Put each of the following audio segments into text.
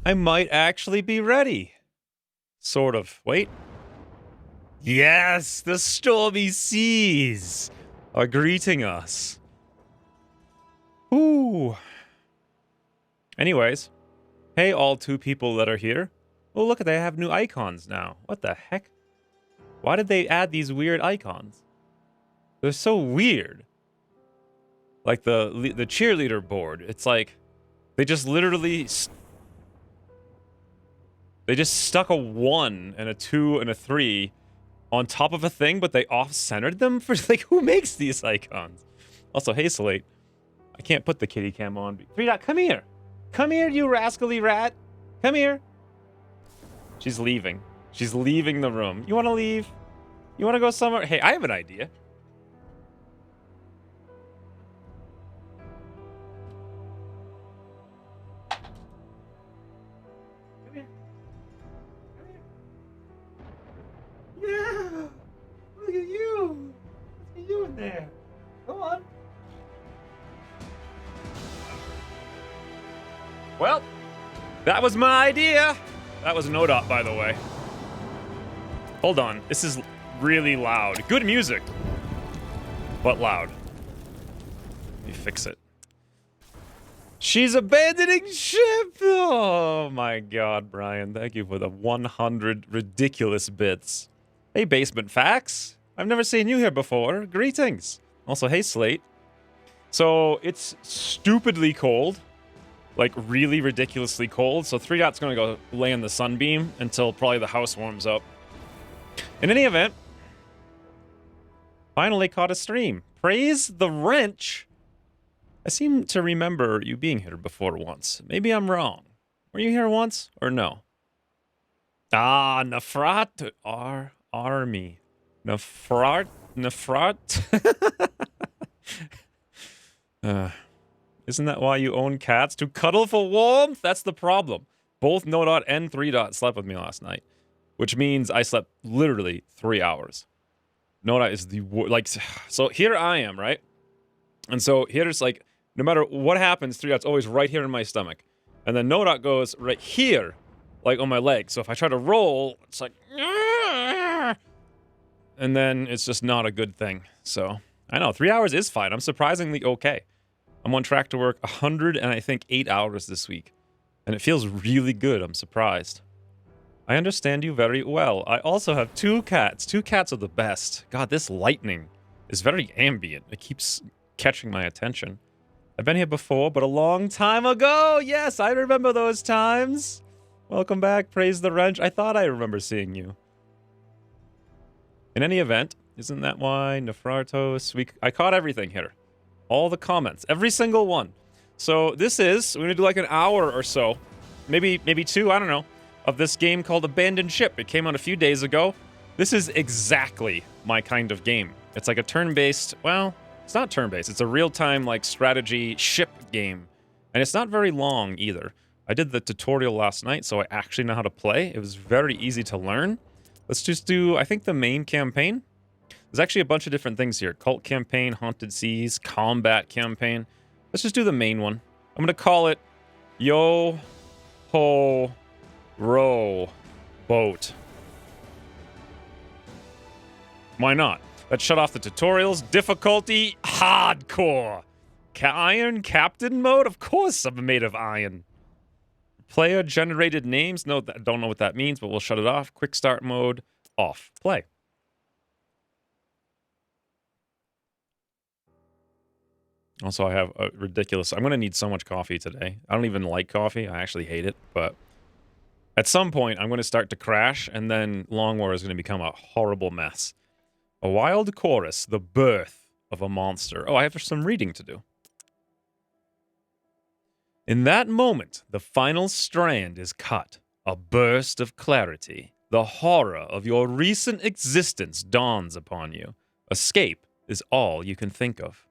I might actually be ready. Sort of. Wait. Yes, the stormy seas are greeting us. Ooh. Anyways, hey, all two people that are here. Oh, look, they have new icons now. What the heck? Why did they add these weird icons? They're so weird. Like the cheerleader board. It's like they just literally they just stuck a 1 and a 2 and a 3 on top of a thing, but they off-centered them for, like, who makes these icons? Also, hey, Slate, I can't put the kitty cam on. 3 Dot, come here. Come here, you rascally rat. Come here. She's leaving. She's leaving the room. You want to leave? You want to go somewhere? Hey, I have an idea. Come here. Come here. Yeah. Look at you. What are you doing there? Come on. Well, that was my idea. That was No Dot, by the way. Hold on. This is really loud. Good music, but loud. Let me fix it. She's abandoning ship! Oh my god, Brian. Thank you for the 100 ridiculous bits. Hey, Basement Facts. I've never seen you here before. Greetings. Also, hey, Slate. So, it's stupidly cold. Like, really ridiculously cold. So, 3 Dot's gonna go lay in the sunbeam until probably the house warms up. In any event, finally caught a stream. Praise the wrench. I seem to remember you being here before once. Maybe I'm wrong. Were you here once or no? Ah, Nefrat army. Nefrat. Isn't that why you own cats? To cuddle for warmth? That's the problem. Both No Dot and 3 Dot slept with me last night, which means I slept literally 3 hours. No Dot is the like. So here I am, right? And so here's like, no matter what happens, 3 Dot's always right here in my stomach. And then No Dot goes right here, like on my leg. So if I try to roll, it's like, and then it's just not a good thing. So I know 3 hours is fine. I'm surprisingly okay. I'm on track to work 100 and I think 8 hours this week. And it feels really good. I'm surprised. I understand you very well. I also have 2 cats. 2 cats are the best. God, this lightning is very ambient. It keeps catching my attention. I've been here before, but a long time ago. Yes, I remember those times. Welcome back. Praise the wrench. I thought I remember seeing you. In any event, isn't that why Nefratos? I caught everything here. All the comments. Every single one. So this is, we're going to do like an hour or so. Maybe 2, I don't know. Of this game called Abandoned Ship. It came out a few days ago. This is exactly my kind of game. It's like a turn-based, well, it's not turn-based. It's a real-time like strategy ship game. And it's not very long either. I did the tutorial last night, so I actually know how to play. It was very easy to learn. Let's just do, I think, the main campaign. There's actually a bunch of different things here. Cult campaign, Haunted Seas, Combat campaign. Let's just do the main one. I'm going to call it Yo Ho Row Boat. Why not? Let's shut off the tutorials. Difficulty, hardcore. Iron Captain mode? Of course I'm made of iron. Player-generated names? No, don't know what that means, but we'll shut it off. Quick start mode, off. Play. Also, I have a ridiculous... I'm going to need so much coffee today. I don't even like coffee. I actually hate it, but... At some point, I'm going to start to crash, and then Long War is going to become a horrible mess. A wild chorus, the birth of a monster. Oh, I have some reading to do. In that moment, the final strand is cut. A burst of clarity. The horror of your recent existence dawns upon you. Escape is all you can think of.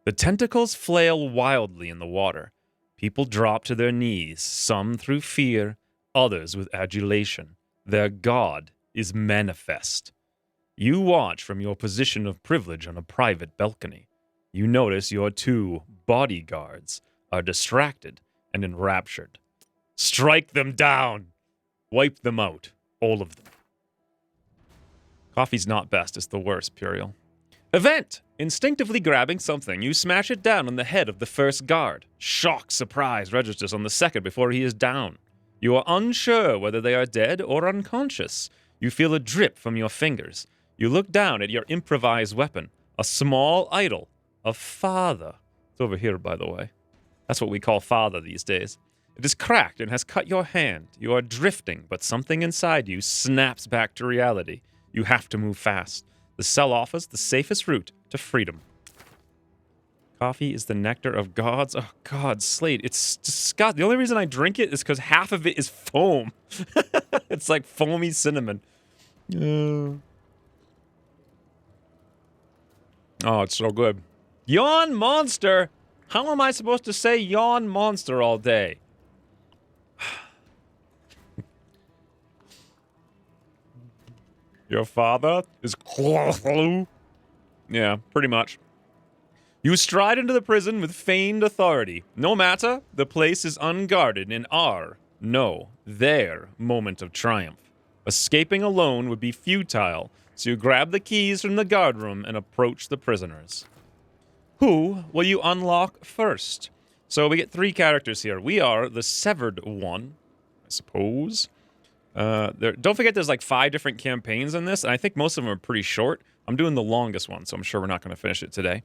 The tentacles flail wildly in the water. People drop to their knees, some through fear, others with adulation. Their god is manifest. You watch from your position of privilege on a private balcony. You notice your 2 bodyguards are distracted and enraptured. Strike them down. Wipe them out. All of them. Coffee's not best, it's the worst, Puriel. Event! Instinctively grabbing something, you smash it down on the head of the first guard. Shock, surprise registers on the second before he is down. You are unsure whether they are dead or unconscious. You feel a drip from your fingers. You look down at your improvised weapon. A small idol of father. It's over here, by the way. That's what we call father these days. It is cracked and has cut your hand. You are drifting, but something inside you snaps back to reality. You have to move fast. The cell offers the safest route to freedom. Coffee is the nectar of gods. Oh, God, Slate. It's disgusting. The only reason I drink it is because half of it is foam. It's like foamy cinnamon. Oh, it's so good. Yawn monster. How am I supposed to say yawn monster all day? Your father is... Yeah, pretty much. You stride into the prison with feigned authority. No matter, the place is unguarded in their moment of triumph. Escaping alone would be futile, so you grab the keys from the guard room and approach the prisoners. Who will you unlock first? So we get 3 characters here. We are the Severed One, I suppose. Don't forget there's like 5 different campaigns in this, and I think most of them are pretty short. I'm doing the longest one, so I'm sure we're not going to finish it today.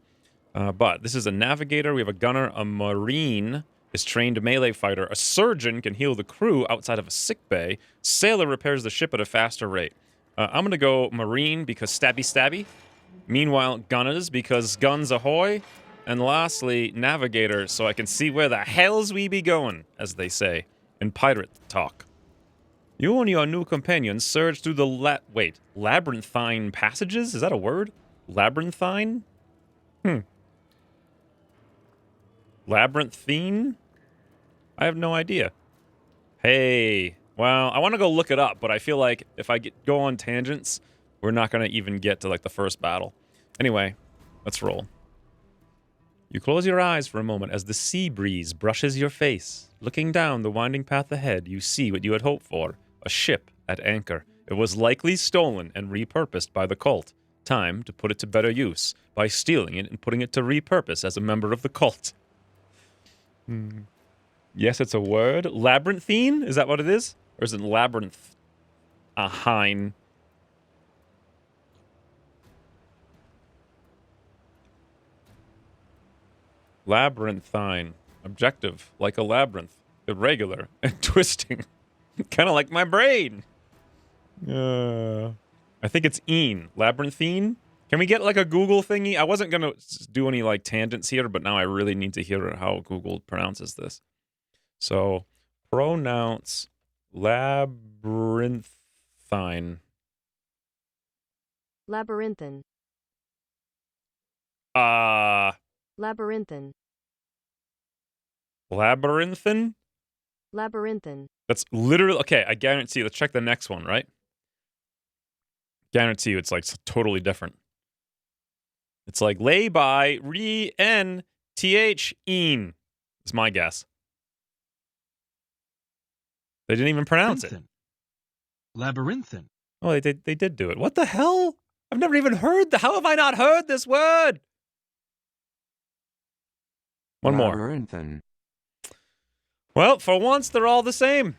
But this is a navigator, we have a gunner, a marine is trained melee fighter, a surgeon can heal the crew outside of a sick bay, sailor repairs the ship at a faster rate. I'm going to go marine because stabby stabby. Meanwhile, gunners because guns ahoy. And lastly, navigator so I can see where the hells we be going, as they say in pirate talk. You and your new companions surge through the labyrinthine passages? Is that a word? Labyrinthine? Labyrinthine? I have no idea. Hey, well, I want to go look it up, but I feel like if I go on tangents, we're not going to even get to like the first battle. Anyway, let's roll. You close your eyes for a moment as the sea breeze brushes your face. Looking down the winding path ahead, you see what you had hoped for. A ship at anchor. It was likely stolen and repurposed by the cult. Time to put it to better use by stealing it and putting it to repurpose as a member of the cult. Yes, it's a word. Labyrinthine? Is that what it is? Or is it labyrinth? Ahine. Labyrinthine. Objective. Like a labyrinth. Irregular. And twisting. Kind of like my brain. I think it's een. Labyrinthine? Can we get like a Google thingy? I wasn't going to do any like tangents here, but now I really need to hear how Google pronounces this. So, pronounce labyrinthine. Labyrinthine. Labyrinthine. Labyrinthine? Labyrinthine. That's literally... Okay, I guarantee you. Let's check the next one, right? Guarantee you it's like totally different. It's like lay by re-n-t-h-een. It's my guess. They didn't even pronounce it. Labyrinthine. Oh, they did do it. What the hell? I've never even heard How have I not heard this word? One more. Labyrinthine. Well, for once, they're all the same.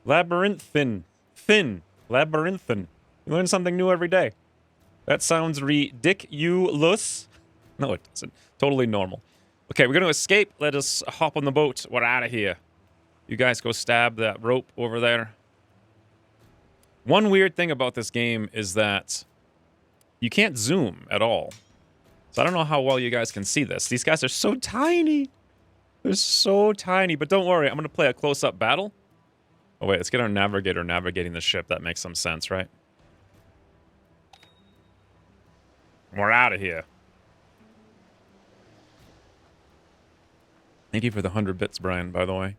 Labyrinthine. Thin. Labyrinthine. You learn something new every day. That sounds ridiculous. No, it doesn't. Totally normal. Okay, we're going to escape. Let us hop on the boat. We're out of here. You guys go stab that rope over there. One weird thing about this game is that you can't zoom at all. So I don't know how well you guys can see this. These guys are so tiny. They're so tiny. But don't worry, I'm going to play a close-up battle. Oh, wait, let's get our navigator navigating the ship. That makes some sense, right? We're out of here. Thank you for the 100 bits, Brian, by the way.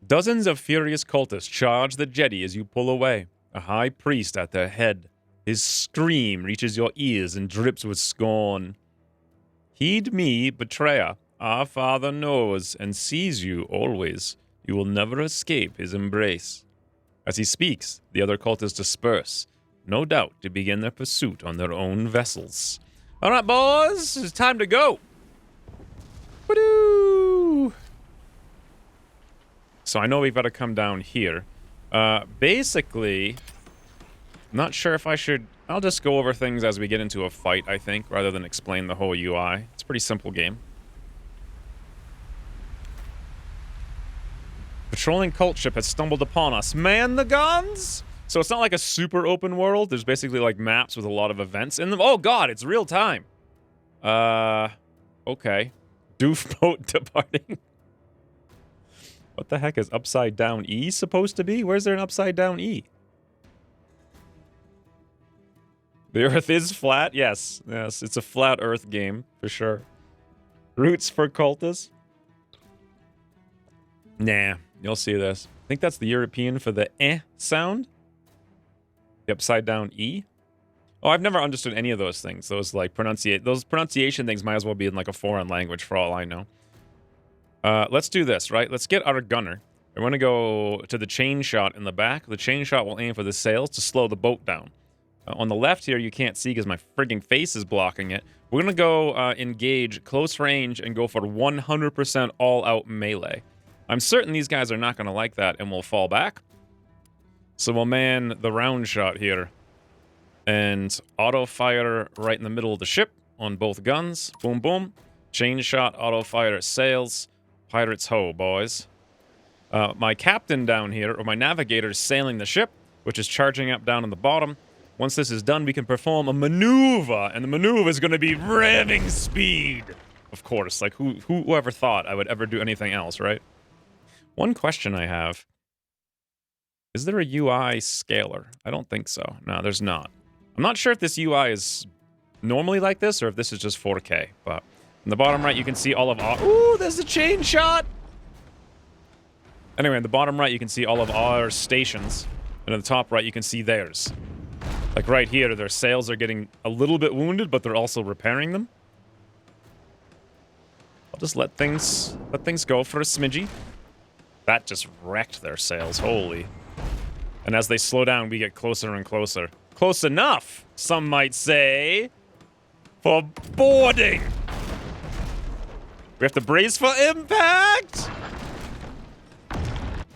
Dozens of furious cultists charge the jetty as you pull away. A high priest at their head. His scream reaches your ears and drips with scorn. Heed me, betrayer. Our Father knows and sees you always. You will never escape his embrace. As he speaks, the other cultists disperse, no doubt to begin their pursuit on their own vessels. All right, boys, it's time to go. Woo-doo! So I know we've got to come down here. Basically, I'm not sure if I should... I'll just go over things as we get into a fight, I think, rather than explain the whole UI. It's a pretty simple game. Patrolling cult ship has stumbled upon us. Man the guns! So it's not like a super open world. There's basically like maps with a lot of events in them. Oh god, it's real time. Okay. Doof boat departing. What the heck is upside down E supposed to be? Where's there an upside down E? The Earth is flat? Yes. Yes, it's a flat Earth game, for sure. Roots for cultists? Nah, you'll see this. I think that's the European for the eh sound. The upside down E. Oh, I've never understood any of those things. Those like pronunciation things might as well be in like a foreign language for all I know. Let's do this, right? Let's get our gunner. We're going to go to the chain shot in the back. The chain shot will aim for the sails to slow the boat down. On the left here, you can't see because my frigging face is blocking it. We're going to go engage close range and go for 100% all-out melee. I'm certain these guys are not going to like that and will fall back. So we'll man the round shot here. And auto-fire right in the middle of the ship on both guns. Boom, boom. Chain shot, auto-fire sails. Pirates ho, boys. My captain down here, or my navigator, is sailing the ship, which is charging up down in the bottom. Once this is done, we can perform a maneuver, and the maneuver is going to be revving speed. Of course, like whoever thought I would ever do anything else, right? One question I have. Is there a UI scaler? I don't think so. No, there's not. I'm not sure if this UI is normally like this, or if this is just 4K, but... In the bottom right, you can see all of our... Ooh, there's the chain shot! Anyway, in the bottom right, you can see all of our stations. And in the top right, you can see theirs. Like right here, their sails are getting a little bit wounded, but they're also repairing them. I'll just let things go for a smidgy. That just wrecked their sails, holy. And as they slow down, we get closer and closer. Close enough, some might say, for boarding. We have to brace for impact!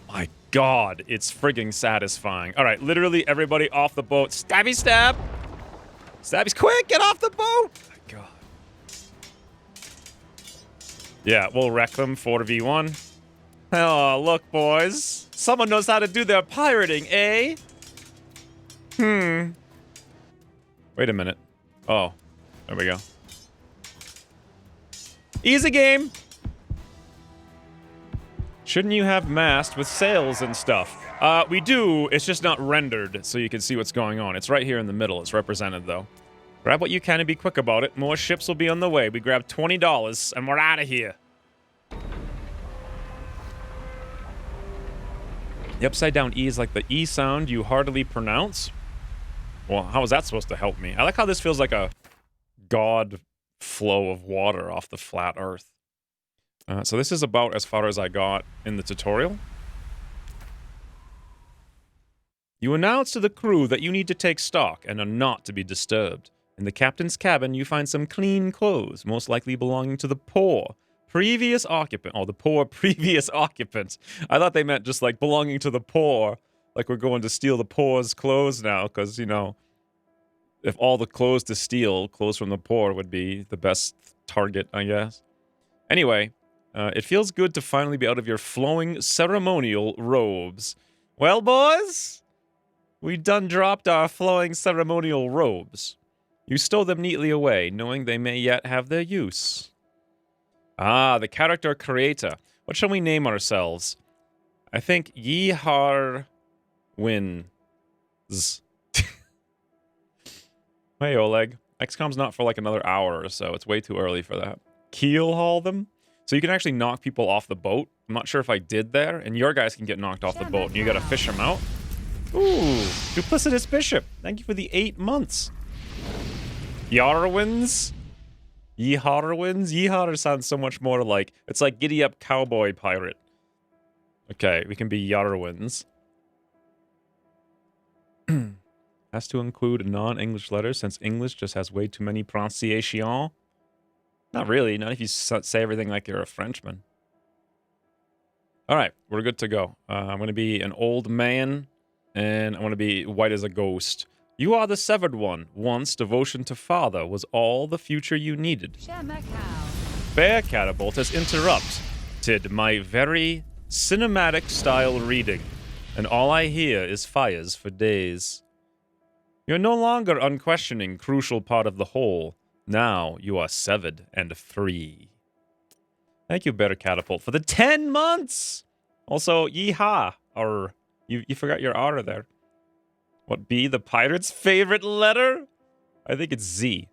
My god, it's frigging satisfying. Alright, literally everybody off the boat. Stabby stab! Stabbies, quick, get off the boat! My god. Yeah, we'll wreck them, 4v1. Oh, look, boys. Someone knows how to do their pirating, eh? Wait a minute. Oh, there we go. Easy game. Shouldn't you have mast with sails and stuff? We do. It's just not rendered, so you can see what's going on. It's right here in the middle. It's represented, though. Grab what you can and be quick about it. More ships will be on the way. We grabbed $20, and we're out of here. The upside down E is like the E sound you hardly pronounce. Well, how is that supposed to help me? I like how this feels like a god flow of water off the flat earth. So this is about as far as I got in the tutorial. You announce to the crew that you need to take stock and are not to be disturbed. In the captain's cabin, you find some clean clothes, most likely belonging to the poor previous occupant. Oh, the poor previous occupants. I thought they meant just like belonging to the poor. Like we're going to steal the poor's clothes now, because, you know, if all the clothes to steal, clothes from the poor would be the best target, I guess. Anyway, it feels good to finally be out of your flowing ceremonial robes. Well, boys, we done dropped our flowing ceremonial robes. You stow them neatly away, knowing they may yet have their use. Ah, the character creator. What shall we name ourselves? I think Yihar Wins. Hey, Oleg. XCOM's not for like another hour or so. It's way too early for that. Keel haul them? So you can actually knock people off the boat. I'm not sure if I did there. And your guys can get knocked off the boat. And you gotta fish them out. Ooh, duplicitous bishop. Thank you for the 8 months. Yarwins? Yeehaw wins? Yeehaw sounds so much more like... It's like Giddy Up Cowboy Pirate. Okay, we can be Yarwins. Has to include a non-English letter since English just has way too many pronunciation. Not really. Not if you say everything like you're a Frenchman. All right, we're good to go. I'm going to be an old man, and I want to be white as a ghost. You are the severed one. Once devotion to father was all the future you needed. Bear Catapult has interrupted my very cinematic style reading, and all I hear is fires for days. You're no longer unquestioning crucial part of the whole. Now you are severed and free. Thank you, Bear Catapult, for the 10 months! Also, yeehaw, or you forgot your R there. What be the pirate's favorite letter? I think it's Z.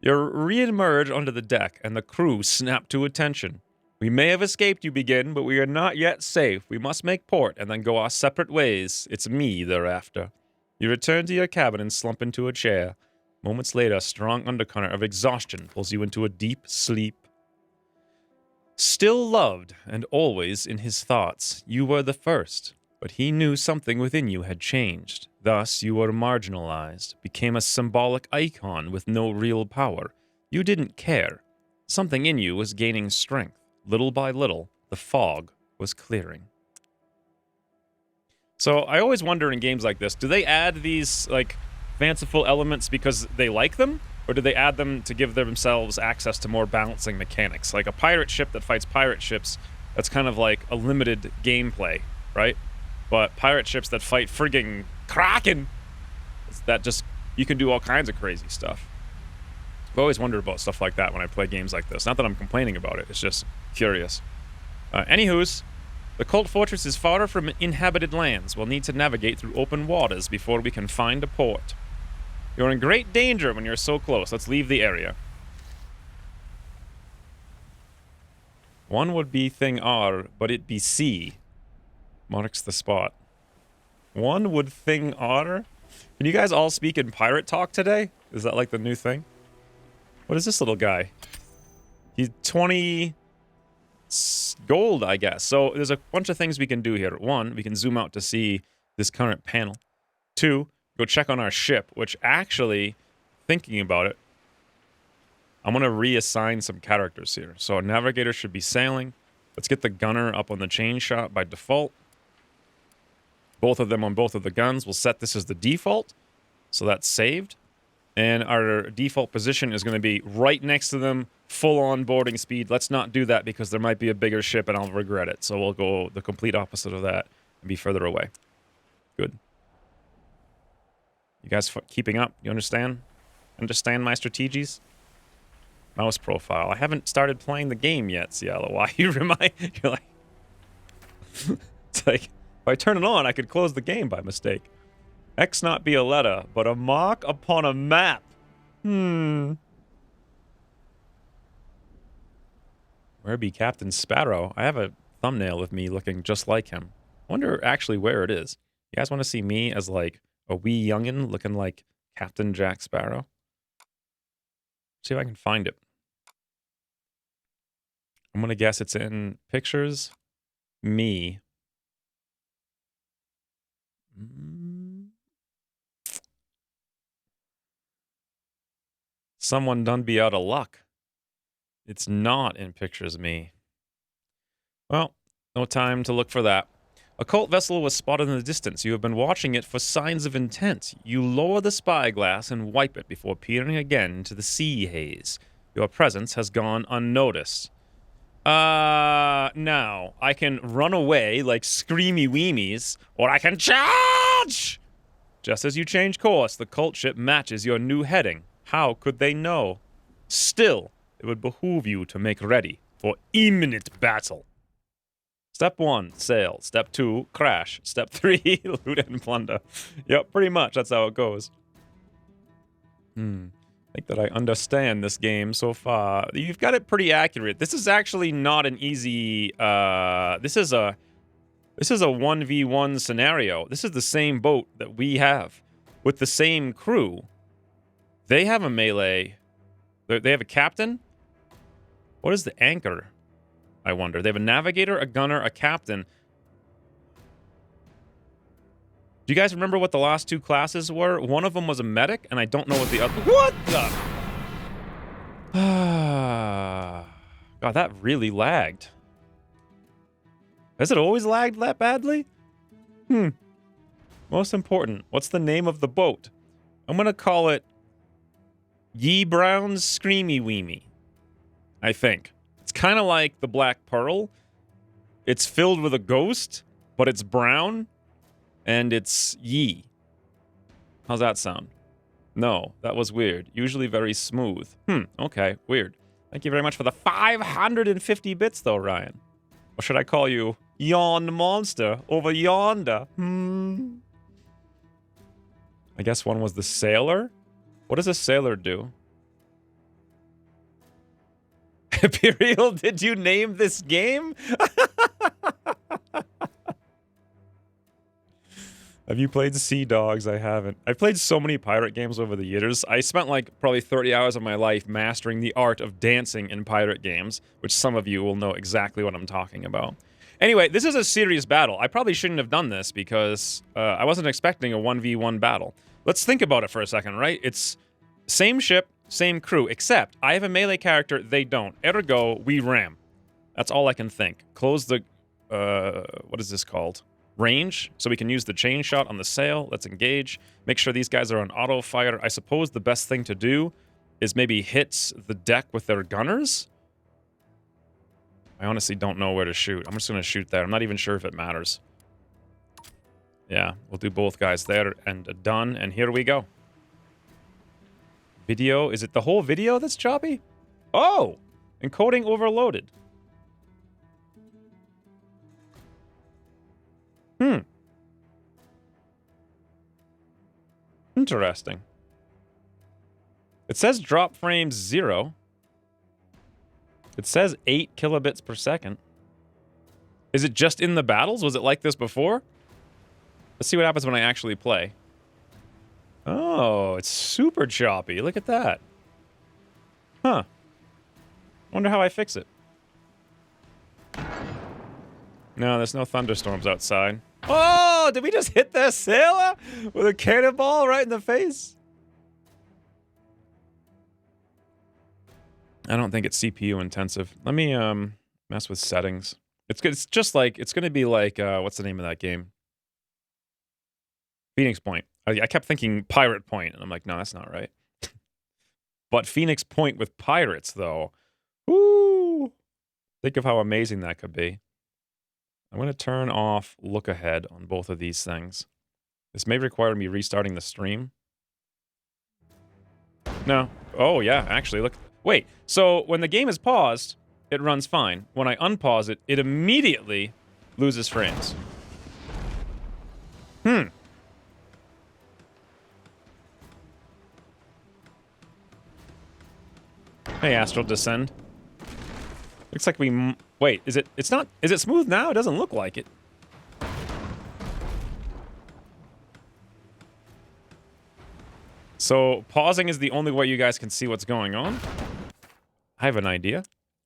You re-emerge onto the deck, and the crew snap to attention. We may have escaped, you begin, but we are not yet safe. We must make port, and then go our separate ways. It's me thereafter. You return to your cabin and slump into a chair. Moments later, a strong undercurrent of exhaustion pulls you into a deep sleep. Still loved, and always in his thoughts, you were the first. But he knew something within you had changed. Thus, you were marginalized, became a symbolic icon with no real power. You didn't care. Something in you was gaining strength. Little by little, the fog was clearing. So I always wonder in games like this, do they add these, like, fanciful elements because they like them? Or do they add them to give themselves access to more balancing mechanics? Like a pirate ship that fights pirate ships, that's kind of like a limited gameplay, right? But pirate ships that fight frigging Kraken, that just, you can do all kinds of crazy stuff. I've always wondered about stuff like that when I play games like this. Not that I'm complaining about it, it's just curious. Anywho's, the Cult Fortress is far from inhabited lands. We'll need to navigate through open waters before we can find a port. You're in great danger when you're so close. Let's leave the area. One would be thing R, but it be C. Marks the spot. One would thing R? Can you guys all speak in pirate talk today? Is that like the new thing? What is this little guy? He's 20 gold, I guess. So there's a bunch of things we can do here. One, we can zoom out to see this current panel. Two, go check on our ship, which actually, thinking about it, I'm going to reassign some characters here. So our navigator should be sailing. Let's get the gunner up on the chain shot by default. Both of them on both of the guns. We'll set this as the default. So that's saved. And our default position is going to be right next to them, full on boarding speed. Let's not do that because there might be a bigger ship and I'll regret it. So we'll go the complete opposite of that and be further away. Good. You guys keeping up? You understand? Understand my strategies? Mouse profile. I haven't started playing the game yet, Cielo. Why you remind... You're like... It's like, if I turn it on, I could close the game by mistake. X not be a letter, but a mark upon a map. Where be Captain Sparrow? I have a thumbnail of me looking just like him. I wonder actually where it is. You guys want to see me as like a wee youngin looking like Captain Jack Sparrow? See if I can find it. I'm gonna guess it's in pictures. Me. Someone done be out of luck. It's not in pictures me. Well, no time to look for that. A cult vessel was spotted in the distance. You have been watching it for signs of intent. You lower the spyglass and wipe it before peering again into the sea haze. Your presence has gone unnoticed. Now, I can run away like screamy weemies, or I can charge! Just as you change course, the cult ship matches your new heading. How could they know? Still, it would behoove you to make ready for imminent battle. Step 1, sail. Step 2, crash. Step 3, loot and plunder. Yep, pretty much, that's how it goes. I think that I understand this game so far. You've got it pretty accurate. This is actually not an easy, this is a 1v1 scenario. This is the same boat that we have with the same crew. They have a melee They have a captain? What is the anchor? I wonder. They have a navigator, a gunner, a captain. Do you guys remember what the last two classes were? One of them was a medic, and I don't know what the other... What the... God, that really lagged. Has it always lagged that badly? Most important, what's the name of the boat? I'm gonna call it Ye Brown's Screamy Weemy. I think. It's kind of like the Black Pearl. It's filled with a ghost, but it's brown, and it's Ye. How's that sound? No, that was weird. Usually very smooth. Okay, weird. Thank you very much for the 550 bits, though, Ryan. Or should I call you Yawn Monster over yonder? I guess one was the sailor? What does a sailor do? Imperial, did you name this game? Have you played Sea Dogs? I haven't. I've played so many pirate games over the years. I spent like probably 30 hours of my life mastering the art of dancing in pirate games, which some of you will know exactly what I'm talking about. Anyway, this is a serious battle. I probably shouldn't have done this because I wasn't expecting a 1v1 battle. Let's think about it for a second, right? It's same ship, same crew, except I have a melee character, they don't. Ergo, we ram. That's all I can think. Close the, what is this called? Range, so we can use the chain shot on the sail. Let's engage. Make sure these guys are on auto fire. I suppose the best thing to do is maybe hit the deck with their gunners. I honestly don't know where to shoot. I'm just going to shoot there. I'm not even sure if it matters. Yeah, we'll do both guys there and done. And here we go. Video. Is it the whole video that's choppy? Oh! Encoding overloaded. Interesting. It says drop frames 0. It says 8 kilobits per second. Is it just in the battles? Was it like this before? Let's see what happens when I actually play. Oh, it's super choppy. Look at that. Huh. Wonder how I fix it. No, there's no thunderstorms outside. Oh, did we just hit the sailor with a cannonball right in the face? I don't think it's CPU intensive. Let me mess with settings. It's just like, it's going to be like, what's the name of that game? Phoenix Point. I kept thinking Pirate Point, and I'm like, no, that's not right. But Phoenix Point with pirates, though. Woo! Think of how amazing that could be. I'm going to turn off look ahead on both of these things. This may require me restarting the stream. No. Oh, yeah, actually, look. Wait, so when the game is paused, it runs fine. When I unpause it, it immediately loses frames. Hey, Astral Descend. Looks like we... Wait, is it... It's not... Is it smooth now? It doesn't look like it. So, pausing is the only way you guys can see what's going on. I have an idea.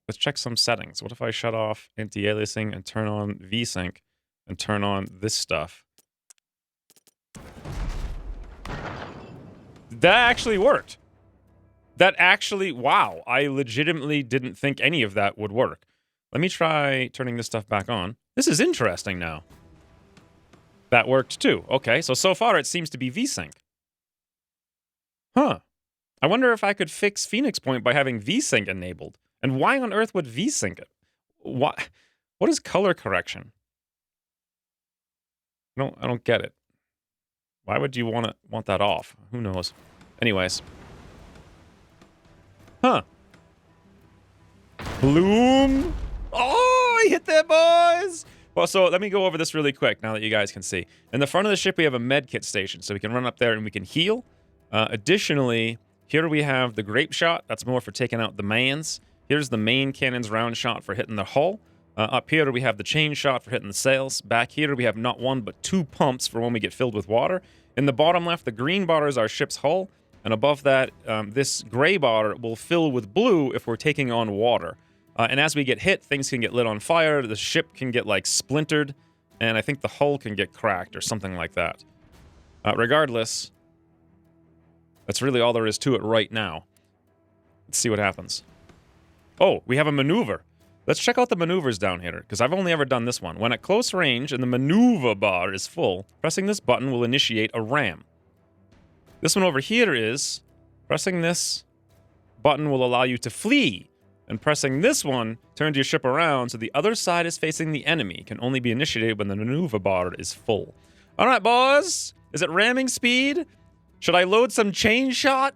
Let's check some settings. What if I shut off anti-aliasing and turn on VSync and turn on this stuff? That actually worked. That actually, wow, I legitimately didn't think any of that would work. Let me try turning this stuff back on. This is interesting now. That worked too. Okay, so far it seems to be VSync. Huh. I wonder if I could fix Phoenix Point by having VSync enabled. And why on earth would VSync it? What is color correction? I don't get it. Why would you want that off? Who knows? Anyways. Huh. Bloom. Oh, I hit that, boys. Well, so let me go over this really quick now that you guys can see. In the front of the ship, we have a med kit station, so we can run up there and we can heal. Additionally, here we have the grape shot. That's more for taking out the mans. Here's the main cannon's round shot for hitting the hull. Up here, we have the chain shot for hitting the sails. Back here, we have not one, but 2 pumps for when we get filled with water. In the bottom left, the green bar is our ship's hull. And above that, this gray bar will fill with blue if we're taking on water. And as we get hit, things can get lit on fire, the ship can get, like, splintered, and I think the hull can get cracked or something like that. Regardless, that's really all there is to it right now. Let's see what happens. Oh, we have a maneuver. Let's check out the maneuvers down here, because I've only ever done this one. When at close range and the maneuver bar is full, pressing this button will initiate a ram. This one over here is, pressing this button will allow you to flee, and pressing this one turns your ship around so the other side is facing the enemy. Can only be initiated when the maneuver bar is full. All right, boys. Is it ramming speed? Should I load some chain shot?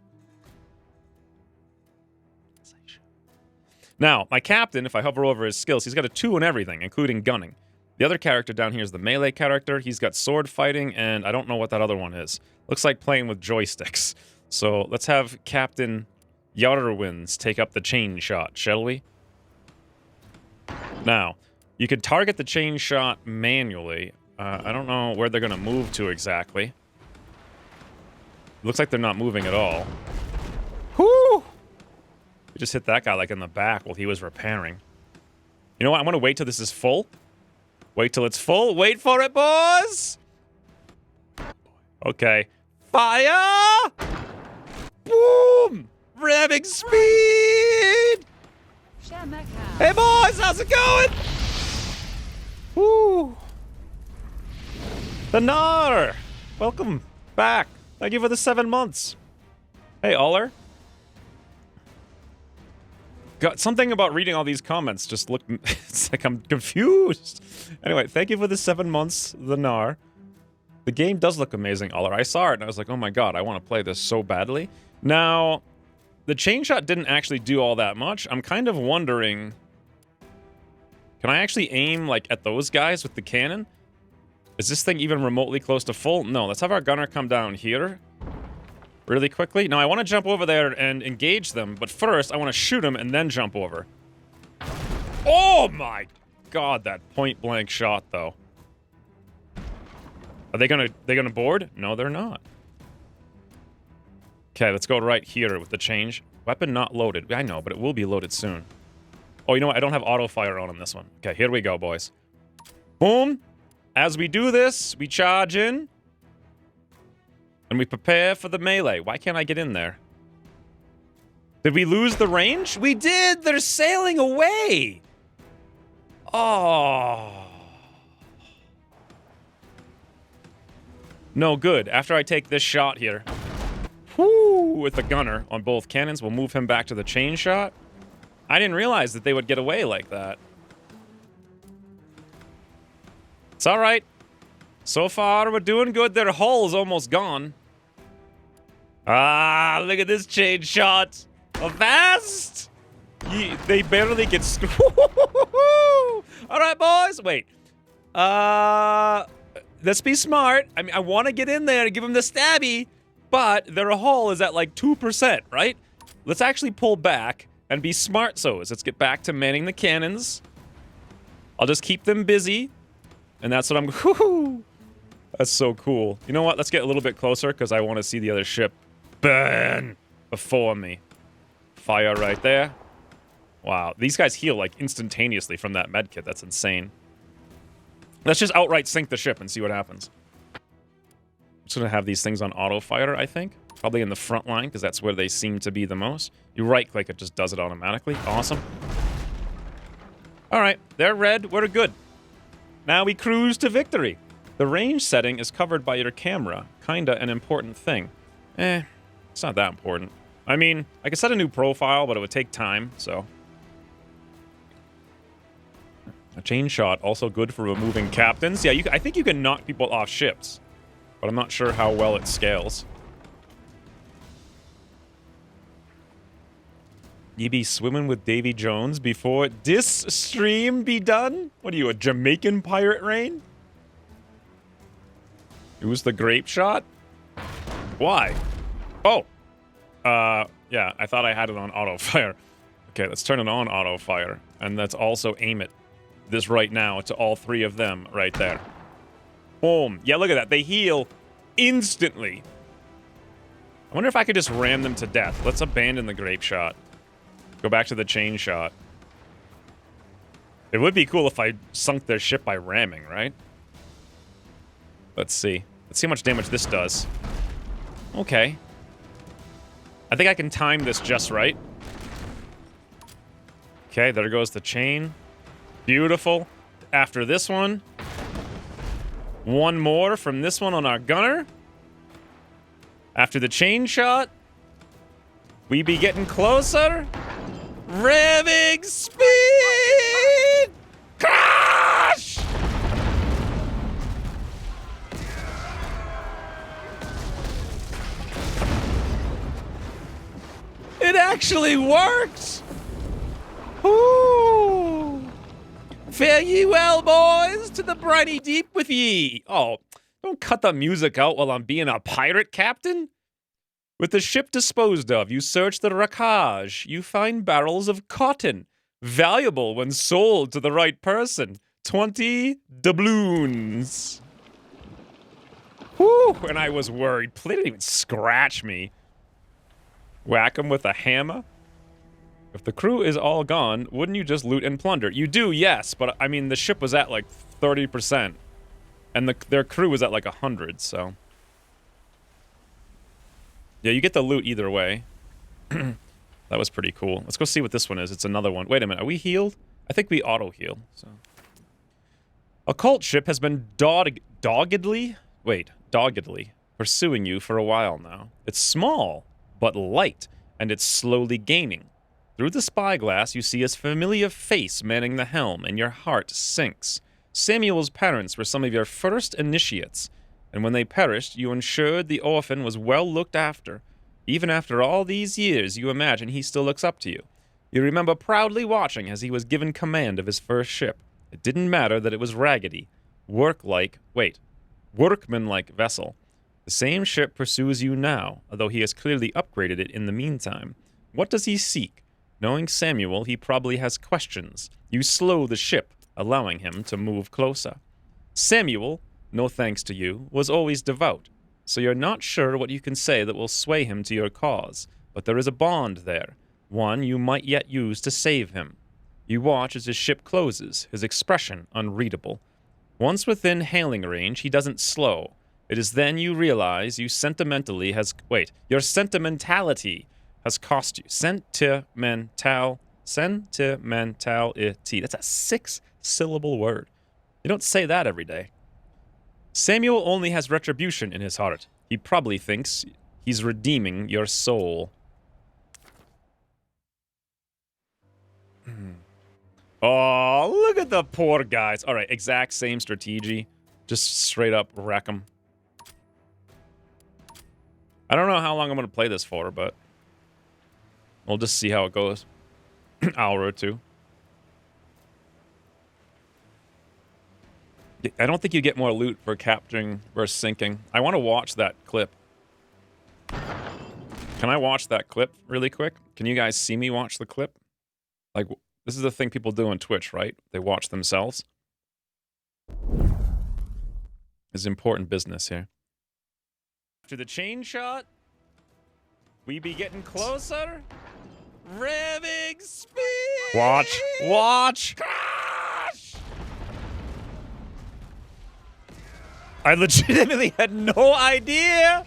Now, my captain, if I hover over his skills, he's got a 2 in everything, including gunning. The other character down here is the melee character. He's got sword fighting, and I don't know what that other one is. Looks like playing with joysticks. So let's have Captain Yarwins take up the chain shot, shall we? Now, you can target the chain shot manually. I don't know where they're going to move to exactly. Looks like they're not moving at all. Whoo! We just hit that guy like in the back while he was repairing. You know what? I'm going to wait till this is full. Wait till it's full. Wait for it, boys! Okay. Fire! Boom! Ramming speed! Hey, boys! How's it going? Woo! The Nar! Welcome back. Thank you for the 7 months. Hey, Aller. Got something about reading all these comments. Just look, it's like I'm confused. Anyway, thank you for the 7 months, the Nar. The game does look amazing, Aller. I saw it and I was like, oh my god, I want to play this so badly. Now, the chain shot didn't actually do all that much. I'm kind of wondering, can I actually aim like at those guys with the cannon? Is this thing even remotely close to full? No, let's have our gunner come down here really quickly. Now, I want to jump over there and engage them, but first, I want to shoot them and then jump over. Oh my god, that point-blank shot, though. Are they gonna board? No, they're not. Okay, let's go right here with the change. Weapon not loaded. I know, but it will be loaded soon. Oh, you know what? I don't have auto-fire on this one. Okay, here we go, boys. Boom. As we do this, we charge in. And we prepare for the melee. Why can't I get in there? Did we lose the range? We did! They're sailing away! Oh. No good. After I take this shot here, whoo, with the gunner on both cannons, we'll move him back to the chain shot. I didn't realize that they would get away like that. It's alright. So far, we're doing good. Their hull's almost gone. Ah, look at this chain shot. Avast! They barely get Alright, boys. Wait. Let's be smart. I mean, I want to get in there and give them the stabby, but their hull is at like 2%, right? Let's actually pull back and be smart so's. Let's get back to manning the cannons. I'll just keep them busy. And that's what I'm... Whoo! That's so cool. You know what? Let's get a little bit closer because I want to see the other ship burn before me. Fire right there. Wow. These guys heal like instantaneously from that medkit. That's insane. Let's just outright sink the ship and see what happens. I'm just going to have these things on auto-fire, I think. Probably in the front line because that's where they seem to be the most. You right-click, it just does it automatically. Awesome. All right. They're red. We're good. Now we cruise to victory. The range setting is covered by your camera. Kinda an important thing. It's not that important. I mean, I could set a new profile, but it would take time, so. A chain shot, also good for removing captains. Yeah, I think you can knock people off ships, but I'm not sure how well it scales. You be swimming with Davy Jones before this stream be done? What are you, a Jamaican pirate, Rain? Use the grape shot? Why? Oh. Yeah, I thought I had it on auto-fire. Okay, let's turn it on auto-fire. And let's also aim it this right now to all 3 of them right there. Boom. Yeah, look at that. They heal instantly. I wonder if I could just ram them to death. Let's abandon the grape shot. Go back to the chain shot. It would be cool if I sunk their ship by ramming, right? Let's see. Let's see how much damage this does. Okay. I think I can time this just right. Okay, there goes the chain. Beautiful. After this one, one more from this one on our gunner. After the chain shot, we be getting closer. Revving speed! Crash! It actually worked! Ooh! Fare ye well, boys, to the briny deep with ye. Oh, don't cut the music out while I'm being a pirate captain. With the ship disposed of, you search the wreckage. You find barrels of cotton, valuable when sold to the right person. 20 doubloons. Whew, and I was worried. They didn't even scratch me. Whack him with a hammer. If the crew is all gone, wouldn't you just loot and plunder? You do, yes, but I mean, the ship was at like 30%. And their crew was at like 100, so... Yeah, you get the loot either way. That was pretty cool. Let's go see what this one is. It's another one. Wait a minute, are we healed? I think we auto-heal, so... A cult ship has been doggedly pursuing you for a while now. It's small, but light, and it's slowly gaining. Through the spyglass, you see his familiar face manning the helm, and your heart sinks. Samuel's parents were some of your first initiates, and when they perished, you ensured the orphan was well looked after. Even after all these years, you imagine he still looks up to you. You remember proudly watching as he was given command of his first ship. It didn't matter that it was raggedy, workmanlike vessel. The same ship pursues you now, although he has clearly upgraded it in the meantime. What does he seek? Knowing Samuel, he probably has questions. You slow the ship, allowing him to move closer. Samuel, no thanks to you, was always devout, so you're not sure what you can say that will sway him to your cause, but there is a bond there, one you might yet use to save him. You watch as his ship closes, his expression unreadable. Once within hailing range, he doesn't slow. It is then you realize your sentimentality has cost you. Sentimentality. That's a 6-syllable word. You don't say that every day. Samuel only has retribution in his heart. He probably thinks he's redeeming your soul. Oh, look at the poor guys. All right, exact same strategy. Just straight up wreck them. I don't know how long I'm going to play this for, but we'll just see how it goes. Hour or two. I don't think you get more loot for capturing versus sinking. I want to watch that clip. Can I watch that clip really quick? Can you guys see me watch the clip? Like, this is the thing people do on Twitch, right? They watch themselves. It's important business here. After the chain shot, we be getting closer. Revving speed! Watch! Watch! Crash! I legitimately had no idea!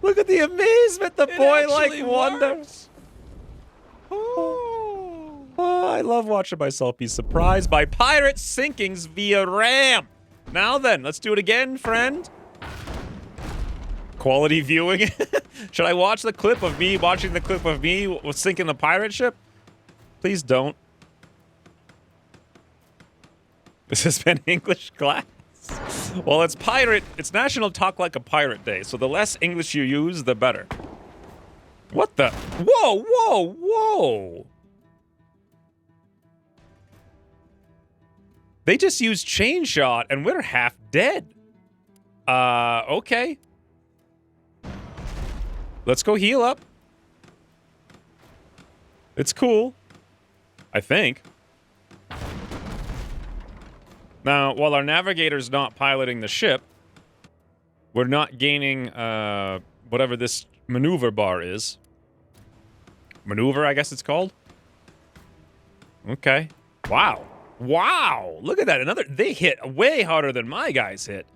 Look at the amazement the boy like wonders. Oh, I love watching myself be surprised by pirate sinkings via ram. Now then, let's do it again, friend. Quality viewing. Should I watch the clip of me watching the clip of me sinking the pirate ship? Please don't. This has been English class. Well, it's National Talk Like a Pirate Day, so the less English you use, the better. What the? Whoa, whoa, whoa! They just used chain shot, and we're half dead. Okay. Let's go heal up. It's cool. I think. Now, while our navigator's not piloting the ship, we're not gaining whatever this maneuver bar is. Maneuver, I guess it's called. Okay. Wow. Wow. Look at that. They hit way harder than my guys hit.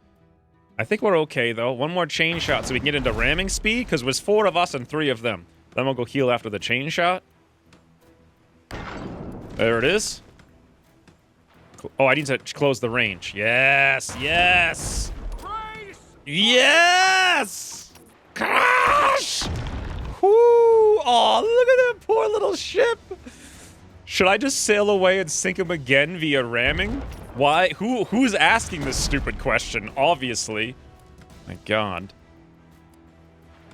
I think we're okay, though. One more chain shot so we can get into ramming speed, because there's 4 of us and 3 of them. Then we'll go heal after the chain shot. There it is. Oh, I need to close the range. Yes. Yes. Yes. Crash. Whoo. Oh, look at that poor little ship. Should I just sail away and sink him again via ramming? Why? Who's asking this stupid question? Obviously. My God.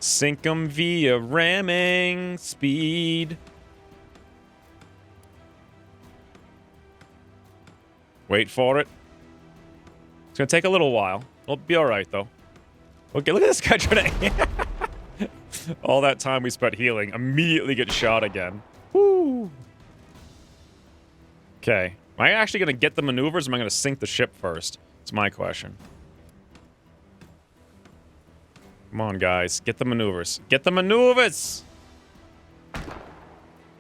Sink him via ramming speed. Wait for it. It's gonna take a little while. It'll be all right though. Okay, look at this guy trying to. All that time we spent healing, immediately get shot again. Woo. Okay. Am I actually going to get the maneuvers, or am I going to sink the ship first? It's my question. Come on, guys. Get the maneuvers. Get the maneuvers!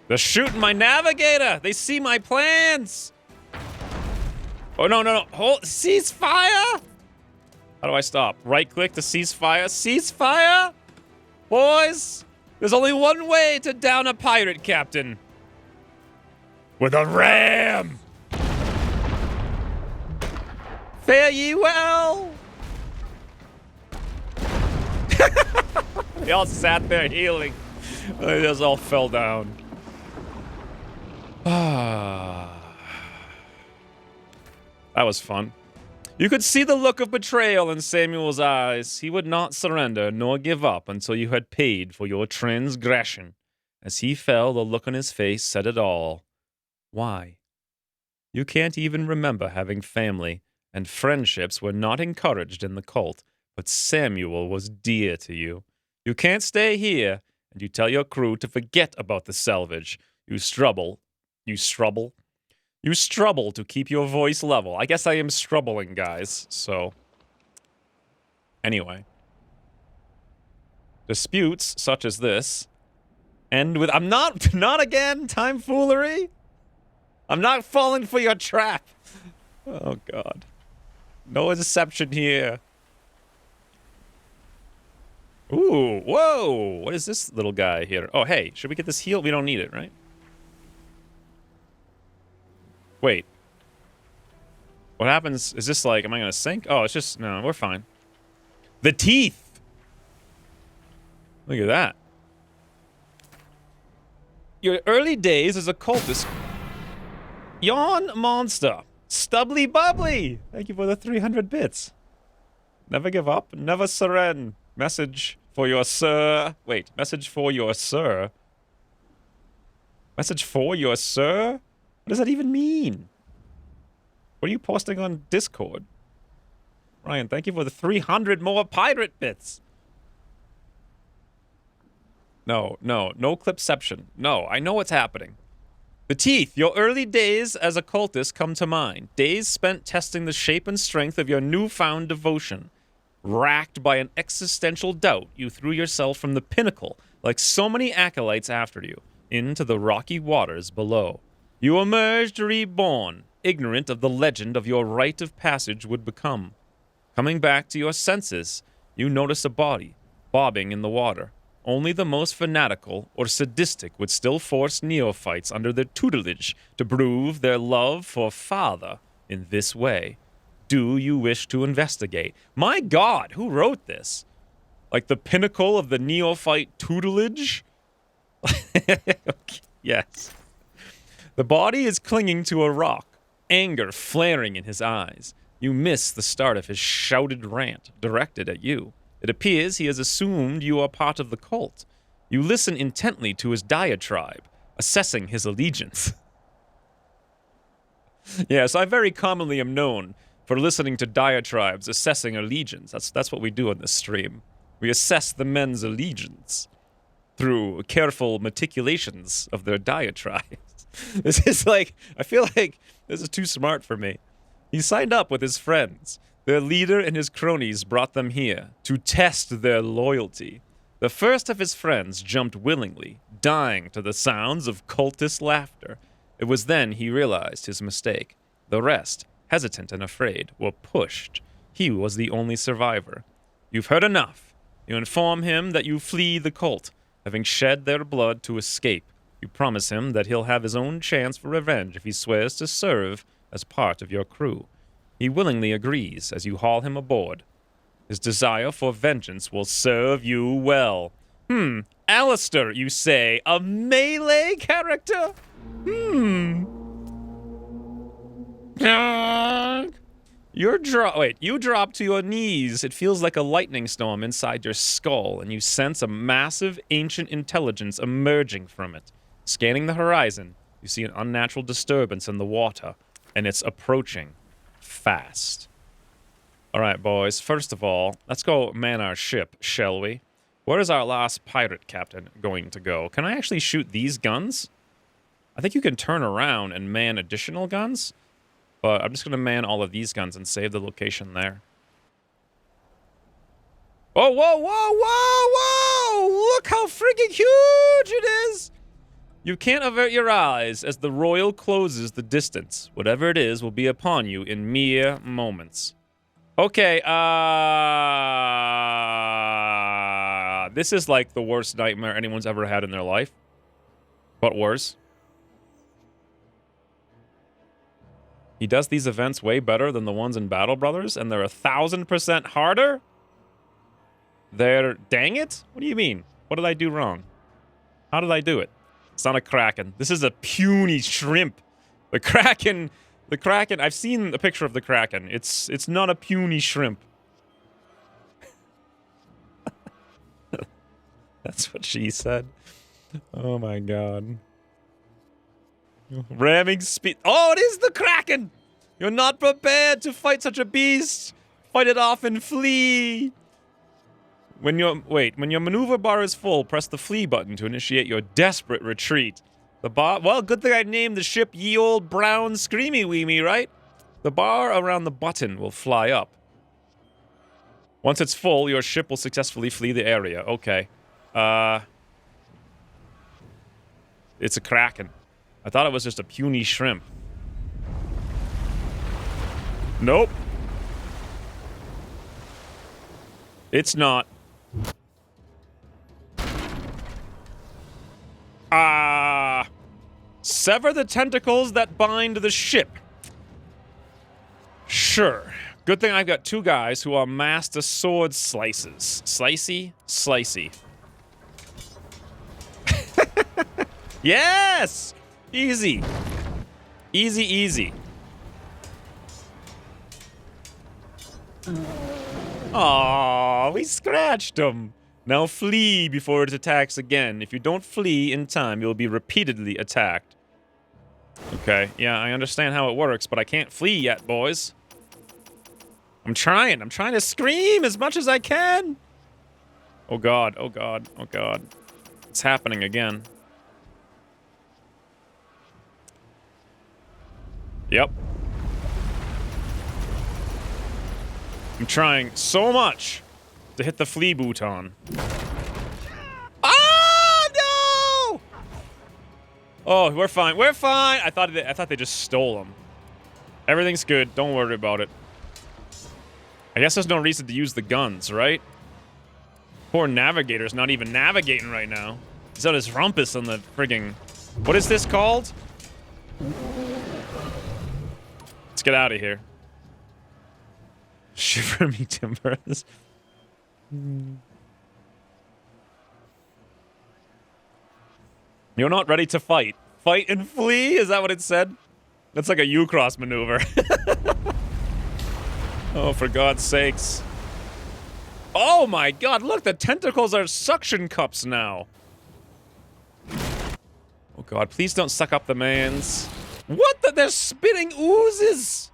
They're shooting my navigator! They see my plans! Oh, no, no, no. Hold. Cease fire! How do I stop? Right-click to cease fire. Cease fire? Boys, there's only one way to down a pirate captain. With a ram! Fare ye well! They all sat there healing. They just all fell down. That was fun. You could see the look of betrayal in Samuel's eyes. He would not surrender nor give up until you had paid for your transgression. As he fell, the look on his face said it all. Why? You can't even remember having family, and friendships were not encouraged in the cult, but Samuel was dear to you. You can't stay here, and you tell your crew to forget about the salvage. You struggle to keep your voice level. I guess I am struggling, guys, so. Anyway. Disputes such as this end with, I'm not again, tomfoolery. I'm not falling for your trap. Oh, God. No deception here. Ooh, whoa. What is this little guy here? Oh, hey, should we get this heal? We don't need it, right? Wait. What happens? Is this like, am I going to sink? Oh, it's just, no, we're fine. The teeth. Look at that. Your early days as a cultist. Yawn monster. Stubbly bubbly. Thank you for the 300 bits. Never give up. Never surrender. Message for your sir. Wait, message for your sir. Message for your sir? What does that even mean? What are you posting on Discord? Ryan, thank you for the 300 more pirate bits. No clipception. No, I know what's happening. The teeth. Your early days as a cultist come to mind. Days spent testing the shape and strength of your newfound devotion. Racked by an existential doubt, you threw yourself from the pinnacle, like so many acolytes after you, into the rocky waters below. You emerged reborn, ignorant of the legend of your rite of passage would become. Coming back to your senses, you notice a body, bobbing in the water. Only the most fanatical or sadistic would still force neophytes under their tutelage to prove their love for Father in this way. Do you wish to investigate? My God, who wrote this? Like the pinnacle of the neophyte tutelage? Yes. The body is clinging to a rock, anger flaring in his eyes. You miss the start of his shouted rant directed at you. It appears he has assumed you are part of the cult. You listen intently to his diatribe, assessing his allegiance. Yes, I very commonly am known for listening to diatribes, assessing allegiance. That's what we do on this stream. We assess the men's allegiance through careful meticulations of their diatribes. This is like, I feel like this is too smart for me. He signed up with his friends. Their leader and his cronies brought them here to test their loyalty. The first of his friends jumped willingly, dying to the sounds of cultist laughter. It was then he realized his mistake. The rest, hesitant and afraid, were pushed. He was the only survivor. You've heard enough. You inform him that you flee the cult, having shed their blood to escape. You promise him that he'll have his own chance for revenge if he swears to serve as part of your crew. He willingly agrees as you haul him aboard. His desire for vengeance will serve you well. Alistair, you say? A melee character? You drop to your knees. It feels like a lightning storm inside your skull, and you sense a massive ancient intelligence emerging from it. Scanning the horizon, you see an unnatural disturbance in the water, and it's approaching fast. All right, boys. First of all, let's go man our ship, shall we? Where is our last pirate captain going to go? Can I actually shoot these guns? I think you can turn around and man additional guns, but I'm just going to man all of these guns and save the location there. Oh, whoa, whoa, whoa, whoa! Look how freaking huge it is! You can't avert your eyes as the Royal closes the distance. Whatever it is will be upon you in mere moments. Okay, this is like the worst nightmare anyone's ever had in their life. But worse. He does these events way better than the ones in Battle Brothers, and they're 1,000% harder? Dang it? What do you mean? What did I do wrong? How did I do it? It's not a kraken. This is a puny shrimp. The kraken, I've seen a picture of the kraken. It's not a puny shrimp. That's what she said. Oh my god. Ramming speed. Oh, it is the kraken! You're not prepared to fight such a beast. Fight it off and flee. When your maneuver bar is full, press the flee button to initiate your desperate retreat. Well, good thing I named the ship Ye Old Brown Screamy Weemy, right? The bar around the button will fly up. Once it's full, your ship will successfully flee the area. Okay. It's a kraken. I thought it was just a puny shrimp. Nope. It's not. Sever the tentacles that bind the ship. Sure. Good thing I've got two guys who are master sword slices. Slicey? Slicey. Yes! Easy. Easy, easy. Aww, we scratched him. Now flee before it attacks again. If you don't flee in time, you'll be repeatedly attacked. Okay, yeah, I understand how it works, but I can't flee yet, boys. I'm trying to scream as much as I can. Oh god, oh god, oh god. It's happening again. Yep. I'm trying so much to hit the flee button. Oh no! Oh, we're fine. We're fine. I thought they just stole them. Everything's good. Don't worry about it. I guess there's no reason to use the guns, right? Poor navigator's not even navigating right now. He's on his rumpus on the frigging... What is this called? Let's get out of here. Shiver me timbers. You're not ready to fight. Fight and flee? Is that what it said? That's like a U-cross maneuver. Oh, for God's sakes. Oh my god, look, the tentacles are suction cups now. Oh god, please don't suck up the mans. What the? They're spitting oozes!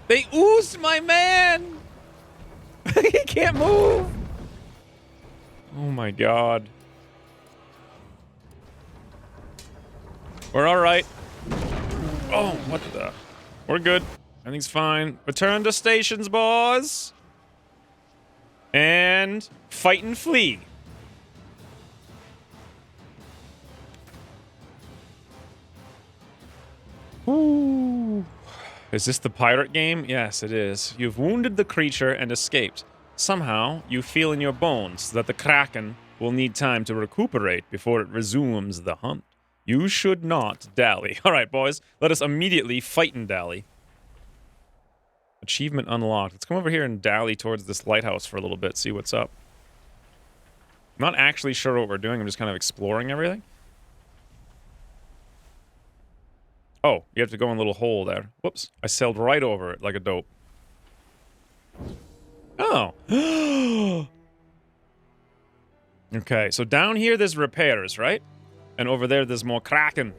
They oozed my man! He can't move! Oh my god. We're alright. Oh, what the? We're good. Everything's fine. Return to stations, boys. And fight and flee. Ooh. Is this the pirate game? Yes, it is. You've wounded the creature and escaped. Somehow, you feel in your bones that the Kraken will need time to recuperate before it resumes the hunt. You should not dally. All right, boys, let us immediately fight and dally. Achievement unlocked. Let's come over here and dally towards this lighthouse for a little bit, see what's up. I'm not actually sure what we're doing. I'm just kind of exploring everything. Oh, you have to go in a little hole there. Whoops. I sailed right over it like a dope. Oh. Okay, so down here there's repairs, right? And over there there's more Kraken.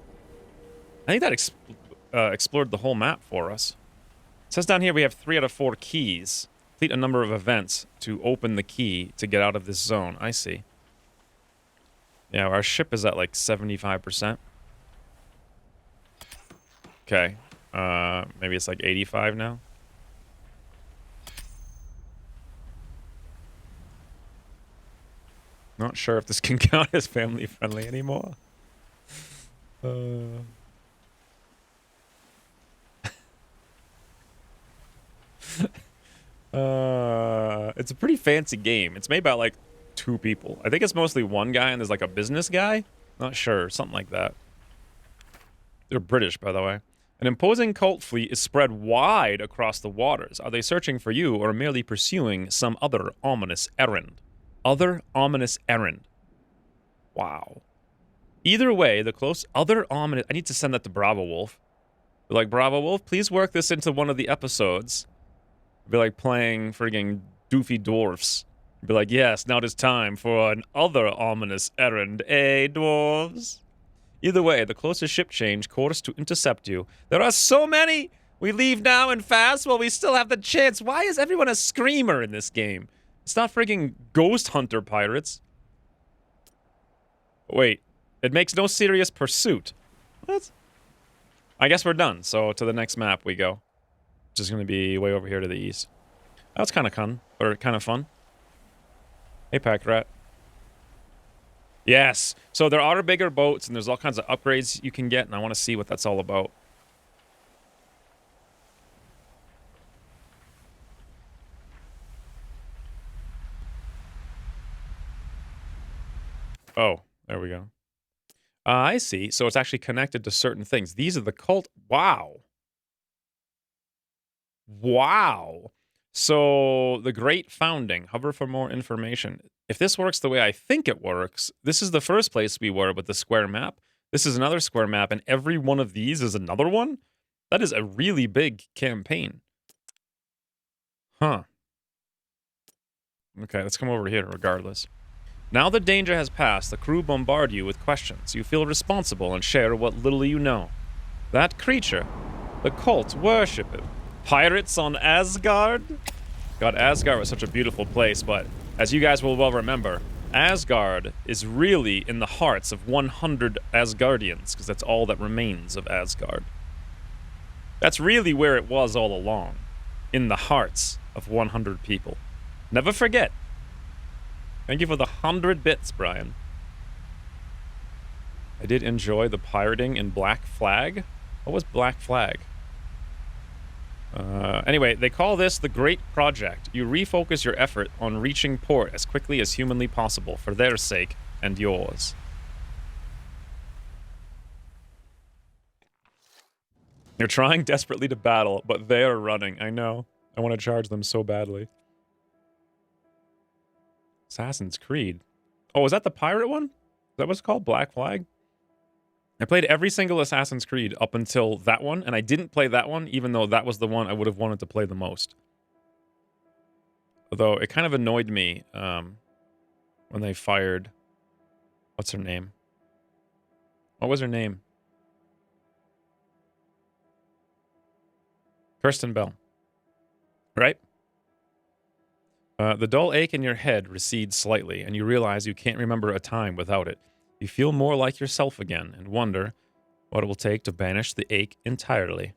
I think that explored the whole map for us. It says down here we have 3 out of 4 keys. Complete a number of events to open the key to get out of this zone. I see. Yeah, our ship is at like 75%. Okay. Maybe it's like 85 now. Not sure if this can count as family friendly anymore. It's a pretty fancy game. It's made by like 2 people. I think it's mostly one guy and there's like a business guy. Not sure. Something like that. They're British, by the way. An imposing cult fleet is spread wide across the waters. Are they searching for you or merely pursuing some other ominous errand? Other ominous errand. Wow. Either way, the close other ominous... I need to send that to Bravo Wolf. Be like, Bravo Wolf, please work this into one of the episodes. Be like playing frigging Doofy Dwarfs. Be like, yes, now it is time for an other ominous errand, eh, dwarves? Either way, the closest ship change course to intercept you. There are so many! We leave now and fast while we still have the chance. Why is everyone a screamer in this game? It's not frigging Ghost Hunter pirates. Wait, it makes no serious pursuit. What? I guess we're done, so to the next map we go. Which is going to be way over here to the east. That's kind of fun, or kind of fun. Hey, Pack Rat. Yes, so there are bigger boats, and there's all kinds of upgrades you can get, and I want to see what that's all about. Oh, there we go. I see. So it's actually connected to certain things. These are the cult. Wow. Wow. So the Great Founding. Hover for more information. If this works the way I think it works, this is the first place we were with the square map. This is another square map, and every one of these is another one? That is a really big campaign. Huh. Okay, let's come over here regardless. Now the danger has passed, the crew bombard you with questions. You feel responsible and share what little you know. That creature, the cult worship it. Pirates on Asgard? God, Asgard was such a beautiful place, but as you guys will well remember, Asgard is really in the hearts of 100 Asgardians, because that's all that remains of Asgard. That's really where it was all along, in the hearts of 100 people. Never forget. Thank you for the 100 bits, Brian. I did enjoy the pirating in Black Flag. What was Black Flag? Anyway, they call this the Great Project. You refocus your effort on reaching port as quickly as humanly possible for their sake and yours. You're trying desperately to battle, but they're running. I know. I want to charge them so badly. Assassin's Creed. Oh, is that the pirate one? Is that what it's called? Black Flag? I played every single Assassin's Creed up until that one, and I didn't play that one, even though that was the one I would have wanted to play the most. Although, it kind of annoyed me when they fired... What's her name? What was her name? Kirsten Bell. Right? The dull ache in your head recedes slightly, and you realize you can't remember a time without it. You feel more like yourself again, and wonder What it will take to banish the ache entirely.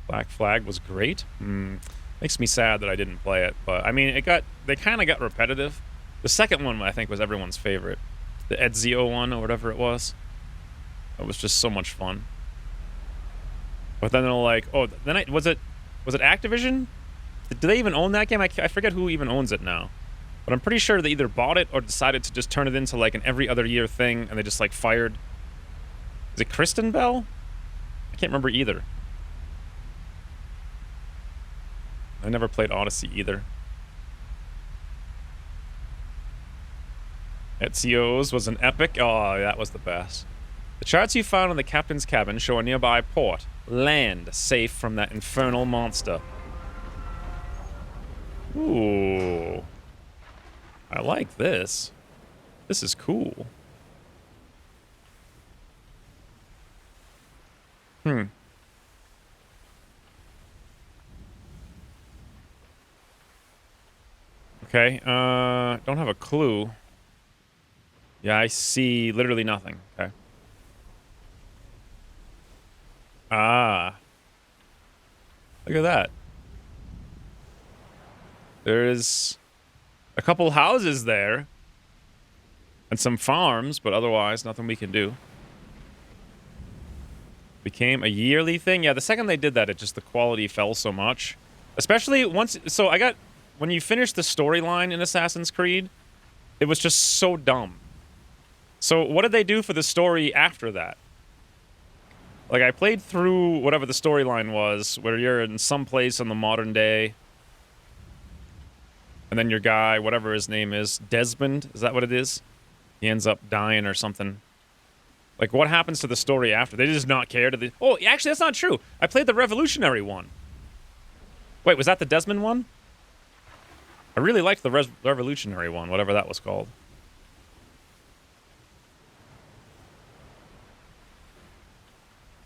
Black Flag was great. Makes me sad that I didn't play it, but I mean, they kind of got repetitive. The second one, I think, was everyone's favorite. The Ezio one, or whatever it was. It was just so much fun. But then they're like, oh, then was it Activision? Do they even own that game? I forget who even owns it now. But I'm pretty sure they either bought it or decided to just turn it into like an every other year thing, and they just like fired. Is it Kristen Bell? I can't remember either. I never played Odyssey either. Ezio's was an epic. Oh, that was the best. The charts you found in the captain's cabin show a nearby port. Land safe from that infernal monster. Ooh. I like this. This is cool. Okay, don't have a clue. Yeah, I see literally nothing. Okay. Ah. Look at that. There's a couple houses there. And some farms, but otherwise nothing we can do. Became a yearly thing. Yeah, the second they did that, the quality fell so much. Especially once, when you finish the storyline in Assassin's Creed, it was just so dumb. So what did they do for the story after that? Like, I played through whatever the storyline was, where you're in some place in the modern day. And then your guy, whatever his name is, Desmond, is that what it is? He ends up dying or something. Like, what happens to the story after? They just not care? Oh, actually, that's not true. I played the Revolutionary one. Wait, was that the Desmond one? I really liked the Revolutionary one, whatever that was called.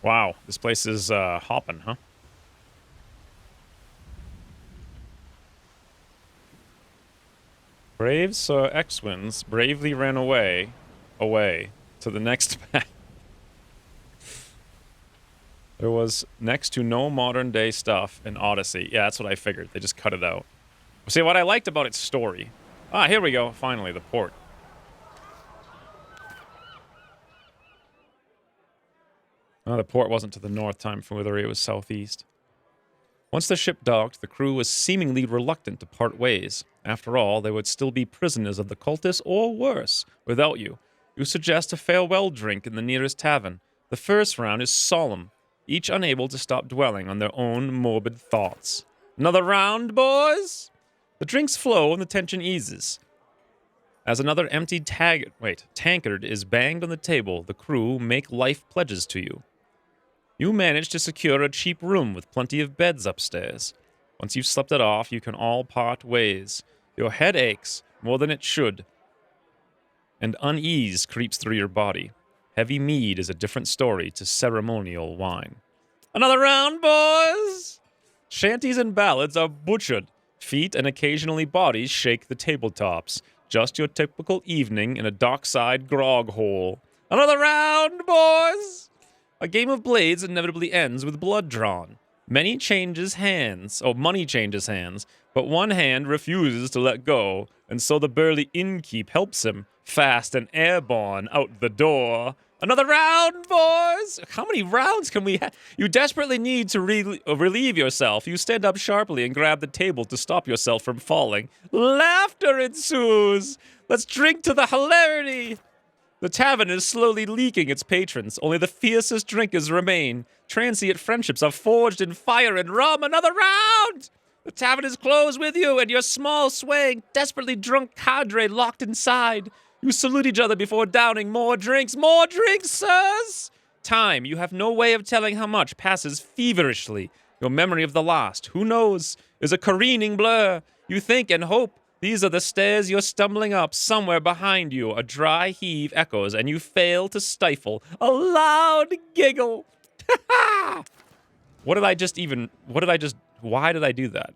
Wow, this place is hopping, huh? Brave saw X-Wings bravely ran away to the next path. There was next to no modern day stuff in Odyssey. Yeah, that's what I figured. They just cut it out. See, what I liked about its story. Ah, here we go. Finally, the port. Oh, the port wasn't to the north time for Wither, it was southeast. Once the ship docked, the crew was seemingly reluctant to part ways. After all, they would still be prisoners of the cultists, or worse, without you. You suggest a farewell drink in the nearest tavern. The first round is solemn, each unable to stop dwelling on their own morbid thoughts. Another round, boys? The drinks flow and the tension eases. As another empty tankard is banged on the table, the crew make life pledges to you. You manage to secure a cheap room with plenty of beds upstairs. Once you've slept it off, you can all part ways. Your head aches more than it should, and unease creeps through your body. Heavy mead is a different story to ceremonial wine. Another round, boys! Shanties and ballads are butchered. Feet and occasionally bodies shake the tabletops. Just your typical evening in a dockside grog hole. Another round, boys! A game of blades inevitably ends with blood drawn. Money changes hands, but one hand refuses to let go, and so the burly innkeep helps him, fast and airborne, out the door. Another round, boys! How many rounds can we have? You desperately need to relieve yourself. You stand up sharply and grab the table to stop yourself from falling. Laughter ensues! Let's drink to the hilarity! The tavern is slowly leaking its patrons. Only the fiercest drinkers remain. Transient friendships are forged in fire and rum. Another round! The tavern is closed with you and your small, swaying, desperately drunk cadre locked inside. You salute each other before downing more drinks. More drinks, sirs! Time, you have no way of telling how much, passes feverishly. Your memory of the last, who knows, is a careening blur. You think and hope. These are the stairs you're stumbling up. Somewhere behind you, a dry heave echoes, and you fail to stifle a loud giggle. Why did I do that?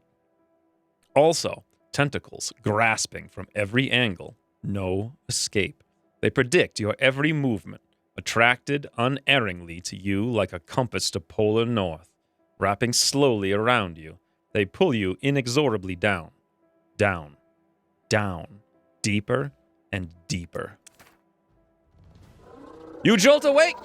Also, tentacles grasping from every angle. No escape. They predict your every movement, attracted unerringly to you like a compass to polar north. Wrapping slowly around you, they pull you inexorably down, down, down, deeper and deeper. You jolt awake!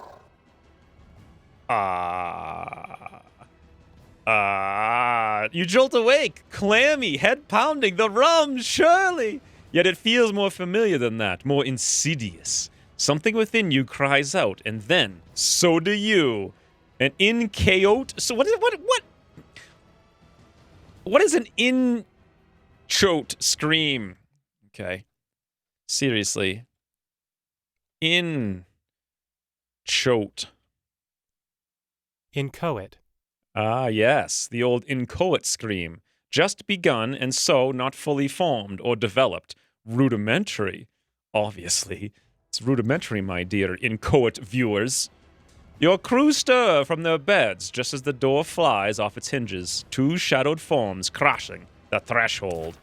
You jolt awake, clammy, head pounding, the rum, surely! Yet it feels more familiar than that, more insidious. Something within you cries out, and then, so do you. An inchoate. So what is an inchoate scream? Okay. Seriously. Inchoate. Inchoate. Ah, yes, the old inchoate scream. Just begun and so not fully formed or developed. Rudimentary. Obviously. It's rudimentary, my dear inchoate viewers. Your crew stir from their beds just as the door flies off its hinges. Two shadowed forms crashing the threshold.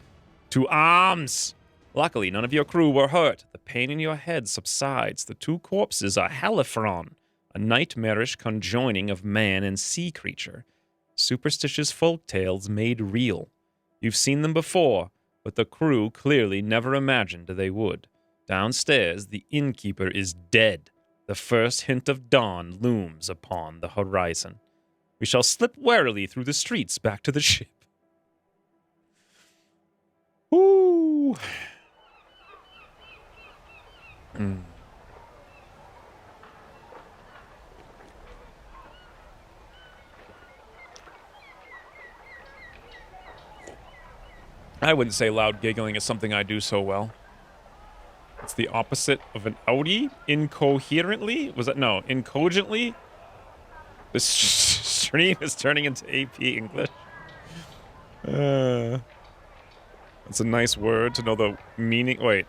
Two arms! Luckily, none of your crew were hurt. The pain in your head subsides. The two corpses are Halifron, a nightmarish conjoining of man and sea creature. Superstitious folk tales made real. You've seen them before, but the crew clearly never imagined they would. Downstairs, the innkeeper is dead. The first hint of dawn looms upon the horizon. We shall slip warily through the streets back to the ship. Ooh. I wouldn't say loud giggling is something I do so well. It's the opposite of an Audi. Incoherently? Was that? No, incogently? This stream is turning into AP English. That's a nice word to know the meaning. Wait.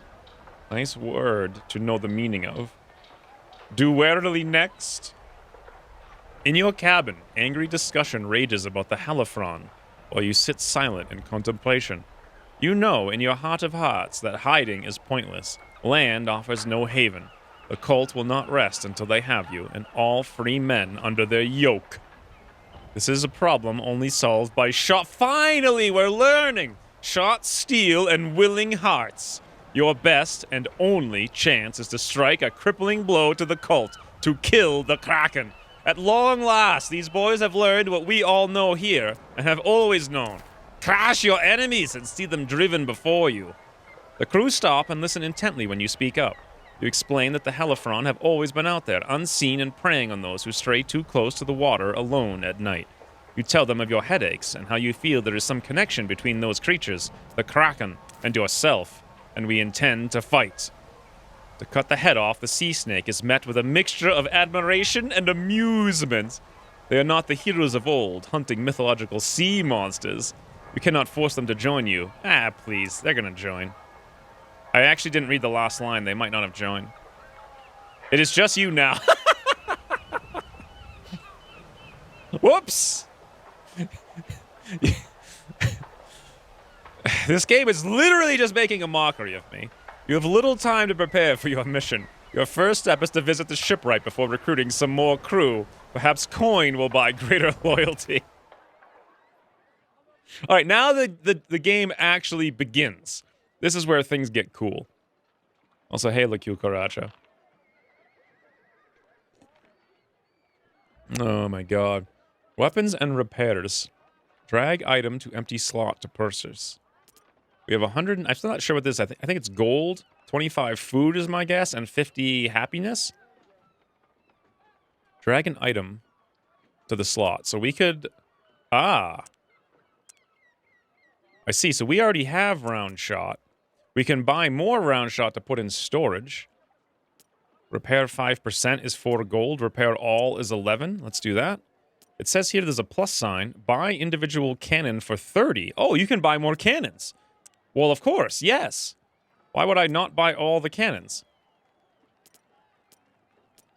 Nice word to know the meaning of. Do warily next. In your cabin, angry discussion rages about the Halifron while you sit silent in contemplation. You know in your heart of hearts that hiding is pointless. Land offers no haven. The cult will not rest until they have you, and all free men under their yoke. This is a problem only solved by shot. Finally, we're learning! Shot, steel, and willing hearts. Your best and only chance is to strike a crippling blow to the cult, to kill the Kraken. At long last, these boys have learned what we all know here, and have always known. Crush your enemies and see them driven before you. The crew stop and listen intently when you speak up. You explain that the Halifron have always been out there, unseen and preying on those who stray too close to the water alone at night. You tell them of your headaches and how you feel there is some connection between those creatures, the Kraken, and yourself, and we intend to fight. To cut the head off the sea snake is met with a mixture of admiration and amusement. They are not the heroes of old, hunting mythological sea monsters. You cannot force them to join you. Ah, please, they're gonna join. I actually didn't read the last line. They might not have joined. It is just you now. Whoops! This game is literally just making a mockery of me. You have little time to prepare for your mission. Your first step is to visit the shipwright before recruiting some more crew. Perhaps coin will buy greater loyalty. All right, now the game actually begins. This is where things get cool. Also, hey, La Cucaracha. Oh my god. Weapons and repairs. Drag item to empty slot to pursers. We have 100. I'm still not sure what this is. I think it's gold. 25 food is my guess, and 50 happiness. Drag an item to the slot. So we could. Ah. I see. So we already have round shot. We can buy more round shot to put in storage. Repair 5% is 4 gold. Repair all is 11. Let's do that. It says here there's a plus sign. Buy individual cannon for 30. Oh, you can buy more cannons. Well, of course, yes. Why would I not buy all the cannons?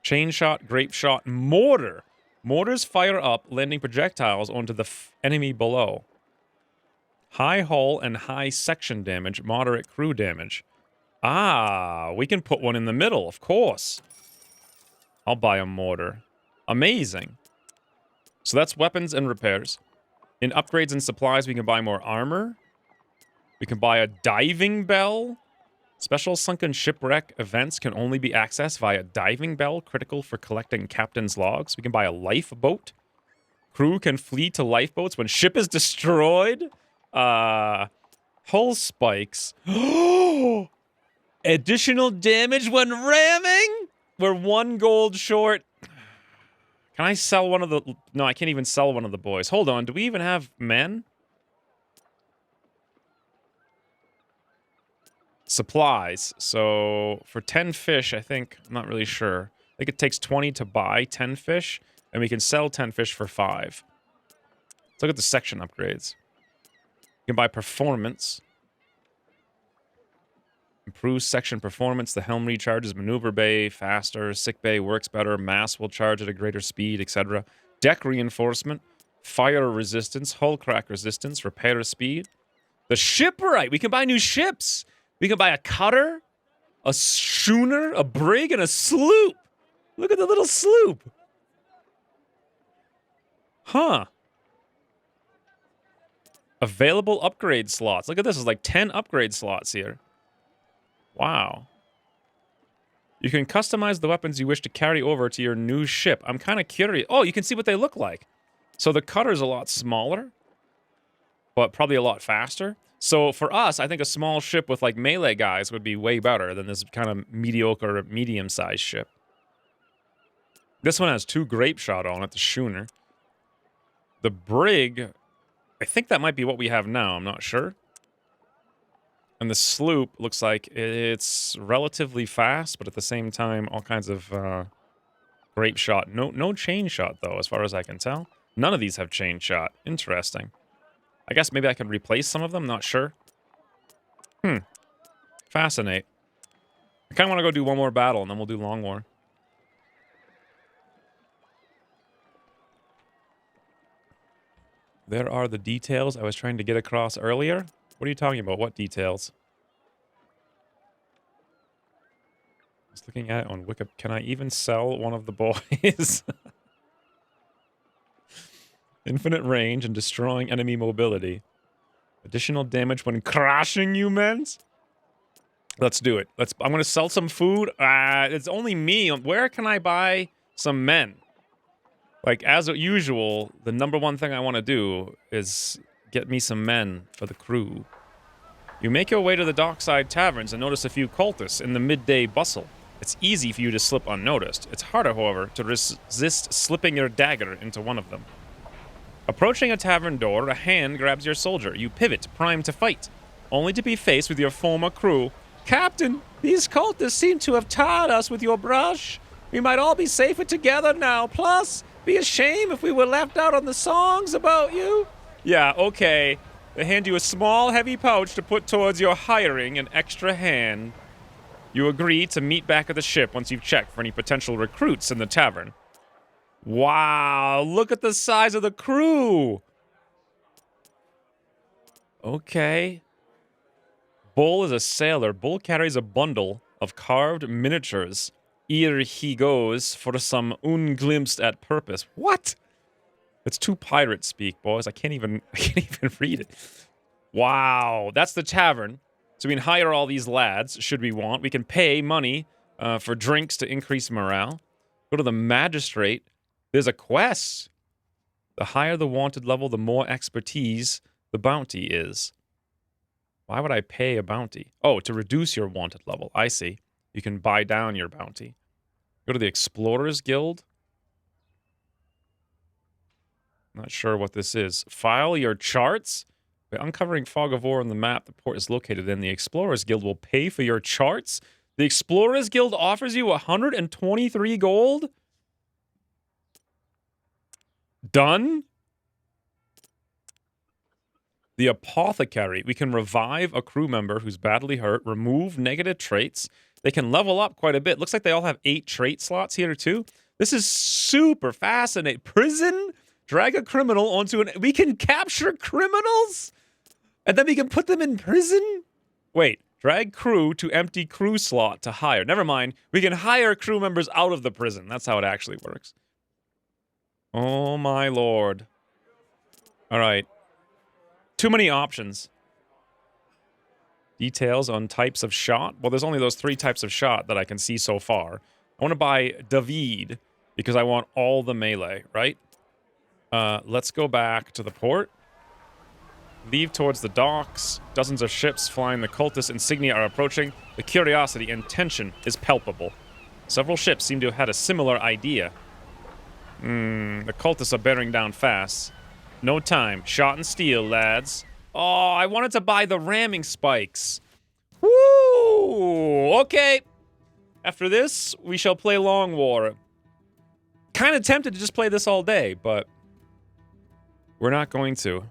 Chain shot, grape shot, mortar. Mortars fire up, landing projectiles onto the enemy below. High hull and high section damage, moderate crew damage. Ah, we can put one in the middle, of course. I'll buy a mortar. Amazing. So that's weapons and repairs. In upgrades and supplies, we can buy more armor. We can buy a diving bell. Special sunken shipwreck events can only be accessed via diving bell, critical for collecting captain's logs. We can buy a lifeboat. Crew can flee to lifeboats when ship is destroyed. Hull spikes. Additional damage when ramming. We're 1 gold short. Can I sell one of the... No, I can't even sell one of the boys. Hold on, do we even have men? Supplies. So, for 10 fish, I think... I'm not really sure. I think it takes 20 to buy 10 fish, and we can sell 10 fish for 5. Let's look at the section upgrades. You can buy performance. Improves section performance. The helm recharges maneuver bay faster. Sick bay works better. Mass will charge at a greater speed, etc. Deck reinforcement. Fire resistance. Hull crack resistance. Repair speed. The shipwright. We can buy new ships. We can buy a cutter, a schooner, a brig, and a sloop. Look at the little sloop. Huh. Available upgrade slots. Look at this. There's like 10 upgrade slots here. Wow. You can customize the weapons you wish to carry over to your new ship. I'm kind of curious. Oh, you can see what they look like. So the cutter's a lot smaller, but probably a lot faster. So for us, I think a small ship with like melee guys would be way better than this kind of mediocre, medium-sized ship. This one has 2 grape shot on it, the schooner. The brig, I think that might be what we have now. I'm not sure. And the sloop looks like it's relatively fast, but at the same time, all kinds of grape shot. No chain shot, though, as far as I can tell. None of these have chain shot. Interesting. I guess maybe I can replace some of them. Not sure. Fascinate. I kind of want to go do one more battle, and then we'll do Long War. There are the details I was trying to get across earlier. What are you talking about? What details? I was looking at it on Wikipedia. Can I even sell one of the boys? Infinite range and destroying enemy mobility. Additional damage when crashing humans? Let's do it. I'm going to sell some food. It's only me. Where can I buy some men? Like, as usual, the number one thing I want to do is get me some men for the crew. You make your way to the dockside taverns and notice a few cultists in the midday bustle. It's easy for you to slip unnoticed. It's harder, however, to resist slipping your dagger into one of them. Approaching a tavern door, a hand grabs your soldier. You pivot, primed to fight, only to be faced with your former crew. Captain, these cultists seem to have tarred us with your brush. We might all be safer together now. Plus, be a shame if we were left out on the songs about you. Yeah, okay. They hand you a small, heavy pouch to put towards your hiring an extra hand. You agree to meet back at the ship once you've checked for any potential recruits in the tavern. Wow, look at the size of the crew. Okay. Bull is a sailor. Bull carries a bundle of carved miniatures. Here he goes for some unglimpsed at purpose. What? It's too pirate speak, boys. I can't even read it. Wow, that's the tavern. So we can hire all these lads, should we want. We can pay money for drinks to increase morale. Go to the magistrate. There's a quest. The higher the wanted level, the more expertise the bounty is. Why would I pay a bounty? Oh, to reduce your wanted level. I see. You can buy down your bounty. Go to the Explorers Guild. Not sure what this is. File your charts. By uncovering fog of war on the map the port is located in, the Explorers Guild will pay for your charts. The Explorers Guild offers you 123 gold? Done? The Apothecary. We can revive a crew member who's badly hurt, remove negative traits. They can level up quite a bit. Looks like they all have 8 trait slots here too. This is super fascinating. Prison? Drag a criminal onto we can capture criminals? And then we can put them in prison? Wait, Drag crew to empty crew slot to hire. Never mind. We can hire crew members out of the prison. That's how it actually works. Oh my lord. All right. Too many options. Details on types of shot. Well, there's only those 3 types of shot that I can see so far. I want to buy David because I want all the melee, right? Let's go back to the port. Leave towards the docks. Dozens of ships flying the cultist insignia are approaching. The curiosity and tension is palpable. Several ships seem to have had a similar idea. The cultists are bearing down fast. No time. Shot and steel, lads. Oh, I wanted to buy the ramming spikes. Woo! Okay. After this, we shall play Long War. Kind of tempted to just play this all day, but we're not going to.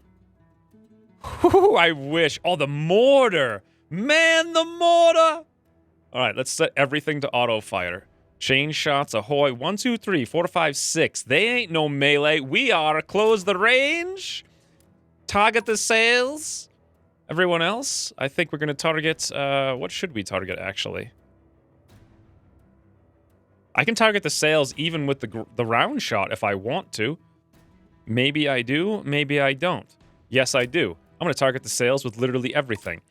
Whew, I wish. Oh, the mortar. Man, the mortar. All right, let's set everything to auto fire. Chain shots, ahoy. 1, 2, 3, 4, 5, 6. They ain't no melee. We are. Close the range. Target the sails. Everyone else, I think we're going to target... what should we target, actually? I can target the sails even with the round shot if I want to. Maybe I do. Maybe I don't. Yes, I do. I'm going to target the sails with literally everything.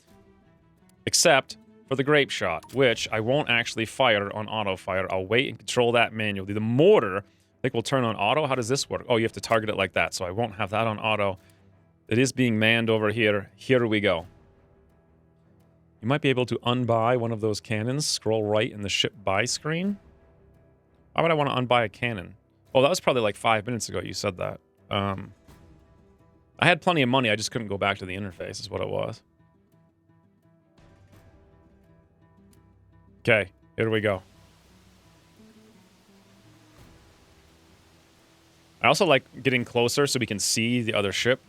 Except for the grape shot, which I won't actually fire on auto fire. I'll wait and control that manually. The mortar, I think, will turn on auto. How does this work? Oh, you have to target it like that, so I won't have that on auto. It is being manned over here. Here we go. You might be able to unbuy one of those cannons. Scroll right in the ship buy screen. Why would I want to unbuy a cannon? Oh, that was probably like 5 minutes ago you said that. I had plenty of money, I just couldn't go back to the interface, is what it was. Okay, here we go. I also like getting closer so we can see the other ship.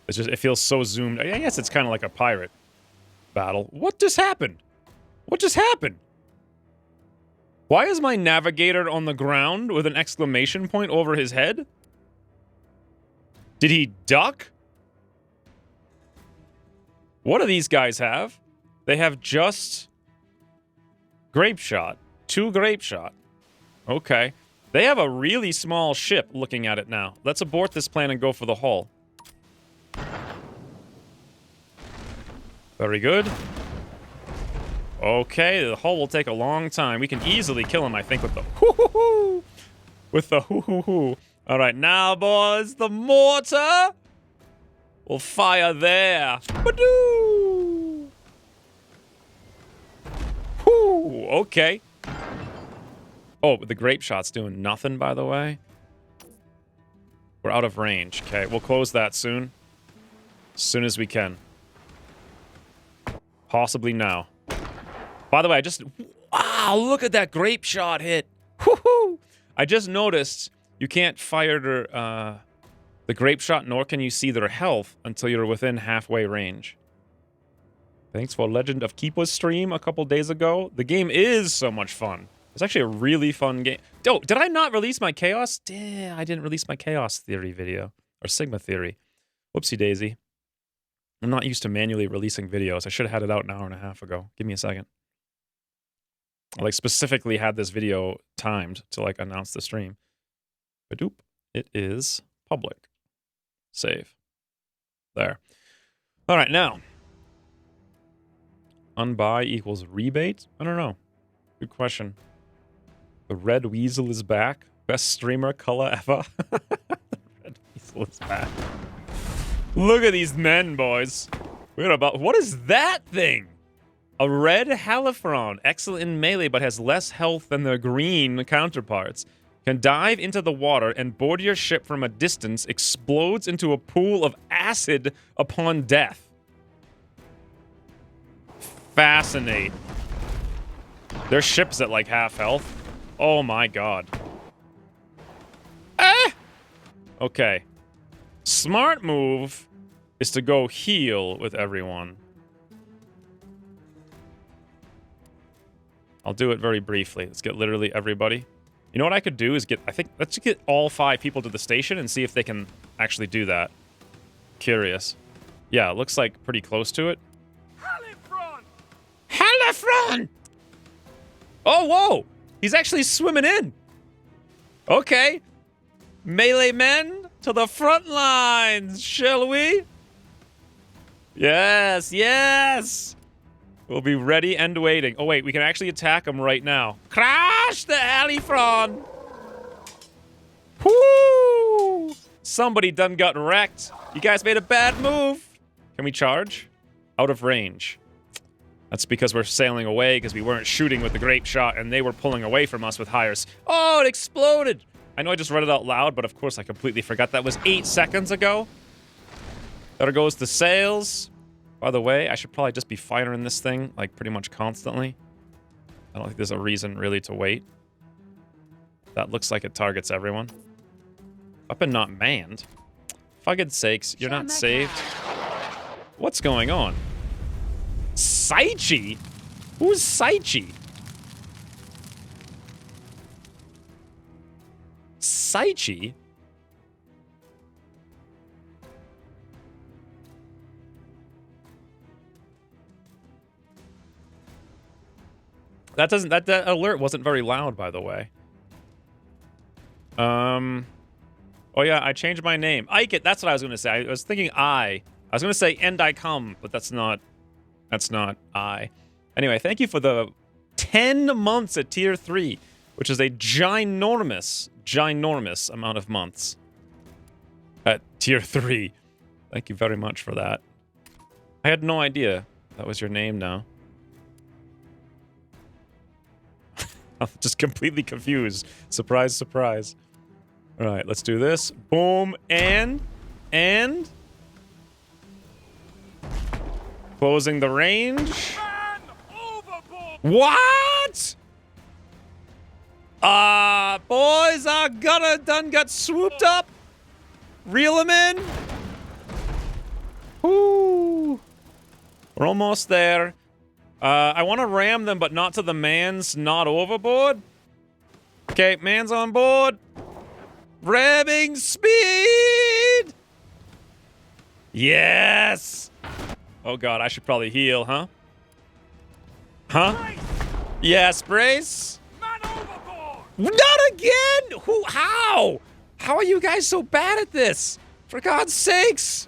It's just, it feels so zoomed. I guess it's kind of like a pirate battle. What just happened? What just happened? Why is my navigator on the ground with an exclamation point over his head? Did he duck? What do these guys have? They have just grape shot. 2 grape shot. Okay. They have a really small ship looking at it now. Let's abort this plan and go for the hull. Very good. Okay, the hull will take a long time. We can easily kill him, I think, with the hoo-hoo-hoo. With the hoo-hoo-hoo. All right, now, boys, the mortar will fire there. Badoo! Whoo, okay. Oh, the grape shot's doing nothing, by the way. We're out of range. Okay, we'll close that soon. As soon as we can. Possibly now. By the way, wow, look at that grape shot hit. Woohoo! I just noticed you can't fire the grape shot, nor can you see their health until you're within halfway range. Thanks for Legend of Keepa's stream a couple days ago. The game is so much fun. It's actually a really fun game. Oh, did I not release my Chaos? Damn, I didn't release my Chaos Theory video. Or Sigma Theory. Whoopsie daisy. I'm not used to manually releasing videos. I should have had it out an hour and a half ago. Give me a second. I like specifically had this video timed to like announce the stream. Badoop. It is public. Save. There. All right, now. Unbuy equals rebate? I don't know. Good question. The Red Weasel is back. Best streamer color ever. The Red Weasel is back. Look at these men, boys. We're about... What is that thing? A red Halifron. Excellent in melee, but has less health than their green counterparts. Can dive into the water and board your ship from a distance. Explodes into a pool of acid upon death. Fascinate. Their ship's at like half health. Oh my god. Ah! Okay. Smart move is to go heal with everyone. I'll do it very briefly. Let's get literally everybody. You know what I could do is let's get all 5 people to the station and see if they can actually do that. Curious. Yeah, it looks like pretty close to it. front! Oh, whoa! He's actually swimming in. Okay. Melee men to the front lines, shall we? Yes, yes! We'll be ready and waiting. Oh, wait, we can actually attack him right now. Crash the Alifron! Whoo! Somebody done got wrecked. You guys made a bad move. Can we charge? Out of range. That's because we're sailing away because we weren't shooting with the grape shot and they were pulling away from us with hires. Oh, it exploded! I know I just read it out loud, but of course I completely forgot that was 8 seconds ago. There goes the sails. By the way, I should probably just be firing this thing, like, pretty much constantly. I don't think there's a reason really to wait. That looks like it targets everyone. Weapon not manned. Fucking sakes, you're not saved. What's going on? Saichi? Who's Saichi? Saichi? That doesn't, that alert wasn't very loud, by the way. Oh yeah, I changed my name. Ike, that's what I was gonna say. I was thinking I was gonna say and I come, but that's not I. Anyway, thank you for the 10 months at tier 3, which is a ginormous amount of months at tier 3. Thank you very much for that. I had no idea that was your name now. I'm just completely confused. Surprise, surprise. All right, let's do this. Boom, and closing the range. What? Boys, our gunner done got swooped up. Reel him in. Woo. We're almost there. I want to ram them, but not to the mans, not overboard. Okay, man's on board. Ramming speed! Yes! Oh god, I should probably heal, huh? Huh? Yes, brace! Man overboard! Not again! Who? How? How are you guys so bad at this? For God's sakes!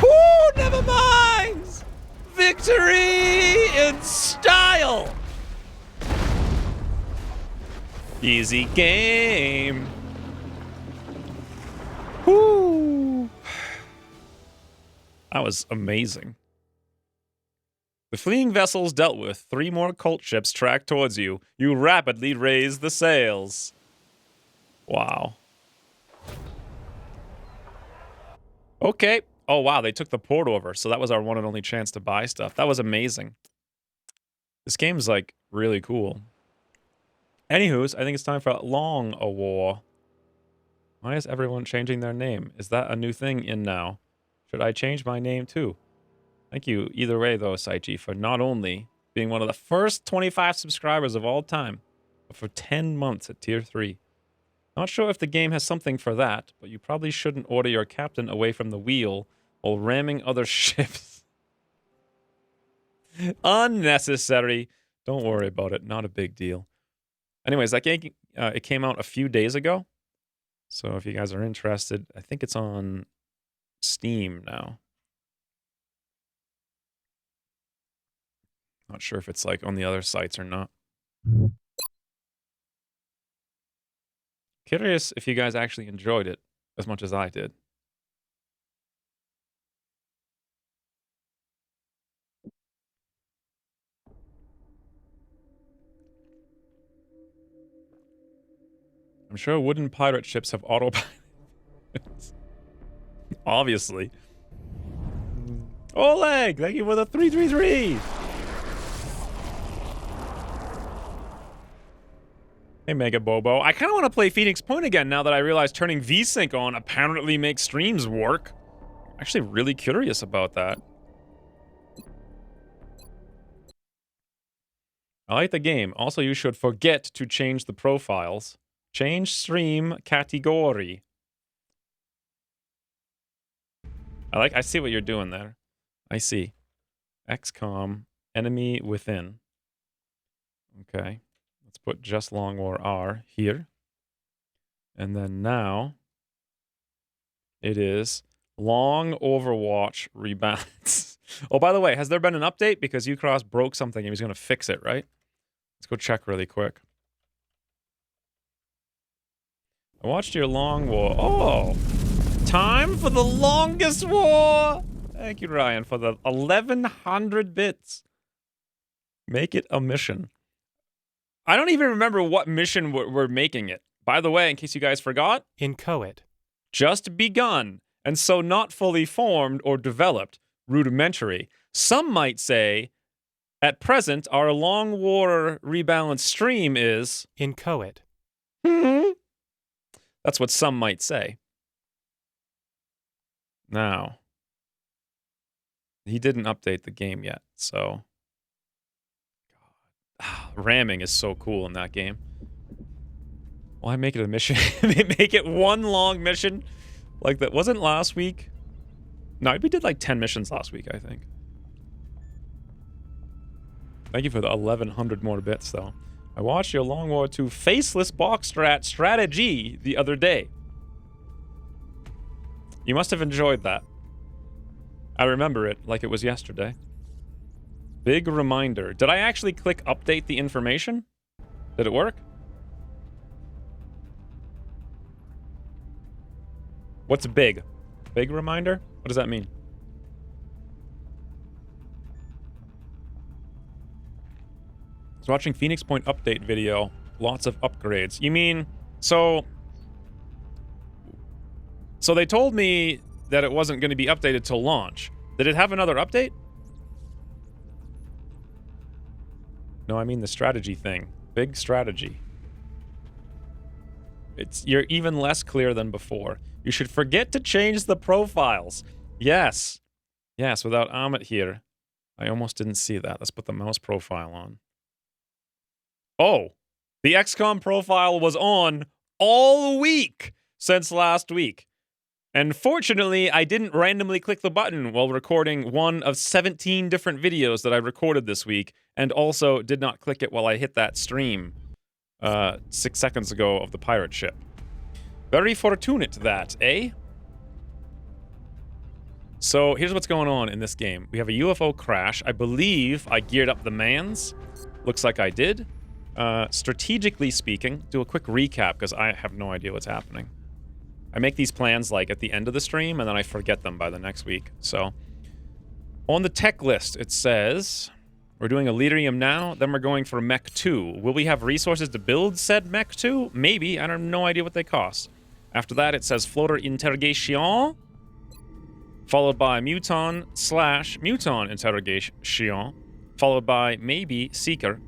Whoo! Never mind! Victory in style! Easy game. Whoo! That was amazing. The fleeing vessels dealt with, 3 more cult ships tracked towards you. You rapidly raise the sails. Wow. Okay. Oh, wow, they took the port over, so that was our one and only chance to buy stuff. That was amazing. This game's, like, really cool. Anywho's, I think it's time for Long a War. Why is everyone changing their name? Is that a new thing in now? Should I change my name too? Thank you either way though, Saichi, for not only being one of the first 25 subscribers of all time, but for 10 months at tier 3. Not sure if the game has something for that, but you probably shouldn't order your captain away from the wheel while ramming other ships. Unnecessary. Don't worry about it. Not a big deal. Anyways, that game, it came out a few days ago. So if you guys are interested, I think it's on Steam now. Not sure if it's like on the other sites or not. Curious if you guys actually enjoyed it as much as I did. I'm sure wooden pirate ships have autopilot. Obviously. Oleg, thank you for the 333. Hey, Mega Bobo. I kind of want to play Phoenix Point again now that I realize turning VSync on apparently makes streams work. Actually, really curious about that. I like the game. Also, you should forget to change the profiles. Change stream category. I see what you're doing there. I see. XCOM, enemy within. Okay. Let's put just Long War R here. And then now it is Long Overwatch Rebalance. Oh, by the way, has there been an update? Because Ucross broke something and he's going to fix it, right? Let's go check really quick. I watched your Long War. Oh! Time for the longest war! Thank you, Ryan, for the 1,100 bits. Make it a mission. I don't even remember what mission we're making it. By the way, in case you guys forgot, Inchoate. just begun, and so not fully formed or developed, rudimentary. Some might say, at present, our Long War Rebalance stream is... Inchoate. That's what some might say. Now, he didn't update the game yet, so... Ramming is so cool in that game. Why make it a mission? Make it one long mission? Like that wasn't last week? No, we did like 10 missions last week, I think. Thank you for the 1,100 more bits, though. I watched your Long War 2 Faceless Box Strat strategy the other day. You must have enjoyed that. I remember it like it was yesterday. Big reminder. Did I actually click update the information? Did it work? What's big? Big reminder? What does that mean? I was watching Phoenix Point update video. Lots of upgrades. You mean, so they told me that it wasn't going to be updated till launch. Did it have another update? No, I mean the strategy thing. Big strategy. You're even less clear than before. You should forget to change the profiles. Yes. Yes, without Amit here. I almost didn't see that. Let's put the mouse profile on. Oh, the XCOM profile was on all week since last week. And fortunately, I didn't randomly click the button while recording one of 17 different videos that I recorded this week, and also did not click it while I hit that stream 6 seconds ago of the pirate ship. Very fortunate that, eh? So here's what's going on in this game. We have a UFO crash. I believe I geared up the mans. Looks like I did. Strategically speaking, do a quick recap because I have no idea what's happening. I make these plans like at the end of the stream and then I forget them by the next week. So on the tech list, it says we're doing Elerium now, then we're going for Mech 2. Will we have resources to build said Mech 2? Maybe. I have no idea what they cost. After that, it says Floater Interrogation, followed by Muton/Muton Interrogation, followed by maybe Seeker,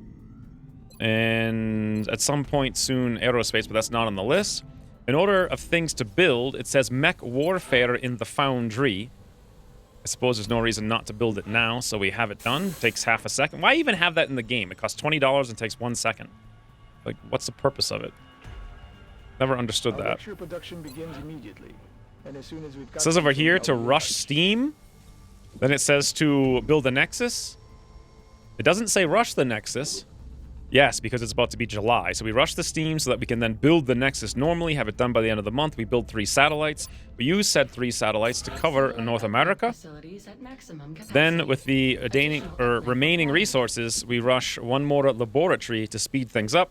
and at some point soon Aerospace, but that's not on the list. In order of things to build, it says Mech Warfare in the Foundry. I suppose there's no reason not to build it now, so we have it done. It takes half a second. Why even have that in the game? It costs $20 and takes 1 second. Like, what's the purpose of it? Never understood that. Production begins immediately. And as soon as we've got it says over here to rush Steam. Then it says to build a Nexus. It doesn't say rush the Nexus. Yes, because it's about to be July. So we rush the Steam so that we can then build the Nexus normally, have it done by the end of the month. We build 3 satellites. We use said 3 satellites to cover North America. Then with the remaining resources, we rush 1 more laboratory to speed things up.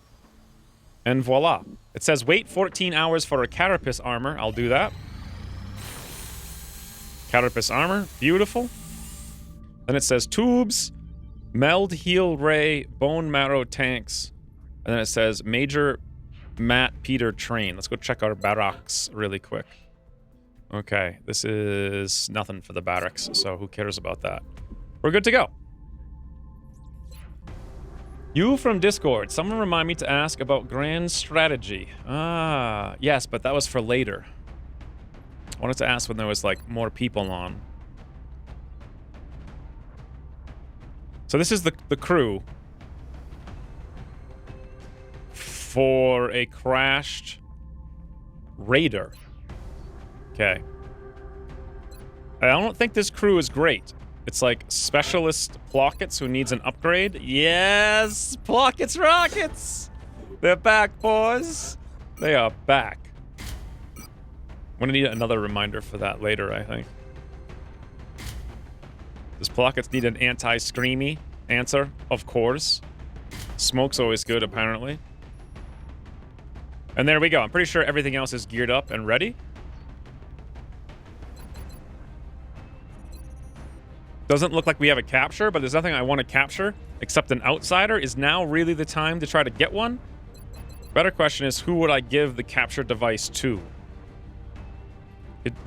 And voila. It says wait 14 hours for a Carapace armor. I'll do that. Carapace armor. Beautiful. Then it says tubes. Meld, heal, ray, bone marrow tanks. And then it says Major Matt Peter train. Let's go check our barracks really quick. Okay, this is nothing for the barracks, so who cares about that? We're good to go. You from Discord. Someone remind me to ask about grand strategy. Ah, yes, but that was for later. I wanted to ask when there was like more people on. So this is the crew for a crashed Raider. Okay. I don't think this crew is great. It's like Specialist Plockets who needs an upgrade. Yes! Plockets Rockets! They're back, boys! They are back. I'm gonna need another reminder for that later, I think. Does Plockets need an anti-screamy answer? Of course. Smoke's always good, apparently. And there we go. I'm pretty sure everything else is geared up and ready. Doesn't look like we have a capture, but there's nothing I want to capture except an outsider. Is now really the time to try to get one? Better question is, who would I give the capture device to?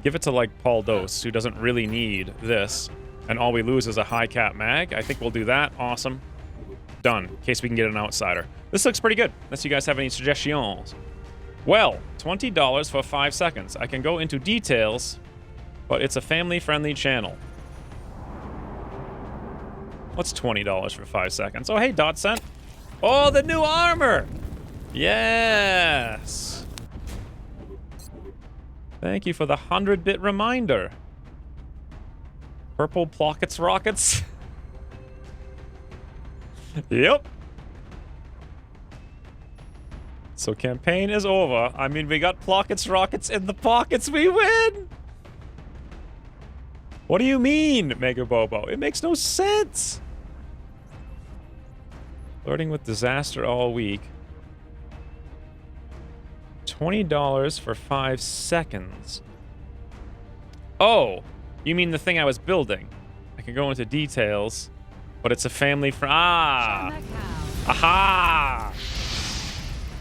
Give it to, like, Paul Dose, who doesn't really need this. And all we lose is a high cap mag. I think we'll do that. Awesome. Done. In case we can get an outsider. This looks pretty good, unless you guys have any suggestions. Well, $20 for 5 seconds. I can go into details, but it's a family-friendly channel. What's $20 for 5 seconds? Oh, hey, Dot sent. Oh, the new armor! Yes! Thank you for the 100-bit reminder. Purple Plockets Rockets. Yep. So campaign is over. I mean, we got Plockets Rockets in the pockets. We win! What do you mean, Mega Bobo? It makes no sense. Flirting with disaster all week. $20 for 5 seconds. Oh, you mean the thing I was building. I can go into details, but it's a family Ah! Aha!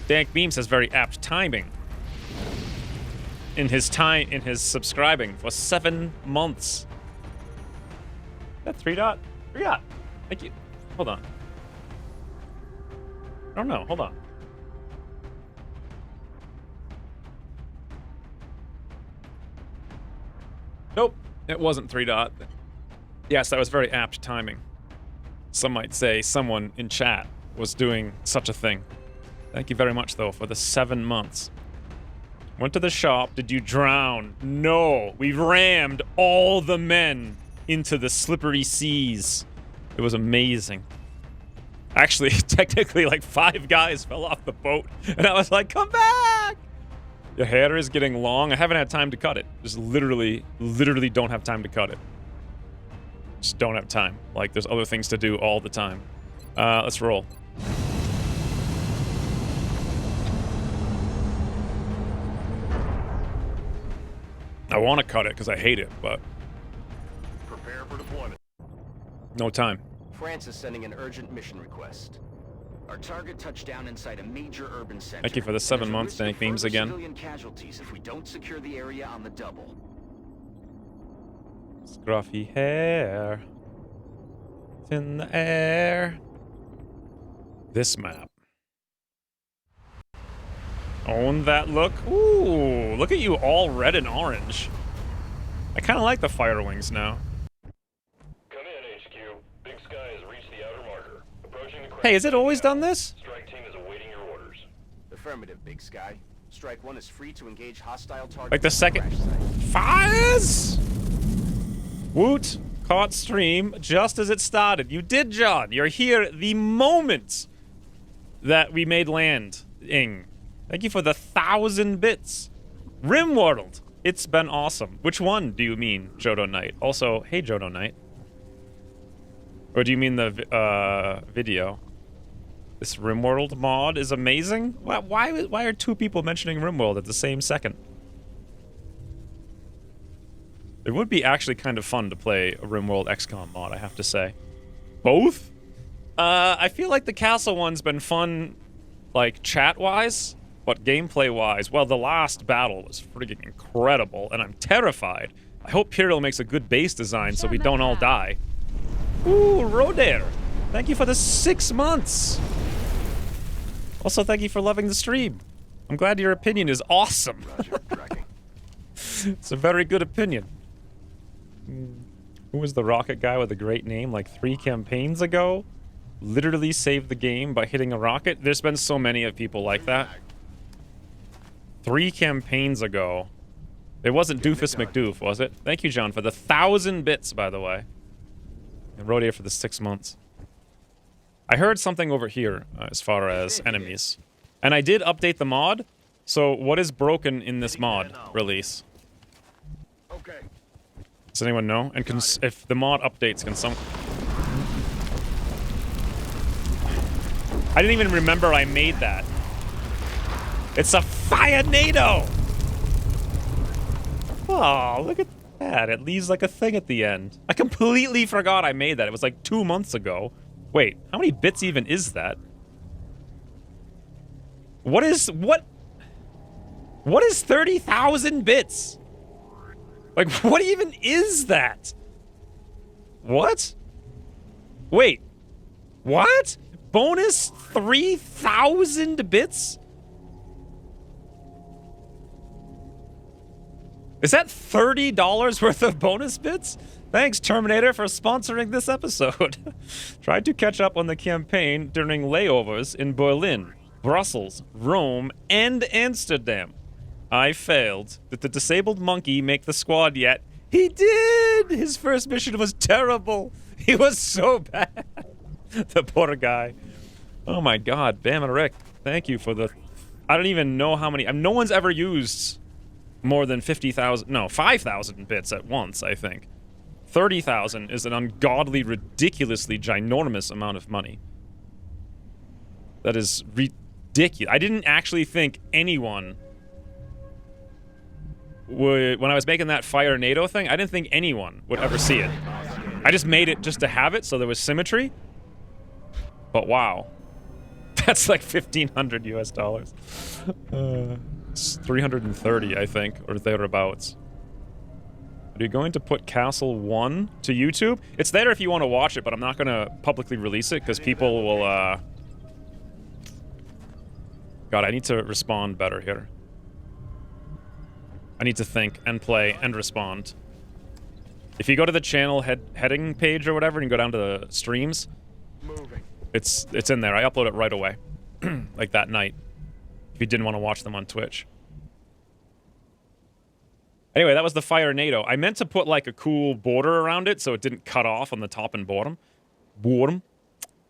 Dank Beams has very apt timing. In his subscribing for 7 months. That 3 dot? 3 dot. Thank you. Hold on. I don't know. Hold on. Nope. It wasn't 3 dot. Yes, that was very apt timing. Some might say someone in chat was doing such a thing. Thank you very much, though, for the 7 months. Went to the shop. Did you drown? No. We rammed all the men into the slippery seas. It was amazing. Actually, technically, like 5 guys fell off the boat. And I was like, come back! Your hair is getting long. I haven't had time to cut it. Just literally don't have time to cut it. Just don't have time. Like, there's other things to do all the time. Let's roll. I want to cut it because I hate it, but Prepare for deployment. no time. France is sending an urgent mission request. Our target touched down inside a major urban center. Thank you for the 7 There's a months, risk of Dank Beams further again. Civilian casualties if we don't secure the area on the double. Scruffy hair. It's in the air. This map. Own that look. Ooh, look at you all red and orange. I kind of like the fire wings now. Come in, HQ. Big Sky has reached the outer marker. Approaching the Hey, has it always done this? Strike team is awaiting your orders. Affirmative, Big Sky. Strike 1 is free to engage hostile targets. Like the at second... crash site. Fires! Woot. Caught stream just as it started. You did, John. You're here the moment that we made landing. Thank you for the 1,000 bits. Rimworld. It's been awesome. Which one do you mean, Jodo Knight? Also, hey, Jodo Knight. Or do you mean the video? This Rimworld mod is amazing? Why are 2 people mentioning Rimworld at the same second? It would be actually kind of fun to play a Rimworld XCOM mod, I have to say. Both? I feel like the castle one's been fun, like, chat-wise, but gameplay-wise, well, the last battle was freaking incredible, and I'm terrified. I hope Pyriel makes a good base design so we don't all die. Ooh, Rodair. Thank you for the 6 months. Also, thank you for loving the stream. I'm glad your opinion is awesome. Roger, tracking. It's a very good opinion. Who was the rocket guy with a great name like 3 campaigns ago? Literally saved the game by hitting a rocket? There's been so many of people like that. 3 campaigns ago. It wasn't Doofus McDoof, was it? Thank you, John, for the 1,000 bits, by the way. I rode here for the 6 months. I heard something over here as far as enemies. And I did update the mod. So what is broken in this mod release? Okay. Does anyone know? And if the mod updates, can some... I didn't even remember I made that. It's a Fire-nado! Oh, look at that. It leaves like a thing at the end. I completely forgot I made that. It was like 2 months ago. Wait, how many bits even is that? What is 30,000 bits? Like, what even is that? What? Wait. What? Bonus 3,000 bits? Is that $30 worth of bonus bits? Thanks, Terminator, for sponsoring this episode. Tried to catch up on the campaign during layovers in Berlin, Brussels, Rome, and Amsterdam. I failed. Did the disabled monkey make the squad yet? He did! His first mission was terrible. He was so bad. The poor guy. Oh my god, Bam and Rick. Thank you for the... I don't even know how many... no one's ever used more than 50,000... No, 5,000 bits at once, I think. 30,000 is an ungodly, ridiculously ginormous amount of money. That is ridiculous. I didn't actually think anyone would... When I was making that Fire-nado thing, I didn't think anyone would ever see it. I just made it just to have it, so there was symmetry. But wow. That's like 1,500 US dollars. It's 330, I think, or thereabouts. Are you going to put Castle 1 to YouTube? It's there if you want to watch it, but I'm not going to publicly release it because people will, God, I need to respond better here. I need to think and play and respond. If you go to the channel heading page or whatever and you go down to the streams, it's in there. I upload it right away. Like that night. If you didn't want to watch them on Twitch. Anyway, that was the Fire-nado. I meant to put like a cool border around it so it didn't cut off on the top and bottom.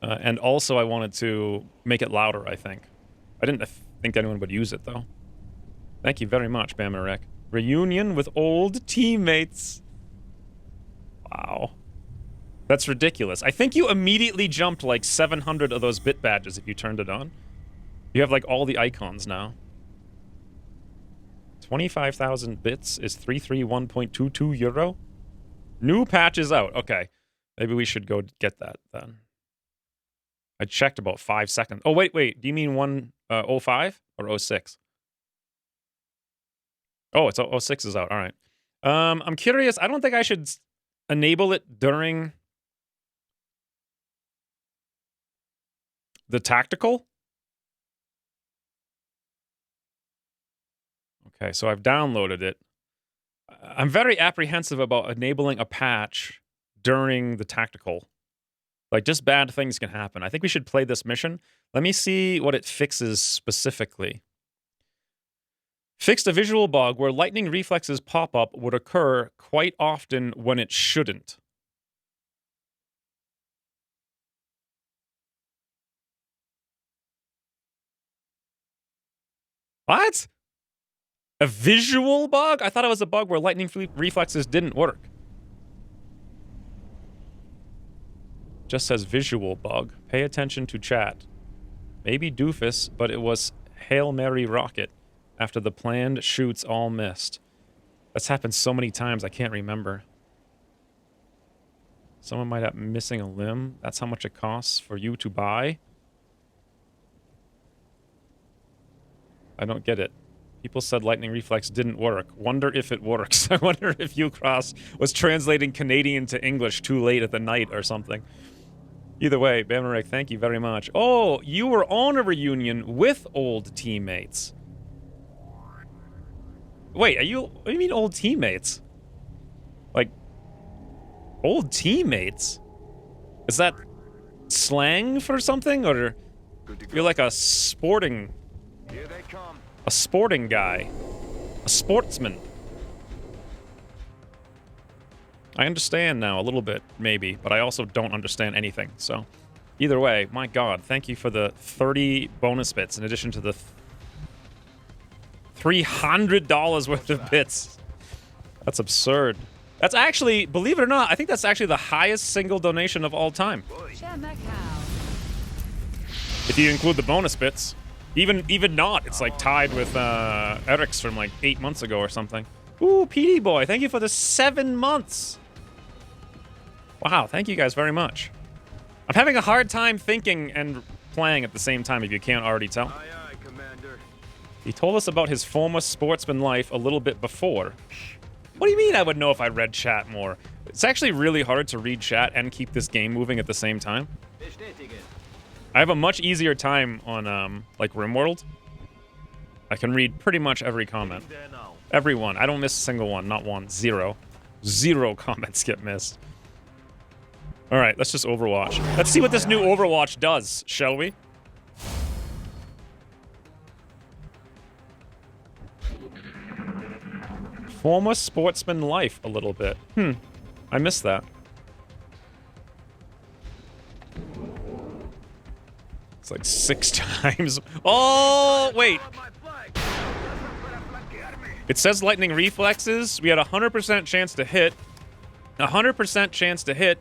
And also I wanted to make it louder, I think. I didn't think anyone would use it though. Thank you very much, Bamarek. Reunion with old teammates. Wow. That's ridiculous. I think you immediately jumped like 700 of those bit badges if you turned it on. You have like all the icons now. 25,000 bits is 331.22 euro. New patch is out. Okay. Maybe we should go get that then. I checked about 5 seconds. Oh, wait. Do you mean 05 or 06? Oh, it's 06 is out. All right. I'm curious. I don't think I should enable it during the tactical. Okay, so I've downloaded it. I'm very apprehensive about enabling a patch during the tactical. Like, just bad things can happen. I think we should play this mission. Let me see what it fixes specifically. Fixed a visual bug where lightning reflexes pop-up would occur quite often when it shouldn't. What? A visual bug? I thought it was a bug where lightning reflexes didn't work. Just says visual bug. Pay attention to chat. Maybe doofus, but it was Hail Mary rocket after the planned shoots all missed. That's happened so many times I can't remember. Someone might have missing a limb. That's how much it costs for you to buy. I don't get it. People said lightning reflex didn't work. Wonder if it works. I wonder if Ucross was translating Canadian to English too late at the night or something. Either way, Bamarek, thank you very much. Oh, you were on a reunion with old teammates. Wait, what do you mean old teammates? Like, old teammates? Is that slang for something? Or you're like a sporting... Here they come. A sporting guy. A sportsman. I understand now a little bit, maybe, but I also don't understand anything. So, either way, my God, thank you for the 30 bonus bits in addition to the $300 worth of bits. That's absurd. That's actually, believe it or not, I think that's actually the highest single donation of all time. If you include the bonus bits. Even not, it's like tied with Eric's from like 8 months ago or something. Ooh, PD boy, thank you for the 7 months. Wow, thank you guys very much. I'm having a hard time thinking and playing at the same time, if you can't already tell. Aye, aye, Commander. He told us about his former sportsman life a little bit before. What do you mean I would know if I read chat more? It's actually really hard to read chat and keep this game moving at the same time. I have a much easier time on, like, RimWorld. I can read pretty much every comment. Every one. I don't miss a single one. Not one. Zero. Zero comments get missed. Alright, let's just Overwatch. Let's see what this new Overwatch does, shall we? Former sportsman life a little bit. I missed that. It's like 6 times. Oh, wait. It says lightning reflexes. We had a 100% chance to hit. 100% chance to hit.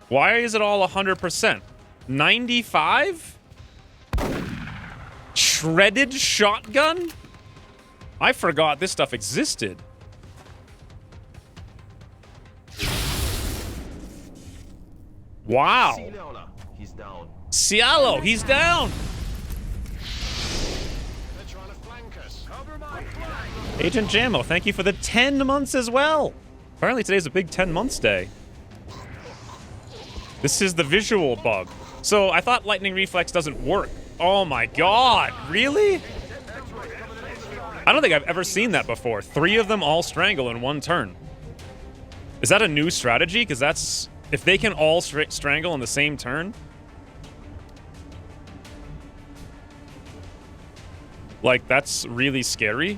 Why is it all 100%? 95? Shredded shotgun? I forgot this stuff existed. Wow. He's down. Cialo, he's down. They're trying to flank us. Cover my flank. Agent Jammo, thank you for the 10 months as well. Apparently today's a big 10 months day. This is the visual bug. So I thought lightning reflex doesn't work. Oh my God, really? I don't think I've ever seen that before. 3 of them all strangle in 1 turn. Is that a new strategy? Because that's... If they can all strangle in the same turn... Like, that's really scary.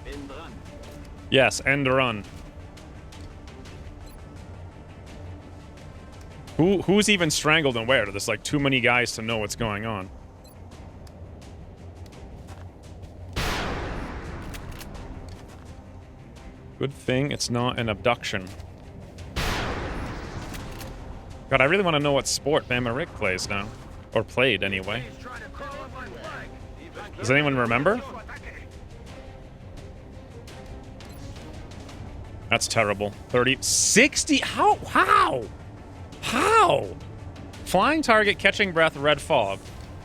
End run. Yes, end run. Who's even strangled and where? There's like too many guys to know what's going on. Good thing it's not an abduction. God, I really want to know what sport Bama Rick plays now. Or played, anyway. Does anyone remember? That's terrible. 30... 60... How? Flying target, catching breath, red fog.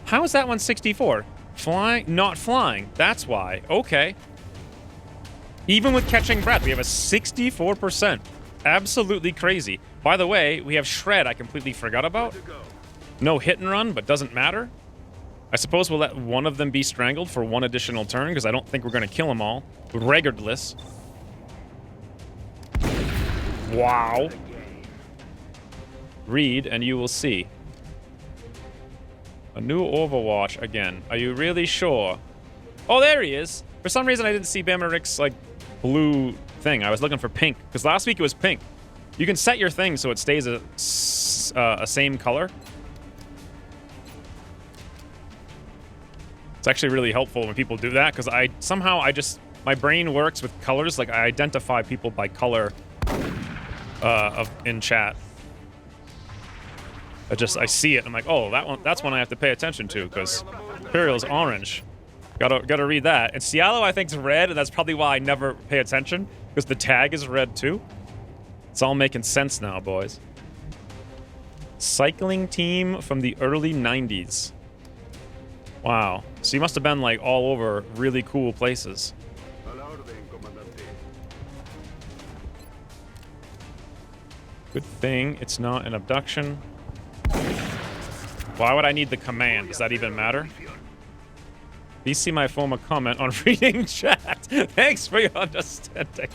How is that one 64? Flying... Not flying. That's why. Okay. Even with catching breath, we have a 64%. Absolutely crazy. By the way, we have Shred I completely forgot about. No hit and run, but doesn't matter. I suppose we'll let one of them be strangled for 1 additional turn, because I don't think we're going to kill them all. Regardless. Wow. Read, and you will see. A new Overwatch again. Are you really sure? Oh, there he is. For some reason, I didn't see Bama Rick's, like, blue thing. I was looking for pink, because last week it was pink. You can set your thing so it stays a same color. It's actually really helpful when people do that, because my brain works with colors. Like, I identify people by color in chat. I see it. I'm like, oh, that's one I have to pay attention to, because Imperial's orange. Gotta read that. And Cialo, I think, is red, and that's probably why I never pay attention, because the tag is red too. It's all making sense now, boys. Cycling team from the early 90s. Wow. So you must have been, like, all over really cool places. Good thing it's not an abduction. Why would I need the command? Does that even matter? Please see my former comment on reading chat. Thanks for your understanding.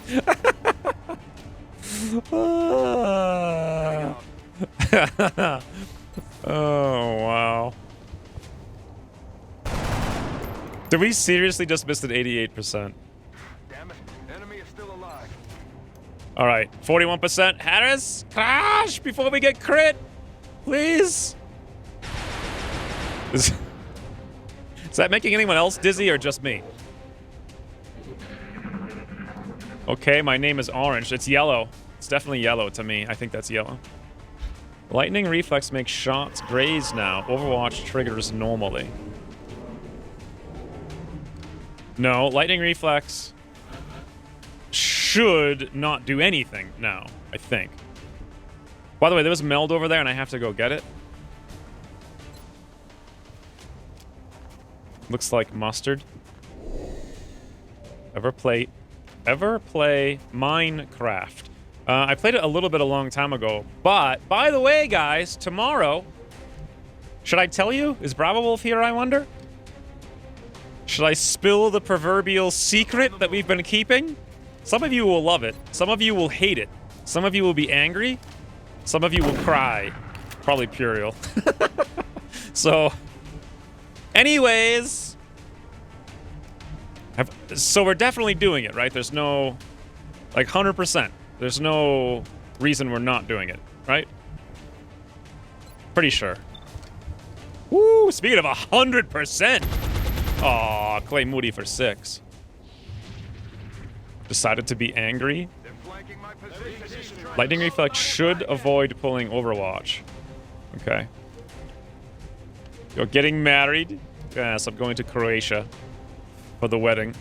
Oh, wow. Did we seriously just miss an 88%? Damn it. Enemy is still alive. All right, 41%. Harris, crash before we get crit, please. Is that making anyone else dizzy or just me? Okay, my name is orange. It's yellow. It's definitely yellow to me. I think that's yellow. Lightning reflex makes shots graze now. Overwatch triggers normally. No, lightning reflex should not do anything now, I think. By the way, there was meld over there and I have to go get it. Looks like mustard. Ever play Minecraft? I played it a little bit a long time ago, but by the way, guys, tomorrow, should I tell you? Is Bravo Wolf here, I wonder? Should I spill the proverbial secret that we've been keeping? Some of you will love it. Some of you will hate it. Some of you will be angry. Some of you will cry. Probably Puriel. So, anyways. So we're definitely doing it, right? There's no, like 100%. There's no reason we're not doing it, right? Pretty sure. Woo, speaking of 100%. Aw, Clay Moody for 6. Decided to be angry. They're flanking my position. Lightning reflex should avoid pulling Overwatch. Okay. You're getting married? Yes, I'm going to Croatia for the wedding.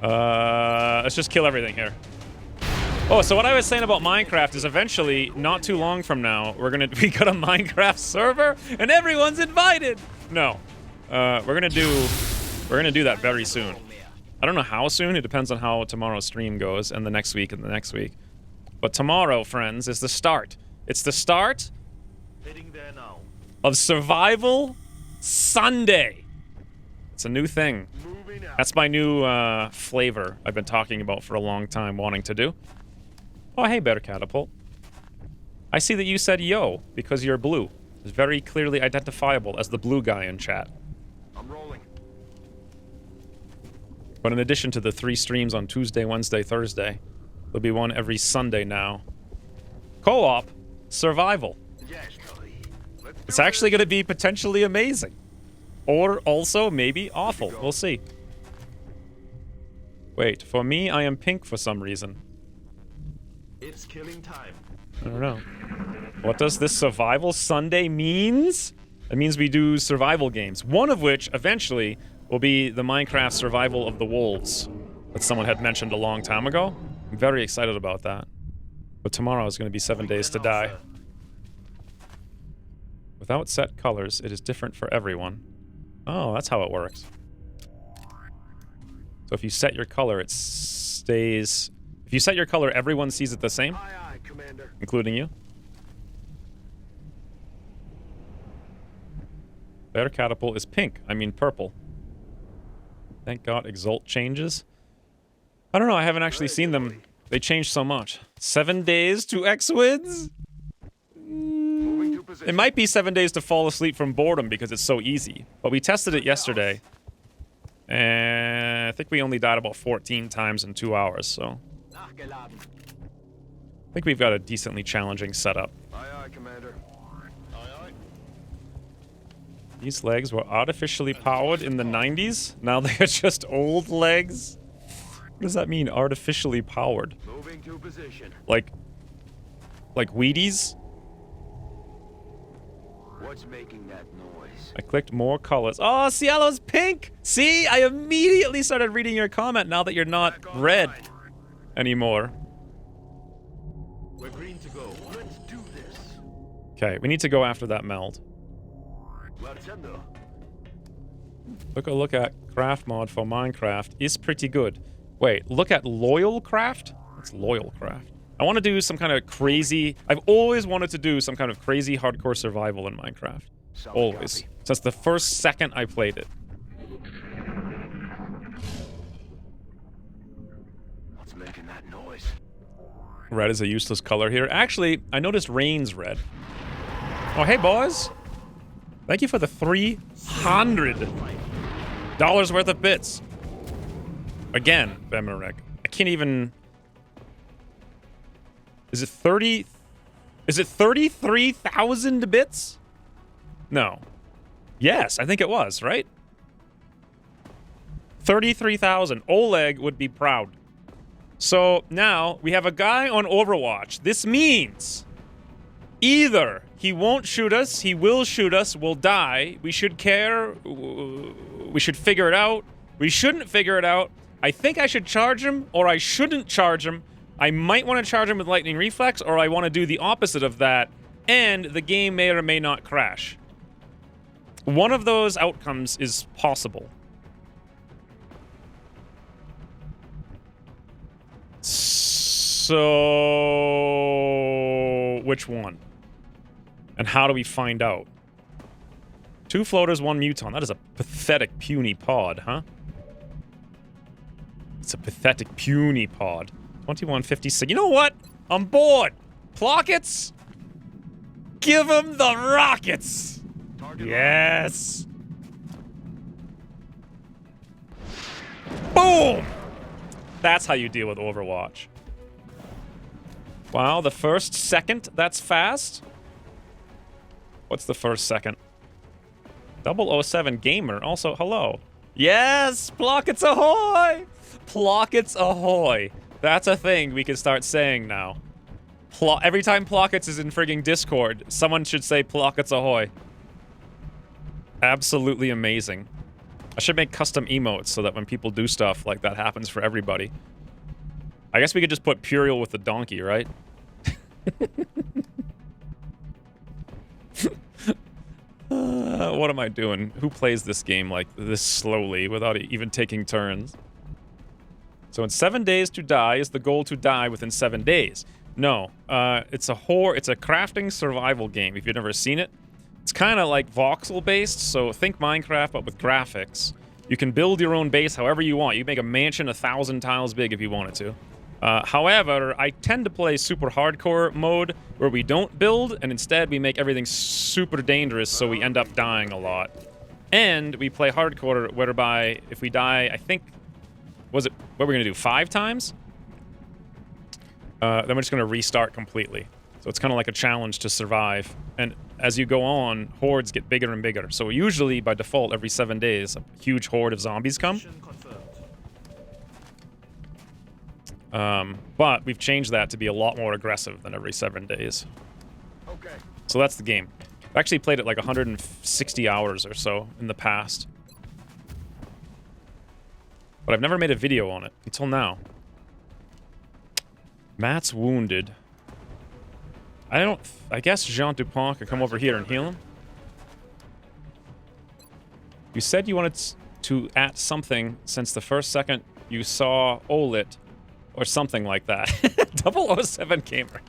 Let's just kill everything here. Oh, so what I was saying about Minecraft is eventually, not too long from now, we got a Minecraft server and everyone's invited. No, we're gonna do that very soon. I don't know how soon. It depends on how tomorrow's stream goes and the next week and the next week. But tomorrow, friends, is the start. It's the start Heading there now. of Survival Sunday. It's a new thing. Moving out. That's my new flavor I've been talking about for a long time, wanting to do. Oh, hey, Better Catapult. I see that you said yo because you're blue. It's very clearly identifiable as the blue guy in chat. I'm rolling. But in addition to the 3 streams on Tuesday, Wednesday, Thursday, there'll be one every Sunday now. Co-op survival. Yes, Tully. Let's It's actually going to be potentially amazing. Or also maybe awful. We'll see. Wait, for me, I am pink for some reason. It's killing time. I don't know. What does this Survival Sunday means? It means we do survival games. One of which, eventually, will be the Minecraft Survival of the Wolves that someone had mentioned a long time ago. I'm very excited about that. But tomorrow is going to be 7 days to die. Without set colors, it is different for everyone. Oh, that's how it works. So if you set your color, it stays... If you set your color, everyone sees it the same, Aye, aye, Commander. including you. Better Catapult is pink. I mean purple. Thank God Exalt changes. I don't know, I haven't actually seen them. They changed so much. 7 days to X-Wins? Moving to position. It might be 7 days to fall asleep from boredom because it's so easy. But we tested it yesterday. And I think we only died about 14 times in 2 hours, so... Nachgeladen. I think we've got a decently challenging setup. Aye, aye, Commander. Aye, aye. These legs were artificially powered in the 90s. Now they are just old legs. What does that mean, artificially powered? Moving to position. Like Wheaties? What's making that noise? I clicked more colors. Oh, Cielo's pink! See, I immediately started reading your comment now that you're not Back red online. anymore. We're green to go. Let's do this. Okay, we need to go after that meld. Marchando. Look at craft mod for Minecraft is pretty good. Wait, look at Loyal Craft? What's Loyal Craft? I want to do some kind of crazy... I've always wanted to do some kind of crazy hardcore survival in Minecraft. Solid Always. copy. Since the first second I played it. What's making that noise? Red is a useless color here. Actually, I noticed rain's red. Oh, hey, boys. Thank you for the 300 Dollars worth of bits. Again, Bemerek. I can't even... Is it 30... Is it 33,000 bits? No. Yes, I think it was, right? 33,000. Oleg would be proud. So now we have a guy on Overwatch. This means either he won't shoot us, he will shoot us, we'll die. We should care. We should figure it out. We shouldn't figure it out. I think I should charge him, or I shouldn't charge him. I might want to charge him with Lightning Reflex, or I want to do the opposite of that, and the game may or may not crash. One of those outcomes is possible. So... which one? And how do we find out? 2 floaters, 1 muton. That is a pathetic, puny pod, huh? It's a pathetic, puny pod. 2156. You know what? I'm bored. Plockets? Give him the rockets! Yes! Boom! That's how you deal with Overwatch. Wow, the first second? That's fast? What's the first second? 007 Gamer. Also, hello. Yes! Plockets ahoy! Plockets ahoy. That's a thing we can start saying now. Every time Plockets is in frigging Discord, someone should say Plockets ahoy. Absolutely amazing. I should make custom emotes so that when people do stuff like that happens for everybody. I guess we could just put Puriel with the donkey, right? What am I doing? Who plays this game like this slowly without even taking turns? So in 7 days to die is the goal to die within 7 days. No, it's a crafting survival game if you've never seen it. It's kind of like voxel based, so think Minecraft but with graphics. You can build your own base however you want. You can make a mansion 1,000 tiles big if you wanted to. However, I tend to play super hardcore mode where we don't build and instead we make everything super dangerous so we end up dying a lot. And we play hardcore whereby if we die, I think, what we're gonna do, 5 times? Then we're just gonna restart completely. So it's kind of like a challenge to survive. And as you go on, hordes get bigger and bigger. So usually, by default, every 7 days, a huge horde of zombies come. But we've changed that to be a lot more aggressive than every 7 days. Okay. So that's the game. I've actually played it like 160 hours or so in the past. But I've never made a video on it until now. Matt's wounded. I guess Jean Dupont could come over here and heal him. You said you wanted to at something since the first second you saw Olit. Or something like that. 007 Gamer.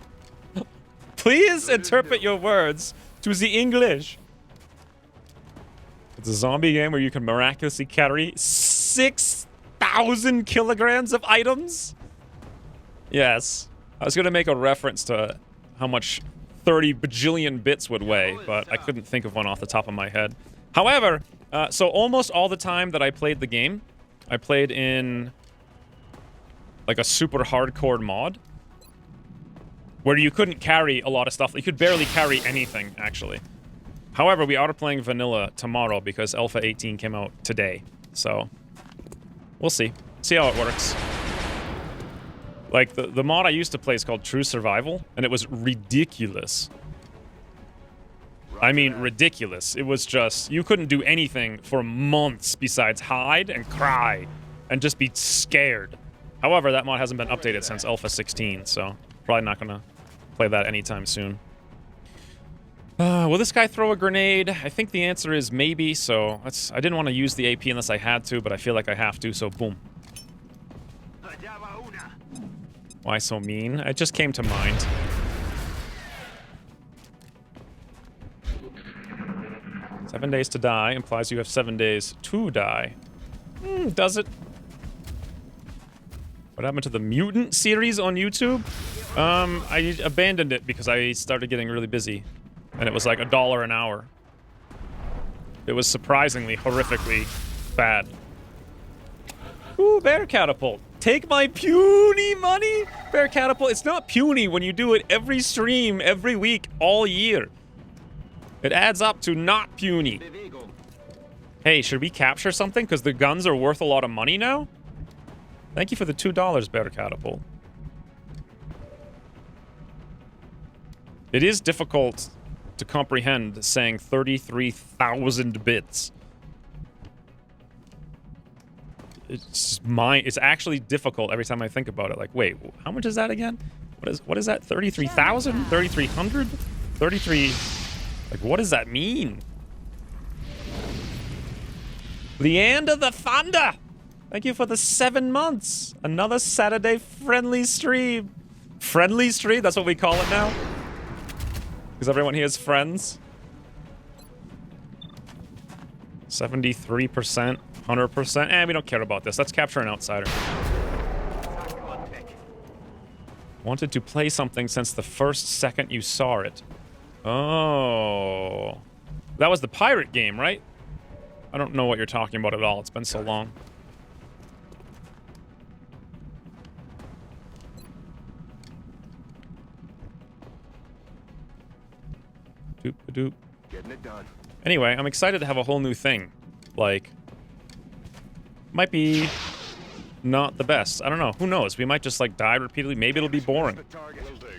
Please interpret your words to the English. It's a zombie game where you can miraculously carry 6,000 kilograms of items? Yes. I was going to make a reference to how much 30 bajillion bits would weigh, but I couldn't think of one off the top of my head. However, so almost all the time that I played the game, I played in like a super hardcore mod where you couldn't carry a lot of stuff. You could barely carry anything, actually. However, we are playing vanilla tomorrow because Alpha 18 came out today. So, we'll see. See how it works. Like, the mod I used to play is called True Survival, and it was ridiculous. I mean, ridiculous. It was just, you couldn't do anything for months besides hide and cry and just be scared. However, that mod hasn't been updated since Alpha 16, so probably not gonna play that anytime soon. Will this guy throw a grenade? I think the answer is maybe, so I didn't want to use the AP unless I had to, but I feel like I have to, so boom. Why so mean? It just came to mind. "7 days to die" implies you have 7 days to die. Does it? What happened to the Mutant series on YouTube? I abandoned it because I started getting really busy. And it was like $1 an hour. It was surprisingly, horrifically bad. Ooh, bear catapult. Take my puny money? Bear catapult. It's not puny when you do it every stream, every week, all year. It adds up to not puny. Hey, should we capture something? Because the guns are worth a lot of money now? Thank you for the $2, bear catapult. It is difficult to comprehend saying 33,000 bits. It's actually difficult every time I think about it. Like, wait, how much is that again? What is that? 33,000? 3,300? 33. Like, what does that mean? Leander the Thunder! Thank you for the 7 months. Another Saturday friendly stream. Friendly stream? That's what we call it now? Because everyone here is friends. 73%. 100%. We don't care about this. Let's capture an outsider. Wanted to play something since the first second you saw it. Oh. That was the pirate game, right? I don't know what you're talking about at all. It's been so long. Doop-a-doop. Getting it done. Anyway, I'm excited to have a whole new thing. Like, might be not the best. I don't know. Who knows? We might just, like, die repeatedly. Maybe it'll be boring.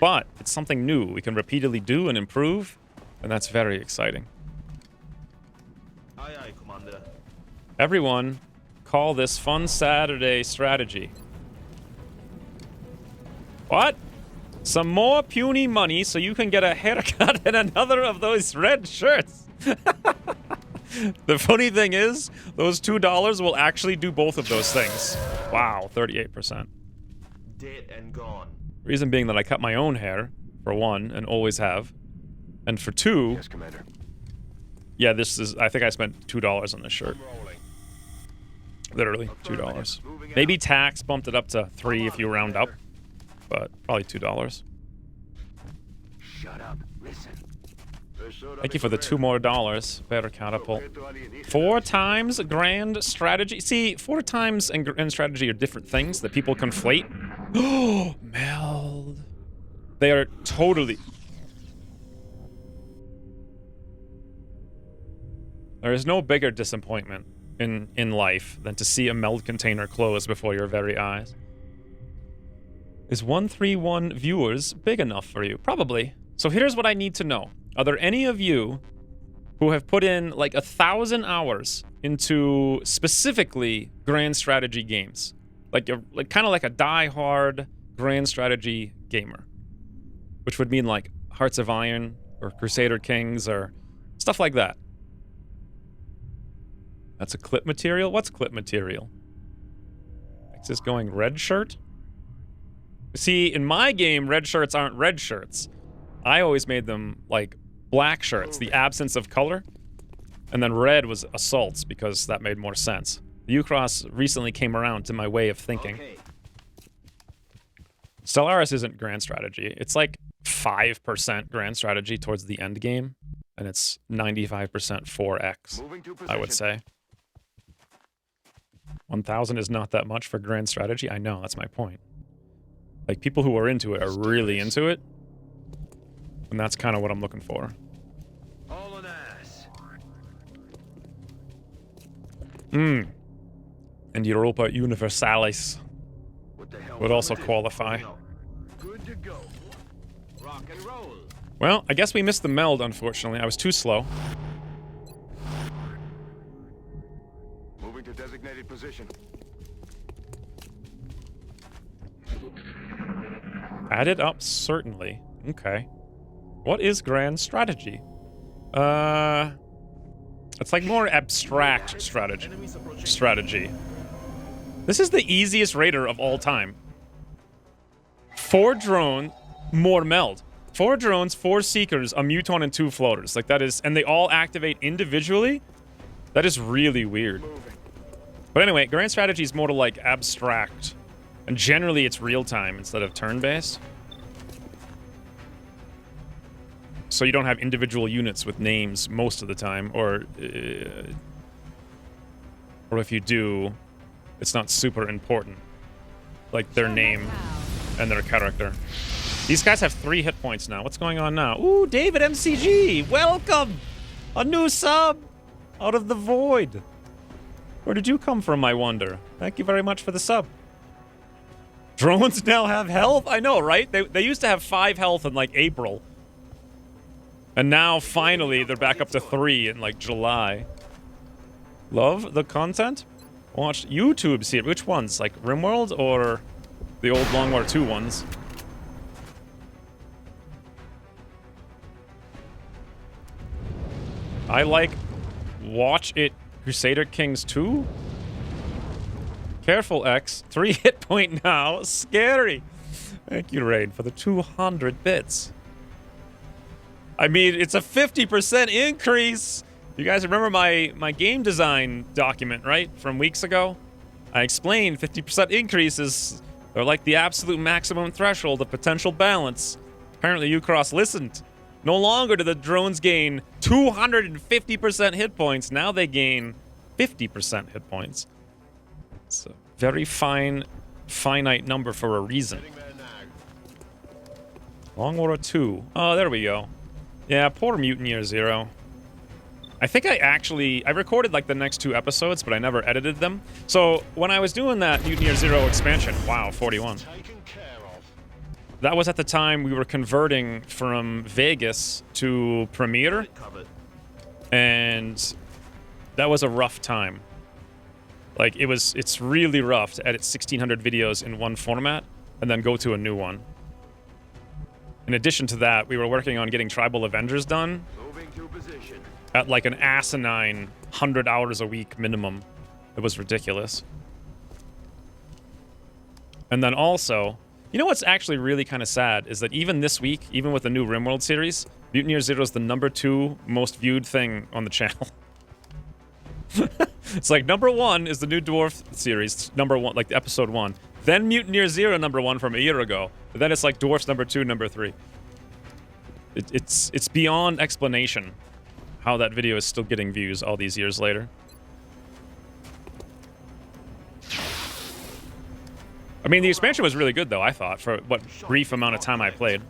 But it's something new we can repeatedly do and improve, and that's very exciting. Aye, aye, Commander. Everyone, call this Fun Saturday strategy. What? Some more puny money so you can get a haircut and another of those red shirts. The funny thing is, those $2 will actually do both of those things. Wow, 38%. Dead and gone. Reason being that I cut my own hair, for one, and always have. And for two... Yes, Commander. Yeah, this is... I think I spent $2 on this shirt. Rolling. Literally, $2. Maybe tax bumped it up to $3 if you round up. But probably $2. Shut up. Listen. Thank you for the $2 more. Better catapult. 4 times grand strategy. See, 4 times and grand strategy are different things that people conflate. Oh, meld. They are totally... There is no bigger disappointment in life than to see a meld container close before your very eyes. Is 131 viewers big enough for you? Probably. So here's what I need to know. Are there any of you who have put in like 1,000 hours into specifically grand strategy games? Like kind of like a die-hard grand strategy gamer. Which would mean like Hearts of Iron or Crusader Kings or stuff like that. That's a clip material? What's clip material? Is this going red shirt? See, in my game, red shirts aren't red shirts. I always made them, like, black shirts, the absence of color. And then red was assaults, because that made more sense. The Ucross recently came around to my way of thinking. Okay. Stellaris isn't grand strategy. It's like 5% grand strategy towards the end game. And it's 95% 4x, Moving to I would position. say. 1,000 is not that much for grand strategy. I know, that's my point. Like, people who are into it are really into it. And that's kind of what I'm looking for. All on ass. And Europa Universalis What the hell? would also Affirmative. qualify. Good to go. Rock and roll. Well, I guess we missed the meld, unfortunately. I was too slow. Moving to designated position. Add it up, certainly. Okay. What is grand strategy? It's like more abstract strategy. This is the easiest raider of all time. 4 drone, more meld. 4 drones, 4 seekers, a muton, and 2 floaters. Like, that is... And they all activate individually? That is really weird. But anyway, grand strategy is more to, like, abstract. And generally, it's real-time instead of turn-based. So you don't have individual units with names most of the time, or... Or if you do, it's not super important. Like their name and their character. These guys have 3 hit points now. What's going on now? Ooh, David MCG, welcome! A new sub out of the void. Where did you come from, I wonder? Thank you very much for the sub. Drones now have health? I know, right? They used to have 5 health in like April. And now finally they're back up to 3 in like July. Love the content? Watch YouTube series. Which ones? Like RimWorld or the old Long War 2 ones? I like Watch It Crusader Kings 2? Careful, X. 3 hit point now. Scary. Thank you, Raid, for the 200 bits. I mean, it's a 50% increase. You guys remember my game design document, right? From weeks ago? I explained 50% increases are like the absolute maximum threshold of potential balance. Apparently, Ucross listened. No longer do the drones gain 250% hit points. Now they gain 50% hit points. It's a very finite number for a reason. Long War 2. Oh, there we go. Yeah, poor Mutineer Zero. I think I recorded like the next 2 episodes, but I never edited them. So when I was doing that Mutineer Zero expansion, wow, 41. That was at the time we were converting from Vegas to Premiere. And that was a rough time. Like, it's really rough to edit 1,600 videos in one format and then go to a new one. In addition to that, we were working on getting Tribal Avengers done at like an asinine 100 hours a week minimum. It was ridiculous. And then also, you know what's actually really kind of sad is that even this week, even with the new RimWorld series, Mutineer Zero is the #2 most viewed thing on the channel. It's like #1 is the new Dwarf series, #1, like episode 1. Then Mutineer Zero #1 from a year ago. But then it's like Dwarfs #2, #3. It's beyond explanation how that video is still getting views all these years later. I mean, the expansion was really good, though, I thought, for what brief amount of time I played.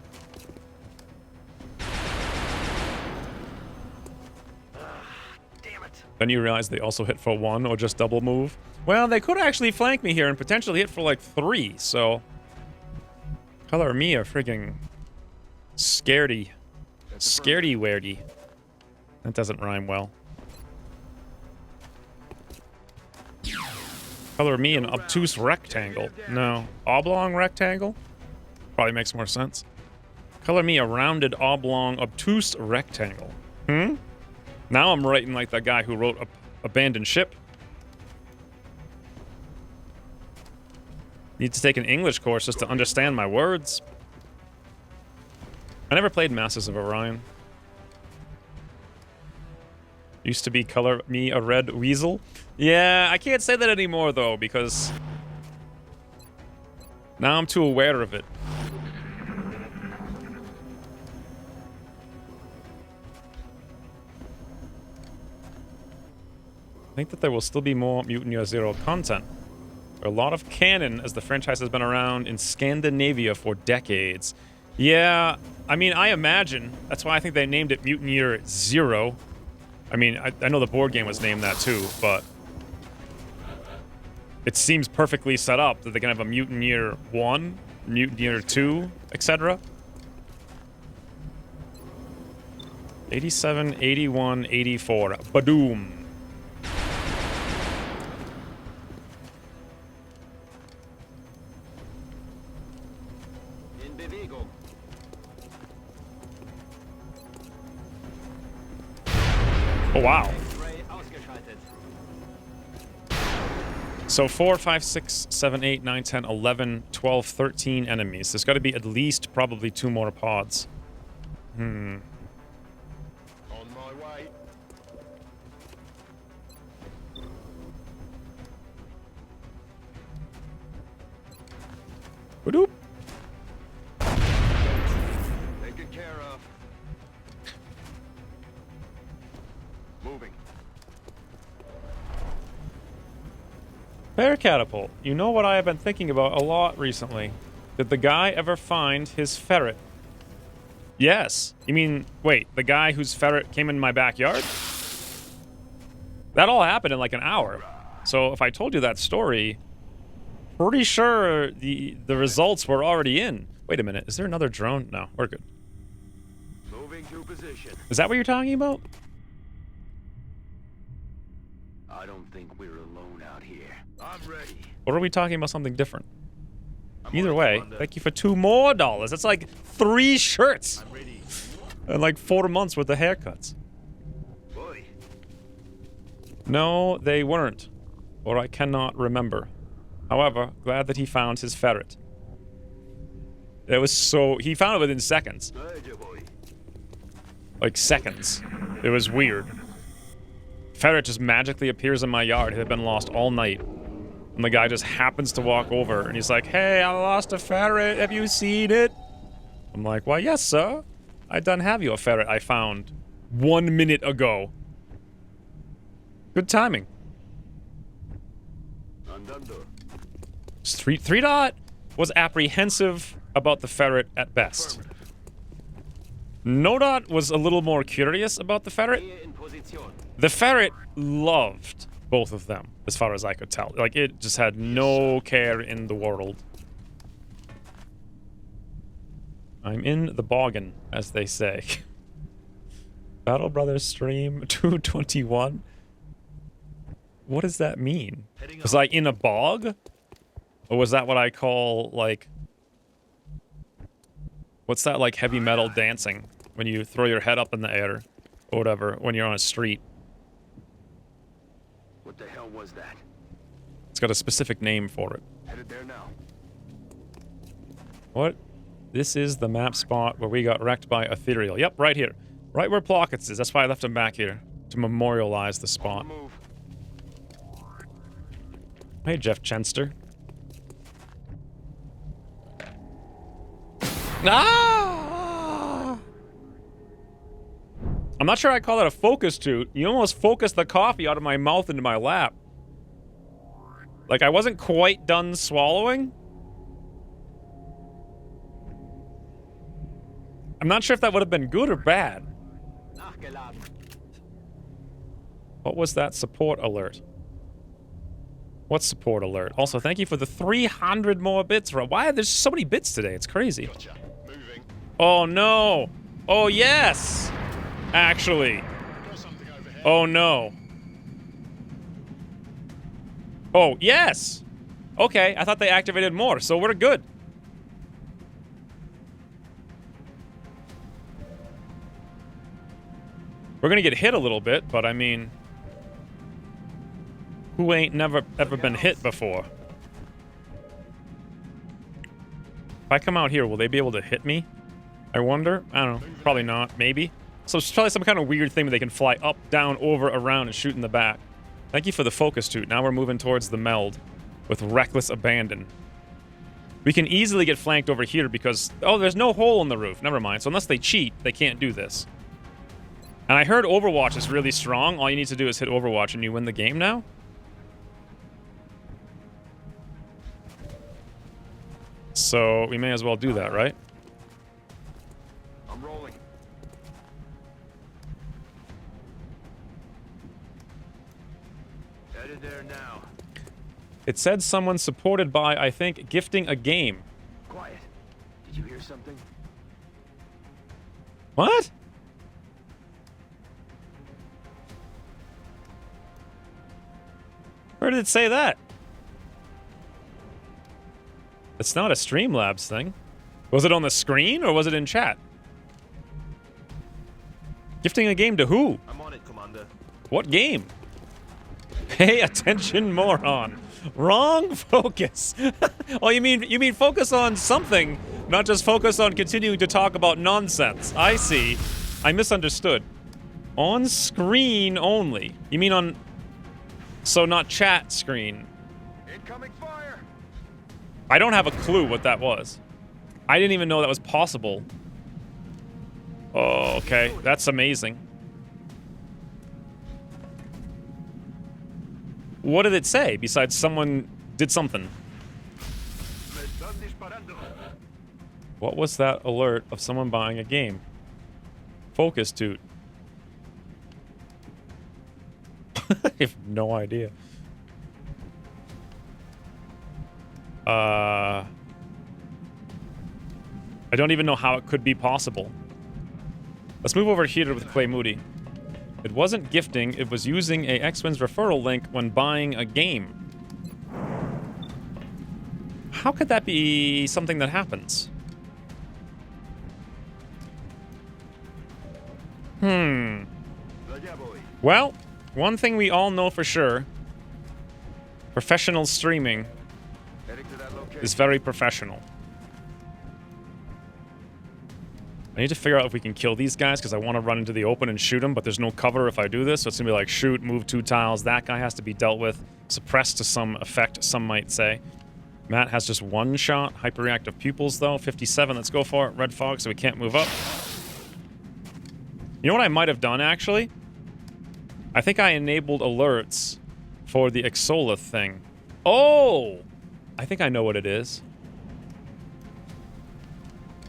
Damn it. Then you realize they also hit for 1 or just double move. Well, they could actually flank me here and potentially hit for like 3, so... Color me a friggin' scaredy. Scaredy-weirdy. That doesn't rhyme well. Color me an obtuse rectangle. No. Oblong rectangle? Probably makes more sense. Color me a rounded, oblong, obtuse rectangle. Now I'm writing like that guy who wrote Abandoned Ship. Need to take an English course just to understand my words. I never played Masters of Orion. Used to be color me a red weasel. Yeah, I can't say that anymore, though, because now I'm too aware of it. I think that there will still be more Mutineer Zero content. There are a lot of canon, as the franchise has been around in Scandinavia for decades. Yeah, I mean, I imagine. That's why I think they named it Mutineer Zero. I mean, I know the board game was named that too, but it seems perfectly set up that they can have a Mutineer 1, Mutineer 2, etc. 87, 81, 84. Badoom. Oh, wow. So 4, 5, 6, 7, 8, 9, 10, 11, 12, 13 enemies. There's got to be at least probably 2 more pods. On my way. Badoop. Taken care of. Moving. Bear catapult. You know what I have been thinking about a lot recently? Did the guy ever find his ferret? Yes. You mean, wait, the guy whose ferret came in my backyard? That all happened in like an hour. So if I told you that story, pretty sure the results were already in. Wait a minute, is there another drone? No, we're good. Moving to position. Is that what you're talking about? I don't think we're alone out here. I'm ready. Or are we talking about something different? I'm Either on it, way, Commander. thank you for $2 more. That's like 3 shirts I'm ready. and like 4 months worth of haircuts. Boy. No, they weren't. Or I cannot remember. However, glad that he found his ferret. It was so... He found it within seconds. Hey, boy. Like seconds. It was weird. Ferret just magically appears in my yard. It had been lost all night. And the guy just happens to walk over and he's like, "Hey, I lost a ferret. Have you seen it?" I'm like, "Why, yes, sir. I done have you a ferret I found 1 minute ago." Good timing. Andando. Three Dot was apprehensive about the ferret at best. No Dot was a little more curious about the ferret. Here in position. The ferret loved both of them, as far as I could tell. Like, it just had no care in the world. I'm in the boggin, as they say. Battle Brothers stream 221? What does that mean? Was I in a bog? Or was that what I call, like... What's that, like, heavy metal dancing? When you throw your head up in the air, or whatever, when you're on a street. What the hell was that? It's got a specific name for it. Headed there now. What? This is the map spot where we got wrecked by Ethereal. Yep, right here. Right where Plockets is. That's why I left him back here. To memorialize the spot. Move. Hey, Jeff Chenster. Ah! I'm not sure I call that a focus toot. You almost focused the coffee out of my mouth into my lap. Like, I wasn't quite done swallowing. I'm not sure if that would have been good or bad. Nachgeladen. What was that support alert? What support alert? Also, thank you for the 300 more bits. Why are there so many bits today? It's crazy. Gotcha. Moving. Oh, no. Oh, yes. Actually. Got something overhead. Oh, no. Oh, yes. Okay, I thought they activated more, so we're good. We're gonna get hit a little bit, but I mean... Who ain't never ever been hit before? If I come out here, will they be able to hit me? I wonder. I don't know. Probably not. Maybe. So it's probably some kind of weird thing where they can fly up, down, over, around, and shoot in the back. Thank you for the focus toot. Now we're moving towards the meld with reckless abandon. We can easily get flanked over here because... Oh, there's no hole in the roof. Never mind. So unless they cheat, they can't do this. And I heard Overwatch is really strong. All you need to do is hit Overwatch and you win the game now. So we may as well do that, right? I'm rolling. Headed there now. It said someone supported by, I think, gifting a game. Quiet. Did you hear something? What? Where did it say that? It's not a Streamlabs thing. Was it on the screen or was it in chat? Gifting a game to who? I'm on it, Commander. What game? Pay attention, moron. Wrong focus. Oh, you mean focus on something, not just focus on continuing to talk about nonsense. I see. I misunderstood. On screen only. You mean on... So not chat screen. Incoming fire. I don't have a clue what that was. I didn't even know that was possible. Oh, okay. That's amazing. What did it say besides someone did something? Me están disparando. What was that alert of someone buying a game? Focus, toot. I have no idea. I don't even know how it could be possible. Let's move over here with Clay Moody. It wasn't gifting, it was using a X-Wins referral link when buying a game. How could that be something that happens? Allá voy. Well, one thing we all know for sure. Professional streaming Heading to that location. is very professional. I need to figure out if we can kill these guys because I want to run into the open and shoot them, but there's no cover if I do this, so it's going to be like shoot, move 2 tiles. That guy has to be dealt with. Suppressed to some effect, some might say. Matt has just 1 shot. Hyperreactive pupils, though. 57. Let's go for it. Red fog, so we can't move up. You know what I might have done, actually? I think I enabled alerts for the Exolith thing. Oh! I think I know what it is.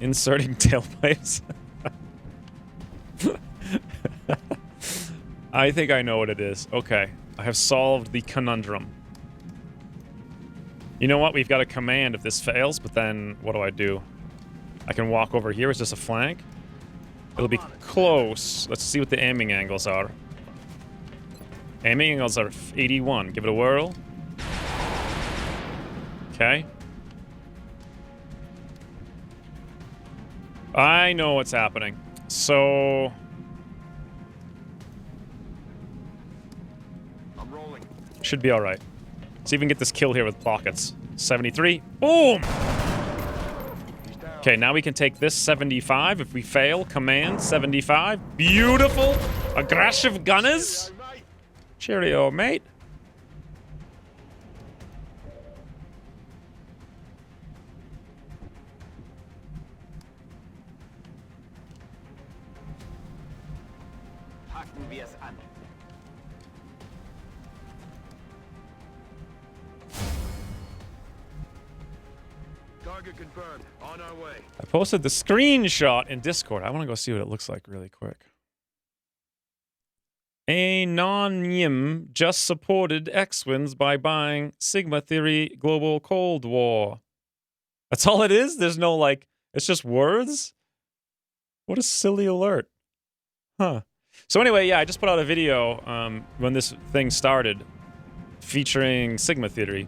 Inserting tailpipes. I think I know what it is. Okay. I have solved the conundrum. You know what? We've got a command if this fails, but then what do? I can walk over here. Is this a flank? It'll be close. Let's see what the aiming angles are. Aiming angles are 81. Give it a whirl. Okay. I know what's happening. So... I'm rolling. should be alright. See if we can get this kill here with pockets. 73. Boom! He's down. Okay, now we can take this 75. If we fail, command 75. Beautiful! Aggressive gunners! Hey, mate. Cheerio, mate. Haken wir es an. Target confirmed. On our way. I posted the screenshot in Discord. I want to go see what it looks like really quick. Anonym just supported X-Wins by buying Sigma Theory Global Cold War. That's all it is? There's no, like, it's just words? What a silly alert. Huh. So anyway, yeah, I just put out a video when this thing started featuring Sigma Theory.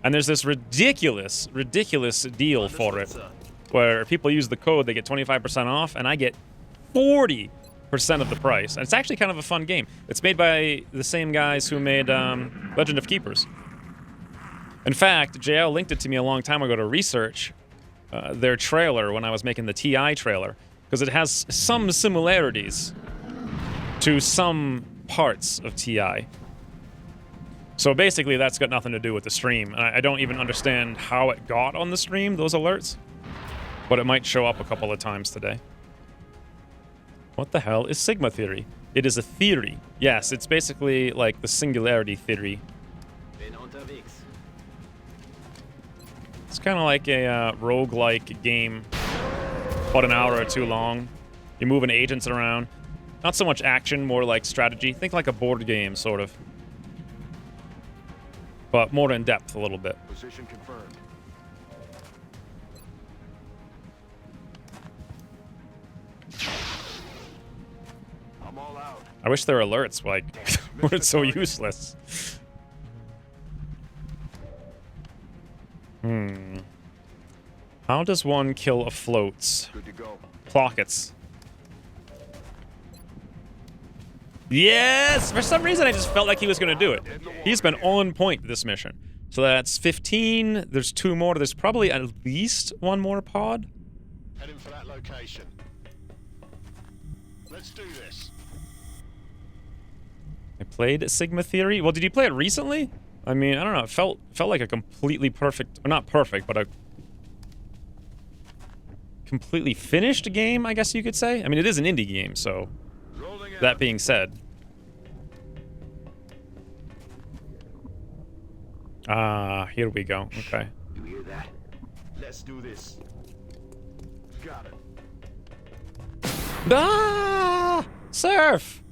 And there's this ridiculous deal for it, where if people use the code, they get 25% off, and I get 40% of the price. And it's actually kind of a fun game. It's made by the same guys who made Legend of Keepers. In fact, JL linked it to me a long time ago to research their trailer when I was making the TI trailer, because it has some similarities to some parts of TI. So basically, that's got nothing to do with the stream. I don't even understand how it got on the stream, those alerts. But it might show up a couple of times today. What the hell is Sigma Theory? It is a theory. Yes, it's basically like the singularity theory. Bin unterwegs. It's kind of like a roguelike game. About an hour or 2 long. You're moving agents around. Not so much action, more like strategy. Think like a board game, sort of. But more in depth a little bit. Position confirmed. I'm all out. I wish their alerts, like, weren't so useless. How does one kill a floats? Good to go. Plockets. Yes! For some reason, I just felt like he was going to do it. He's been on point this mission. So that's 15. There's 2 more. There's probably at least 1 more pod. Heading for that location. Let's do this. I played Sigma Theory. Well, did you play it recently? I mean, I don't know. It felt like a completely perfect, or not perfect, but a completely finished game, I guess you could say. I mean, it is an indie game, so Rolling out. that being said. Ah, here we go. Okay. You hear that? Let's do this. Got it. Ah! Surf!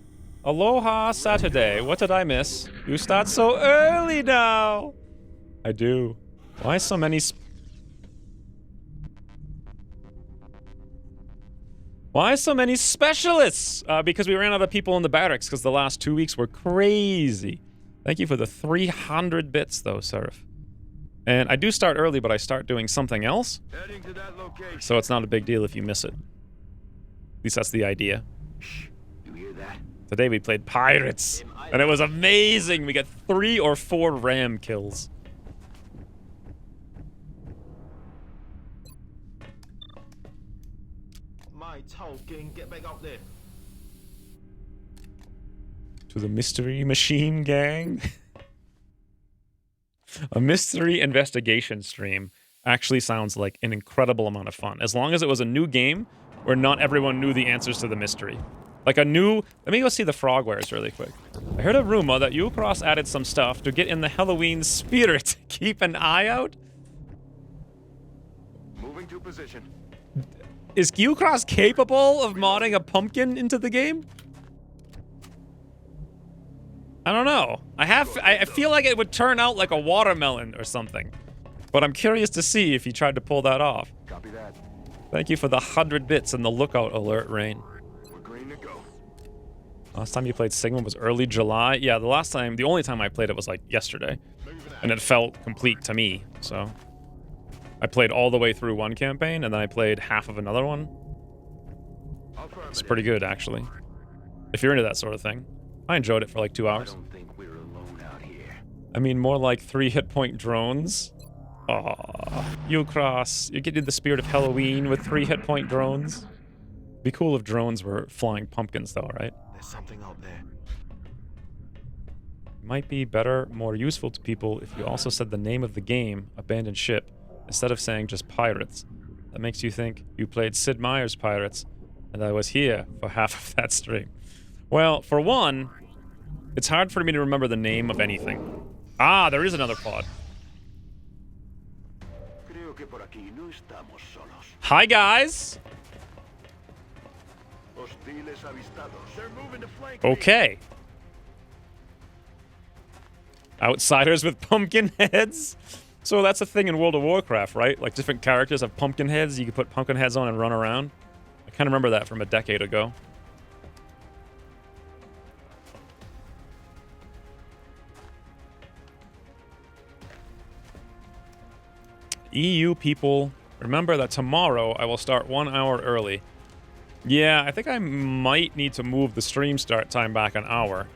Aloha Saturday. What did I miss? You start so early now. I do. Why so many Why so many specialists? Because we ran out of people in the barracks because the last 2 weeks were crazy. Thank you for the 300 bits though, Surf. And I do start early, but I start doing something else. Heading to that location. So it's not a big deal if you miss it. At least that's the idea. Shh. You hear that? Today we played Pirates, and it was amazing. We got 3 or 4 ram kills. My Tolkien, get back up there. To the Mystery Machine Gang. A mystery investigation stream actually sounds like an incredible amount of fun. As long as it was a new game where not everyone knew the answers to the mystery. Like a new... Let me go see the Frogwares really quick. I heard a rumor that Ucross added some stuff to get in the Halloween spirit. Keep an eye out? Moving to position. Is Ucross capable of modding a pumpkin into the game? I don't know. I feel like it would turn out like a watermelon or something. But I'm curious to see if he tried to pull that off. Copy that. Thank you for the 100 bits and the lookout alert, Rain. We're green to go. Last time you played Sigma was early July. Yeah, the only time I played it was like yesterday. And it felt complete to me, so. I played all the way through one campaign, and then I played half of another one. It's pretty good, actually. If you're into that sort of thing. I enjoyed it for like 2 I hours. don't think we're alone out here. I mean, more like 3 hit point drones. Aw, Ucross, you're getting the spirit of Halloween with 3 hit point drones. Be cool if drones were flying pumpkins though, right? There's something out there. Might be better, more useful to people if you also said the name of the game, Abandoned Ship, instead of saying just Pirates. That makes you think you played Sid Meier's Pirates, and I was here for half of that stream. Well, for one, it's hard for me to remember the name of anything. Ah, there is another pod. Creo que por aquí no estamos solos. Hi, guys. Hostiles avistados. They're moving to flank me. Okay. Outsiders with pumpkin heads. So that's a thing in World of Warcraft, right? Like different characters have pumpkin heads. You can put pumpkin heads on and run around. I kind of remember that from a decade ago. EU people, remember that tomorrow I will start 1 hour early. Yeah, I think I might need to move the stream start time back an hour.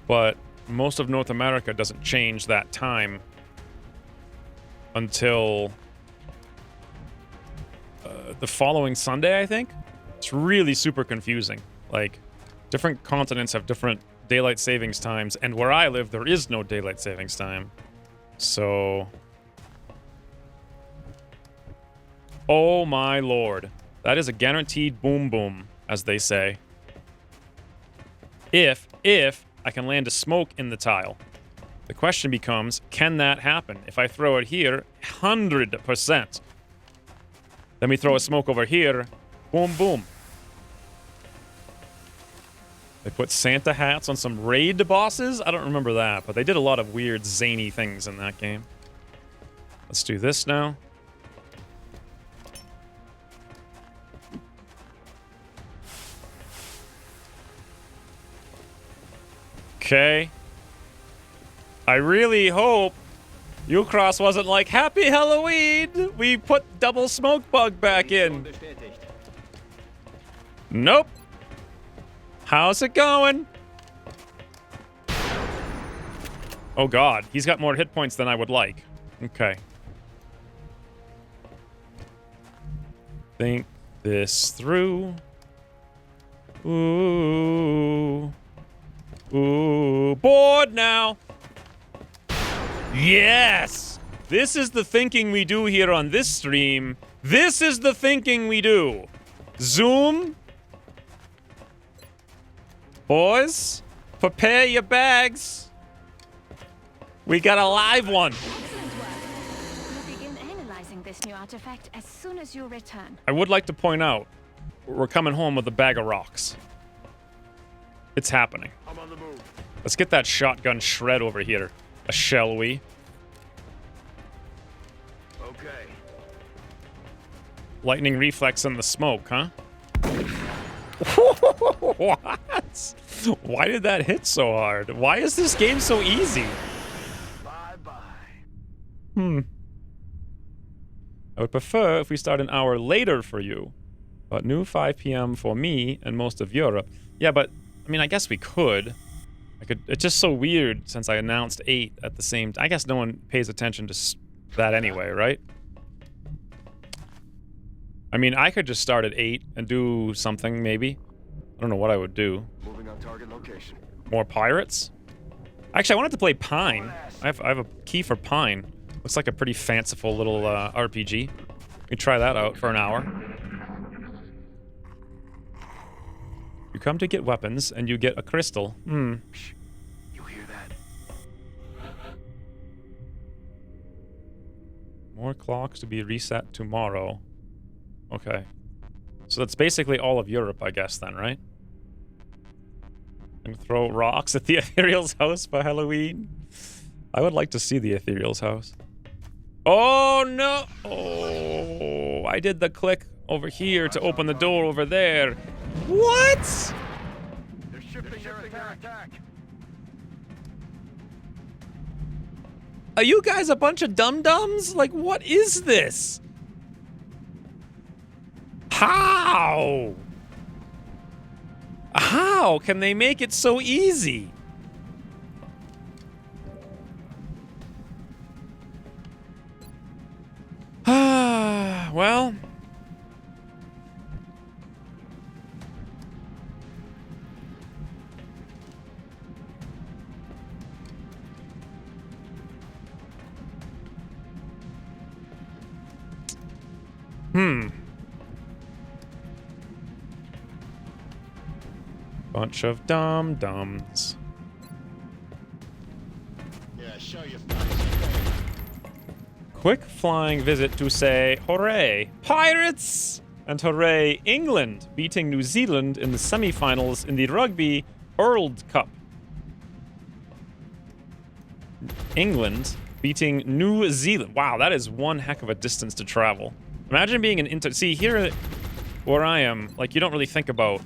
But most of North America doesn't change that time until the following Sunday, I think. It's really super confusing. Like, different continents have different daylight savings times, and where I live, there is no daylight savings time. So... Oh my lord. That is a guaranteed boom boom, as they say. If I can land a smoke in the tile. The question becomes, can that happen? If I throw it here, 100%. Then we throw a smoke over here, boom boom. They put Santa hats on some raid bosses? I don't remember that, but they did a lot of weird zany things in that game. Let's do this now. Okay. I really hope Ucross wasn't like, Happy Halloween! We put double smoke bug back in. Nope. How's it going? Oh god, he's got more hit points than I would like. Okay. Think this through. Ooh. Ooh, bored now. Yes! This is the thinking we do here on this stream. This is the thinking we do. Zoom. Boys, prepare your bags. We got a live one. Excellent work. We'll begin analyzing this new artifact as soon as you return. I would like to point out, we're coming home with a bag of rocks. It's happening. I'm on the move. Let's get that shotgun shred over here. Shall we? Okay. Lightning reflex in the smoke, huh? What? Why did that hit so hard? Why is this game so easy? Bye-bye. I would prefer if we start an hour later for you. But new 5 p.m. for me and most of Europe. Yeah, but, I mean, I guess we could. It's just so weird since I announced 8 at the same time. I guess no one pays attention to that anyway, right? I mean, I could just start at 8 and do something, maybe. I don't know what I would do. Moving on target location. More pirates? Actually, I wanted to play Pine. I have a key for Pine. Looks like a pretty fanciful little RPG. We try that out for an hour. You come to get weapons, and you get a crystal. Shh. You hear that? More clocks to be reset tomorrow. Okay. So that's basically all of Europe, I guess, then, right? And throw rocks at the Ethereal's house for Halloween? I would like to see the Ethereal's house. Oh, no! Oh, I did the click over here to open the door over there. What? They're shifting their attack. Are you guys a bunch of dum-dums? Like, what is this? How? How can they make it so easy? Well. Bunch of dum-dums. Yeah, show your face. Quick flying visit to say, hooray, Pirates! And hooray, England, beating New Zealand in the semi-finals in the Rugby World Cup. England beating New Zealand. Wow, that is one heck of a distance to travel. Imagine being an see, here where I am, like, you don't really think about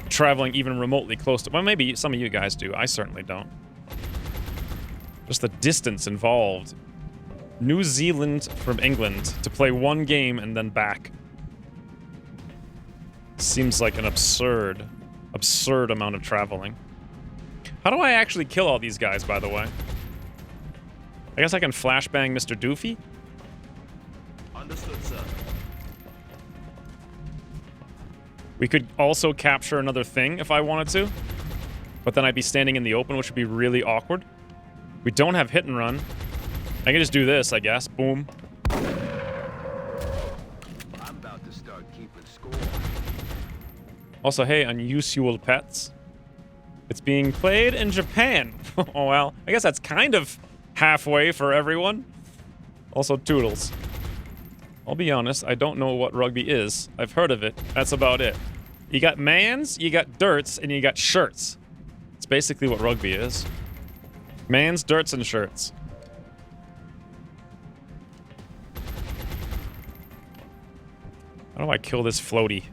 traveling even remotely close to... Well, maybe some of you guys do. I certainly don't. Just the distance involved. New Zealand from England to play one game and then back. Seems like an absurd amount of traveling. How do I actually kill all these guys, by the way? I guess I can flashbang Mr. Doofy? Understood, sir. We could also capture another thing if I wanted to. But then I'd be standing in the open, which would be really awkward. We don't have hit and run. I can just do this, I guess. Boom. I'm about to start keeping score. Also, hey, unusual pets. It's being played in Japan. Oh, well. I guess that's kind of halfway for everyone. Also, Toodles. I'll be honest, I don't know what rugby is. I've heard of it. That's about it. You got mans, you got dirts, and you got shirts. It's basically what rugby is. Mans, dirts, and shirts. How do I kill this floaty?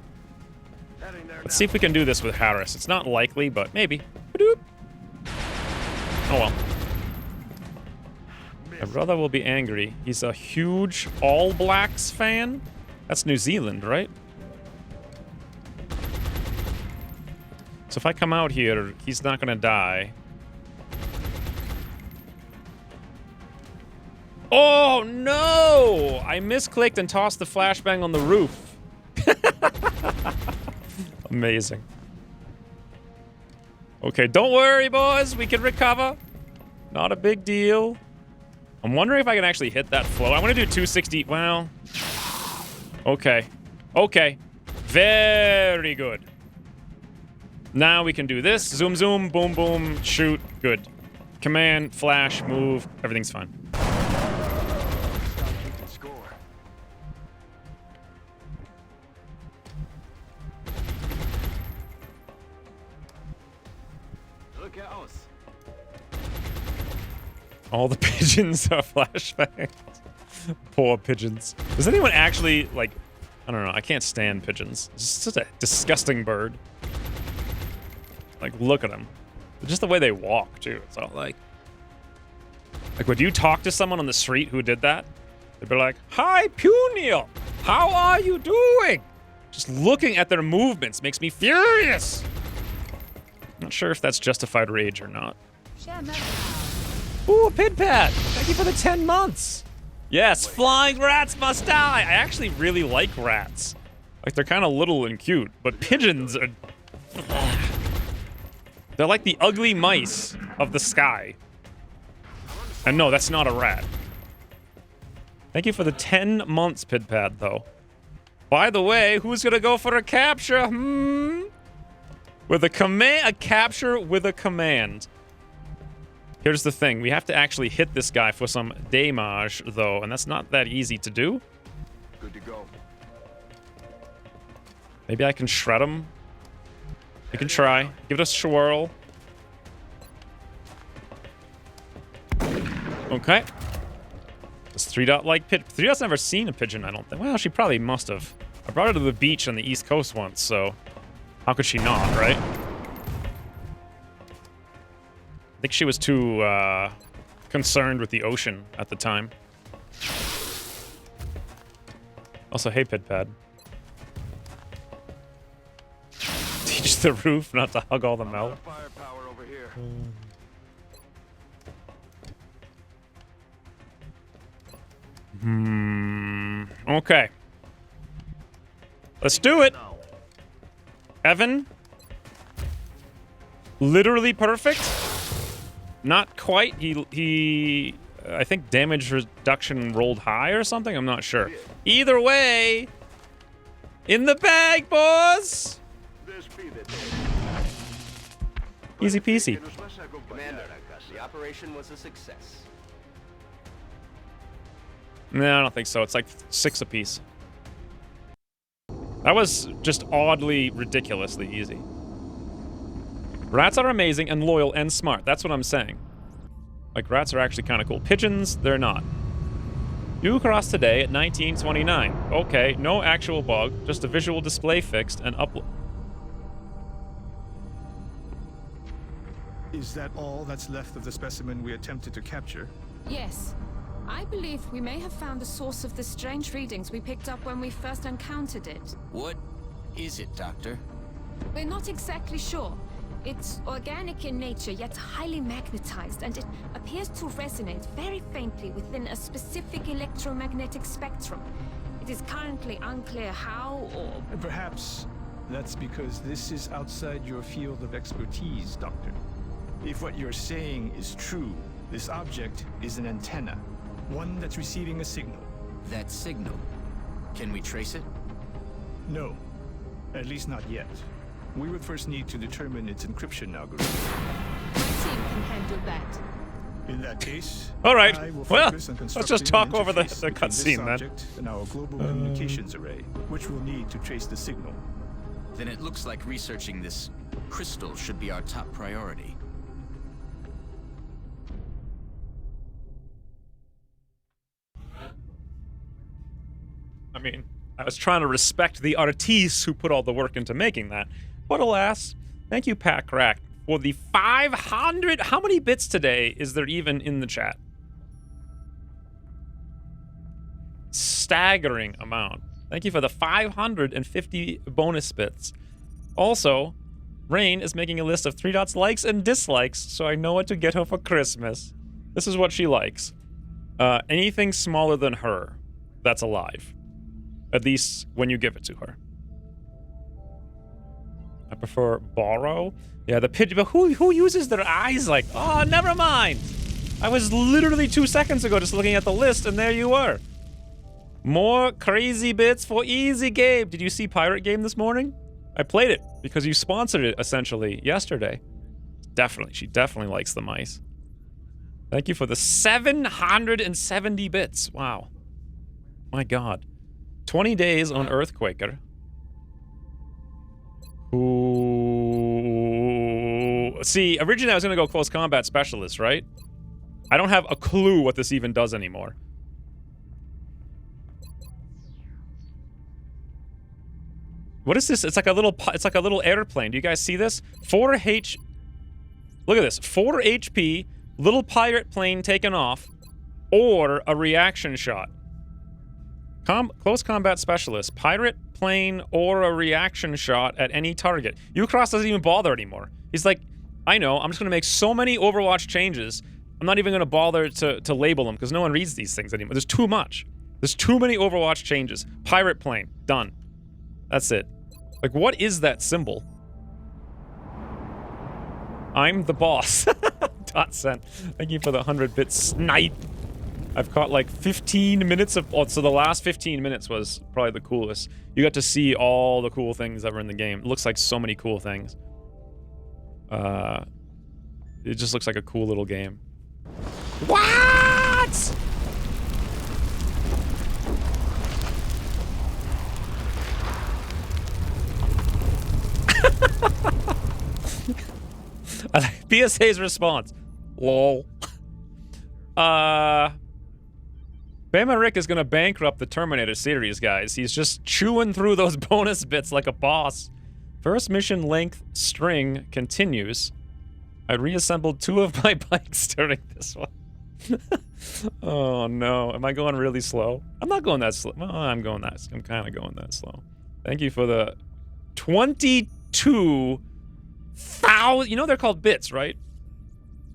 Let's see if we can do this with Harris. It's not likely, but maybe. Ba-doop. Oh well. My brother will be angry. He's a huge All Blacks fan. That's New Zealand, right? So if I come out here, he's not gonna die. Oh no! I misclicked and tossed the flashbang on the roof. Amazing. Okay, don't worry, boys. We can recover. Not a big deal. I'm wondering if I can actually hit that flow. I want to do 260. Well, okay. Okay. Very good. Now we can do this. Zoom, zoom, boom, boom, shoot. Good. Command, flash, move, everything's fine. Stop keeping score. Look out. All the pigeons are flashbangs. Poor pigeons. Does anyone actually, like, I don't know, I can't stand pigeons. It's such a disgusting bird. Like, look at them. Just the way they walk, too. It's all like, would you talk to someone on the street who did that? They'd be like, "Hi, Puniel! How are you doing?" Just looking at their movements makes me furious. Not sure if that's justified rage or not. Ooh, a pid pad! Thank you for the 10 months! Yes, flying rats must die! I actually really like rats. Like, they're kind of little and cute, but pigeons are... They're like the ugly mice of the sky. And no, that's not a rat. Thank you for the 10 months, pid pad, though. By the way, who's gonna go for a capture? With a command, a capture with a command. Here's the thing, we have to actually hit this guy for some damage, though, and that's not that easy to do. Good to go. Maybe I can shred him. We can try. Give it a swirl. Okay. This 3-dot like pigeon. 3-dot's never seen a pigeon, I don't think. Well, she probably must have. I brought her to the beach on the East Coast once, so how could she not, right? I think she was too concerned with the ocean at the time. Also, hey, Pidpad. Teach the roof not to hug all the melt. Firepower over here. Okay. Let's do it. Evan. Literally perfect. Not quite. He I think damage reduction rolled high or something. I'm not sure. Either way, in the bag, boys. Easy peasy. Commander, the operation was a success. No, I don't think so. It's like 6 apiece. That was just oddly, ridiculously easy. Rats are amazing and loyal and smart. That's what I'm saying. Like, rats are actually kind of cool. Pigeons, they're not. You crossed today at 1929. Okay, no actual bug, just a visual display fixed and upload. Is that all that's left of the specimen we attempted to capture? Yes. I believe we may have found the source of the strange readings we picked up when we first encountered it. What is it, Doctor? We're not exactly sure. It's organic in nature, yet highly magnetized, and it appears to resonate very faintly within a specific electromagnetic spectrum. It is currently unclear how or... Perhaps that's because this is outside your field of expertise, Doctor. If what you're saying is true, this object is an antenna. One that's receiving a signal. That signal. Can we trace it? No. At least not yet. We would first need to determine its encryption algorithm. My team can handle that. In that case, all right. I will Well, focus on let's constructing just talk an over the interface between cutscene this then. object and our global communications array, which we'll need to trace the signal. Then it looks like researching this crystal should be our top priority. I mean, I was trying to respect the artistes who put all the work into making that. But alas, thank you, Pat Crack, for the 500... How many bits today is there even in the chat? Staggering amount. Thank you for the 550 bonus bits. Also, Rain is making a list of 3-dots likes and dislikes, so I know what to get her for Christmas. This is what she likes. Anything smaller than her that's alive. At least when you give it to her. I prefer borrow. Yeah, the pigeon. But who uses their eyes like? Oh, never mind. I was literally 2 seconds ago just looking at the list, and there you were. More crazy bits for Easy Game. Did you see Pirate Game this morning? I played it because you sponsored it essentially yesterday. Definitely, she definitely likes the mice. Thank you for the 770 bits. Wow. My God. 20 days on Earthquaker. Ooh. See, originally I was going to go Close Combat Specialist, right? I don't have a clue what this even does anymore. What is this? It's like a little airplane. Do you guys see this? Look at this. 4 HP, little pirate plane taken off, or a reaction shot. Close Combat Specialist, pirate plane or a reaction shot at any target. Ucross doesn't even bother anymore. He's like, I know, I'm just going to make so many Overwatch changes, I'm not even going to bother to label them because no one reads these things anymore. There's too much. There's too many Overwatch changes. Pirate plane, done. That's it. Like, what is that symbol? I'm the boss. .cent. Thank you for the 100-bit snipe. I've caught like 15 minutes of... Oh, so the last 15 minutes was probably the coolest. You got to see all the cool things that were in the game. It looks like so many cool things. It just looks like a cool little game. What? I like PSA's response. Lol. Bama Rick is gonna bankrupt the Terminator series, guys. He's just chewing through those bonus bits like a boss. First mission length string continues. I reassembled 2 of my bikes during this one. Oh no, am I going really slow? I'm not going that slow. Well, I'm kind of going that slow. Thank you for the 22,000. You know they're called bits, right?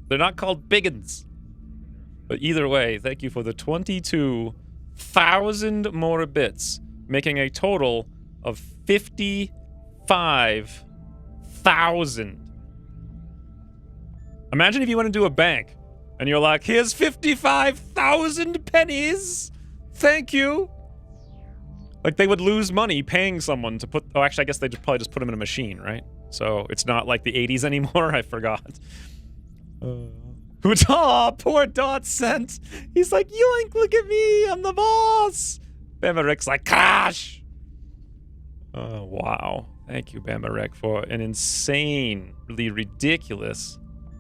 They're not called biggins. But either way, thank you for the 22,000 more bits, making a total of 55,000. Imagine if you went into a bank and you're like, here's 55,000 pennies. Thank you. Like, they would lose money paying someone to put... Oh, actually, I guess they'd probably just put them in a machine, right? So it's not like the 80s anymore. I forgot. Poor .cent. He's like, yoink, look at me. I'm the boss. Bamarick's like, cash. Oh, wow. Thank you, Bamarick, for an insanely ridiculous...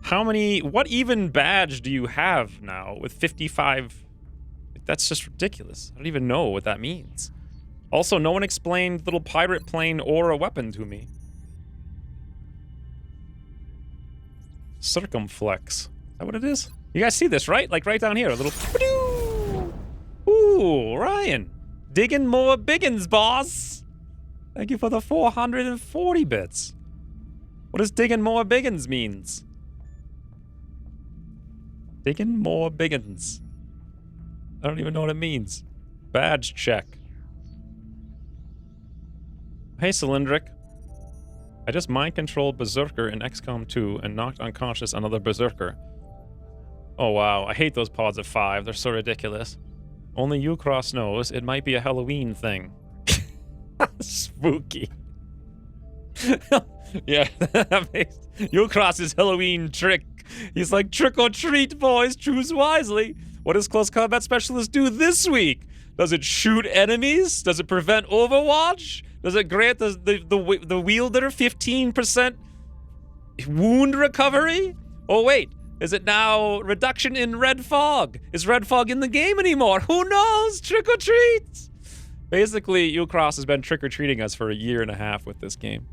What even badge do you have now with 55? That's just ridiculous. I don't even know what that means. Also, no one explained little pirate plane or a weapon to me. Circumflex. Is that what it is? You guys see this, right? Like right down here, a little... Ooh, Ryan. Digging more biggins, boss. Thank you for the 440 bits. What does digging more biggins means? Digging more biggins. I don't even know what it means. Badge check. Hey, Cylindric. I just mind-controlled Berserker in XCOM 2 and knocked unconscious another Berserker. Oh, wow. I hate those pods of 5. They're so ridiculous. Only Ucross knows it might be a Halloween thing. Spooky. Yeah, that makes Ucross's Halloween trick. He's like, trick or treat, boys. Choose wisely. What does Close Combat Specialist do this week? Does it shoot enemies? Does it prevent Overwatch? Does it grant the wielder 15% wound recovery? Oh, wait. Is it now reduction in red fog? Is red fog in the game anymore? Who knows? Trick or treat. Basically, Ucross has been trick-or-treating us for a year and a half with this game.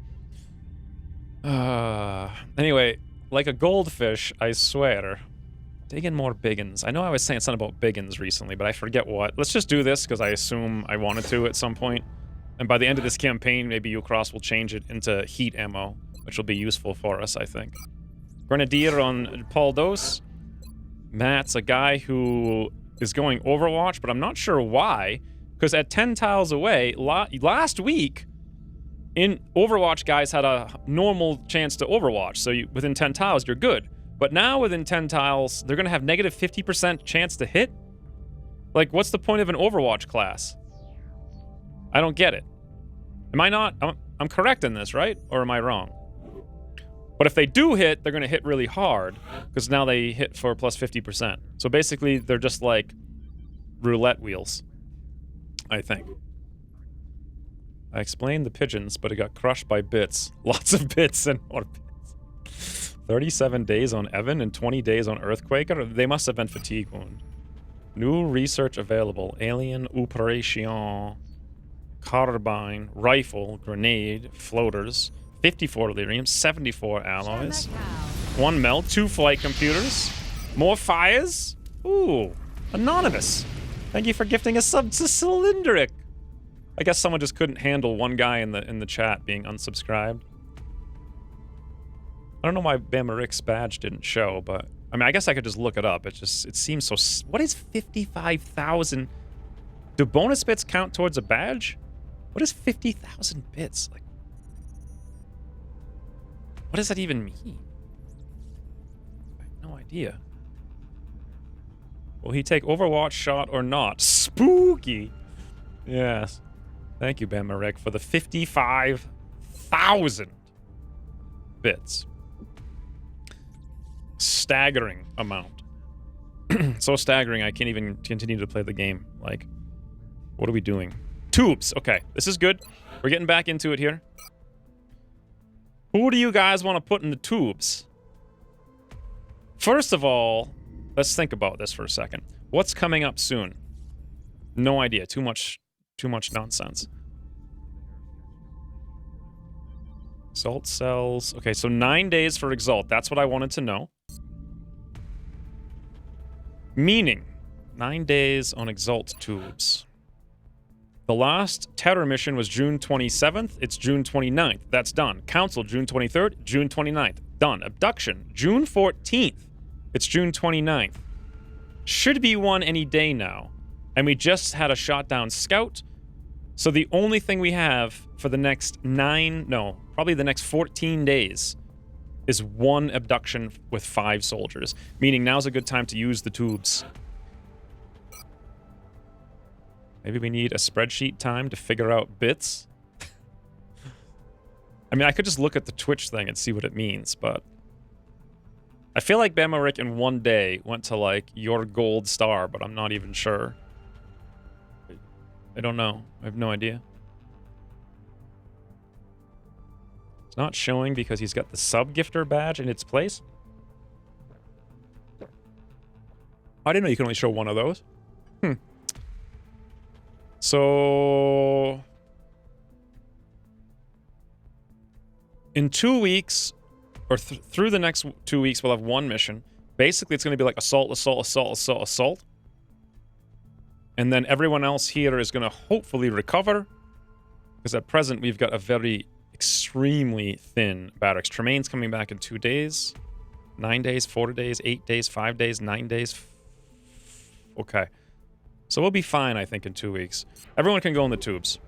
Anyway, like a goldfish, I swear. Digging more biggins. I know I was saying something about biggins recently, but I forget what. Let's just do this, because I assume I wanted to at some point. And by the end of this campaign, maybe Ucross will change it into heat ammo, which will be useful for us, I think. Grenadier on Paul Dos. Matt's a guy who is going Overwatch, but I'm not sure why. Because at 10 tiles away, last week, in Overwatch, guys had a normal chance to Overwatch. So within 10 tiles, you're good. But now within 10 tiles, they're going to have negative 50% chance to hit? Like, what's the point of an Overwatch class? I don't get it. Am I not... I'm correct in this, right? Or am I wrong? But if they do hit, they're going to hit really hard because now they hit for plus 50%. So basically, they're just like roulette wheels, I think. I explained the pigeons, but it got crushed by bits. Lots of bits and more bits. 37 days on Evan and 20 days on Earthquaker? They must have been fatigue wound. New research available. Alien Operation. Carbine. Rifle. Grenade. Floaters. 54 lyrium. 74 alloys. 1 meld. 2 flight computers. More fires? Ooh. Anonymous. Thank you for gifting a sub to Cylindric. I guess someone just couldn't handle one guy in the chat being unsubscribed. I don't know why Bama Rick's badge didn't show, but I mean, I guess I could just look it up. It seems so. What is 55,000? Do bonus bits count towards a badge? What is 50,000 bits? Like, what does that even mean? I have no idea. Will he take Overwatch shot or not? Spooky. Yes. Thank you, Bama Rick, for the 55,000 bits. Staggering amount. So staggering, I can't even continue to play the game. Like, what are we doing? Tubes. Okay, this is good. We're getting back into it here. Who do you guys want to put in the tubes? First of all, let's think about this for a second. What's coming up soon? No idea. Too much nonsense. Exalt cells. Okay, so 9 days for Exalt. That's what I wanted to know. Meaning, 9 days on Exalt tubes. The last Terror mission was June 27th. It's June 29th. That's done. Council, June 23rd. June 29th. Done. Abduction, June 14th. It's June 29th. Should be one any day now. And we just had a shot down scout. So the only thing we have for the next probably the next 14 days is one abduction with 5 soldiers. Meaning now's a good time to use the tubes. Maybe we need a spreadsheet time to figure out bits. I mean, I could just look at the Twitch thing and see what it means, but I feel like Bama Rick in one day went to like your gold star, but I'm not even sure. I don't know. I have no idea. It's not showing because he's got the sub-gifter badge in its place. I didn't know you can only show one of those. So in 2 weeks, or through the next 2 weeks, we'll have one mission. Basically, it's going to be like assault, assault, assault, assault, assault. And then everyone else here is going to hopefully recover. Because at present, we've got a very extremely thin barracks. Tremaine's coming back in 2 days. 9 days, 4 days, 8 days, 5 days, 9 days. Okay. So we'll be fine, I think, in 2 weeks. Everyone can go in the tubes.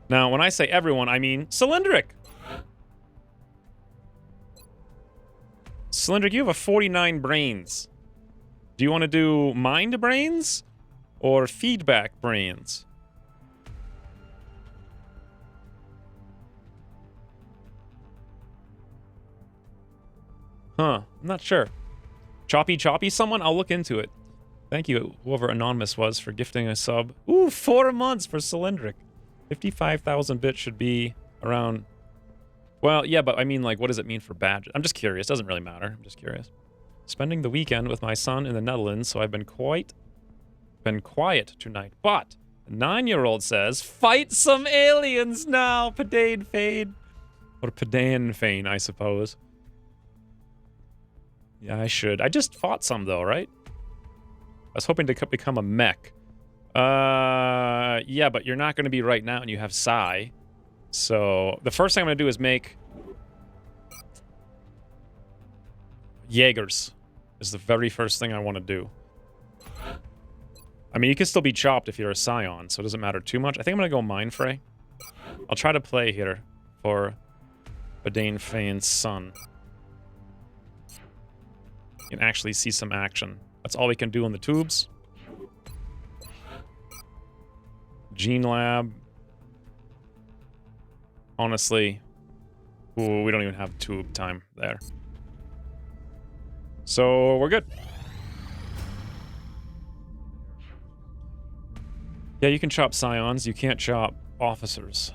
Now, when I say everyone, I mean Cylindric. Cylindric, you have a 49 brains. Do you want to do mind brains or feedback brains? Huh, I'm not sure. Choppy someone? I'll look into it. Thank you, whoever Anonymous was, for gifting a sub. Ooh, 4 months for Cylindric. 55,000 bits should be around... Well, yeah, but I mean, like, what does it mean for badges? I'm just curious. Doesn't really matter. I'm just curious. Spending the weekend with my son in the Netherlands, so I've been quiet tonight. But a 9-year-old says, fight some aliens now, Pedane Fade. Or Pedane Fane, I suppose. Yeah, I should. I just fought some, though, right? I was hoping to become a mech. Yeah, but you're not going to be right now, and you have Psy. So, the first thing I'm going to do is make... Jaegers is the very first thing I want to do. I mean, you can still be chopped if you're a Scion, so it doesn't matter too much. I think I'm going to go Mindfray. I'll try to play here for Pedane Fane's son. You can actually see some action. That's all we can do on the tubes. Gene Lab. Honestly, Ooh, we don't even have tube time there. So we're good. Yeah, you can chop scions. You can't chop officers.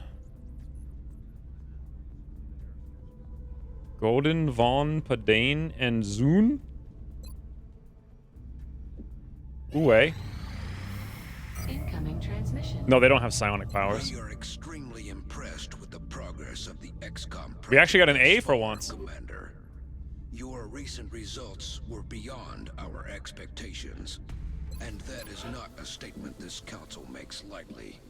Golden, Vaughn, Padane, and Zune? Uwe. Incoming transmission. No, they don't have psionic powers. We are extremely impressed with the progress of the XCOM. We actually got an A for once. Commander, your recent results were beyond our expectations, and that is not a statement this council makes lightly.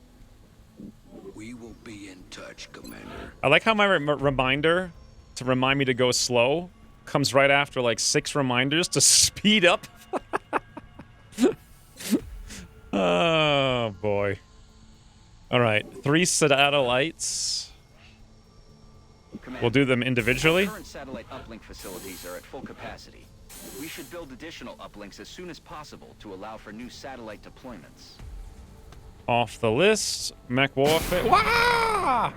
We will be in touch, Commander. I like how my reminder to remind me to go slow comes right after like 6 reminders to speed up. Oh boy. All right, 3 satellites. Commander, We'll do them individually. Current satellite uplink facilities are at full capacity. We should build additional uplinks as soon as possible to allow for new satellite deployments. Off the list. Mech warfare. Wah!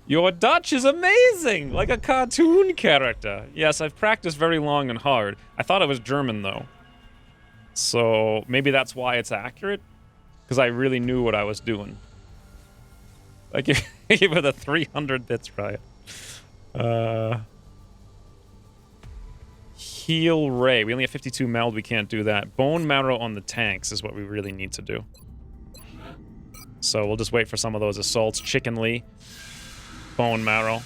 Your Dutch is amazing, like a cartoon character. Yes, I've practiced very long and hard. I thought it was German though. So maybe that's why it's accurate, because I really knew what I was doing. Like, give it a 300 bits, right? Heal Ray. We only have 52 meld. We can't do that. Bone marrow on the tanks is what we really need to do. So we'll just wait for some of those assaults. Chicken Lee. Bone marrow.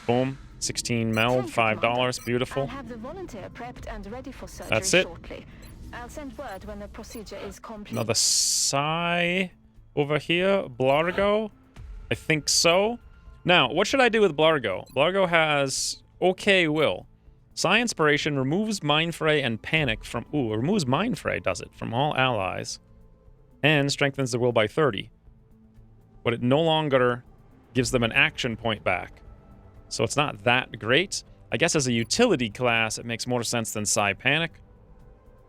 Boom. 16 meld. $5. Beautiful. I'll have the volunteer prepped and ready for surgery That's it. shortly. I'll send word when the procedure is complete. Another Psy over here. Blargo? I think so. Now, what should I do with Blargo? Blargo has OK Will. Psy Inspiration removes Mindfray and Panic from... Ooh, removes Mindfray, does it? From all allies. And strengthens the will by 30. But it no longer gives them an action point back. So it's not that great. I guess as a utility class, it makes more sense than Psy Panic.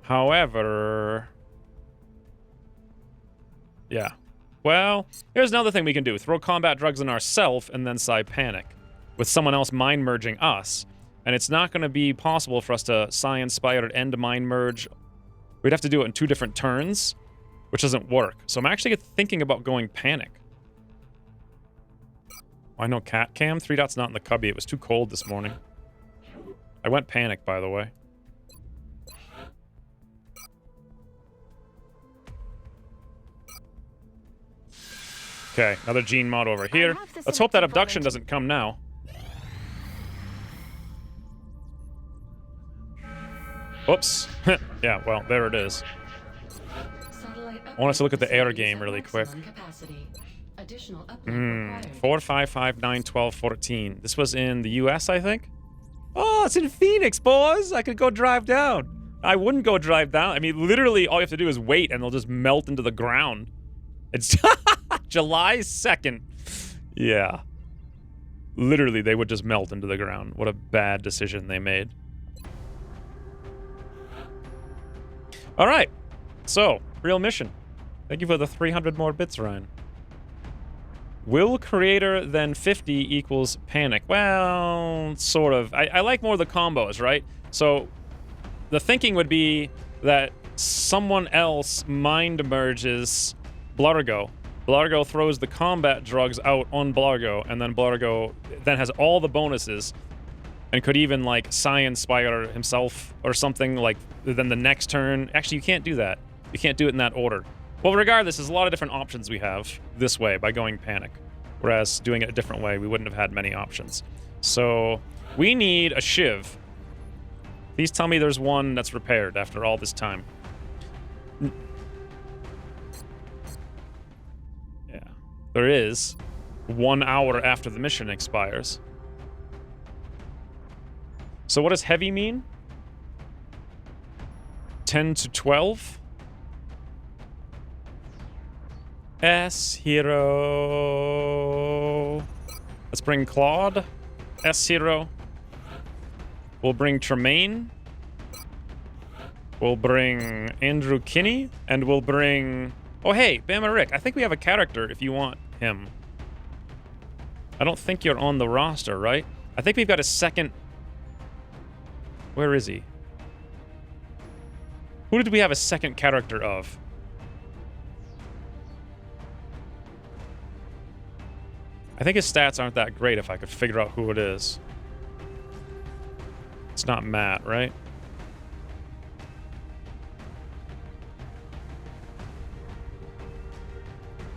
However... Yeah. Well, here's another thing we can do. Throw combat drugs in ourselves and then Psy Panic. With someone else mind merging us. And it's not going to be possible for us to Psy Inspired and mind merge. We'd have to do it in 2 different turns, which doesn't work. So I'm actually thinking about going Panic. I know Cat Cam. 3 dots not in the cubby. It was too cold this morning. I went Panic, by the way. Okay, another gene mod over here. Let's hope that abduction doesn't come now. Whoops. Yeah, well, there it is. I want us to look at the air game really quick. 4, 5, 5, 9, 12, 14. This was in the US, I think? Oh, it's in Phoenix, boys! I could go drive down. I wouldn't go drive down. I mean, literally, all you have to do is wait, and they'll just melt into the ground. It's July 2nd. Yeah. Literally, they would just melt into the ground. What a bad decision they made. All right. So, real mission. Thank you for the 300 more bits, Ryan. Will creator than 50 equals panic? Well, sort of. I like more of the combos, right? So, the thinking would be that someone else mind merges Blargo. Blargo throws the combat drugs out on Blargo, and then Blargo then has all the bonuses and could even, like, Psy Inspire himself or something, like, then the next turn. Actually, you can't do that. You can't do it in that order. Well, regardless, there's a lot of different options we have this way by going Panic. Whereas doing it a different way, we wouldn't have had many options. So, we need a Shiv. Please tell me there's one that's repaired after all this time. Yeah. There is. 1 hour after the mission expires. So what does heavy mean? 10 to 12? S hero. Let's bring Claude. S hero. We'll bring Tremaine. We'll bring Andrew Kinney. And we'll bring... Oh, hey, Bama Rick. I think we have a character if you want him. I don't think you're on the roster, right? I think we've got a second... Where is he? Who did we have a second character of? I think his stats aren't that great if I could figure out who it is. It's not Matt, right?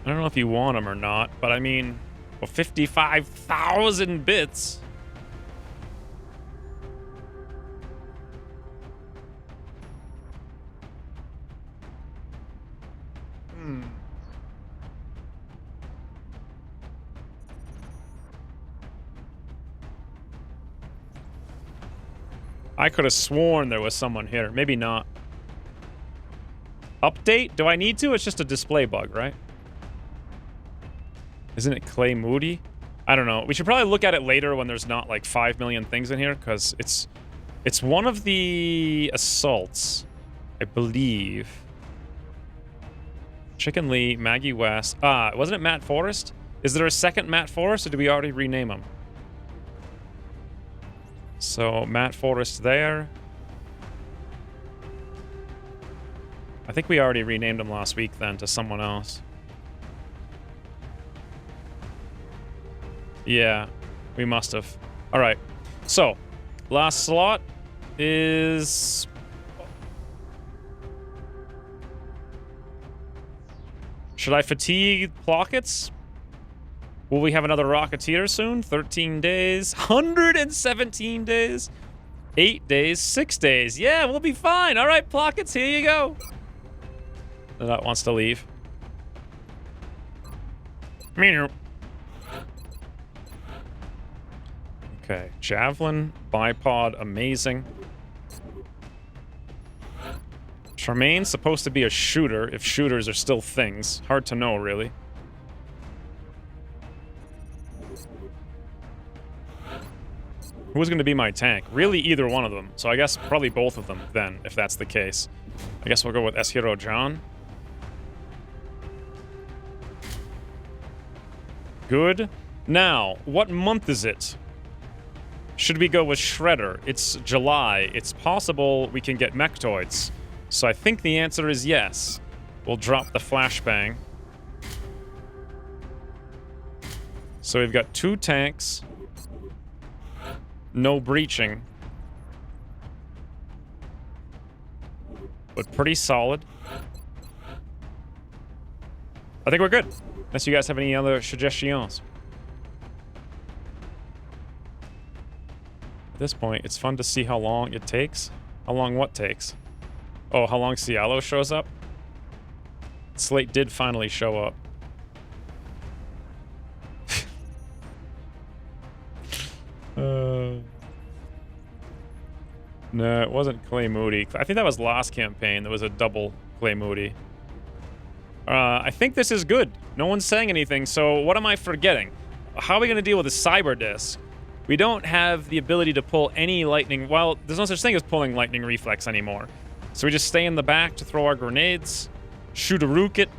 I don't know if you want him or not, but I mean, well, 55,000 bits. I could have sworn there was someone here. Maybe not. Update? Do I need to? It's just a display bug, right? Isn't it Clay Moody? I don't know. We should probably look at it later when there's not like 5 million things in here, because it's one of the assaults, I believe. Chicken Lee, Maggie West. Wasn't it Matt Forrest? Is there a second Matt Forrest, or did we already rename him? So, Matt Forrest there. I think we already renamed him last week then to someone else. Yeah, we must have. All right. So, last slot is... Should I fatigue Plockets? Will we have another Rocketeer soon? 13 days, 117 days, 8 days, 6 days. Yeah, we'll be fine. All right, Plockets, here you go. That wants to leave. Okay, Javelin, Bipod, amazing. Charmaine's supposed to be a shooter, if shooters are still things. Hard to know, really. Who's going to be my tank? Really, either one of them. So I guess probably both of them, then, if that's the case. I guess we'll go with S-Hero John. Good. Now, what month is it? Should we go with Shredder? It's July. It's possible we can get Mechtoids. So I think the answer is yes. We'll drop the Flashbang. So we've got 2 tanks. No breaching. But pretty solid. I think we're good. Unless you guys have any other suggestions. At this point, it's fun to see how long it takes. How long what takes? Oh, how long Cielo shows up? Slate did finally show up. No, it wasn't Clay Moody. I think that was last campaign. There was a double Clay Moody. I think this is good. No one's saying anything, so what am I forgetting? How are we going to deal with the Cyber Disc? We don't have the ability to pull any lightning... Well, there's no such thing as pulling lightning reflex anymore. So we just stay in the back to throw our grenades, shoot a Rookit,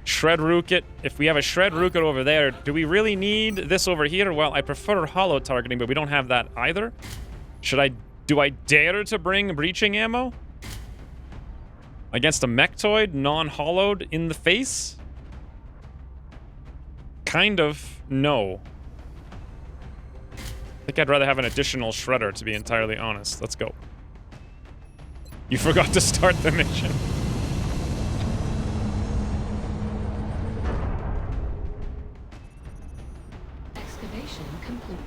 shred Rookit. If we have a shred Rookit over there, do we really need this over here? Well, I prefer hollow targeting, but we don't have that either. Do I dare to bring breaching ammo? Against a Mechtoid, non-hollowed, in the face? Kind of, no. I think I'd rather have an additional shredder, to be entirely honest. Let's go. You forgot to start the mission. Excavation complete.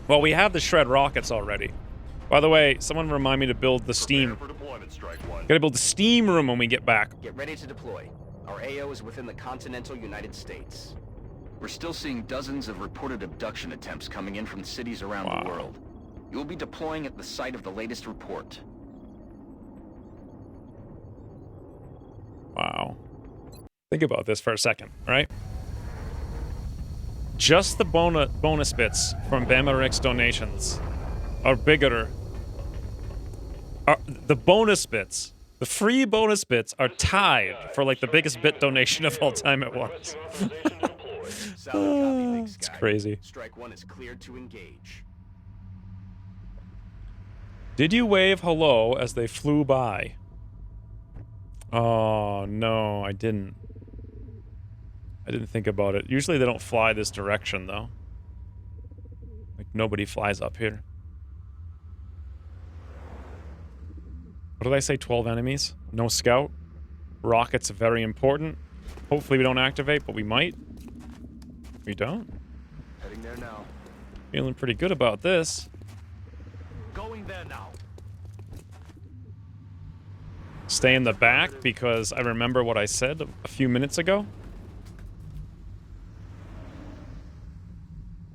Well, we have the shred rockets already. By the way, someone remind me to build the steam. Gotta build the steam room when we get back. Get ready to deploy. Our AO is within the continental United States. We're still seeing dozens of reported abduction attempts coming in from cities around the world. You'll be deploying at the site of the latest report. Wow. Think about this for a second, right? Just the bonus bits from Bamarix donations are bigger. The bonus bits, the free bonus bits, are tied for like the biggest bit donation of all time at once. Solid copy, Big Sky. It's crazy. Strike 1 is cleared to engage. Did you wave hello as they flew by? Oh, no, I didn't. I didn't think about it. Usually they don't fly this direction, though. Like, nobody flies up here. What did I say? 12 enemies? No scout? Rockets are very important. Hopefully we don't activate, but we might. We don't. Heading there now. Feeling pretty good about this. Going there now. Stay in the back because I remember what I said a few minutes ago.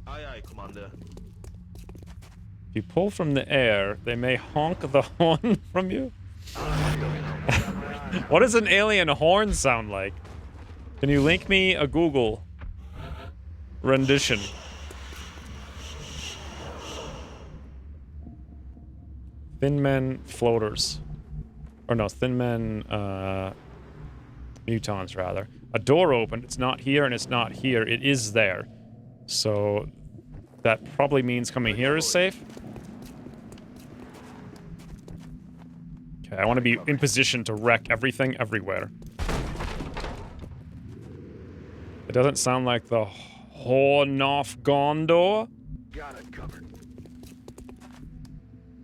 Aye, aye, Commander. If you pull from the air, they may honk the horn from you. What does an alien horn sound like? Can you link me a Google rendition? Thin men floaters. Or no, thin men mutons rather. A door opened. It's not here and it's not here. It is there. So that probably means coming here is safe. Okay, I want to be in position to wreck everything everywhere. It doesn't sound like the Horn of Gondor. Got it covered.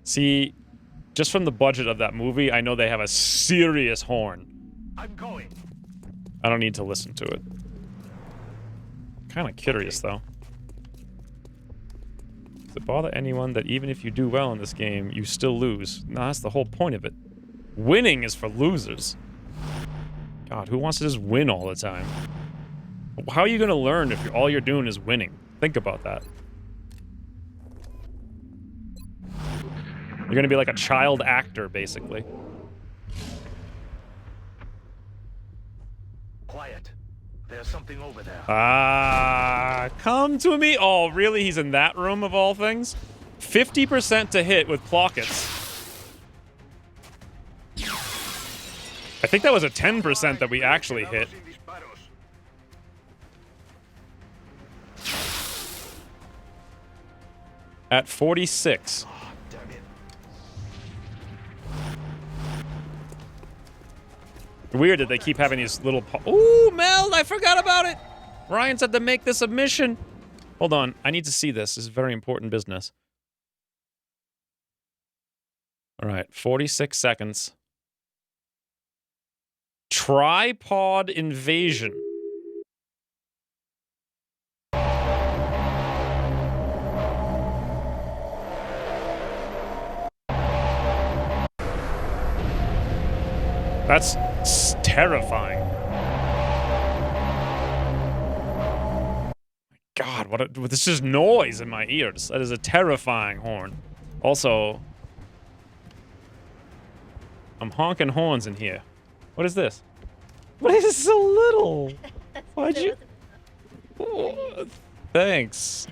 See, just from the budget of that movie, I know they have a serious horn. I'm going. I don't need to listen to it. Kind of curious, though. Does it bother anyone that even if you do well in this game, you still lose? No, that's the whole point of it. Winning is for losers. God, who wants to just win all the time? How are you going to learn if all you're doing is winning? Think about that. You're going to be like a child actor, basically. Quiet. There's something over there. Ah, come to me. Oh, really? He's in that room of all things? 50% to hit with Plockets. I think that was a 10% that we actually hit. At 46. Weird that they keep having these little... Ooh, Mel, I forgot about it! Ryan said to make this a mission. Hold on, I need to see this. This is very important business. Alright, 46 seconds. Tripod invasion. That's terrifying. God, what this is noise in my ears. That is a terrifying horn. Also, I'm honking horns in here. What is this? What is so little? Why'd you... Oh, thanks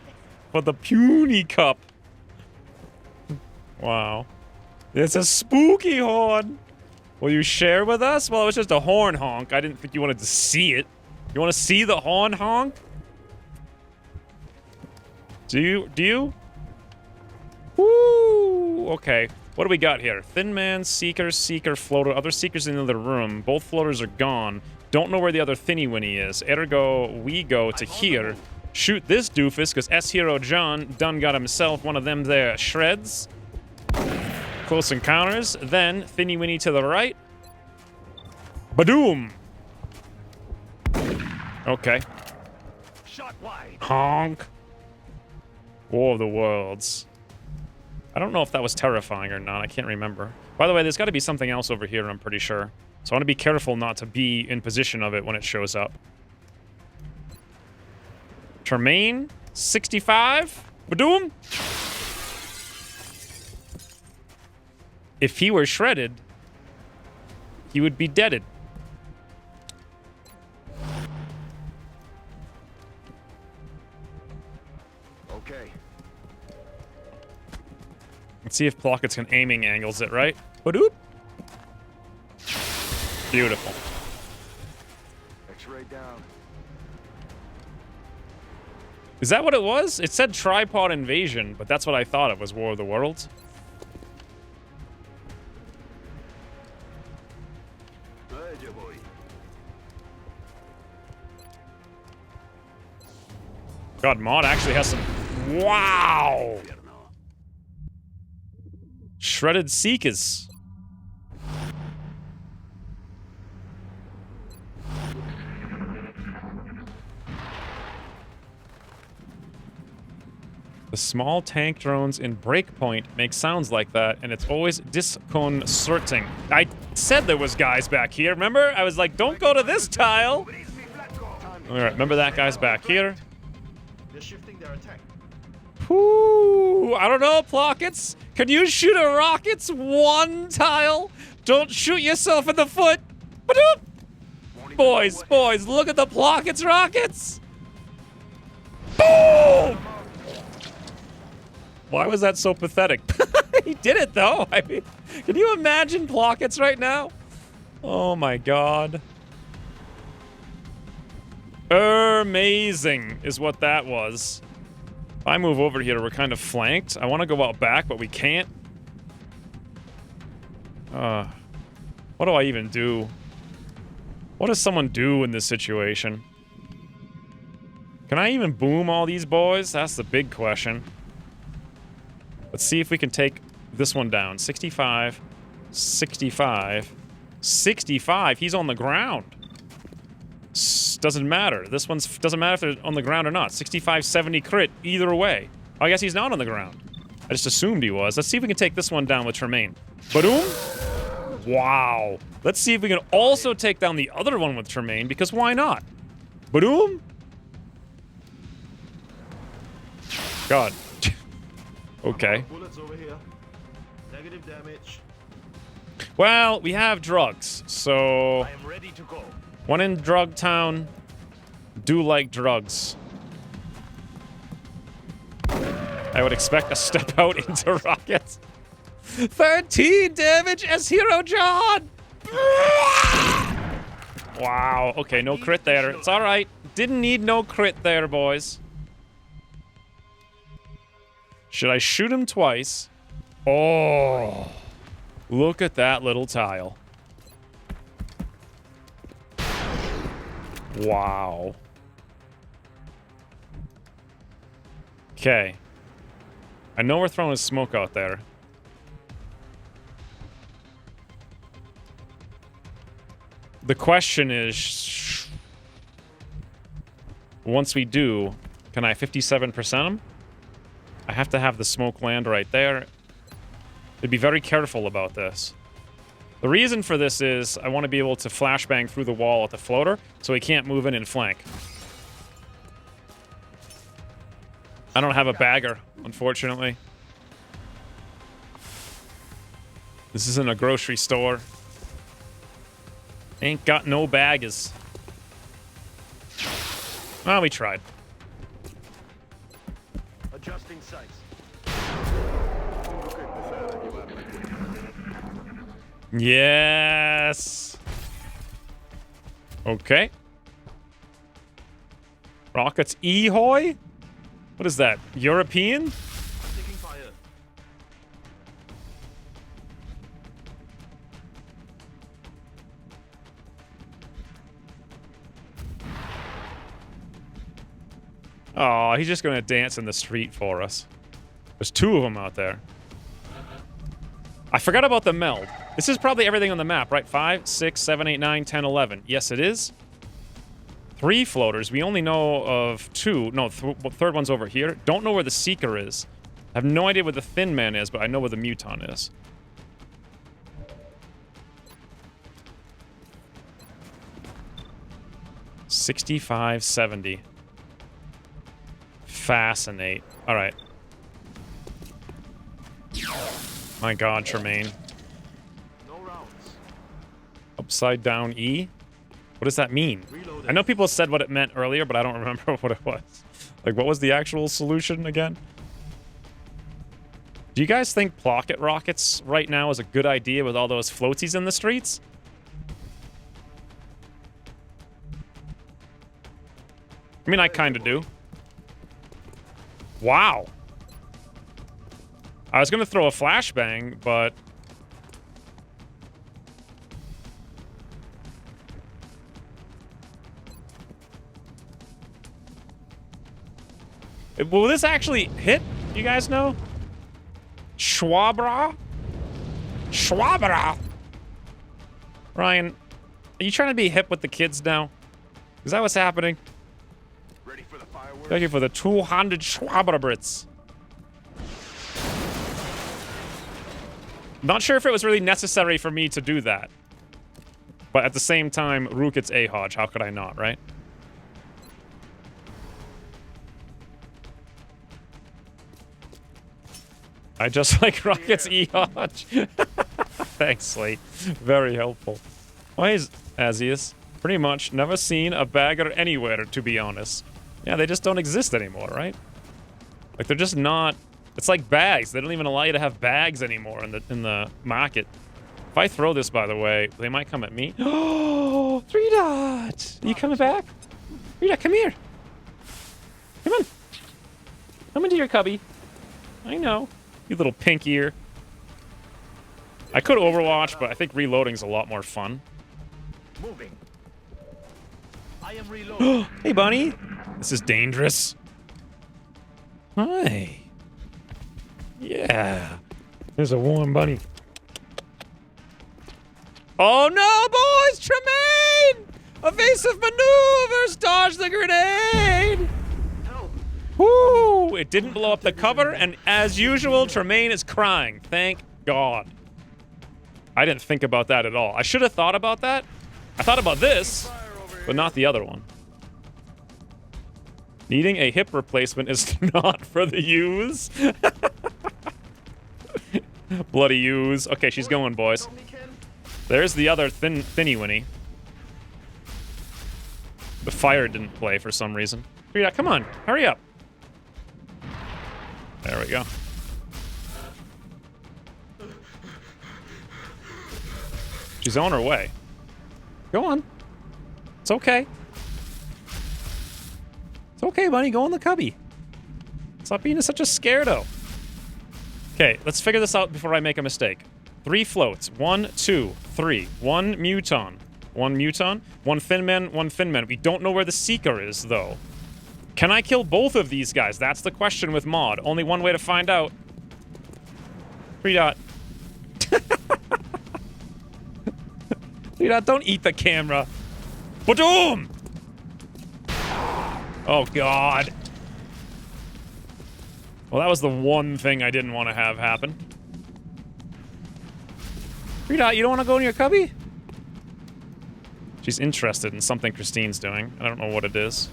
for the puny cup. Wow. It's a spooky horn. Will you share with us? Well, it was just a horn honk. I didn't think you wanted to see it. You want to see the horn honk? Do you? Woo! Okay. What do we got here? Thin man, seeker, floater. Other seekers in the other room. Both floaters are gone. Don't know where the other thinny winny is. Ergo, we go to here. Shoot this doofus, because S-Hero John done got himself one of them there shreds. Close encounters. Then, thinny winny to the right. Badoom! Okay. Shot wide. Honk. War of the Worlds. I don't know if that was terrifying or not. I can't remember. By the way, there's got to be something else over here, I'm pretty sure. So I want to be careful not to be in position of it when it shows up. Tremaine, 65. Badoom. If he were shredded, he would be deaded. Okay. Let's see if Plockets can aiming angles it right. Badoop. Beautiful. X-ray down. Is that what it was? It said tripod invasion, but that's what I thought it was, War of the Worlds. God, Mod actually has some... Wow! Shredded Seekers. The small tank drones in Breakpoint make sounds like that, and it's always disconcerting. I said there was guys back here, remember? I was like, don't go to this tile! Alright, remember that guy's back here? They're shifting their attack. Whoo! I don't know, Plockets. Can you shoot a rockets one tile? Don't shoot yourself in the foot. Ba-doop! Boys, look at the Plockets rockets! Boom! Why was that so pathetic? He did it, though. I mean, can you imagine Plockets right now? Oh, my God. Amazing is what that was. If I move over here, we're kind of flanked. I want to go out back, but we can't. What do I even do? What does someone do in this situation? Can I even boom all these boys? That's the big question. Let's see if we can take this one down. 65, 65, 65. He's on the ground. Doesn't matter. This one's doesn't matter if they're on the ground or not. 65, 70 crit either way. I guess he's not on the ground. I just assumed he was. Let's see if we can take this one down with Tremaine. Ba-doom. Wow. Let's see if we can also take down the other one with Tremaine, because why not? Ba-doom. God. Okay. Bullets over here. Negative damage. Well, we have drugs, so... I am ready to go. One in Drug Town. Do like drugs. I would expect a step out into rockets. 13 damage as Hero John! Wow. Okay, no crit there. It's alright. Didn't need no crit there, boys. Should I shoot him twice? Oh. Look at that little tile. Wow. Okay. I know we're throwing smoke out there. The question is... Once we do, can I 57% him? I have to have the smoke land right there. I'd be very careful about this. The reason for this is I want to be able to flashbang through the wall at the floater so he can't move in and flank. I don't have a bagger, unfortunately. This isn't a grocery store. Ain't got no baggers. Well, we tried. Adjusting sights. Yes. Okay. Rockets Ehoy? What is that? European? Taking fire. Oh, he's just gonna dance in the street for us. There's two of them out there. I forgot about the meld. This is probably everything on the map, right? 5, 6, 7, 8, 9, 10, 11. Yes, it is. 3 floaters. We only know of 2. No, third one's over here. Don't know where the Seeker is. I have no idea where the Thin Man is, but I know where the Muton is. $65, $70. Fascinate. All right. My God, Tremaine. No rounds. Upside down E? What does that mean? Reloaded. I know people said what it meant earlier, but I don't remember what it was. Like, what was the actual solution again? Do you guys think Plocket rockets right now is a good idea with all those floaties in the streets? I mean, I kind of do. Wow. I was gonna throw a flashbang, but... Will this actually hit? You guys know? Schwabra? Schwabra! Ryan, are you trying to be hip with the kids now? Is that what's happening? Ready for the fireworks? Thank you for the 200 Schwabra Brits. Not sure if it was really necessary for me to do that. But at the same time, Rooket's A-Hodge. How could I not, right? I just like Rocket's E-Hodge. Thanks, Slate. Very helpful. Why is Azius? Pretty much never seen a bagger anywhere, to be honest. Yeah, they just don't exist anymore, right? Like, they're just not... It's like bags. They don't even allow you to have bags anymore in the market. If I throw this, by the way, they might come at me. Oh, 3 Dot! Are you coming back? 3 Dot, come here. Come on. Come into your cubby. I know. You little pink ear. I could Overwatch, but I think reloading's a lot more fun. Moving. I am reloading. Hey, Bunny. This is dangerous. Hi. Yeah. There's a warm bunny. Oh no, boys! Tremaine! Evasive maneuvers! Dodge the grenade! Woo! It didn't blow up the cover, and as usual, Tremaine is crying. Thank God. I didn't think about that at all. I should have thought about that. I thought about this, but not the other one. Needing a hip replacement is not for the use. Bloody use. Okay, she's going, boys. There's the other thinny Winnie. The fire didn't play for some reason. Rita, come on, hurry up. There we go. She's on her way. Go on. It's okay. It's okay, bunny. Go in the cubby. Stop being such a scarado. Okay, let's figure this out before I make a mistake. 3 floats. 1, 2, 3. 1 Muton. 1 Muton. 1 Finman, 1 Finman. We don't know where the Seeker is, though. Can I kill both of these guys? That's the question with mod. Only one way to find out. 3 Dot. 3 Dot, don't eat the camera. Ba-doom! Oh, God. Well, that was the one thing I didn't want to have happen. 3 Dot, you don't want to go in your cubby? She's interested in something Christine's doing. I don't know what it is.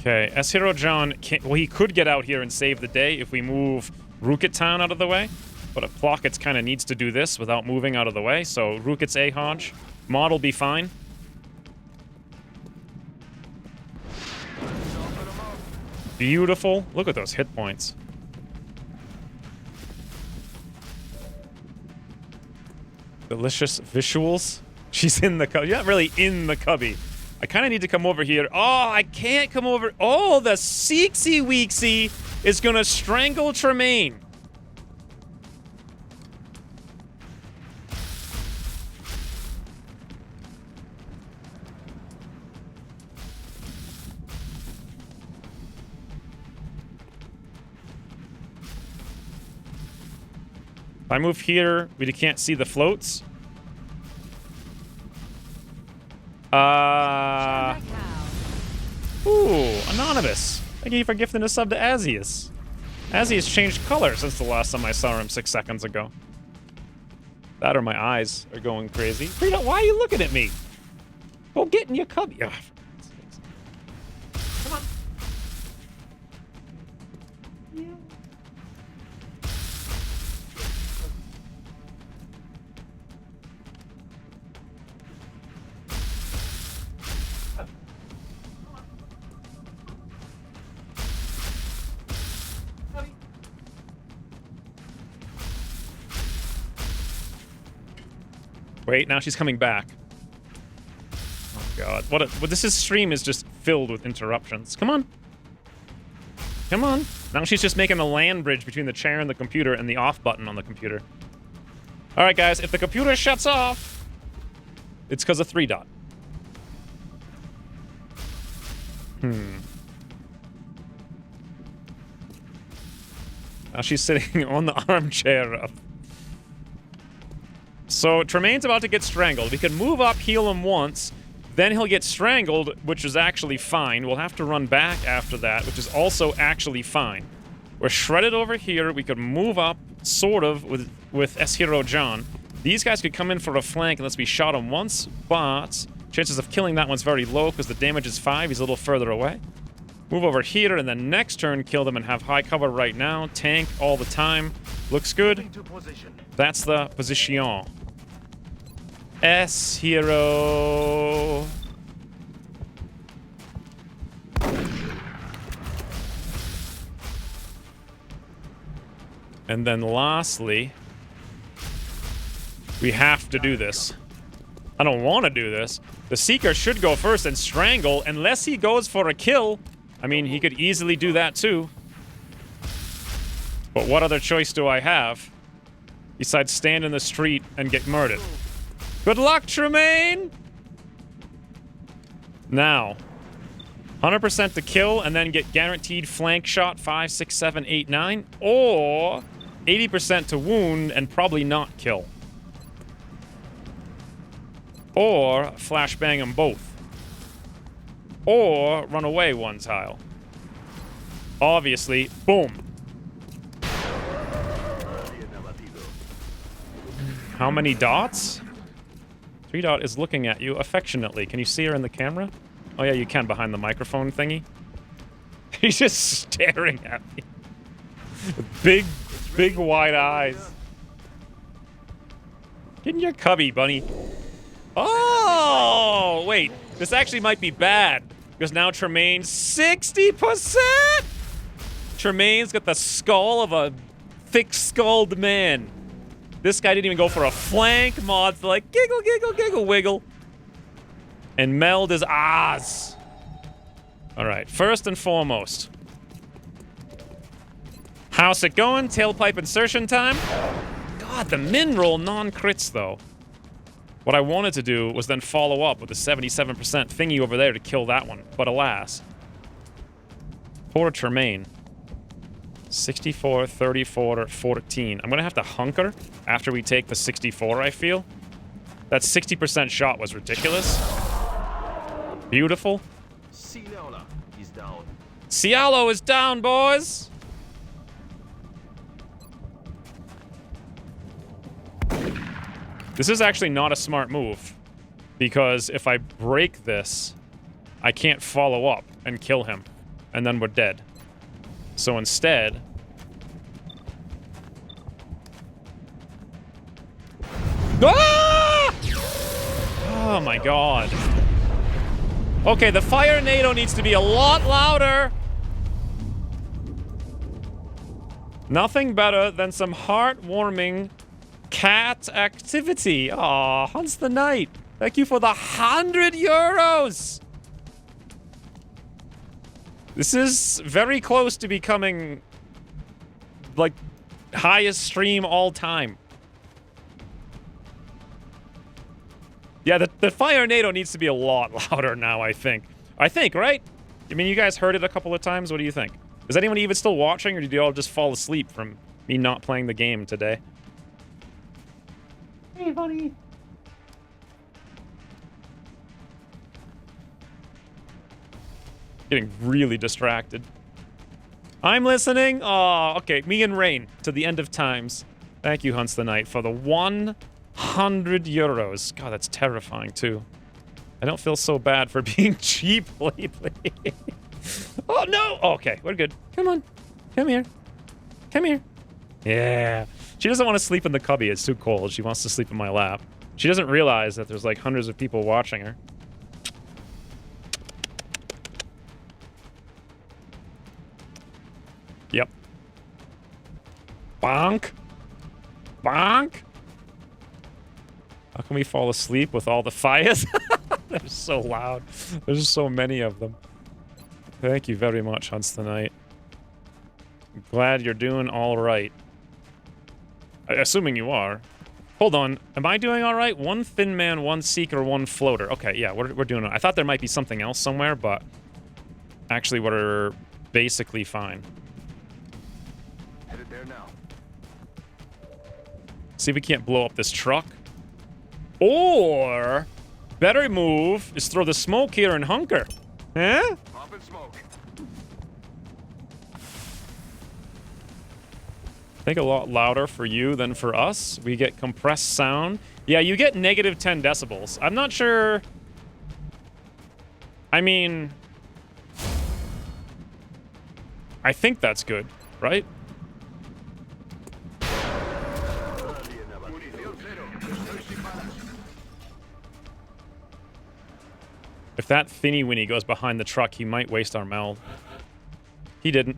Okay, S-Hero John, well, he could get out here and save the day if we move Rooket Town out of the way. But Plockets kind of needs to do this without moving out of the way, so Rooket's A-Hodge. Mod will be fine. Beautiful. Look at those hit points. Delicious visuals. She's in the cubby. You're not really in the cubby. I kind of need to come over here. Oh, I can't come over. Oh, the Seeksy Weeksy is going to strangle Tremaine. If I move here, we can't see the floats. Ooh, Anonymous. Thank you for gifting a sub to Azius. Azius changed color since the last time I saw him 6 seconds ago. That or my eyes are going crazy. Rita, why are you looking at me? Go get in your cubby. Ugh. Come on. Wait, now she's coming back. Oh god, what this stream is just filled with interruptions. Come on. Come on. Now she's just making a land bridge between the chair and the computer and the off button on the computer. All right, guys, if the computer shuts off, it's because of 3 dot. Now she's sitting on the armchair. So Tremaine's about to get strangled. We can move up, heal him once, then he'll get strangled, which is actually fine. We'll have to run back after that, which is also actually fine. We're shredded over here. We could move up, sort of, with S-Hero John. These guys could come in for a flank unless we shot him once, but chances of killing that one's very low because the damage is 5. He's a little further away. Move over here, and then next turn kill them and have high cover right now. Tank all the time. Looks good. That's the position. S-Hero. And then lastly, we have to do this. I don't want to do this. The Seeker should go first and strangle, unless he goes for a kill. I mean, he could easily do that too. But what other choice do I have besides stand in the street and get murdered? Good luck, Tremaine! Now, 100% to kill and then get guaranteed flank shot 5, 6, 7, 8, 9, or 80% to wound and probably not kill. Or flashbang them both. Or run away one tile. Obviously, boom. How many dots? 3 dot is looking at you affectionately. Can you see her in the camera? Oh yeah, you can behind the microphone thingy. He's just staring at me. Big, big wide eyes. Get in your cubby, bunny. Oh, wait. This actually might be bad. Because now Tremaine's 60%! Tremaine's got the skull of a thick-skulled man. This guy didn't even go for a flank. Mod's like, giggle, giggle, giggle, wiggle. And meld his ahs. Alright, first and foremost. How's it going? Tailpipe insertion time? God, the min roll non-crits, though. What I wanted to do was then follow up with a 77% thingy over there to kill that one. But alas. Poor Tremaine. 64, 34, 14. I'm going to have to hunker after we take the 64, I feel. That 60% shot was ridiculous. Beautiful. Cialo is down. Cialo is down, boys! This is actually not a smart move. Because if I break this, I can't follow up and kill him. And then we're dead. So instead... Ah! Oh my god. Okay, the fire NATO needs to be a lot louder. Nothing better than some heartwarming cat activity. Aw, Hunts the Night. Thank you for the 100 euros. This is very close to becoming, like, highest stream all time. Yeah, the Fire NATO needs to be a lot louder now, I think. Right? I mean, you guys heard it a couple of times. What do you think? Is anyone even still watching, or did you all just fall asleep from me not playing the game today? Hey, buddy. Getting really distracted. I'm listening. Oh, okay. Me and Rain to the end of times. Thank you, Hunts the Night, for the 100 euros. God, that's terrifying, too. I don't feel so bad for being cheap lately. Oh, no. Okay, we're good. Come on. Come here. Come here. Yeah. She doesn't want to sleep in the cubby. It's too cold. She wants to sleep in my lap. She doesn't realize that there's like hundreds of people watching her. Yep. Bonk. Bonk. How can we fall asleep with all the fires? They're so loud. There's so many of them. Thank you very much, Hunts Tonight. Glad you're doing all right. Assuming you are. Hold on. Am I doing all right? One Thin Man, one Seeker, one Floater. Okay, yeah, we're doing it. I thought there might be something else somewhere, but actually we're basically fine. Headed there now. See if we can't blow up this truck. Or, better move is throw the smoke here and hunker. Huh? Pop and smoke. I think a lot louder for you than for us. We get compressed sound. Yeah, you get negative 10 decibels. I'm not sure. I mean, I think that's good, right? If that Thinny Winnie goes behind the truck, he might waste our meld. He didn't.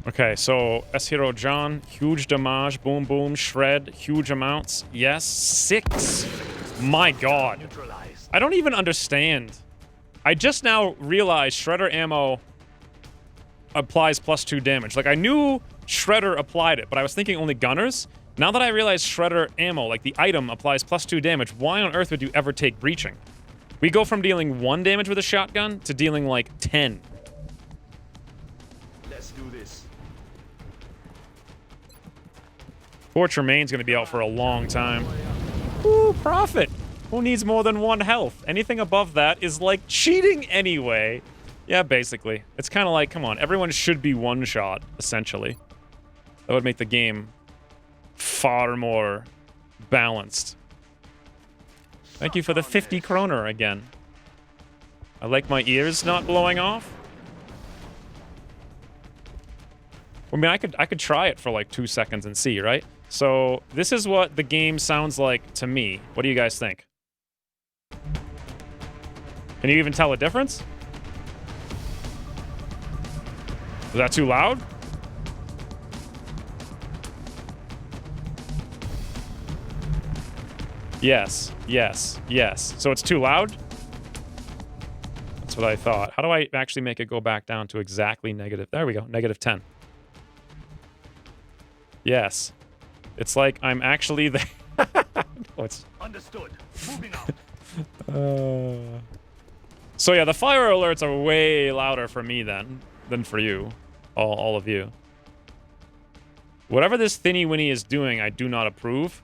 Okay, so S-Hero John, huge damage, boom, boom, shred, huge amounts. Yes, 6. My God. I don't even understand. I just now realized Shredder ammo applies +2 damage. Like, I knew Shredder applied it, but I was thinking only gunners. Now that I realize Shredder ammo, like the item, applies +2 damage, why on earth would you ever take breaching? We go from dealing 1 damage with a shotgun to dealing, like, 10. Let's do this. Poor Tremaine's gonna be out for a long time. Ooh, Prophet! Who needs more than 1 health? Anything above that is like cheating anyway. Yeah, basically. It's kind of like, come on, everyone should be one-shot, essentially. That would make the game far more balanced. Thank you for the 50 kroner again. I like my ears not blowing off. I mean, I could try it for like 2 seconds and see, right? So this is what the game sounds like to me. What do you guys think? Can you even tell a difference? Was that too loud? Yes, yes, yes. So it's too loud? That's what I thought. How do I actually make it go back down to exactly negative? There we go, negative 10. Yes. It's like I'm actually there. No, it's... Understood. Moving on. So yeah, the fire alerts are way louder for me than for you. All of you. Whatever this Thinny Winnie is doing, I do not approve.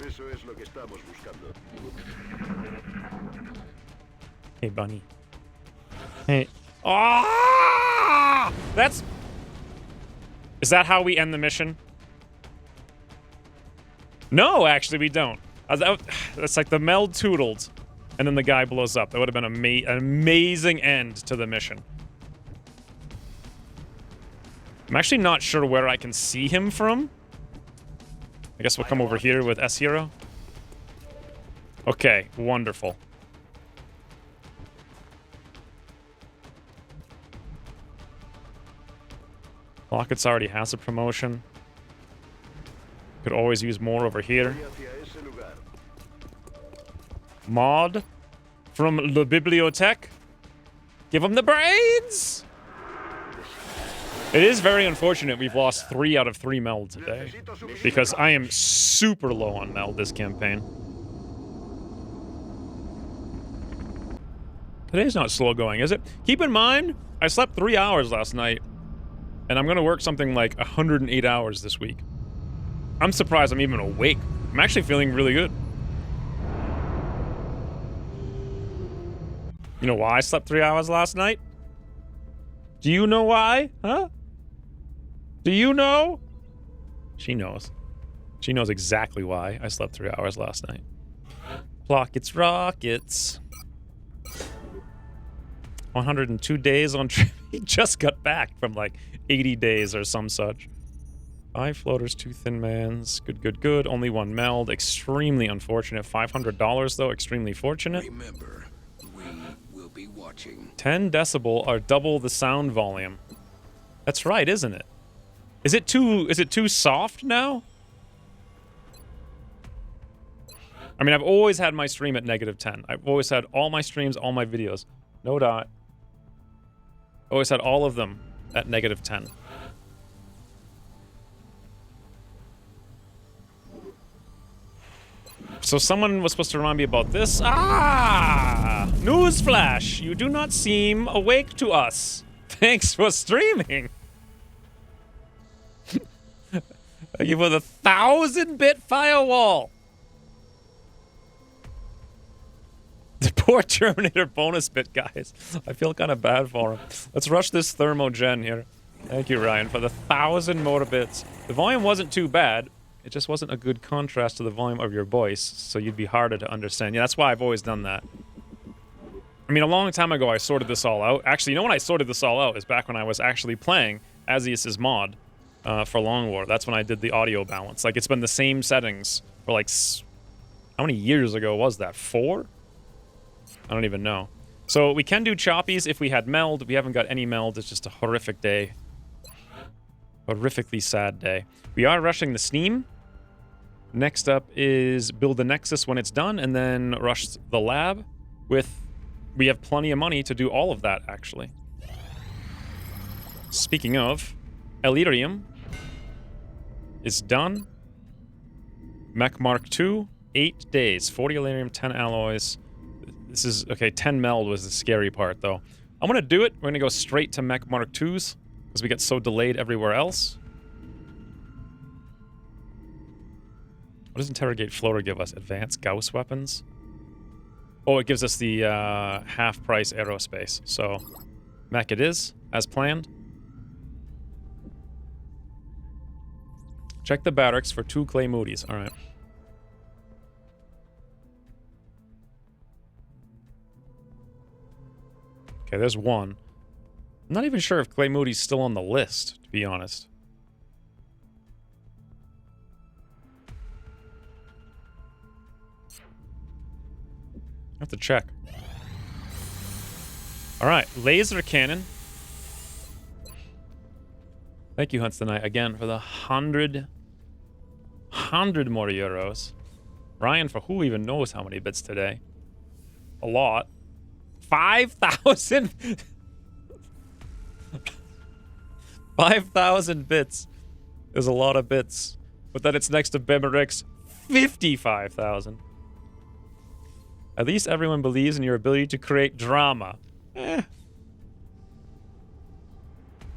Eso es lo que estamos buscando. Hey, bunny. Hey. Ah! That's... Is that how we end the mission? No, actually, we don't. That's like the meld tootled, and then the guy blows up. That would have been an amazing end to the mission. I'm actually not sure where I can see him from. I guess we'll come over here with S-Hero. Okay, wonderful. Lockets already has a promotion. Could always use more over here. Mod from La Bibliothèque. Give him the brains! It is very unfortunate we've lost 3 out of 3 meld today, because I am super low on meld this campaign. Today's not slow going, is it? Keep in mind, I slept 3 hours last night, and I'm gonna work something like 108 hours this week. I'm surprised I'm even awake. I'm actually feeling really good. You know why I slept 3 hours last night? Do you know why? Huh? Do you know? She knows. She knows exactly why I slept 3 hours last night. Plockets rockets. 102 days on trip. He just got back from like 80 days or some such. 5 floaters, 2 thin mans. Good, good, good. Only 1 meld. Extremely unfortunate. $500 though. Extremely fortunate. Remember, we will be watching. 10 decibel are double the sound volume. That's right, isn't it? Is it too soft now? I mean, I've always had my stream at -10. I've always had all my streams, all my videos. No dot. Always had all of them at -10. So someone was supposed to remind me about this. Ah! Newsflash! You do not seem awake to us. Thanks for streaming. Thank you for the 1000-bit firewall. The poor Terminator bonus bit, guys. I feel kind of bad for him. Let's rush this thermogen here. Thank you, Ryan, for the 1000 more bits. The volume wasn't too bad. It just wasn't a good contrast to the volume of your voice, so you'd be harder to understand. Yeah, that's why I've always done that. I mean, a long time ago, I sorted this all out. Actually, you know when I sorted this all out is back when I was actually playing Azius's mod for Long War. That's when I did the audio balance. Like, it's been the same settings for, like, how many years ago was that? 4? I don't even know. So we can do choppies if we had meld. We haven't got any meld. It's just a horrific day. Horrifically sad day. We are rushing the Steam. Next up is build the Nexus when it's done, and then rush the lab with... We have plenty of money to do all of that, actually. Speaking of, Elerium is done. Mech Mark II, 8 days. 40 Elerium, 10 alloys. This is... Okay, 10 meld was the scary part, though. I'm gonna do it. We're gonna go straight to Mech Mark IIs, because we get so delayed everywhere else. What does Interrogate Floater give us? Advanced Gauss weapons? Oh, it gives us the half-price aerospace. So, mech it is, as planned. Check the barracks for 2 Clay Moody's. All right. Okay, there's one. I'm not even sure if Clay Moody's still on the list, to be honest. I have to check. All right, laser cannon. Thank you, Hunts Tonight, again for the 100 more euros. Ryan, for who even knows how many bits today? A lot. 5,000. 5,000 bits is a lot of bits, but then it's next to Bemerix 55,000. At least everyone believes in your ability to create drama.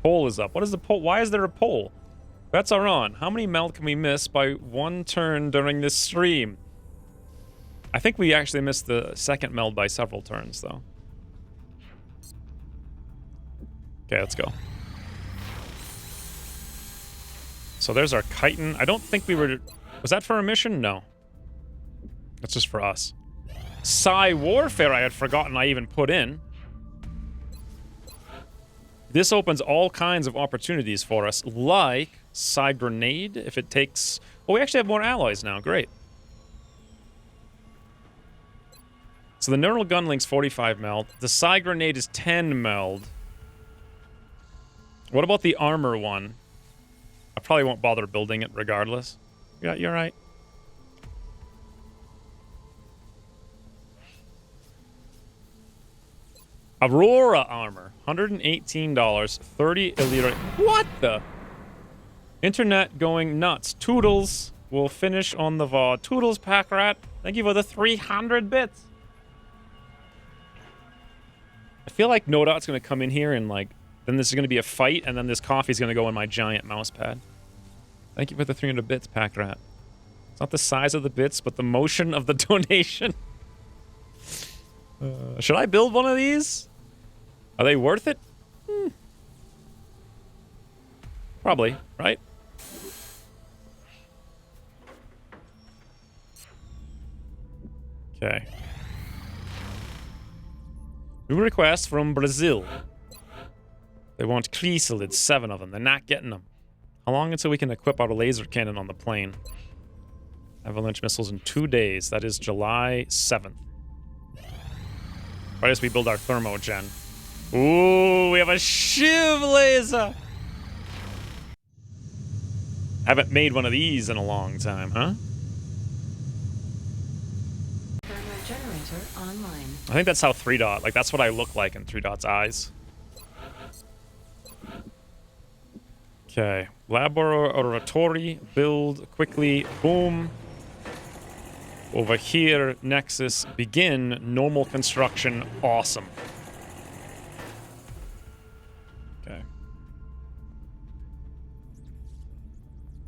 Poll is up. What is the poll? Why is there a poll? Bets are on. How many meld can we miss by 1 turn during this stream? I think we actually missed the second meld by several turns, though. Okay, let's go. So there's our chitin. I don't think we were... Was that for a mission? No. That's just for us. Psi Warfare I had forgotten I even put in. This opens all kinds of opportunities for us, like Psi Grenade, if it takes... Oh, we actually have more alloys now. Great. So the Neural Gun Link's 45 meld. The Psi Grenade is 10 meld. What about the armor one? I probably won't bother building it regardless. Yeah, you're right. Aurora armor, $118, 30 Elite. What the? Internet going nuts. Toodles will finish on the VOD. Toodles, Pack Rat. Thank you for the 300 bits. I feel like NoDot's going to come in here and, like, then this is going to be a fight, and then this coffee's going to go in my giant mouse pad. Thank you for the 300 bits, Pack Rat. It's not the size of the bits, but the motion of the donation. Should I build one of these? Are they worth it? Probably, right? Okay. New request from Brazil. They want Chrysalids, 7 of them. They're not getting them. How long until we can equip our laser cannon on the plane? Avalanche missiles in 2 days. That is July 7th. Right as we build our thermogen. Ooh, we have a Shiv laser! Haven't made one of these in a long time, huh? Center online. I think that's how 3 Dot, like that's what I look like in 3 Dot's eyes. Okay, laboratory, build quickly, boom. Over here, Nexus, begin, normal construction, awesome. Okay.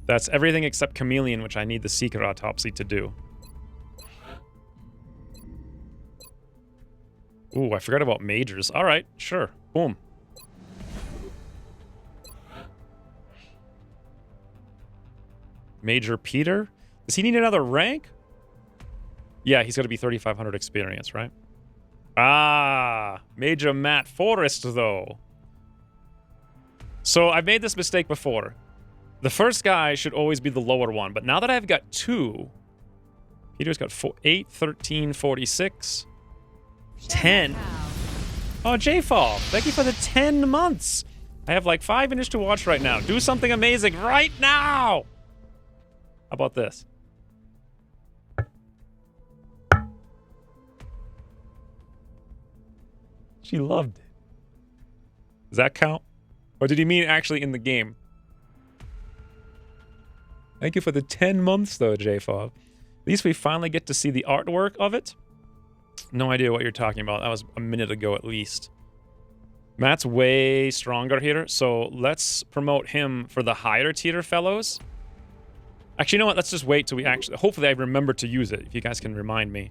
That's everything except Chameleon, which I need the Seeker autopsy to do. Ooh, I forgot about Majors. All right, sure. Boom. Major Peter? Does he need another rank? Yeah, he's got to be 3,500 experience, right? Ah, Major Matt Forrest, though. So I've made this mistake before. The first guy should always be the lower one, but now that I've got 2, Peter's got 8, 13, 46, 10. Oh, J-Fall, thank you for the 10 months. I have like 5 minutes to watch right now. Do something amazing right now. How about this? She loved it. Does that count? Or did he mean actually in the game? Thank you for the 10 months, though, J-Fob. At least we finally get to see the artwork of it. No idea what you're talking about. That was a minute ago, at least. Matt's way stronger here, so let's promote him for the higher tier fellows. Actually, you know what? Let's just wait till we actually... Hopefully I remember to use it, if you guys can remind me.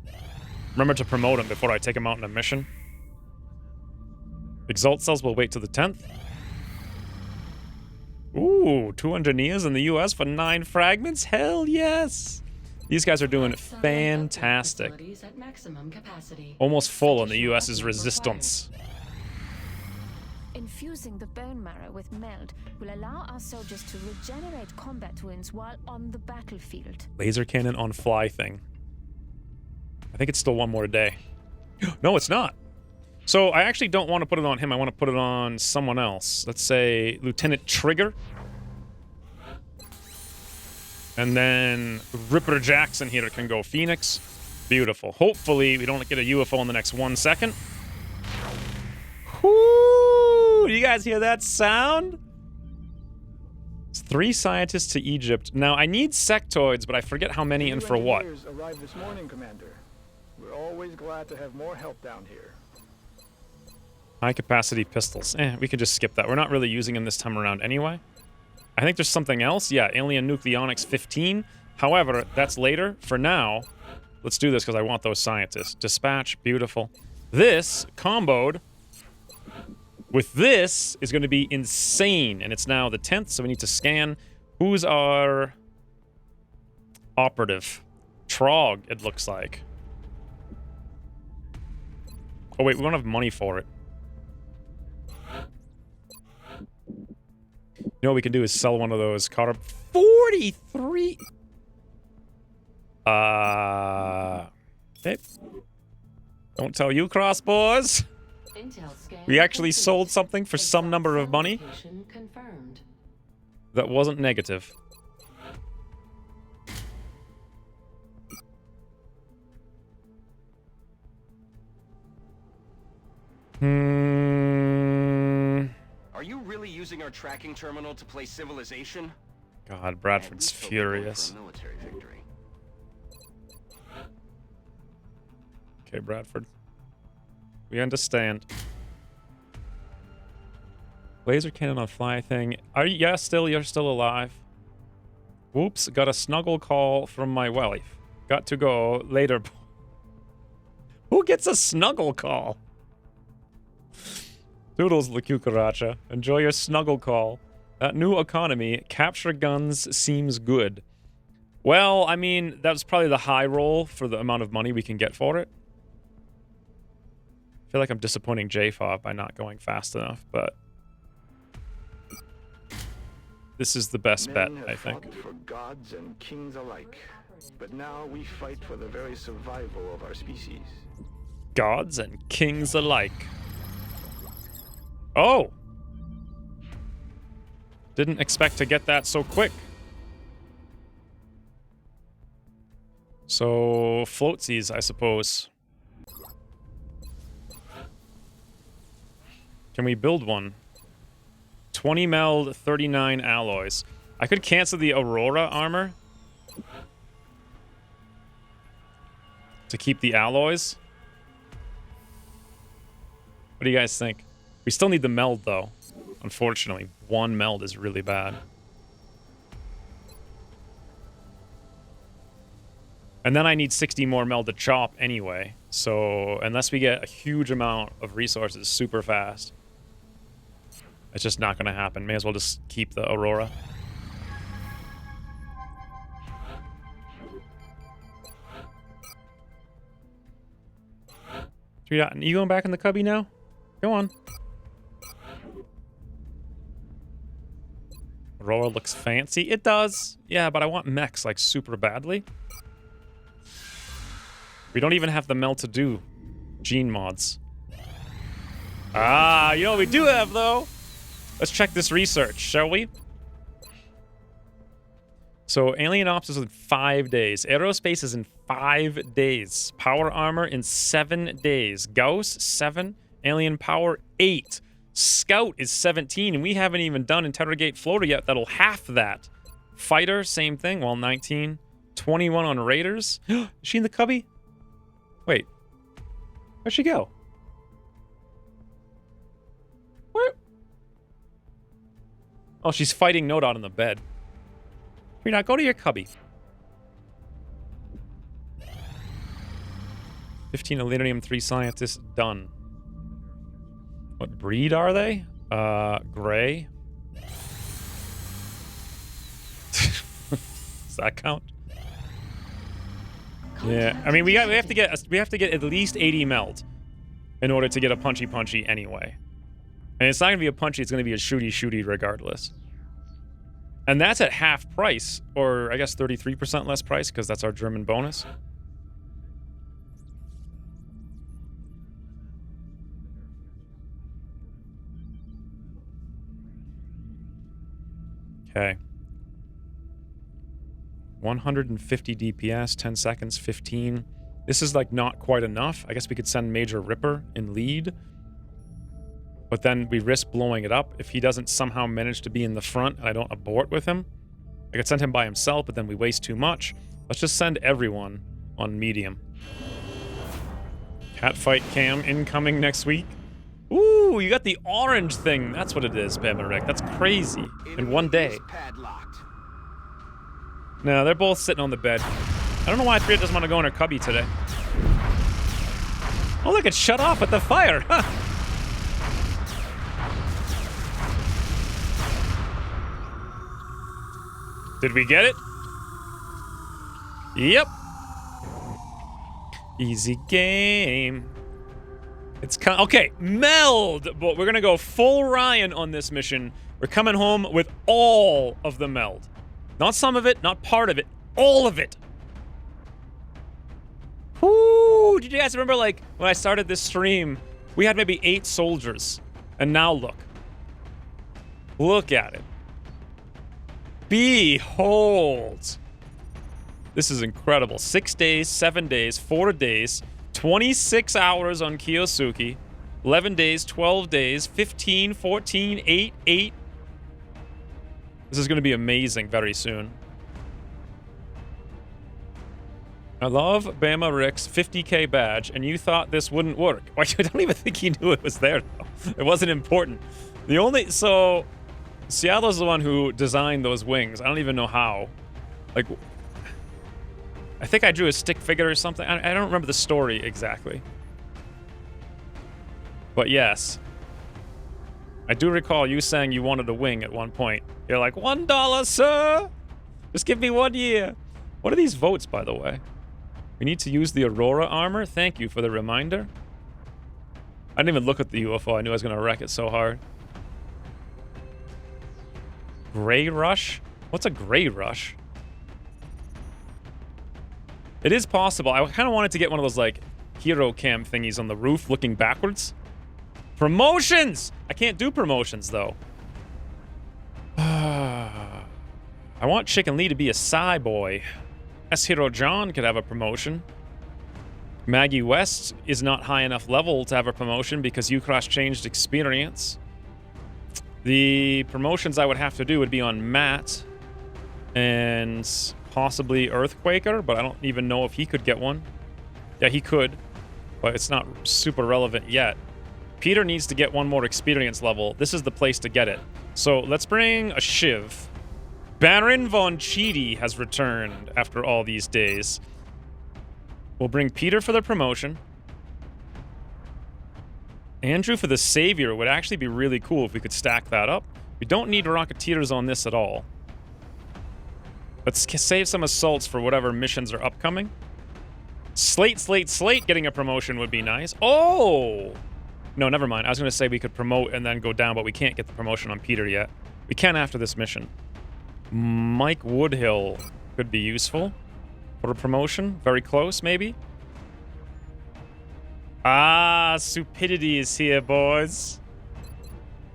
Remember to promote him before I take him out on a mission. Exalt cells will wait till the 10th. Ooh, 2 engineers in the US for 9 fragments? Hell yes! These guys are doing fantastic. At maximum capacity. Almost full on the US's resistance. Infusing the bone marrow with meld will allow our soldiers to regenerate combat wounds while on the battlefield. Laser cannon on fly thing. I think it's still 1 more day. No, it's not. So I actually don't want to put it on him. I want to put it on someone else. Let's say Lieutenant Trigger. And then Ripper Jackson here can go Phoenix. Beautiful. Hopefully we don't get a UFO in the next 1 second. Whoo! Do you guys hear that sound? It's 3 scientists to Egypt. Now I need sectoids, but I forget how many and for what. Arrived this morning, Commander. We're always glad to have more help down here. High capacity pistols. We could just skip that. We're not really using them this time around anyway. I think there's something else. Yeah, Alien Nucleonics 15. However, that's later. For now, let's do this because I want those scientists. Dispatch, beautiful. This, comboed with this, is going to be insane. And it's now the 10th, so we need to scan. Who's our operative? Trog, it looks like. Oh, wait, we don't have money for it. You know what we can do is sell one of those car 43. Okay. Don't tell you, Crossbows. We actually sold something for some number of money that wasn't negative. Are you really using our tracking terminal to play Civilization? God, Bradford's furious. Military victory. Okay, Bradford. We understand. Laser cannon on fly thing. Are you? Yeah, you're still alive. Whoops, got a snuggle call from my wife. Got to go later. Who gets a snuggle call? Doodles, La Cucaracha. Enjoy your snuggle call. That new economy, capture guns, seems good. Well, I mean, that was probably the high roll for the amount of money we can get for it. I feel like I'm disappointing JFOB by not going fast enough, but this is the best bet, I think. Fought for gods and kings alike, but now we fight for the very survival of our species. Gods and kings alike. Oh! Didn't expect to get that so quick. So, floatsies, I suppose. Can we build one? 20 meld, 39 alloys. I could cancel the Aurora armor to keep the alloys. What do you guys think? We still need the meld, though. Unfortunately, one meld is really bad. And then I need 60 more meld to chop anyway. So unless we get a huge amount of resources super fast, it's just not going to happen. May as well just keep the Aurora. You going back in the cubby now? Go on. Aurora looks fancy. It does. Yeah, but I want mechs like super badly. We don't even have the meld to do gene mods. Ah, you know what we do have, though? Let's check this research, shall we? So, Alien Ops is in 5 days. Aerospace is in 5 days. Power Armor in 7 days. Gauss, 7. Alien Power, 8. Scout is 17, and we haven't even done Interrogate Floater yet. That'll half that. Fighter, same thing. Well, 19. 21 on Raiders. Is she in the cubby? Wait. Where'd she go? Where? Oh, she's fighting Nodot on the bed. You're not. Go to your cubby. 15 Elenium 3 scientists done. What breed are they? Gray. Does that count? Yeah, I mean we have to get at least 80 meld in order to get a punchy anyway. And it's not gonna be a punchy, it's gonna be a shooty regardless. And that's at half price, or I guess 33% less price, because that's our German bonus. Okay. 150 DPS, 10 seconds, 15. This is like not quite enough. I guess we could send Major Ripper in lead. But then we risk blowing it up if he doesn't somehow manage to be in the front and I don't abort with him. I could send him by himself, but then we waste too much. Let's just send everyone on medium. Catfight cam incoming next week. Ooh, you got the orange thing. That's what it is, Bamarick. That's crazy. In one day. No, they're both sitting on the bed. I don't know why Priya doesn't want to go in her cubby today. Oh, look, it shut off with the fire. Huh. Did we get it? Yep. Easy game. It's okay, meld, but we're gonna go full Ryan on this mission. We're coming home with all of the meld. Not some of it, not part of it, all of it. Whoo! Did you guys remember, like, when I started this stream, we had maybe 8 soldiers, and now look. Look at it. Behold. This is incredible. 6 days, 7 days, 4 days, 26 hours on Kiyosuke, 11 days, 12 days, 15, 14, 8, 8. This is going to be amazing very soon. I love Bama Rick's 50k badge, and you thought this wouldn't work. I don't even think he knew it was there, though. It wasn't important. So, Seattle's the one who designed those wings. I don't even know how. Like, I think I drew a stick figure or something. I don't remember the story exactly. But yes. I do recall you saying you wanted a wing at one point. You're like, $1, sir! Just give me 1 year. What are these votes, by the way? We need to use the Aurora armor? Thank you for the reminder. I didn't even look at the UFO. I knew I was going to wreck it so hard. Gray Rush? What's a Gray Rush? It is possible. I kind of wanted to get one of those, like, hero cam thingies on the roof looking backwards. Promotions! I can't do promotions, though. I want Chicken Lee to be a Psy boy. S-Hero John could have a promotion. Maggie West is not high enough level to have a promotion because Ucross changed experience. The promotions I would have to do would be on Matt and possibly Earthquaker, but I don't even know if he could get one. Yeah, he could, but it's not super relevant yet. Peter needs to get one more experience level. This is the place to get it. So let's bring a Shiv. Baron von Cheedy has returned after all these days. We'll bring Peter for the promotion. Andrew for the Savior would actually be really cool if we could stack that up. We don't need Rocketeers on this at all. Let's save some assaults for whatever missions are upcoming. Slate getting a promotion would be nice. Oh! No, never mind. I was going to say we could promote and then go down, but we can't get the promotion on Peter yet. We can after this mission. Mike Woodhill could be useful for a promotion. Very close, maybe. Ah, Stupidity is here, boys.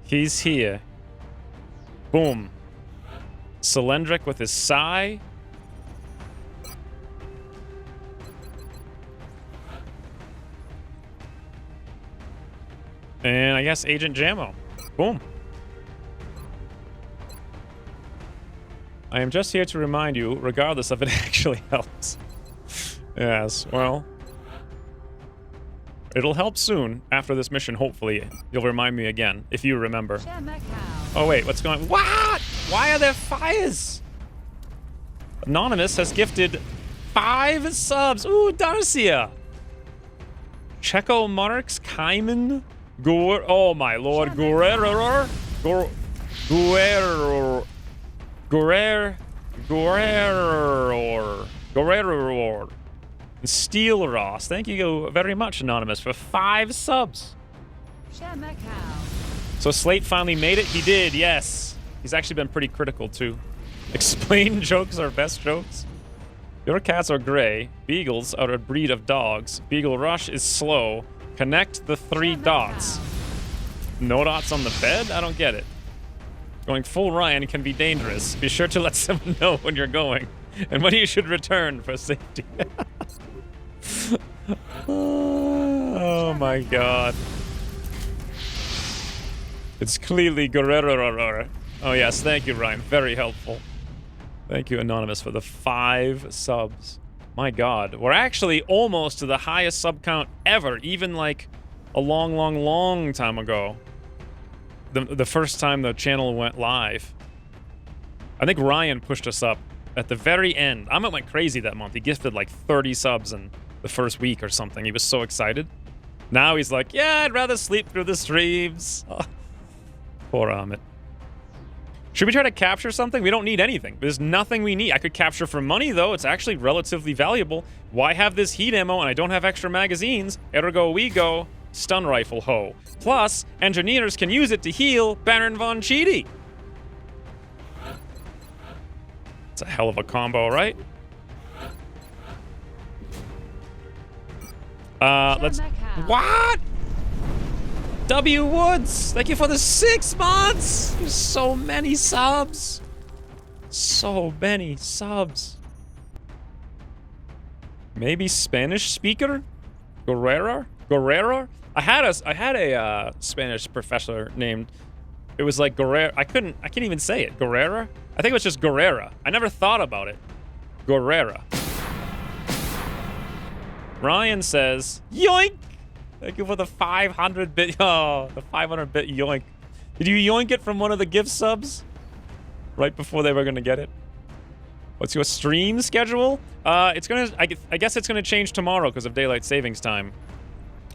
He's here. Boom. Cylindric with his Psy. And I guess Agent Jammo. Boom. I am just here to remind you, regardless if it actually helps. Yes, well. It'll help soon after this mission, hopefully. You'll remind me again, if you remember. Oh, wait, what's going on? What? Why are there fires? Anonymous has gifted 5 subs. Ooh, Darcia. Checo Monarchs, Kaiman, oh my lord, Guerrero, and Steel Ross. Thank you very much, Anonymous, for 5 subs. So Slate finally made it. He did, yes. He's actually been pretty critical too. Explain jokes are best jokes. Your cats are gray. Beagles are a breed of dogs. Beagle Rush is slow. Connect the 3 dots. No dots on the bed? I don't get it. Going full Ryan can be dangerous. Be sure to let someone know when you're going and when you should return for safety. Oh my god. It's clearly Guerrero. Oh yes, thank you, Ryan. Very helpful. Thank you, Anonymous, for the 5 subs. My god. We're actually almost to the highest sub count ever, even like a long time ago. The first time the channel went live. I think Ryan pushed us up at the very end. Amit went crazy that month. He gifted like 30 subs in the first week or something. He was so excited. Now he's like, yeah, I'd rather sleep through the streams. Oh, poor Amit. Should we try to capture something? We don't need anything. There's nothing we need. I could capture for money, though. It's actually relatively valuable. Why have this heat ammo and I don't have extra magazines? Ergo we go. Stun rifle ho. Plus, engineers can use it to heal Baron von Cheedy. It's a hell of a combo, right? Let's... What? W Woods, thank you for the 6 months. There's so many subs. So many subs. Maybe Spanish speaker? Guerrero? I had a Spanish professor named, it was like Guerrero. I can't even say it. Guerrera? I think it was just Guerrera. I never thought about it. Guerrera. Ryan says, yoink! Thank you for the 500-bit, oh, the 500-bit yoink. Did you yoink it from one of the gift subs? Right before they were gonna get it? What's your stream schedule? I guess it's gonna change tomorrow because of daylight savings time.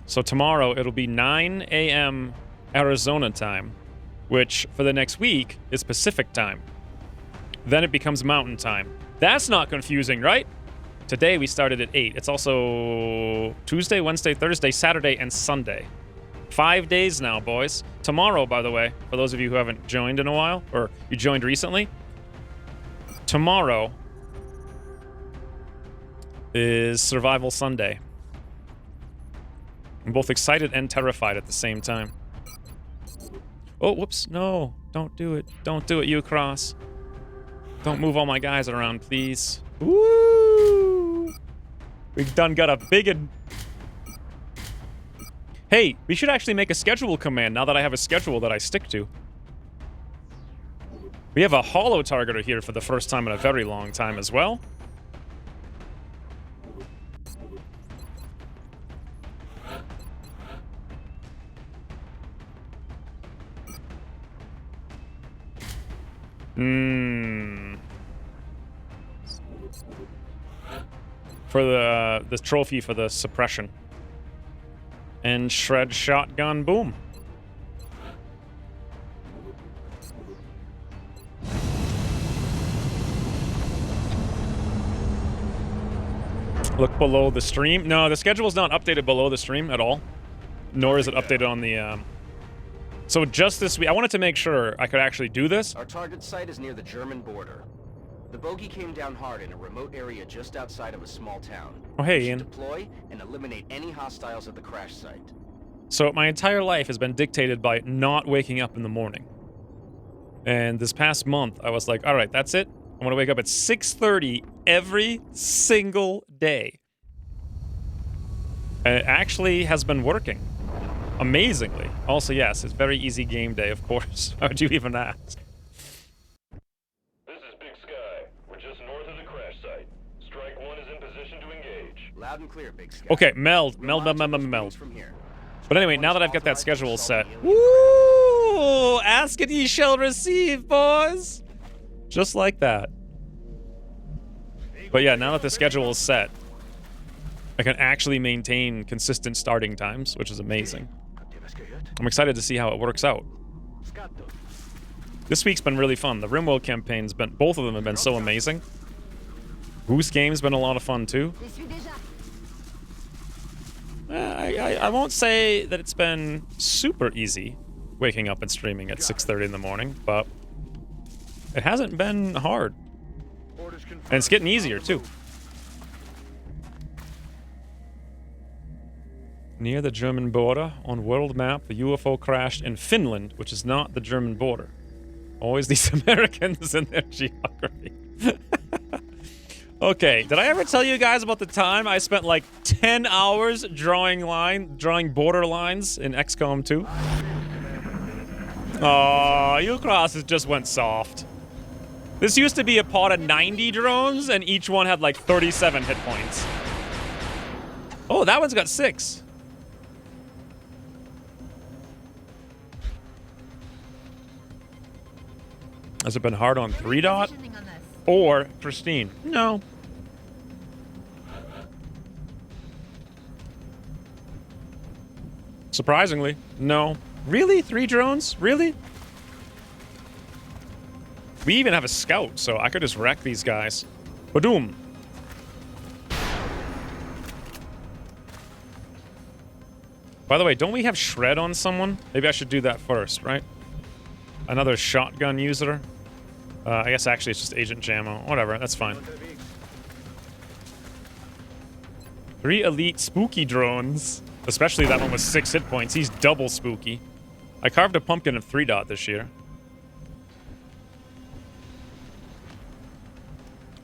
So tomorrow it'll be 9 a.m. Arizona time, which for the next week is Pacific time. Then it becomes Mountain time. That's not confusing, right? Today we started at 8. It's also Tuesday, Wednesday, Thursday, Saturday, and Sunday. 5 days now, boys. Tomorrow, by the way, for those of you who haven't joined in a while, or you joined recently, tomorrow is Survival Sunday. I'm both excited and terrified at the same time. Oh, whoops, no. Don't do it. Don't do it, Ucross. Don't move all my guys around, please. Woo! We done got a big un... Hey, we should actually make a schedule command now that I have a schedule that I stick to. We have a holo targeter here for the first time in a very long time as well. For the trophy for the suppression. And shred shotgun boom. Look below the stream. No, the schedule's not updated below the stream at all. Nor is it updated on the... So just this week, I wanted to make sure I could actually do this. Our target site is near the German border. The bogey came down hard in a remote area just outside of a small town. Oh, hey, We should Ian. Deploy and eliminate any hostiles at the crash site. So my entire life has been dictated by not waking up in the morning. And this past month, I was like, all right, that's it. I'm going to wake up at 6:30 every single day. And it actually has been working. Amazingly. Also, yes, it's very easy game day, of course. How would you even ask? This is Big Sky. We're just north of the crash site. Strike 1 is in position to engage. Loud and clear, Big Sky. Okay, meld. From here. But anyway, now that I've got that schedule set... Woo! Ask and ye shall receive, boys! Just like that. But yeah, now that the schedule is set, I can actually maintain consistent starting times, which is amazing. I'm excited to see how it works out. This week's been really fun. The RimWorld campaign's been... Both of them have been so amazing. Goose Game's been a lot of fun, too. I won't say that it's been super easy waking up and streaming at 6:30 in the morning, but it hasn't been hard. And it's getting easier, too. Near the German border, on world map, the UFO crashed in Finland, which is not the German border. Always these Americans and their geography. Okay, did I ever tell you guys about the time I spent like 10 hours drawing border lines in XCOM 2? Aw, Ucross just went soft. This used to be a pod of 90 drones, and each one had like 37 hit points. Oh, that one's got 6. Has it been hard on 3-dot? Or Pristine? No. Surprisingly, no. Really? 3 drones? Really? We even have a scout, so I could just wreck these guys. Badoom. By the way, don't we have Shred on someone? Maybe I should do that first, right? Another shotgun user. I guess actually it's just Agent Jammo. Whatever, that's fine. 3 elite spooky drones. Especially that one with 6 hit points. He's double spooky. I carved a pumpkin of 3-dot this year.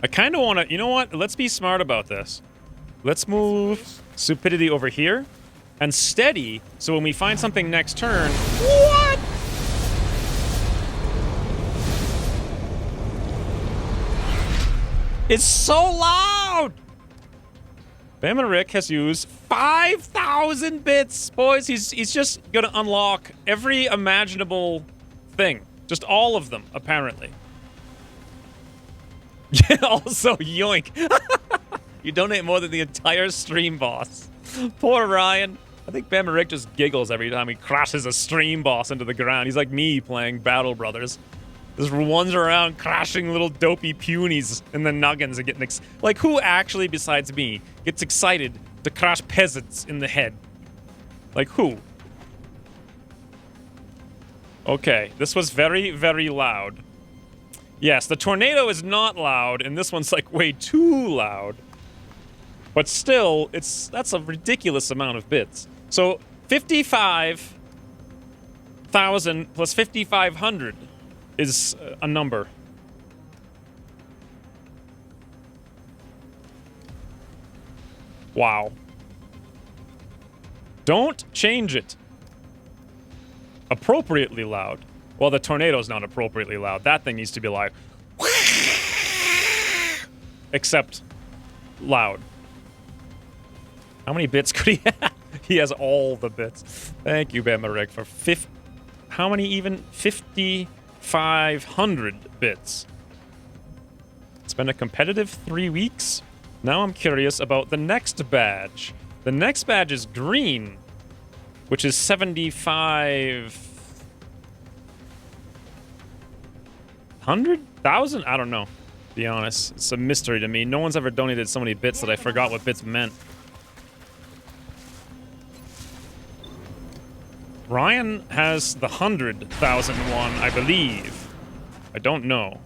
I kind of want to... You know what? Let's be smart about this. Let's move Stupidity over here. And Steady, so when we find something next turn... What?! It's so loud! Bam Rick has used 5,000 bits, boys. He's just gonna unlock every imaginable thing. Just all of them, apparently. Also, yoink. You donate more than the entire stream boss. Poor Ryan. I think Bam Rick just giggles every time he crashes a stream boss into the ground. He's like me playing Battle Brothers. Just runs around crashing little dopey punies in the nuggins and getting like, who actually, besides me, gets excited to crash peasants in the head? Like, who? Okay, this was very, very loud. Yes, the tornado is not loud, and this one's, like, way too loud. But still, that's a ridiculous amount of bits. So, 55,000 plus 5,500 is a number. Wow. Don't change it. Appropriately loud. Well, the tornado's not appropriately loud. That thing needs to be like... Except loud. How many bits could he have? He has all the bits. Thank you, Bamarik, for how many even? 5,500 bits. It's been a competitive 3 weeks. Now I'm curious about the next badge. The next badge is green, which is 7,500,000? I don't know, to be honest. It's a mystery to me. No one's ever donated so many bits that I forgot what bits meant. Ryan has the 100,000 one, I believe. I don't know.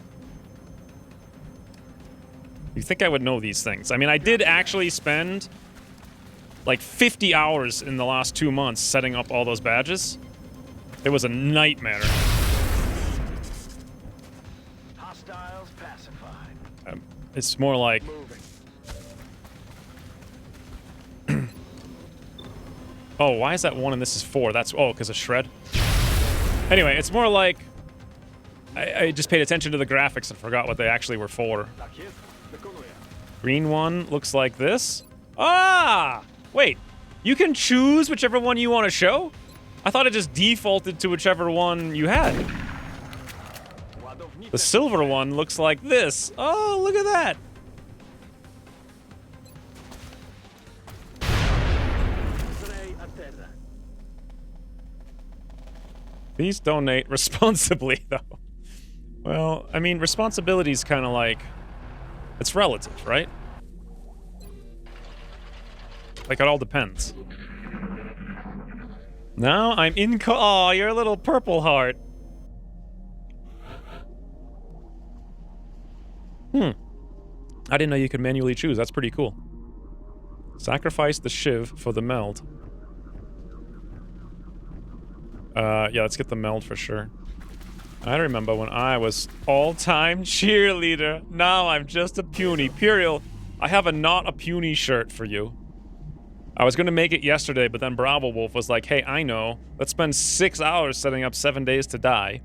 You'd think I would know these things. I mean, I did actually spend like 50 hours in the last 2 months setting up all those badges. It was a nightmare. Hostiles pacified. It's more like... Oh, why is that 1 and this is 4? That's... Oh, because of shred? Anyway, it's more like... I just paid attention to the graphics and forgot what they actually were for. Green one looks like this. Ah! Wait. You can choose whichever one you want to show? I thought it just defaulted to whichever one you had. The silver one looks like this. Oh, look at that. Please donate responsibly, though. Well, I mean, responsibility is kind of like... It's relative, right? Like, it all depends. Now I'm in... Aw, you're a little purple heart. I didn't know you could manually choose. That's pretty cool. Sacrifice the Shiv for the meld. Yeah, let's get the meld for sure. I remember when I was all-time cheerleader. Now I'm just a puny. Puriel, I have a not a puny shirt for you. I was gonna make it yesterday, but then Bravo Wolf was like, hey, I know. Let's spend 6 hours setting up 7 days to die.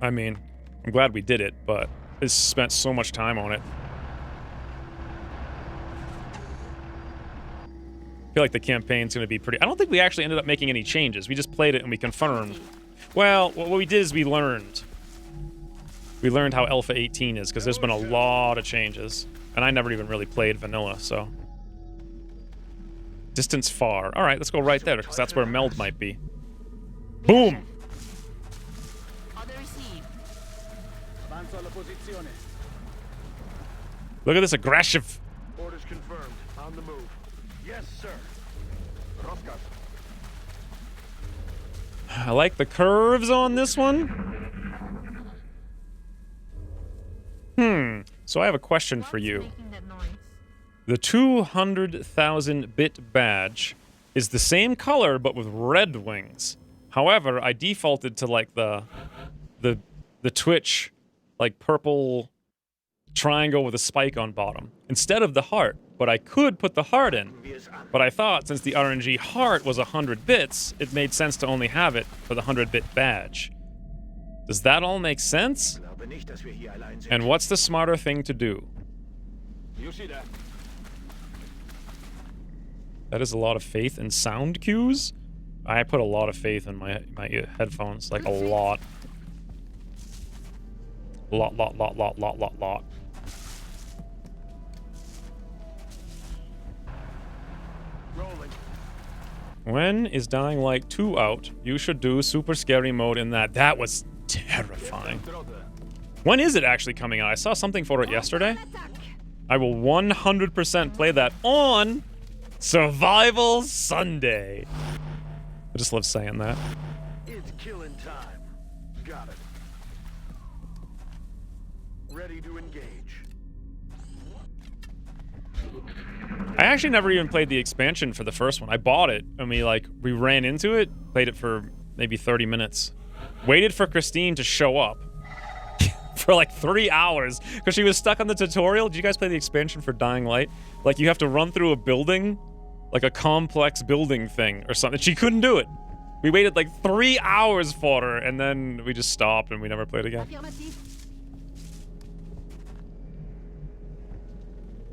I mean, I'm glad we did it, but it's spent so much time on it. I feel like the campaign's gonna be pretty... I don't think we actually ended up making any changes. We just played it and we confirmed. Well, what we did is we learned. We learned how Alpha 18 is, because there's been a lot of changes. And I never even really played vanilla, so... Distance far. Alright, let's go right there, because that's where meld might be. Boom! Look at this aggressive. Orders confirmed. On the move. Yes, sir. Roskas. I like the curves on this one. So I have a question for you. The 200,000 bit badge is the same color but with red wings. However, I defaulted to like the Twitch like purple triangle with a spike on bottom instead of the heart. But I could put the heart in. But I thought since the RNG heart was 100 bits, it made sense to only have it for the 100-bit badge. Does that all make sense? And what's the smarter thing to do? That is a lot of faith in sound cues. I put a lot of faith in my headphones, like a lot. Lot. When is Dying Light 2 out? You should do super scary mode in that. That was terrifying. When is it actually coming out? I saw something for it yesterday. I will 100% play that on Survival Sunday. I just love saying that. It's killing time. Got it. Ready to engage. I actually never even played the expansion for the first one. I bought it and we ran into it, played it for maybe 30 minutes. Waited for Christine to show up for like 3 hours because she was stuck on the tutorial. Did you guys play the expansion for Dying Light? Like, you have to run through a building, like a complex building thing or something. She couldn't do it. We waited like 3 hours for her, and then we just stopped and we never played again.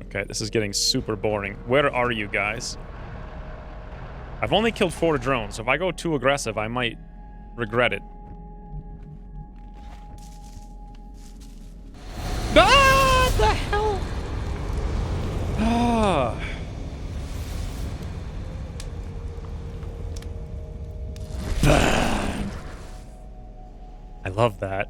Okay, this is getting super boring. Where are you guys? I've only killed 4 drones, so if I go too aggressive, I might regret it. Ah, what the hell? Ah. I love that.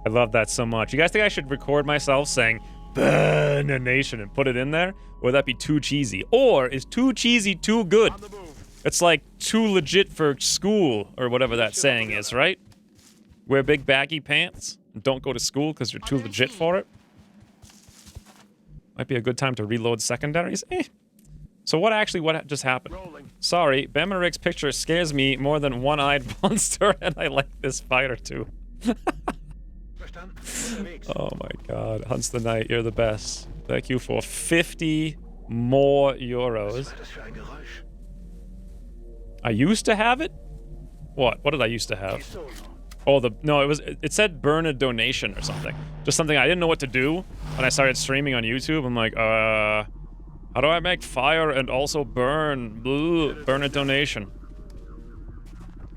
I love that so much. You guys think I should record myself saying "Burn a Nation" and put it in there? Or would that be too cheesy? Or is too cheesy too good? It's like too legit for school, or whatever that saying is, right? Wear big baggy pants and don't go to school because you're too legit for it. Might be a good time to reload secondaries. So what just happened? Sorry, Bemmeric's picture scares me more than one-eyed monster, and I like this fighter too. Oh my god. Hunts the Night, you're the best. Thank you for 50 more euros. I used to have it? What? What did I used to have? Oh, it said burn a donation or something. Just something I didn't know what to do when I started streaming on YouTube. I'm like, how do I make fire and also burn? Blue, burn a donation.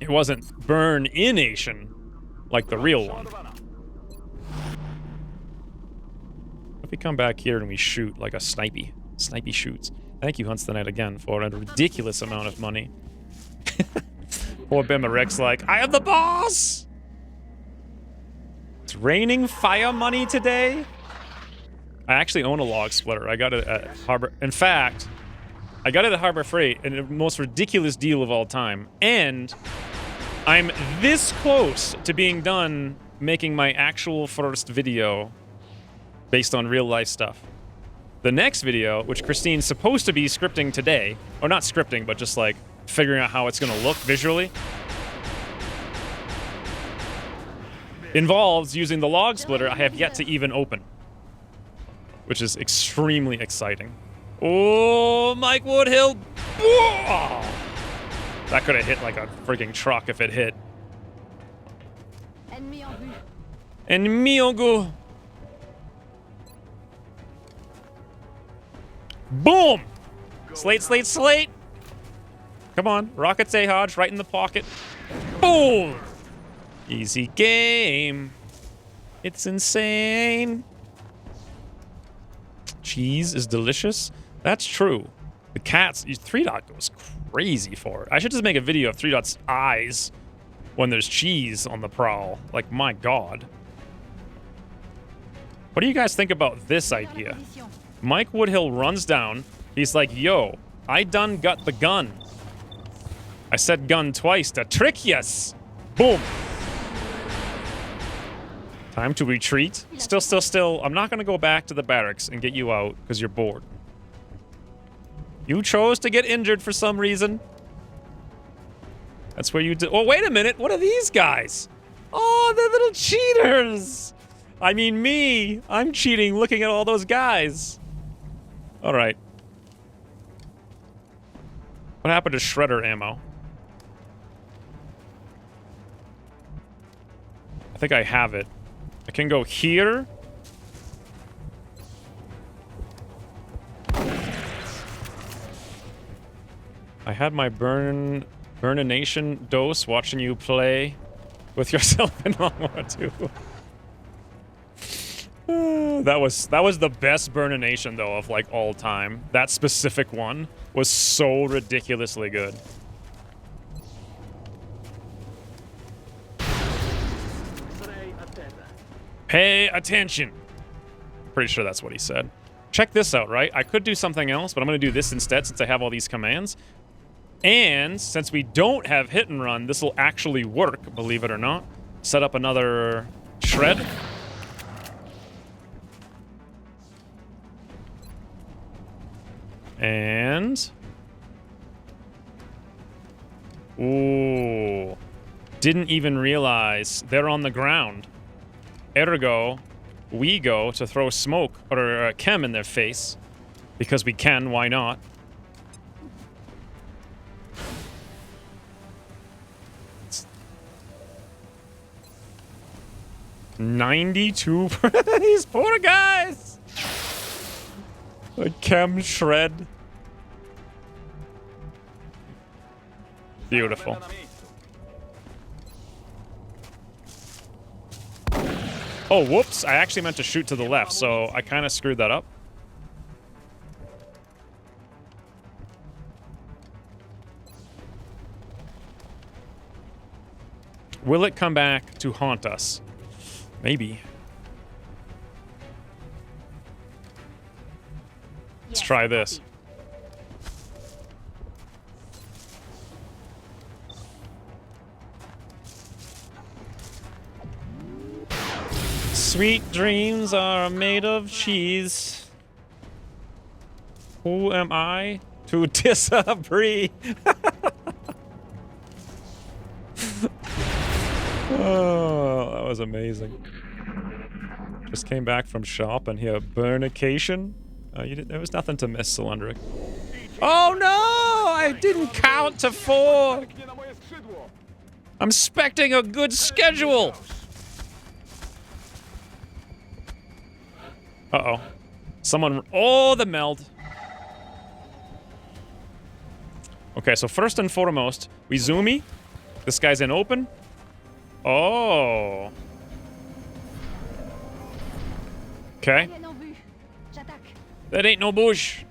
It wasn't burn-in-ation, like the real one. If we come back here and we shoot like a snipey. Snipey shoots. Thank you, Hunts the Night, again, for a ridiculous amount of money. Poor Bimmeric's like, I am the boss! It's raining fire money today? I actually own a log splitter. I got it at Harbor... In fact, I got it at Harbor Freight in the most ridiculous deal of all time. And I'm this close to being done making my actual first video based on real life stuff. The next video, which Christine's supposed to be scripting today, or not scripting, but just like figuring out how it's gonna look visually, involves using the log splitter I have yet to even open, which is extremely exciting. Oh, Mike Woodhill! Oh, that could have hit like a freaking truck if it hit. Ennemi en vue. Boom! Slate, slate, slate! Come on, Rocket Zahaj right in the pocket. Boom! Easy game. It's insane. Cheese is delicious. That's true. The cats, 3-Dot goes crazy for it. I should just make a video of 3-Dot's eyes when there's cheese on the prowl. Like, my god. What do you guys think about this idea? Mike Woodhill runs down. He's like, yo, I done got the gun. I said gun twice to trick yes. Boom. Time to retreat. Still. I'm not going to go back to the barracks and get you out because you're bored. You chose to get injured for some reason. That's where you did. Oh, wait a minute. What are these guys? Oh, they're little cheaters. I mean, me. I'm cheating looking at all those guys. All right. What happened to shredder ammo? I think I have it. I can go here. I had my burn-a-nation dose watching you play with yourself in World War II. That was the best burn-a-nation though of like all time. That specific one was so ridiculously good. Pay attention. Pretty sure that's what he said. Check this out, right? I could do something else, but I'm going to do this instead since I have all these commands. And since we don't have hit and run, this will actually work, believe it or not. Set up another shred. And... ooh. Didn't even realize they're on the ground. Ergo, we go to throw smoke or chem in their face. Because we can, why not? 92. These poor guys. A chem shred. Beautiful. Oh, whoops. I actually meant to shoot to the left, so I kind of screwed that up. Will it come back to haunt us? Maybe. Let's try this. Sweet dreams are made of cheese. Who am I to disagree? Oh, that was amazing. Just came back from shop and here, burnication. There was nothing to miss, Cylindric. Oh no! I didn't count to 4. I'm expecting a good schedule. Uh-oh. Someone... Oh, the meld. Okay, so first and foremost, we zoomy. This guy's in open. Oh. Okay. That ain't no bush.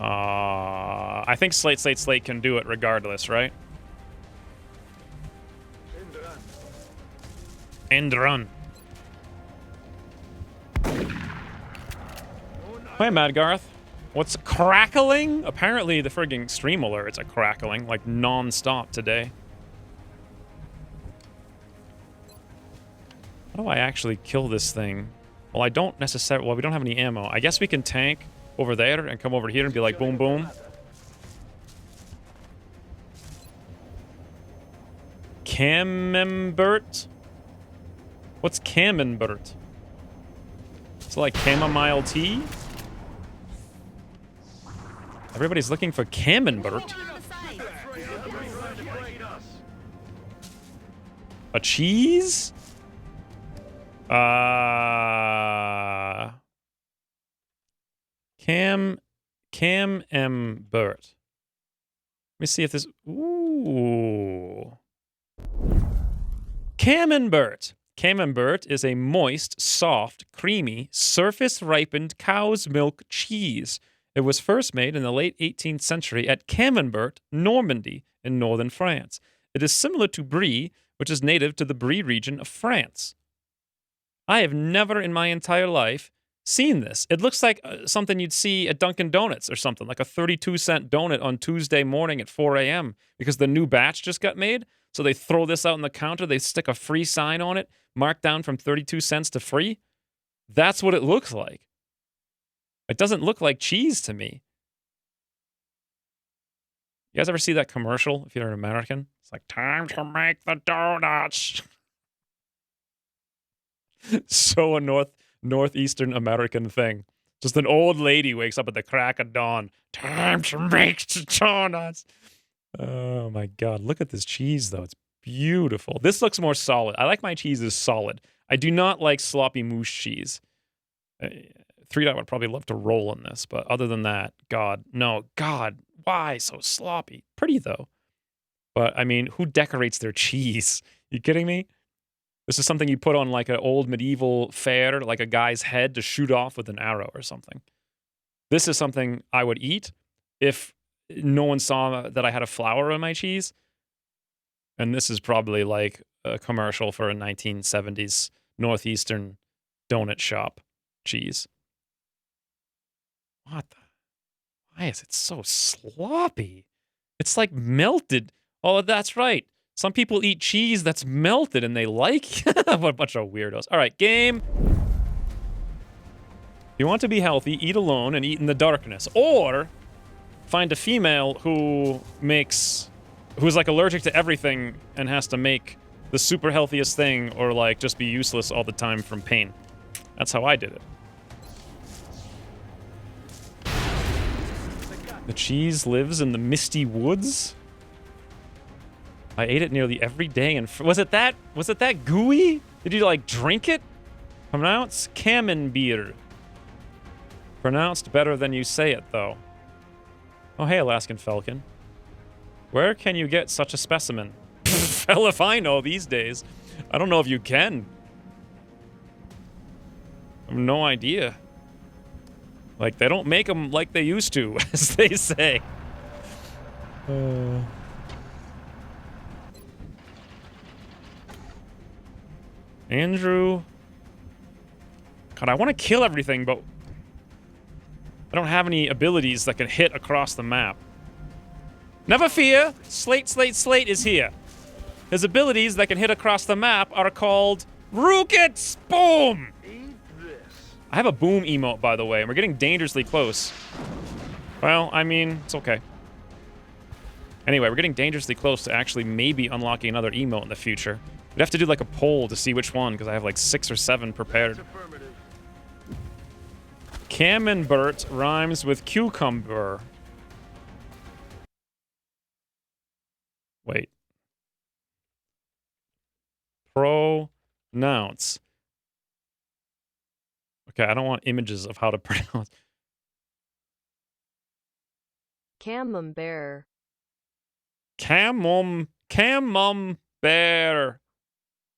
I think Slate can do it regardless, right? End run. Hi, Madgarth. What's crackling? Apparently the frigging stream alerts are crackling like non-stop today. How do I actually kill this thing? Well, I don't necessarily... Well, we don't have any ammo. I guess we can tank over there and come over here and be like boom boom. Camembert? What's camembert? It's like chamomile tea? Everybody's looking for camembert. A cheese? Camembert. Let me see if this... Ooh. Camembert. Camembert is a moist, soft, creamy, surface-ripened cow's milk cheese. It was first made in the late 18th century at Camembert, Normandy, in northern France. It is similar to Brie, which is native to the Brie region of France. I have never in my entire life seen this. It looks like something you'd see at Dunkin' Donuts or something, like a 32-cent donut on Tuesday morning at 4 a.m. because the new batch just got made. So they throw this out on the counter, they stick a free sign on it, marked down from 32 cents to free. That's what it looks like. It doesn't look like cheese to me. You guys ever see that commercial if you're an American? It's like, time to make the donuts. So a northeastern American thing. Just an old lady wakes up at the crack of dawn. Time to make the donuts. Oh my God. Look at this cheese though. It's beautiful. This looks more solid. I like my cheeses solid. I do not like sloppy mousse cheese. 3 would probably love to roll in this, but other than that, God, no. God, why so sloppy? Pretty though. But I mean, who decorates their cheese? You kidding me? This is something you put on like an old medieval fair, like a guy's head to shoot off with an arrow or something. This is something I would eat if no one saw that I had a flower on my cheese. And this is probably like a commercial for a 1970s Northeastern donut shop cheese. What the? Why is it so sloppy? It's like melted. Oh, that's right. Some people eat cheese that's melted and they like it. What a bunch of weirdos. All right, game. You want to be healthy, eat alone and eat in the darkness. Or find a female who's like allergic to everything and has to make the super healthiest thing or like just be useless all the time from pain. That's how I did it. The cheese lives in the misty woods? I ate it nearly every day and was it that gooey? Did you like drink it? Pronounced camembert. Pronounced better than you say it though. Oh hey Alaskan Falcon. Where can you get such a specimen? Hell if I know these days. I don't know if you can. I have no idea. Like, they don't make them like they used to, as they say. Andrew. God, I want to kill everything, but I don't have any abilities that can hit across the map. Never fear, Slate is here. His abilities that can hit across the map are called Rookets! Boom! I have a boom emote, by the way, and we're getting dangerously close. Well, I mean, it's okay. Anyway, we're getting dangerously close to actually maybe unlocking another emote in the future. We'd have to do like a poll to see which one, because I have like 6 or 7 prepared. Camembert rhymes with cucumber. Wait. Pronounce. Okay, I don't want images of how to pronounce. Camembert. Camembert.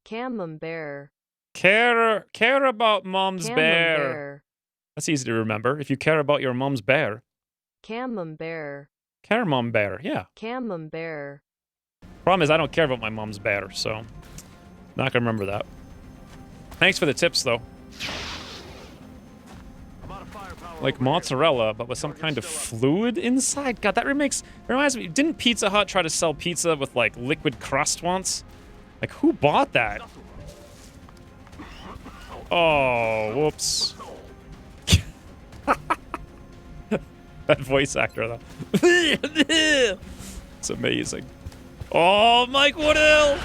Camembert. Care about mom's bear. Camembert. That's easy to remember. If you care about your mom's bear. Camembert. Camembert, yeah. Camembert. Problem is I don't care about my mom's bear, so not gonna remember that. Thanks for the tips, though. Like mozzarella, but with some kind of fluid inside. God, that reminds me. Didn't Pizza Hut try to sell pizza with like liquid crust once? Like, who bought that? Oh, whoops. That voice actor, though. It's amazing. Oh, Mike Woodhill!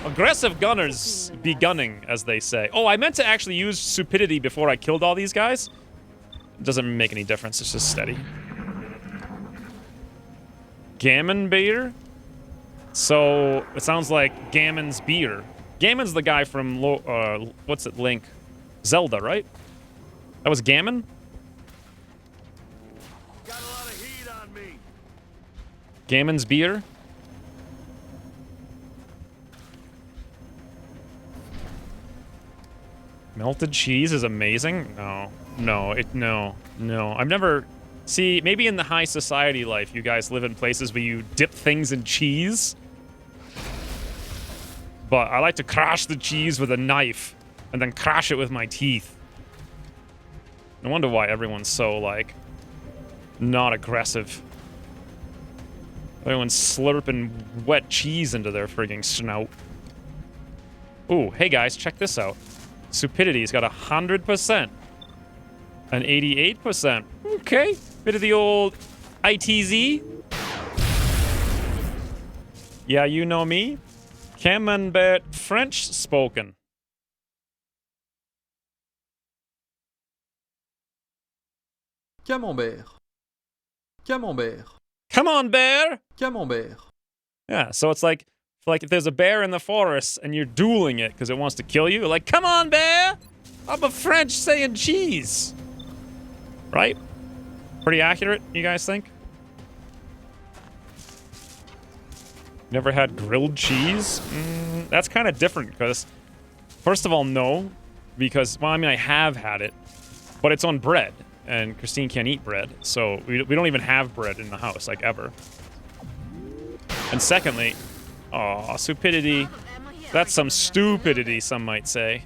Aggressive gunners be gunning, as they say. Oh, I meant to actually use stupidity before I killed all these guys. It doesn't make any difference, it's just steady. Gammon beer? So, it sounds like Gammon's beer. Gammon's the guy from, what's it, Link? Zelda, right? That was Gammon? Got a lot of heat on me. Gammon's beer? Melted cheese is amazing? No. No. I've never... See, maybe in the high society life, you guys live in places where you dip things in cheese. But I like to crush the cheese with a knife and then crush it with my teeth. No wonder why everyone's so, like, not aggressive. Everyone's slurping wet cheese into their frigging snout. Ooh, hey guys, check this out. Stupidity's got 100%. An 88%. Okay. Bit of the old ITZ. Yeah, you know me. Camembert French spoken. Camembert. Camembert. Come on, bear! Camembert. Yeah, so it's like if there's a bear in the forest and you're dueling it because it wants to kill you, like, come on, bear! I'm a French saying cheese. Right? Pretty accurate, you guys think? Never had grilled cheese? That's kind of different because, first of all, no. Because, well, I mean, I have had it, but it's on bread. And Christine can't eat bread, so we don't even have bread in the house, like, ever. And secondly, aw, stupidity. That's some stupidity, some might say.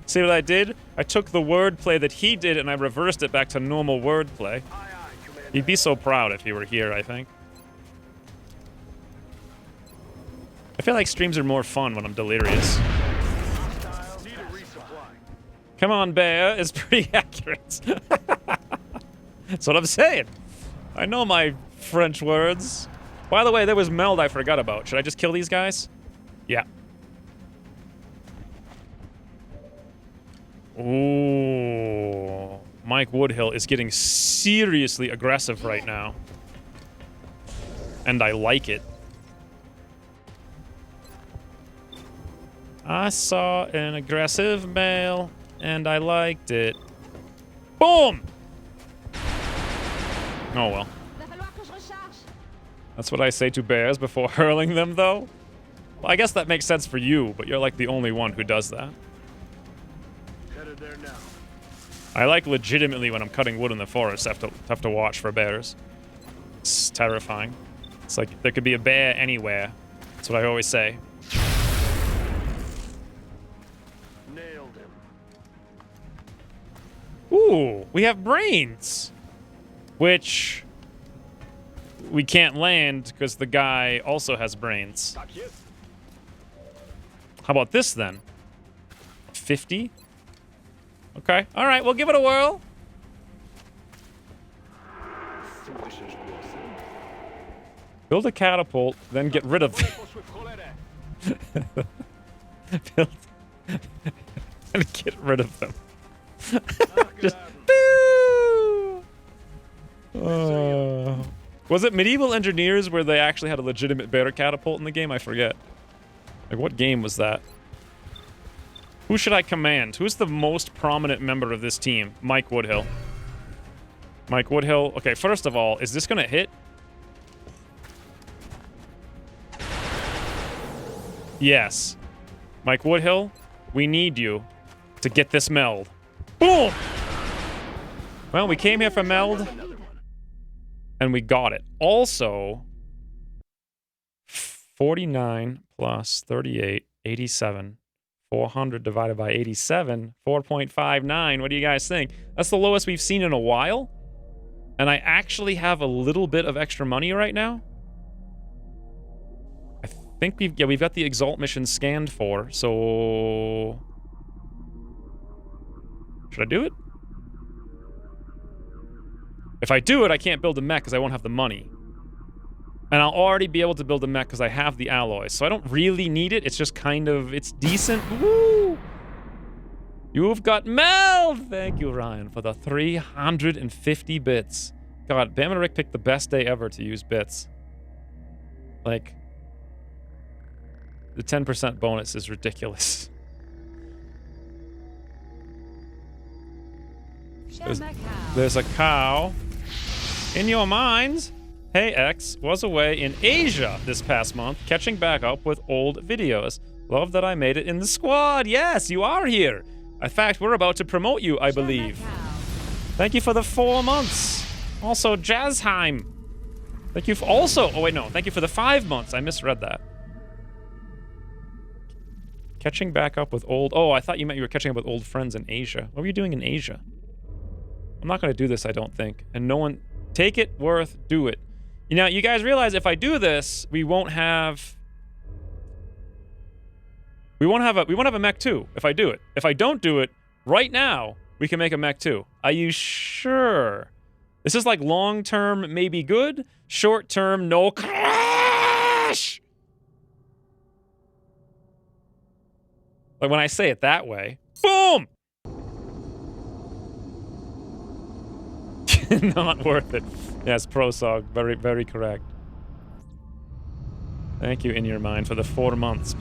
See what I did? I took the wordplay that he did and I reversed it back to normal wordplay. He'd be so proud if he were here, I think. I feel like streams are more fun when I'm delirious. Come on, bear is pretty accurate. That's what I'm saying. I know my French words. By the way, there was Meld I forgot about. Should I just kill these guys? Yeah. Ooh. Mike Woodhill is getting seriously aggressive right now. And I like it. I saw an aggressive male, and I liked it. Boom! Oh well. That's what I say to bears before hurling them, though. Well, I guess that makes sense for you, but you're like the only one who does that. Headed there now. I like legitimately when I'm cutting wood in the forest, have to watch for bears. It's terrifying. It's like there could be a bear anywhere. That's what I always say. Nailed him. Ooh, we have brains. Which we can't land because the guy also has brains. How about this then? 50? Okay. All right, we'll give it a whirl. Build a catapult, then get rid of build and get rid of them. Just boo! Was it Medieval Engineers where they actually had a legitimate bear catapult in the game? I forget. Like, what game was that? Who should I command? Who's the most prominent member of this team? Mike Woodhill. Mike Woodhill. Okay, first of all, is this gonna hit? Yes. Mike Woodhill, we need you to get this meld. Boom! Well, we came here for meld, and we got it. Also, 49 plus 38, 87. 400 divided by 87, 4.59. What do you guys think? That's the lowest we've seen in a while. And I actually have a little bit of extra money right now. I think we've got the Exalt mission scanned for, so... Should I do it? If I do it, I can't build a mech because I won't have the money. And I'll already be able to build a mech because I have the alloys. So I don't really need it. It's just kind of... It's decent. Woo! You've got meld! Thank you, Ryan, for the 350 bits. God, Bam and Rick picked the best day ever to use bits. Like... The 10% bonus is ridiculous. There's a cow. In your minds... Hey X was away in Asia this past month, catching back up with old videos. Love that I made it in the squad. Yes, you are here. In fact, we're about to promote you, I believe. Thank you for the 4 months. Also, Jazzheim. Thank you for also... Oh, wait, no. Thank you for the 5 months. I misread that. Catching back up with old... Oh, I thought you meant you were catching up with old friends in Asia. What were you doing in Asia? I'm not going to do this, I don't think. And no one... Take it, worth, do it. You know, you guys realize if I do this, we won't have a mech 2 if I do it. If I don't do it right now, we can make a mech 2. Are you sure? This is like long-term maybe good, short-term no crash. Like when I say it that way, boom. Not worth it. Yes, ProSog. Very, very correct. Thank you, In Your Mind, for the 4 months.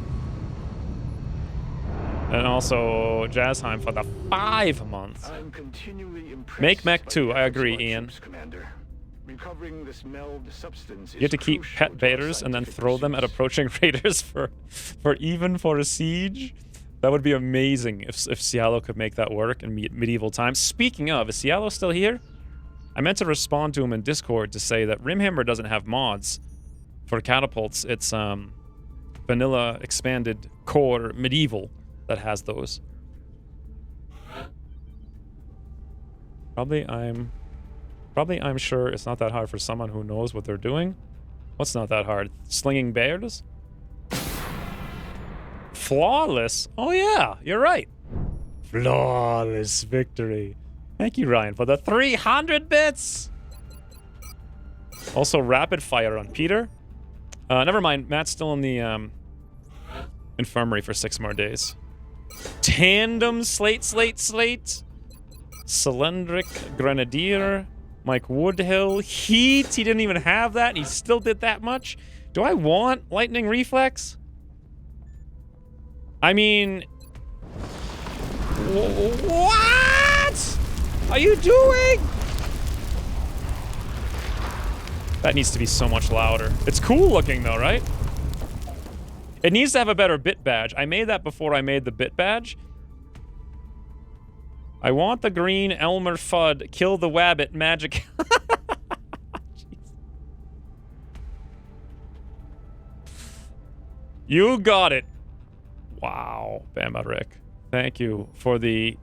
And also Jazzheim for the 5 months. I'm continually impressed. Make mech 2. I agree, Ian. Commander. Recovering this meld substance You have to keep pet bears and then throw them at approaching raiders for a siege. That would be amazing if Cialo could make that work in medieval times. Speaking of, is Cialo still here? I meant to respond to him in Discord to say that Rimhammer doesn't have mods for catapults. It's vanilla expanded core medieval that has those. Probably I'm sure it's not that hard for someone who knows what they're doing. What's not that hard? Slinging bears? Flawless? Oh yeah, you're right. Flawless victory. Thank you, Ryan, for the 300 bits! Also, rapid fire on Peter. Never mind, Matt's still in the infirmary for 6 more days. Tandem slate. Cylindric Grenadier. Mike Woodhill. Heat. He didn't even have that. And he still did that much. Do I want Lightning Reflex? I mean... What are you doing? That needs to be so much louder. It's cool looking though, right? It needs to have a better bit badge. I made that before I made the bit badge. I want the green Elmer Fudd, kill the Wabbit magic. You got it. Wow, Bama Rick. Thank you for the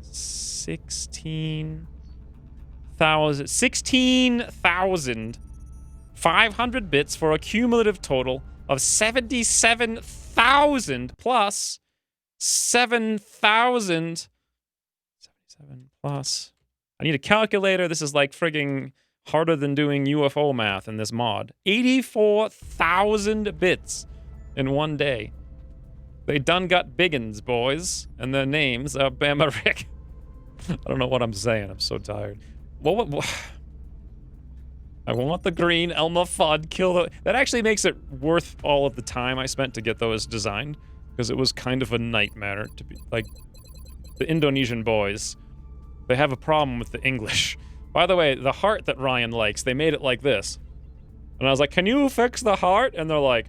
16,500 bits for a cumulative total of 77,000 plus 7,000. 77 plus. I need a calculator. This is like frigging harder than doing UFO math in this mod. 84,000 bits in one day. They done got biggins, boys. And their names are Bama Rick. I don't know what I'm saying. I'm so tired. What? I want the green Elmer Fudd. Kill the... That actually makes it worth all of the time I spent to get those designed. Because it was kind of a nightmare to be... Like, the Indonesian boys, they have a problem with the English. By the way, the heart that Ryan likes, they made it like this. And I was like, can you fix the heart? And they're like...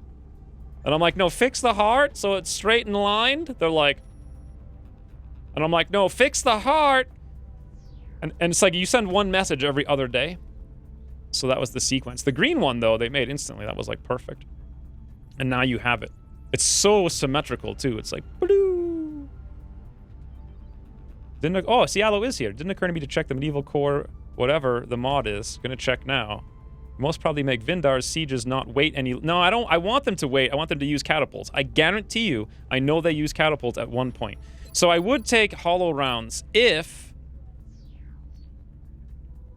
And I'm like, no, fix the heart so it's straight and lined. They're like... And I'm like, no, fix the heart. And it's like you send one message every other day. So that was the sequence. The green one, though, they made instantly. That was like perfect. And now you have it. It's so symmetrical, too. It's like... Oh, Cialo is here. Didn't occur to me to check the medieval core, whatever the mod is. Gonna check now. Most probably make Vindar's sieges not wait any... No, I don't. I want them to wait. I want them to use catapults. I guarantee you, I know they use catapults at one point. So I would take hollow rounds if...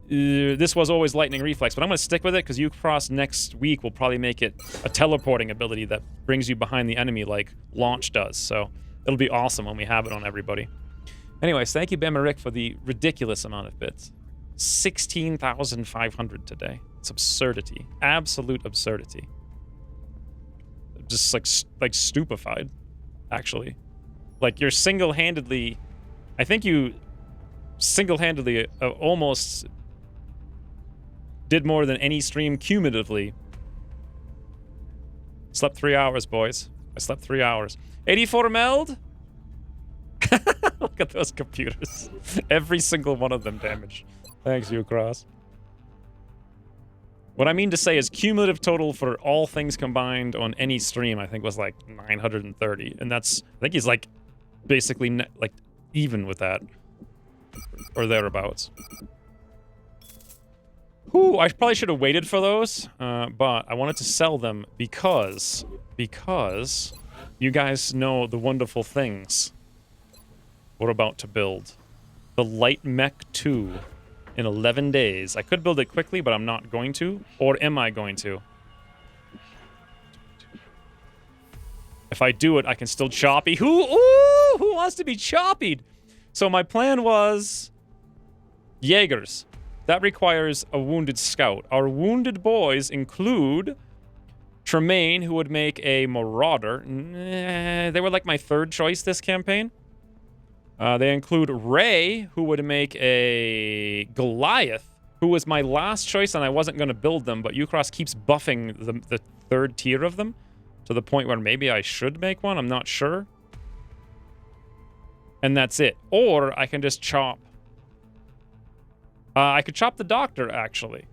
this was always Lightning Reflex, but I'm going to stick with it because Ucross next week will probably make it a teleporting ability that brings you behind the enemy like Launch does. So it'll be awesome when we have it on everybody. Anyways, thank you, Bama Rick, for the ridiculous amount of bits. 16,500 today. It's absurdity. Absolute absurdity. Just like stupefied, actually. Like you're single-handedly... I think you single-handedly almost did more than any stream cumulatively. Slept 3 hours, boys. I slept 3 hours. 84 meld? Look at those computers. Every single one of them damaged. Thanks, Ucross. What I mean to say is cumulative total for all things combined on any stream, I think, was like 930. And that's... I think he's like basically like even with that. Or thereabouts. Whew, I probably should have waited for those. But I wanted to sell them because you guys know the wonderful things we're about to build. The Light Mech 2 in 11 days. I could build it quickly, but I'm not going to. Or am I going to? If I do it, I can still choppy. Who wants to be choppied? So my plan was Jaegers. That requires a wounded scout. Our wounded boys include Tremaine, who would make a Marauder. They were like my third choice this campaign. They include Ray, who would make a Goliath, who was my last choice, and I wasn't going to build them, but Ucross keeps buffing the third tier of them to the point where maybe I should make one. I'm not sure. And that's it. Or I can just chop. I could chop the Doctor, actually.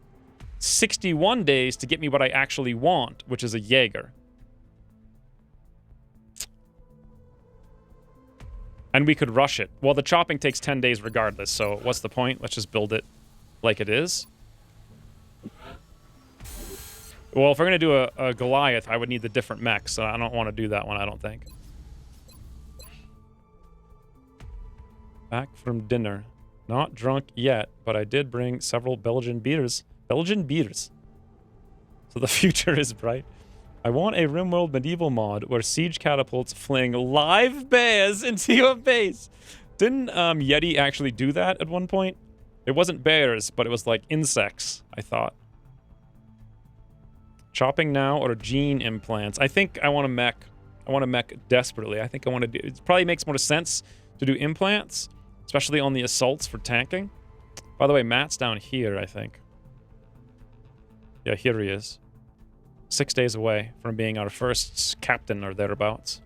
61 days to get me what I actually want, which is a Jaeger. And we could rush it. Well, the chopping takes 10 days regardless, so what's the point? Let's just build it like it is. Well, if we're going to do a Goliath, I would need the different mechs, so I don't want to do that one, I don't think. Back from dinner. Not drunk yet, but I did bring several Belgian beers. Belgian beers. So the future is bright. I want a RimWorld medieval mod where siege catapults fling live bears into your base. Didn't Yeti actually do that at one point? It wasn't bears, but it was like insects, I thought. Chopping now or gene implants? I think I want to mech. I want to mech desperately. I think I want to do... It probably makes more sense to do implants, especially on the assaults for tanking. By the way, Matt's down here, I think. Yeah, here he is. 6 days away from being our first captain or thereabouts.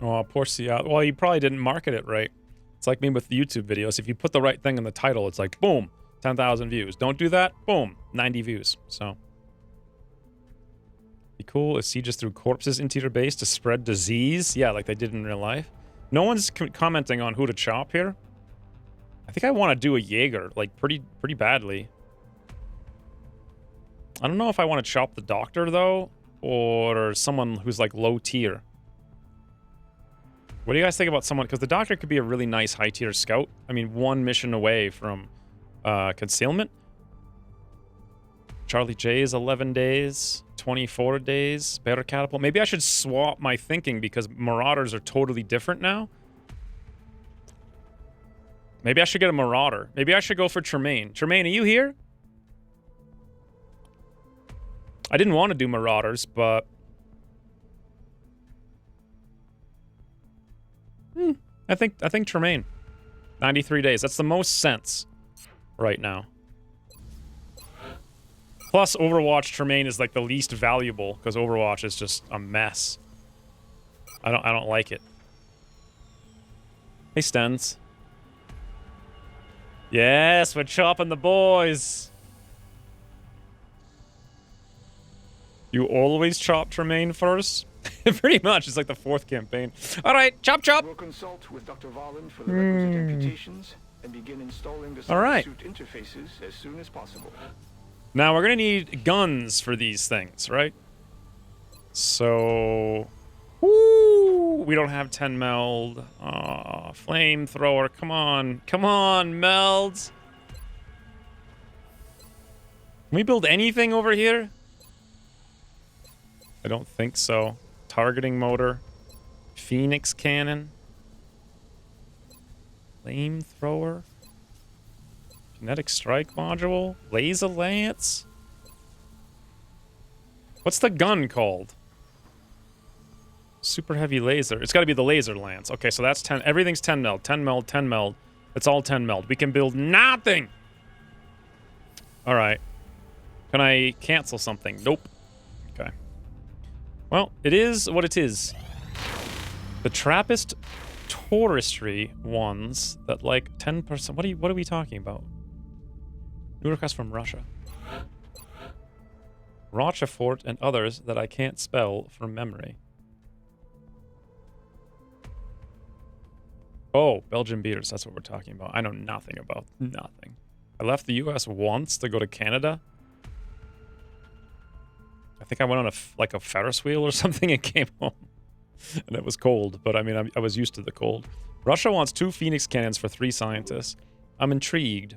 Oh, poor Seattle. Well, you probably didn't market it right. It's like me with the YouTube videos. If you put the right thing in the title, it's like, boom, 10,000 views. Don't do that, boom, 90 views. So, be cool if sieges threw corpses into your base to spread disease. Yeah, like they did in real life. No one's commenting on who to chop here. I think I want to do a Jaeger, like pretty badly. I don't know if I want to chop the doctor though, or someone who's like low tier. What do you guys think about someone? Because the doctor could be a really nice high tier scout. I mean, one mission away from concealment. Charlie J is 11 days, 24 days. Better catapult. Maybe I should swap my thinking because Marauders are totally different now. Maybe I should get a Marauder. Maybe I should go for Tremaine. Tremaine, are you here? I didn't want to do Marauders, but... I think Tremaine. 93 days. That's the most sense right now. Plus, Overwatch Tremaine is like the least valuable because Overwatch is just a mess. I don't like it. Hey, Stens. Yes, we're chopping the boys. You always chop Tremaine first? Pretty much. It's like the 4th campaign. All right, chop, chop. We'll consult with Dr. Valen for the requisite amputations and begin installing the suit interfaces as soon as possible. Now, we're going to need guns for these things, right? So... Woo! We don't have 10 meld. Aw, flamethrower. Come on. Come on, meld. Can we build anything over here? I don't think so. Targeting motor. Phoenix cannon. Flamethrower. Kinetic strike module. Laser lance. What's the gun called? Super heavy laser. It's got to be the laser lance. Okay, so that's 10. Everything's 10 meld. 10 meld, 10 meld. It's all 10 meld. We can build nothing. All right. Can I cancel something? Nope. Okay. Well, it is what it is. The Trappist touristry ones that like 10%. What are we talking about? New request from Russia. Rochefort and others that I can't spell from memory. Oh, Belgian beaters. That's what we're talking about. I know nothing about nothing. I left the U.S. once to go to Canada. I think I went on a Ferris wheel or something and came home. And it was cold, but I mean, I was used to the cold. Russia wants 2 Phoenix cannons for 3 scientists. I'm intrigued.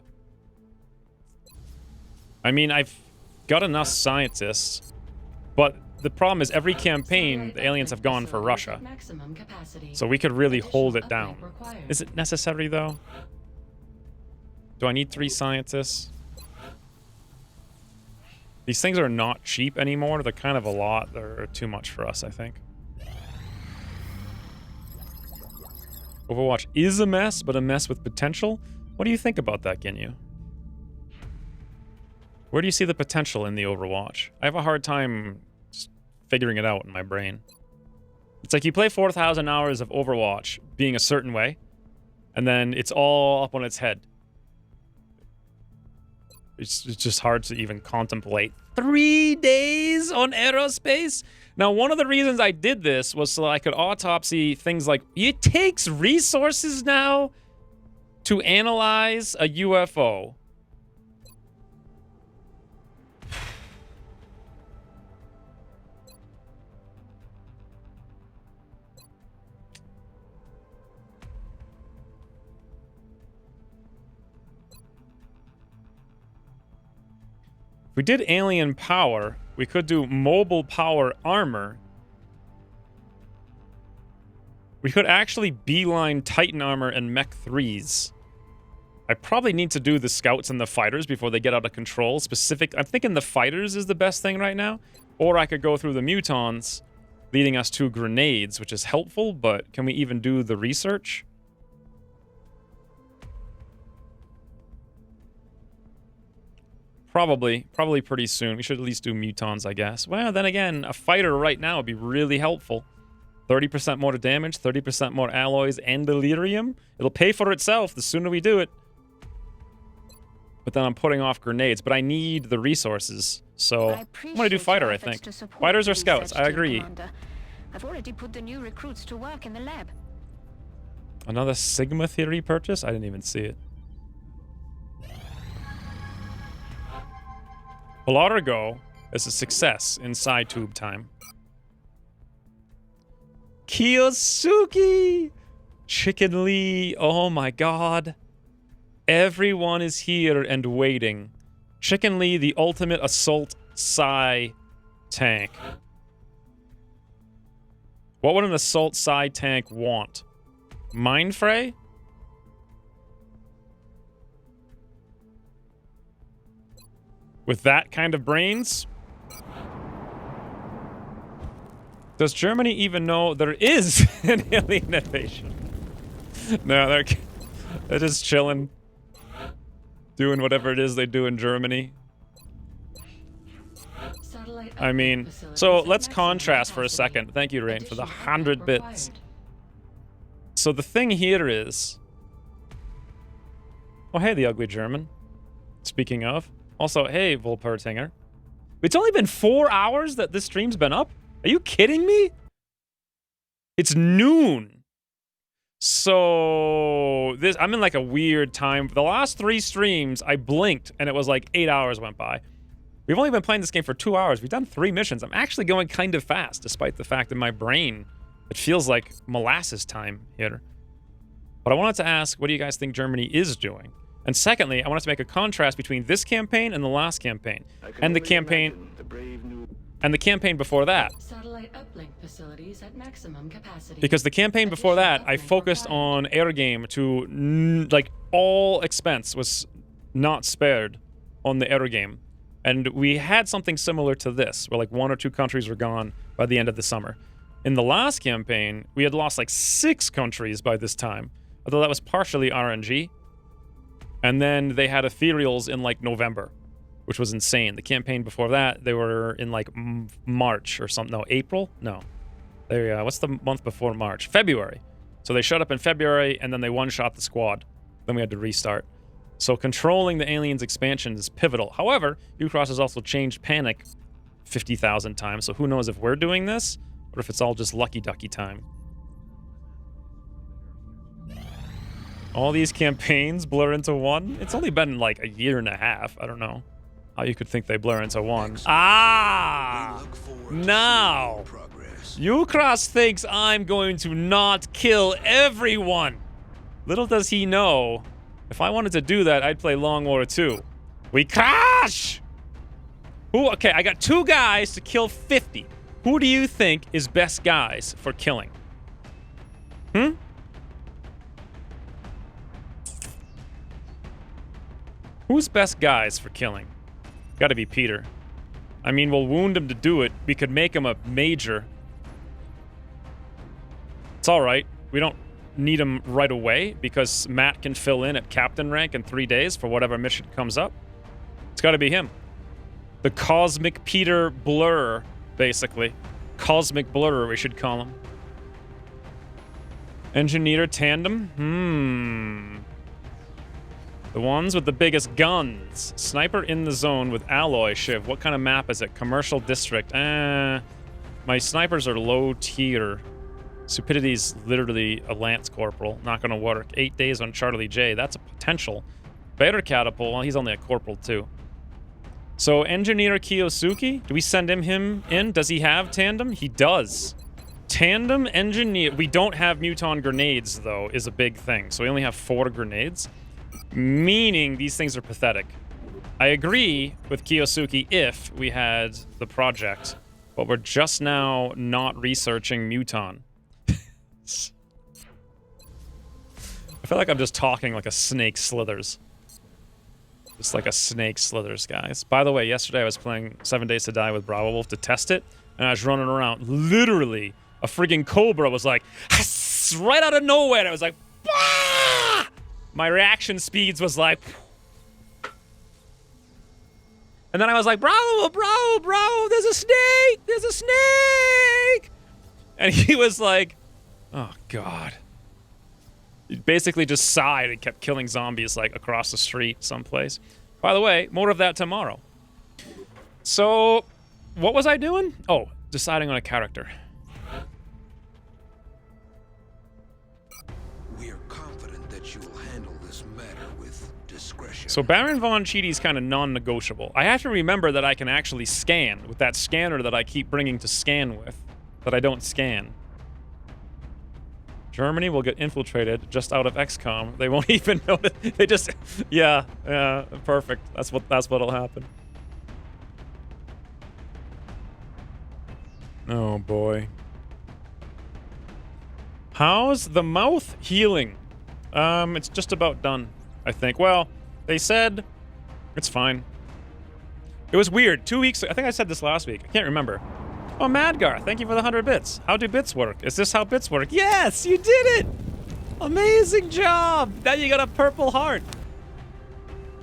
I mean, I've got enough scientists, but the problem is every campaign, the aliens have gone for Russia. So we could really hold it down. Is it necessary, though? Do I need 3 scientists? These things are not cheap anymore. They're kind of a lot. They're too much for us, I think. Overwatch is a mess, but a mess with potential. What do you think about that, Ginyu? Where do you see the potential in the Overwatch? I have a hard time just figuring it out in my brain. It's like you play 4,000 hours of Overwatch being a certain way, and then it's all up on its head. It's just hard to even contemplate. 3 days on aerospace? Now, one of the reasons I did this was so I could autopsy things like... It takes resources now to analyze a UFO. If we did alien power, we could do mobile power armor. We could actually beeline Titan armor and Mech 3s. I probably need to do the scouts and the fighters before they get out of control. I'm thinking the fighters is the best thing right now. Or I could go through the mutons, leading us to grenades, which is helpful, but can we even do the research? Probably pretty soon. We should at least do mutons, I guess. Well, then again, a fighter right now would be really helpful. 30% more damage, 30% more alloys and delirium. It'll pay for itself the sooner we do it. But then I'm putting off grenades, but I need the resources. So I'm going to do fighter, I think. Fighters or scouts, I agree. Commander. I've already put the new recruits to work in the lab. Another Sigma theory purchase? I didn't even see it. Pelargo is a success in side tube time. Kiyosuke! Chicken Lee, oh my god. Everyone is here and waiting. Chicken Lee, the ultimate assault psi tank. What would an assault psi tank want? Mindfray? With that kind of brains? Does Germany even know there is an alien invasion? No, they're just chilling. Doing whatever it is they do in Germany. I mean, so let's contrast for a second. Thank you, Rain, for the 100 bits. So the thing here is... Oh, hey, the ugly German. Speaking of. Also, hey, Volpertinger. It's only been 4 hours that this stream's been up? Are you kidding me? It's noon. So I'm in like a weird time. The last 3 streams, I blinked and it was like 8 hours went by. We've only been playing this game for 2 hours. We've done 3 missions. I'm actually going kind of fast, despite the fact that my brain, it feels like molasses time here. But I wanted to ask, what do you guys think Germany is doing? And secondly, I wanted to make a contrast between this campaign and the last campaign. And the campaign before that. Satellite uplink facilities at maximum capacity. Because the campaign before that, I focused on air game to, like, all expense was not spared on the air game. And we had something similar to this, where like 1 or 2 countries were gone by the end of the summer. In the last campaign, we had lost like 6 countries by this time, although that was partially RNG. And then they had ethereals in like November, which was insane. The campaign before that, they were in like March or something. No, April? No. What's the month before March? February. So they showed up in February, and then they one-shot the squad. Then we had to restart. So controlling the aliens expansion is pivotal. However, Ucross has also changed Panic 50,000 times, so who knows if we're doing this, or if it's all just lucky ducky time. All these campaigns blur into one? It's only been like a year and a half. I don't know how you could think they blur into one. Ah! Now! Ucross thinks I'm going to not kill everyone. Little does he know, if I wanted to do that, I'd play Long War 2. We crash! Okay, I got 2 guys to kill 50. Who do you think is best guys for killing? Who's best guys for killing? Gotta be Peter. I mean, we'll wound him to do it. We could make him a major. It's alright. We don't need him right away because Matt can fill in at captain rank in 3 days for whatever mission comes up. It's gotta be him. The Cosmic Peter Blur, basically. Cosmic Blur, we should call him. Engineer tandem? The ones with the biggest guns. Sniper in the zone with alloy shiv. What kind of map is it? Commercial district. My snipers are low tier. Stupidity's literally a lance corporal. Not gonna work. 8 days on Charlie J. That's a potential. Better catapult. Well, he's only a corporal too. So Engineer Kiyosuke, do we send him in? Does he have tandem? He does. Tandem engineer. We don't have muton grenades though, is a big thing. So we only have 4 grenades. Meaning these things are pathetic. I agree with Kiyosuke if we had the project, but we're just now not researching Muton. I feel like I'm just talking like a snake slithers. Just like a snake slithers, guys. By the way, yesterday I was playing 7 Days to Die with Bravo Wolf to test it, and I was running around. Literally, a friggin' cobra was like, right out of nowhere. And I was like, bah! My reaction speeds was like... And then I was like, bro, there's a snake! There's a snake! And he was like, oh, God. He basically just sighed and kept killing zombies, like, across the street someplace. By the way, more of that tomorrow. So, what was I doing? Oh, deciding on a character. We are confident that you will handle this matter with discretion. So Baron Von Cheedy's kind of non-negotiable. I have to remember that I can actually scan with that scanner that I keep bringing to scan with, that I don't scan. Germany will get infiltrated just out of XCOM. They won't even know it. They just, yeah, perfect. That's what'll happen. Oh boy. How's the mouth healing? It's just about done, I think. Well, they said it's fine. It was weird. 2 weeks, I think I said this last week. I can't remember. Oh, Madgar, thank you for the 100 bits. How do bits work? Is this how bits work? Yes, you did it! Amazing job! Now you got a purple heart.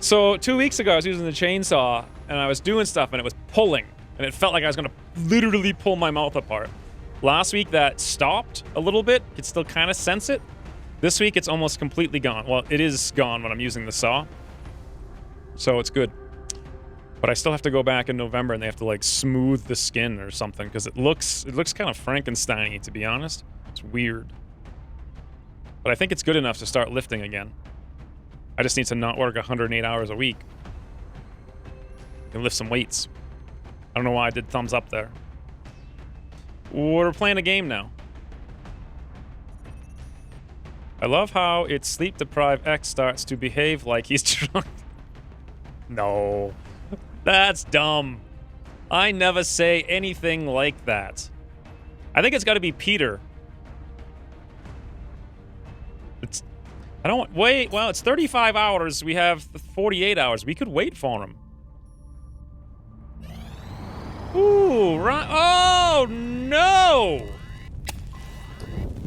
So 2 weeks ago, I was using the chainsaw, and I was doing stuff, and it was pulling. And it felt like I was gonna literally pull my mouth apart. Last week, that stopped a little bit. You could still kind of sense it. This week, it's almost completely gone. Well, it is gone when I'm using the saw. So it's good. But I still have to go back in November and they have to like smooth the skin or something because it looks kind of Frankenstein-y, to be honest. It's weird. But I think it's good enough to start lifting again. I just need to not work 108 hours a week. I can lift some weights. I don't know why I did thumbs up there. We're playing a game now. I love how its sleep-deprived X starts to behave like he's drunk. No. That's dumb. I never say anything like that. I think it's got to be Peter. I don't want... Wait, well, it's 35 hours. We have 48 hours. We could wait for him. Ooh, right. Oh, no!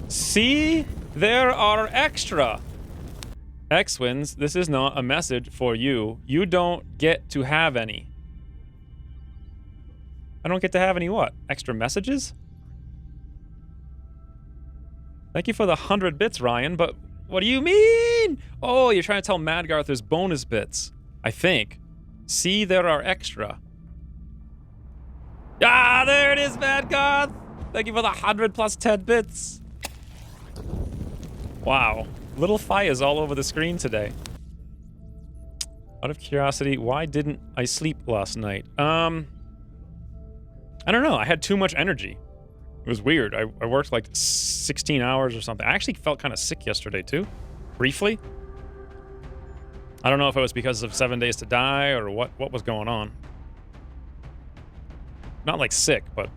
See? There are extra. X-Wins, this is not a message for you. You don't get to have any. I don't get to have any what? Extra messages? Thank you for the 100 bits, Ryan, but what do you mean? Oh, you're trying to tell Madgarth there's bonus bits. I think. See, there are extra. Ah, there it is, Madgarth! Thank you for the 100 plus 10 bits. Wow. Little fires all over the screen today. Out of curiosity, why didn't I sleep last night? I don't know. I had too much energy. It was weird. I worked like 16 hours or something. I actually felt kind of sick yesterday too. Briefly. I don't know if it was because of 7 Days to Die or what was going on. Not like sick, but a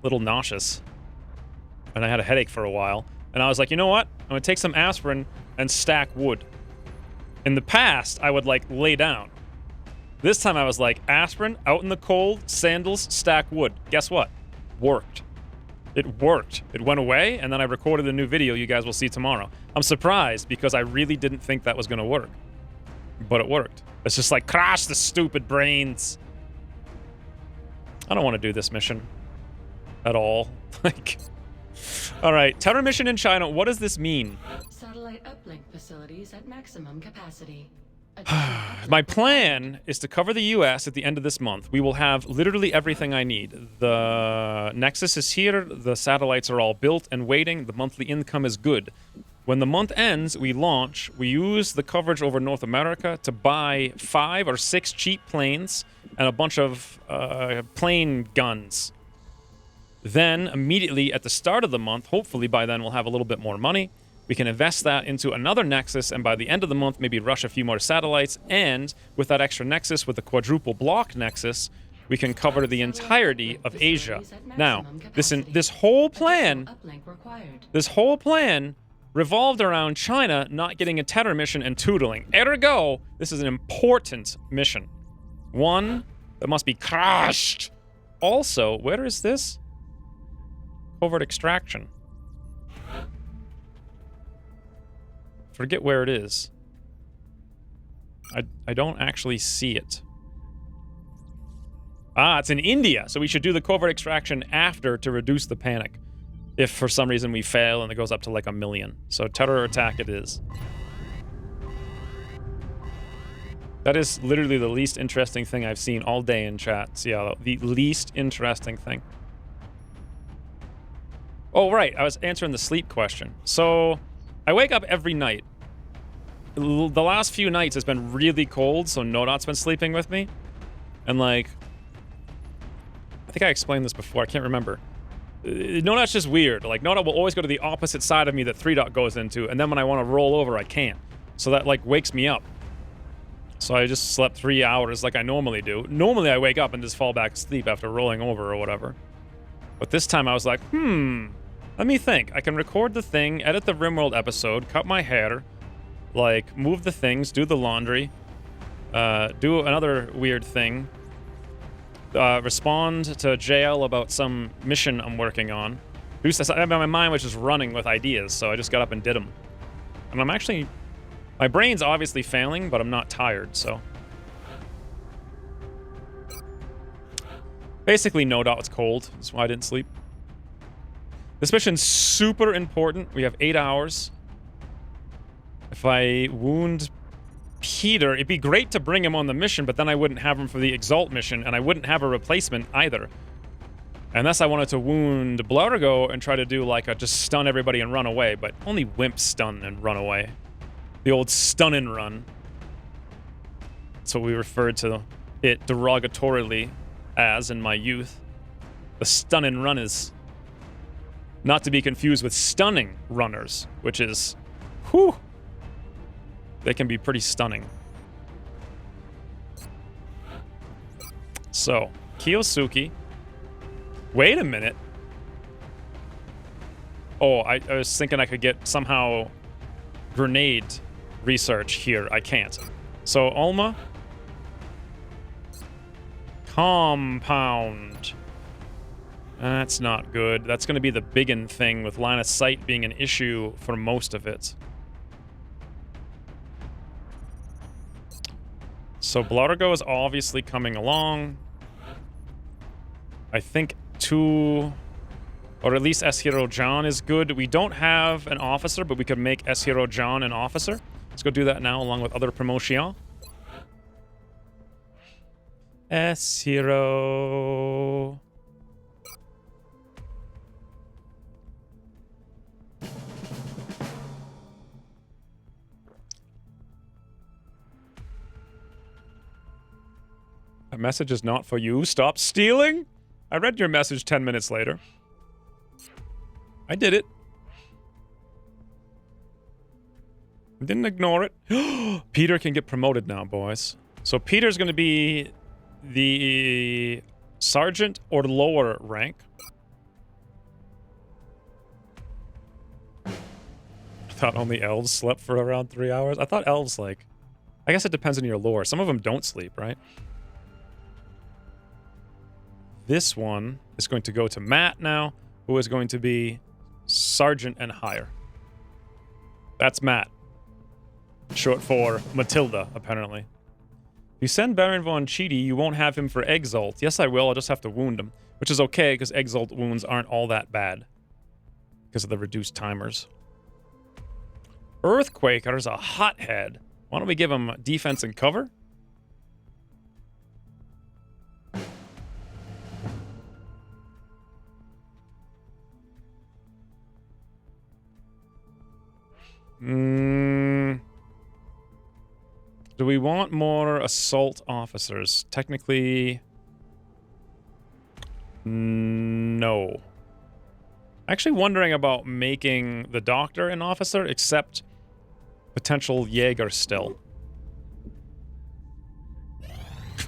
little nauseous. And I had a headache for a while. And I was like, you know what? I'm gonna take some aspirin and stack wood. In the past, I would like lay down. This time I was like, aspirin, out in the cold, sandals, stack wood. Guess what? Worked. It worked. It went away, and then I recorded a new video you guys will see tomorrow. I'm surprised because I really didn't think that was gonna work. But it worked. It's just like, crash the stupid brains. I don't want to do this mission. At all. Like... Alright, terror mission in China. What does this mean? Satellite uplink facilities at maximum capacity. My plan is to cover the US at the end of this month. We will have literally everything I need. The Nexus is here, the satellites are all built and waiting, the monthly income is good. When the month ends, we launch, we use the coverage over North America to buy 5 or 6 cheap planes and a bunch of plane guns. Then, immediately at the start of the month, hopefully by then we'll have a little bit more money, We can invest that into another nexus, and by the end of the month, maybe rush a few more satellites. And with that extra nexus, with the quadruple block nexus, we can cover the entirety of Asia. Now, this whole plan revolved around China not getting a Terror mission and tootling. Ergo, this is an important mission. One that must be crushed. Also, where is this? Covert extraction. Forget where it is. I don't actually see it. Ah, it's in India, so we should do the covert extraction after to reduce the panic. If for some reason we fail and it goes up to like 1 million. So terror attack it is. That is literally the least interesting thing I've seen all day in chat, Cielo. The least interesting thing. Oh, right. I was answering the sleep question. So I wake up every night. The last few nights has been really cold, so Nodot's been sleeping with me. And like, I think I explained this before. I can't remember. Nodot's just weird. Like, Nodot will always go to the opposite side of me that 3 Dot goes into, and then when I want to roll over, I can't. So that, like, wakes me up. So I just slept 3 hours like I normally do. Normally, I wake up and just fall back asleep after rolling over or whatever. But this time, I was like, let me think. I can record the thing, edit the RimWorld episode, cut my hair, like, move the things, do the laundry, do another weird thing, respond to JL about some mission I'm working on. My mind was just running with ideas, so I just got up and did them. And I'm actually... My brain's obviously failing, but I'm not tired, so... Basically, Nodot was cold. That's why I didn't sleep. This mission's super important. We have 8 hours. If I wound Peter, it'd be great to bring him on the mission, but then I wouldn't have him for the Exalt mission, and I wouldn't have a replacement either. Unless I wanted to wound Blargo and try to do like a just stun everybody and run away, but only wimps stun and run away. The old stun and run. That's what we referred to it derogatorily as in my youth. The stun and run is not to be confused with stunning runners, which is, whew, they can be pretty stunning. So, Kiyosuke. Wait a minute. Oh, I was thinking I could get somehow grenade research here. I can't. So, Ulma. Compound. That's not good. That's going to be the biggin thing with line of sight being an issue for most of it. So Blargo is obviously coming along. I think 2, or at least S-Hero John is good. We don't have an officer, but we could make S-Hero John an officer. Let's go do that now along with other promotion. S-Hero. A message is not for you. Stop stealing. I read your message 10 minutes later. I did it. Didn't ignore it. Peter can get promoted now, boys. So Peter's going to be the sergeant or lower rank. I thought only elves slept for around 3 hours. I thought elves, like... I guess it depends on your lore. Some of them don't sleep, right? This one is going to go to Matt now, who is going to be sergeant and higher. That's Matt. Short for Matilda, apparently. If you send Baron Von Cheedy, you won't have him for Exalt. Yes, I will. I'll just have to wound him. Which is okay, because Exalt wounds aren't all that bad. Because of the reduced timers. Earthquaker's a hothead. Why don't we give him defense and cover? Do we want more assault officers? Technically, no. Actually wondering about making the doctor an officer, except potential Jaeger still.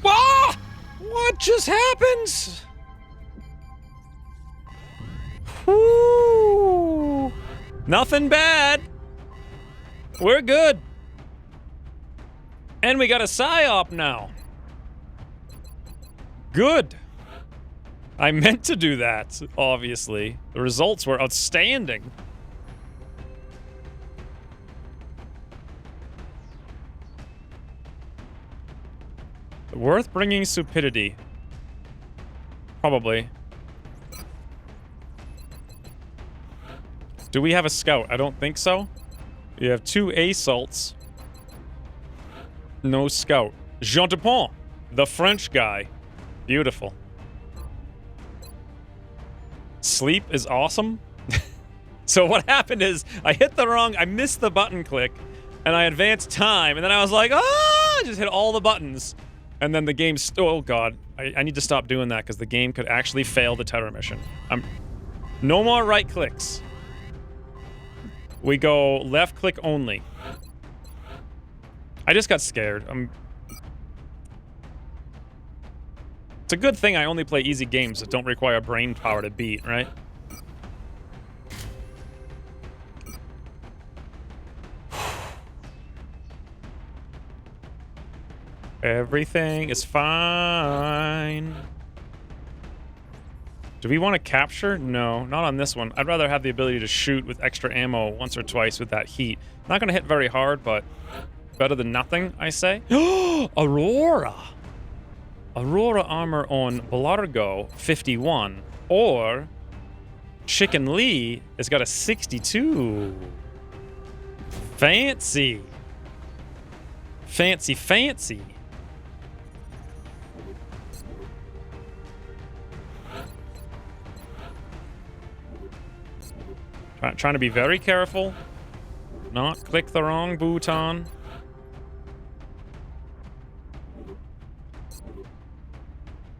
Ah! What just happened? Woo! Nothing bad. We're good. And we got a PSYOP now. Good. I meant to do that, obviously. The results were outstanding. Worth bringing stupidity. Probably. Do we have a scout? I don't think so. We have 2 assaults. No scout. Jean Dupont, the French guy. Beautiful. Sleep is awesome. So what happened is I missed the button click and I advanced time and then I was like, ah, just hit all the buttons. And then the game, oh God, I need to stop doing that because the game could actually fail the terror mission. No more right clicks. We go left click only. I just got scared. It's a good thing I only play easy games that don't require brain power to beat, right? Everything is fine. Do we want to capture? No, not on this one. I'd rather have the ability to shoot with extra ammo once or twice with that heat. Not going to hit very hard, but better than nothing, I say. Aurora! Aurora armor on Belargo, 51. Or Chicken Lee has got a 62. Fancy. Fancy, fancy. Trying to be very careful. Not click the wrong button.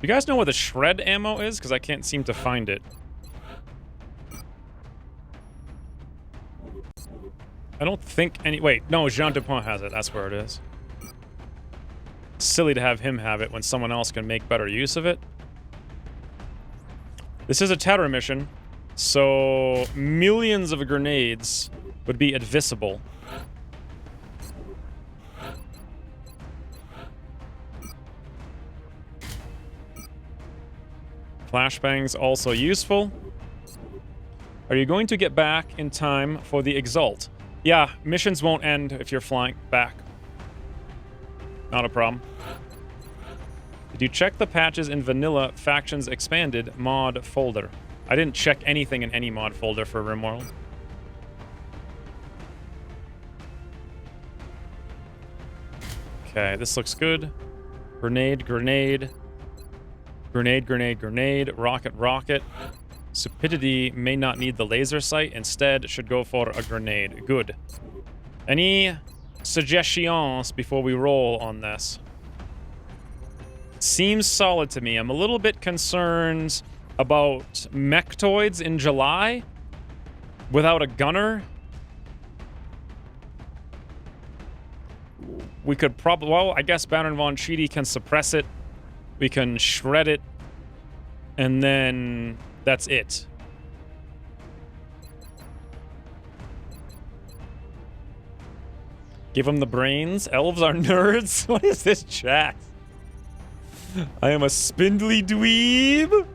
You guys know where the shred ammo is? Because I can't seem to find it. I don't think any... Wait, no, Jean Dupont has it. That's where it is. Silly to have him have it when someone else can make better use of it. This is a terror mission, so millions of grenades would be admissible. Flashbangs also useful. Are you going to get back in time for the Exalt? Yeah, missions won't end if you're flying back. Not a problem. Did you check the patches in Vanilla Factions Expanded mod folder? I didn't check anything in any mod folder for RimWorld. Okay, this looks good. Grenade, grenade. Grenade, grenade, grenade. Rocket, rocket. Stupidity may not need the laser sight. Instead, should go for a grenade. Good. Any suggestions before we roll on this? Seems solid to me. I'm a little bit concerned about mechtoids in July without a gunner. We could probably... Well, I guess Baron von Sheedy can suppress it. We can shred it. And then that's it. Give them the brains. Elves are nerds. What is this chat? I am a spindly dweeb.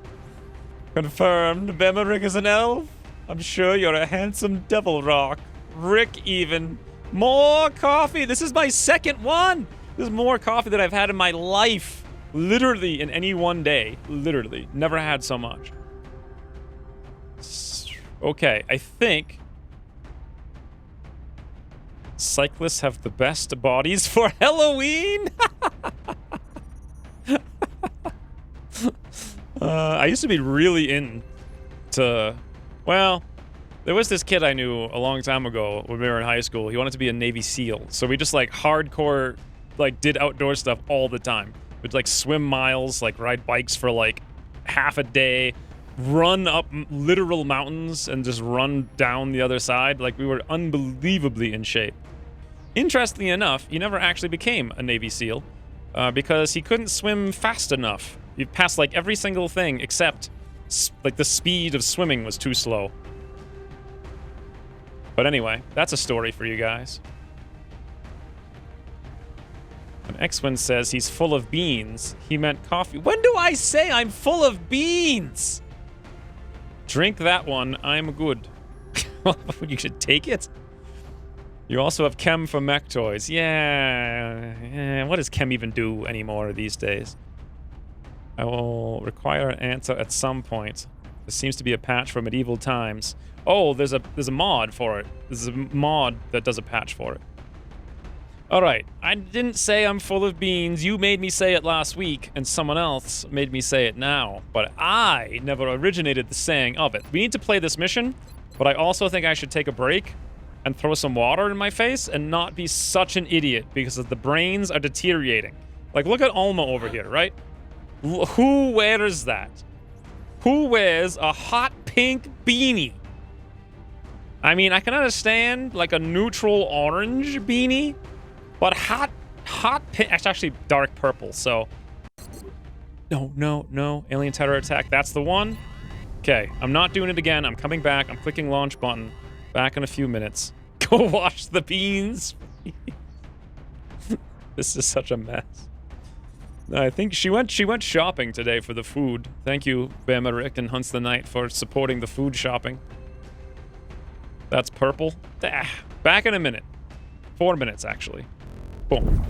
Confirmed. Bemerick is an elf. I'm sure you're a handsome devil rock. Rick even. More coffee. This is my second one. This is more coffee than I've had in my life. Literally in any one day. Literally. Never had so much. Okay, I think cyclists have the best bodies for Halloween. I used to be really into, well, there was this kid I knew a long time ago when we were in high school. He wanted to be a Navy SEAL. So we just like hardcore, like did outdoor stuff all the time. We'd like swim miles, like ride bikes for like half a day, run up literal mountains and just run down the other side. Like, we were unbelievably in shape. Interestingly enough, he never actually became a Navy SEAL because he couldn't swim fast enough. He passed like every single thing except like the speed of swimming was too slow. But anyway, that's a story for you guys. When X-Win says he's full of beans, he meant coffee. When do I say I'm full of beans? Drink that one, I'm good. You should take it. You also have Chem for Mech Toys. Yeah, what does Chem even do anymore these days? I will require an answer at some point. There seems to be a patch for medieval times. Oh, there's a mod for it. There's a mod that does a patch for it. Alright, I didn't say I'm full of beans. You made me say it last week, and someone else made me say it now. But I never originated the saying of it. We need to play this mission, but I also think I should take a break and throw some water in my face and not be such an idiot because the brains are deteriorating. Like, look at Alma over here, right? Who wears that? Who wears a hot pink beanie? I mean, I can understand, like, a neutral orange beanie, but hot pink, it's actually dark purple, so. No, alien terror attack, that's the one. Okay, I'm not doing it again, I'm coming back, I'm clicking launch button. Back in a few minutes. Go wash the beans. This is such a mess. I think she went shopping today for the food. Thank you, Bamarick and Hunts the Night, for supporting the food shopping. That's purple. Back in a minute. 4 minutes, actually. Boom.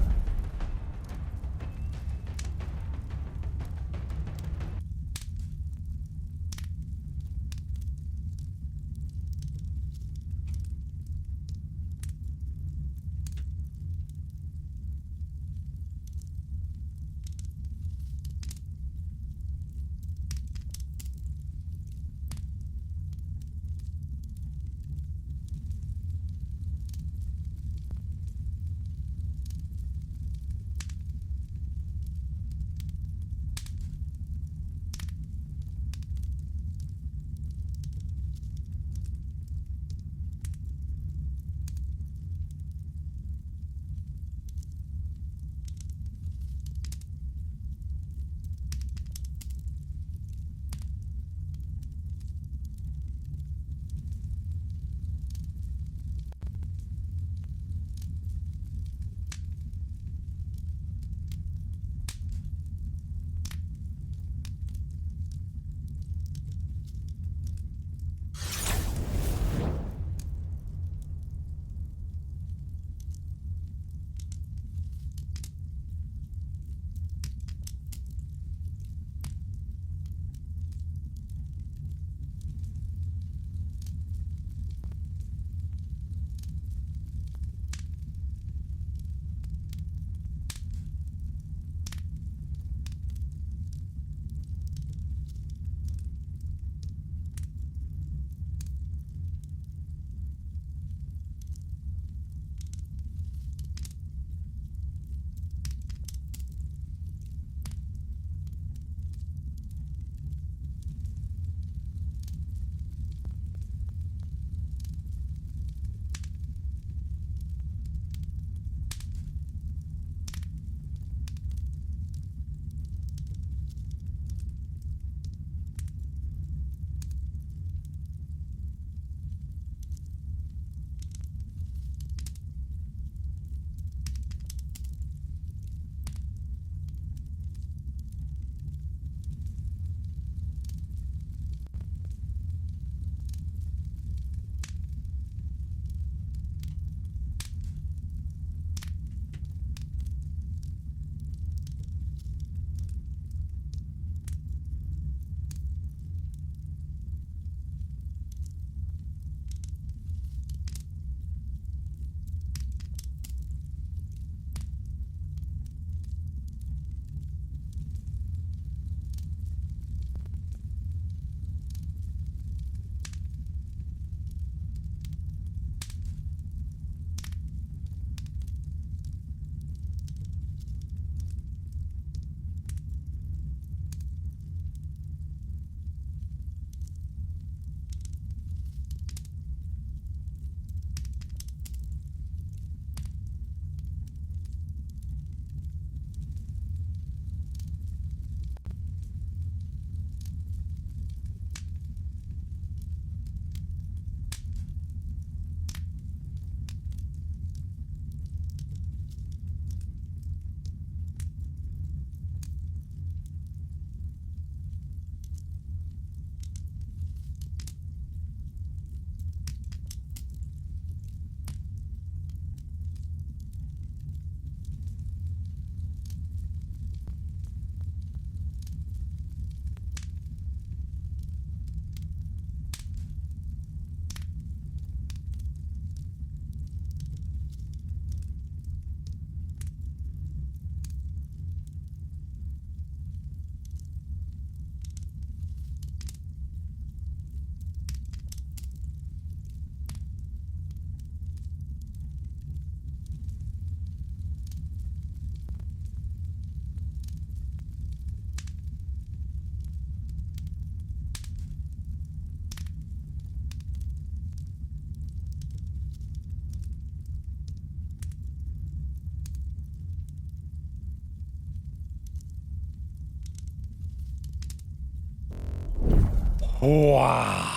Wow.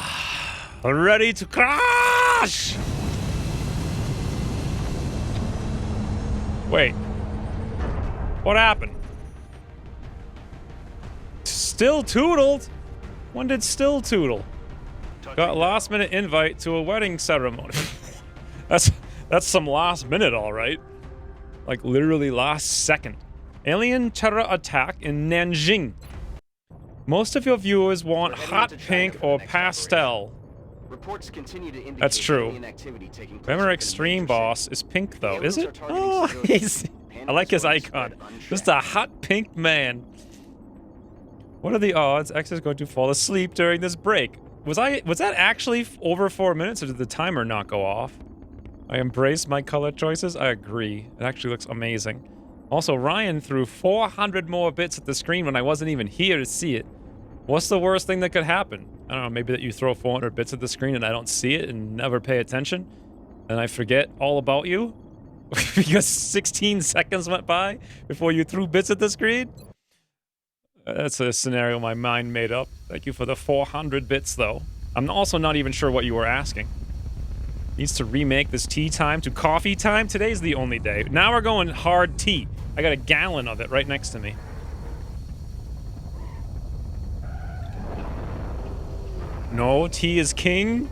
Ready to crash! Wait. What happened? Still tootled? When did still tootle? Got last minute invite to a wedding ceremony. That's some last minute, all right. Like literally last second. Alien terror attack in Nanjing. Most of your viewers want hot pink or pastel. Reports continue to indicate That's true. alien activity taking place Remember within Extreme major Boss cities. is pink though, Aliens is are it? targeting Oh, civilians. I like his icon. Just a hot pink man. What are the odds X is going to fall asleep during this break? Was that actually over 4 minutes, or did the timer not go off? I embrace my color choices. I agree. It actually looks amazing. Also, Ryan threw 400 more bits at the screen when I wasn't even here to see it. What's the worst thing that could happen? I don't know, maybe that you throw 400 bits at the screen and I don't see it and never pay attention? And I forget all about you? Because 16 seconds went by before you threw bits at the screen? That's a scenario my mind made up. Thank you for the 400 bits, though. I'm also not even sure what you were asking. Needs to remake this tea time to coffee time? Today's the only day. Now we're going hard tea. I got a gallon of it right next to me. No, tea is king.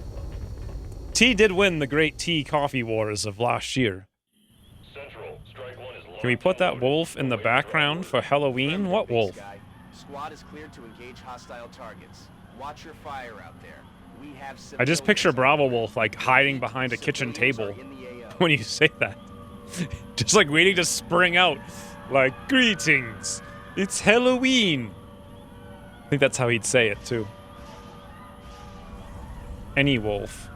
Tea did win the great tea coffee wars of last year. Can we put that wolf in the background for Halloween? What wolf? Squad is cleared to engage hostile targets. Watch your fire out there. We have I just picture Bravo Wolf like hiding behind a kitchen table when you say that. Just like waiting to spring out. Like, greetings, it's Halloween. I think that's how he'd say it too. Any wolf.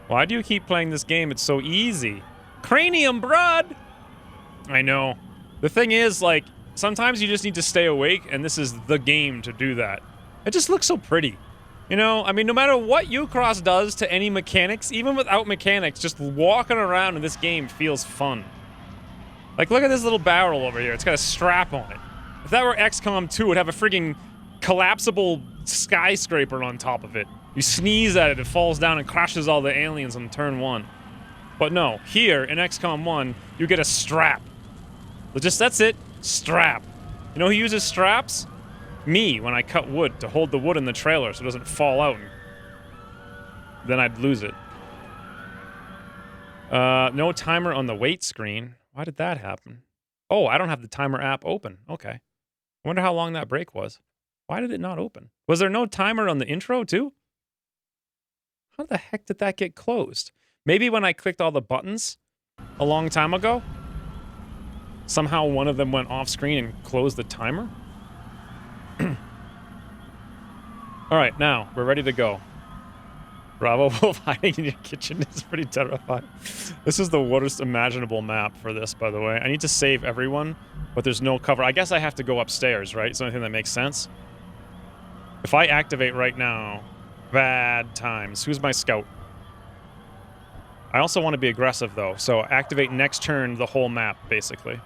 Why do you keep playing this game? It's so easy. Cranium, brud! I know. The thing is, like, sometimes you just need to stay awake, and this is the game to do that. It just looks so pretty. You know, I mean, no matter what Ucross does to any mechanics, even without mechanics, just walking around in this game feels fun. Like, look at this little barrel over here. It's got a strap on it. If that were XCOM 2, it would have a frigging collapsible skyscraper on top of it. You sneeze at it, it falls down and crashes all the aliens on turn 1. But no, here in XCOM 1, you get a strap. That's it. Strap. You know who uses straps? Me, when I cut wood, to hold the wood in the trailer so it doesn't fall out. Then I'd lose it. No timer on the wait screen. Why did that happen? Oh, I don't have the timer app open. Okay. I wonder how long that break was. Why did it not open? Was there no timer on the intro, too? How the heck did that get closed? Maybe when I clicked all the buttons a long time ago, somehow one of them went off screen and closed the timer? Alright, now, we're ready to go. Bravo Wolf hiding in your kitchen is pretty terrifying. This is the worst imaginable map for this, by the way. I need to save everyone, but there's no cover. I guess I have to go upstairs, right? It's the only thing that makes sense. If I activate right now, bad times. Who's my scout? I also want to be aggressive, though, so activate next turn the whole map, basically.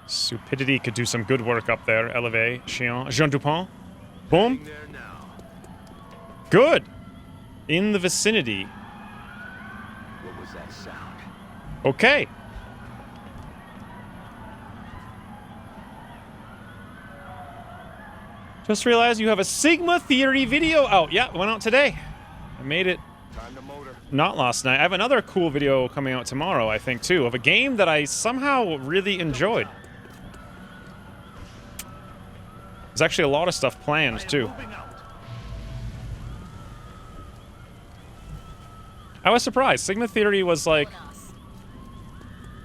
Stupidity could do some good work up there. Elevation. Jean Dupont. Boom. Good. In the vicinity. What was that sound? Okay. Just realized you have a Sigma Theory video out. Yeah, it went out today. I made it. Not last night. I have another cool video coming out tomorrow, I think, too, of a game that I somehow really enjoyed. There's actually a lot of stuff planned, too. I was surprised. Sigma Theory was like...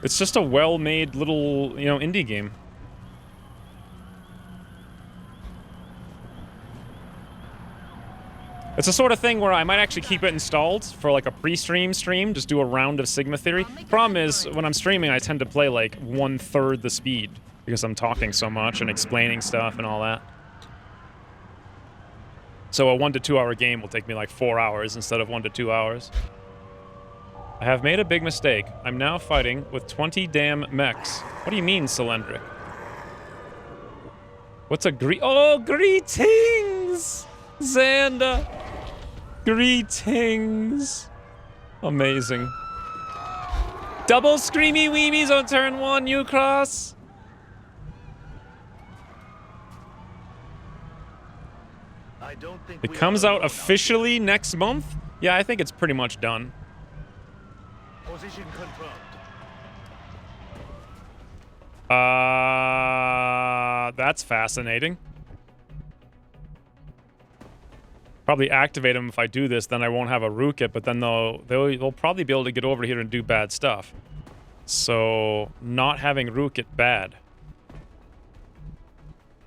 It's just a well-made little, you know, indie game. It's the sort of thing where I might actually keep it installed for like a pre-stream stream, just do a round of Sigma Theory. Problem is, when I'm streaming, I tend to play like 1/3 the speed because I'm talking so much and explaining stuff and all that. So a 1 to 2 hour game will take me like 4 hours instead of 1 to 2 hours. I have made a big mistake. I'm now fighting with 20 damn mechs. What do you mean, Cylindric? What's a Oh, greetings! Greetings, Xander. Greetings. Amazing. Double screamy weemies on turn 1, New Cross. I don't think It comes out officially next month? Yeah, I think it's pretty much done. Position confirmed. That's fascinating. Probably activate them if I do this, then I won't have a rootkit, but then they'll probably be able to get over here and do bad stuff. So, not having rootkit bad.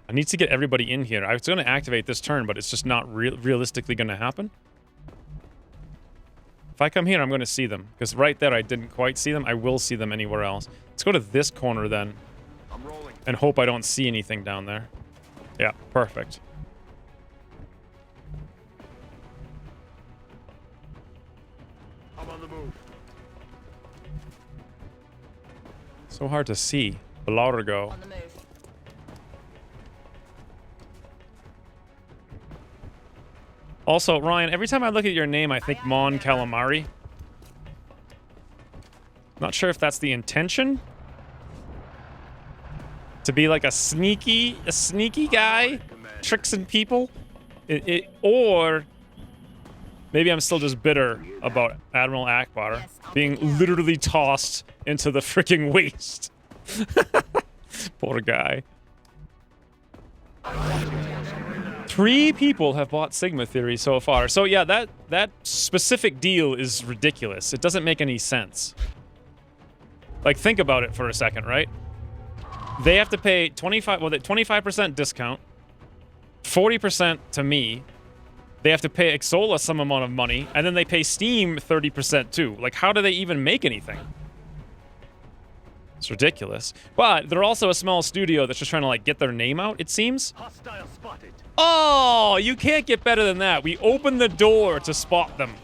I need to get everybody in here. I was going to activate this turn, but it's just not realistically going to happen. If I come here, I'm going to see them. Because right there, I didn't quite see them. I will see them anywhere else. Let's go to this corner then. I'm rolling. And hope I don't see anything down there. Yeah, perfect. I'm on the move. So hard to see. Largo. On the move. Also, Ryan, every time I look at your name, I think Mon Calamari. Not sure if that's the intention. To be like a sneaky guy, tricksing people. Or maybe I'm still just bitter about Admiral Akbar being literally tossed into the freaking waste. Poor guy. 3 people have bought Sigma Theory so far. So yeah, that specific deal is ridiculous. It doesn't make any sense. Like, think about it for a second, right? They have to pay 25% discount, 40% to me. They have to pay Xsolla some amount of money, and then they pay Steam 30% too. Like, how do they even make anything? It's ridiculous. But they're also a small studio that's just trying to, like, get their name out, it seems. Hostile spotted. Oh, you can't get better than that. We opened the door to spot them.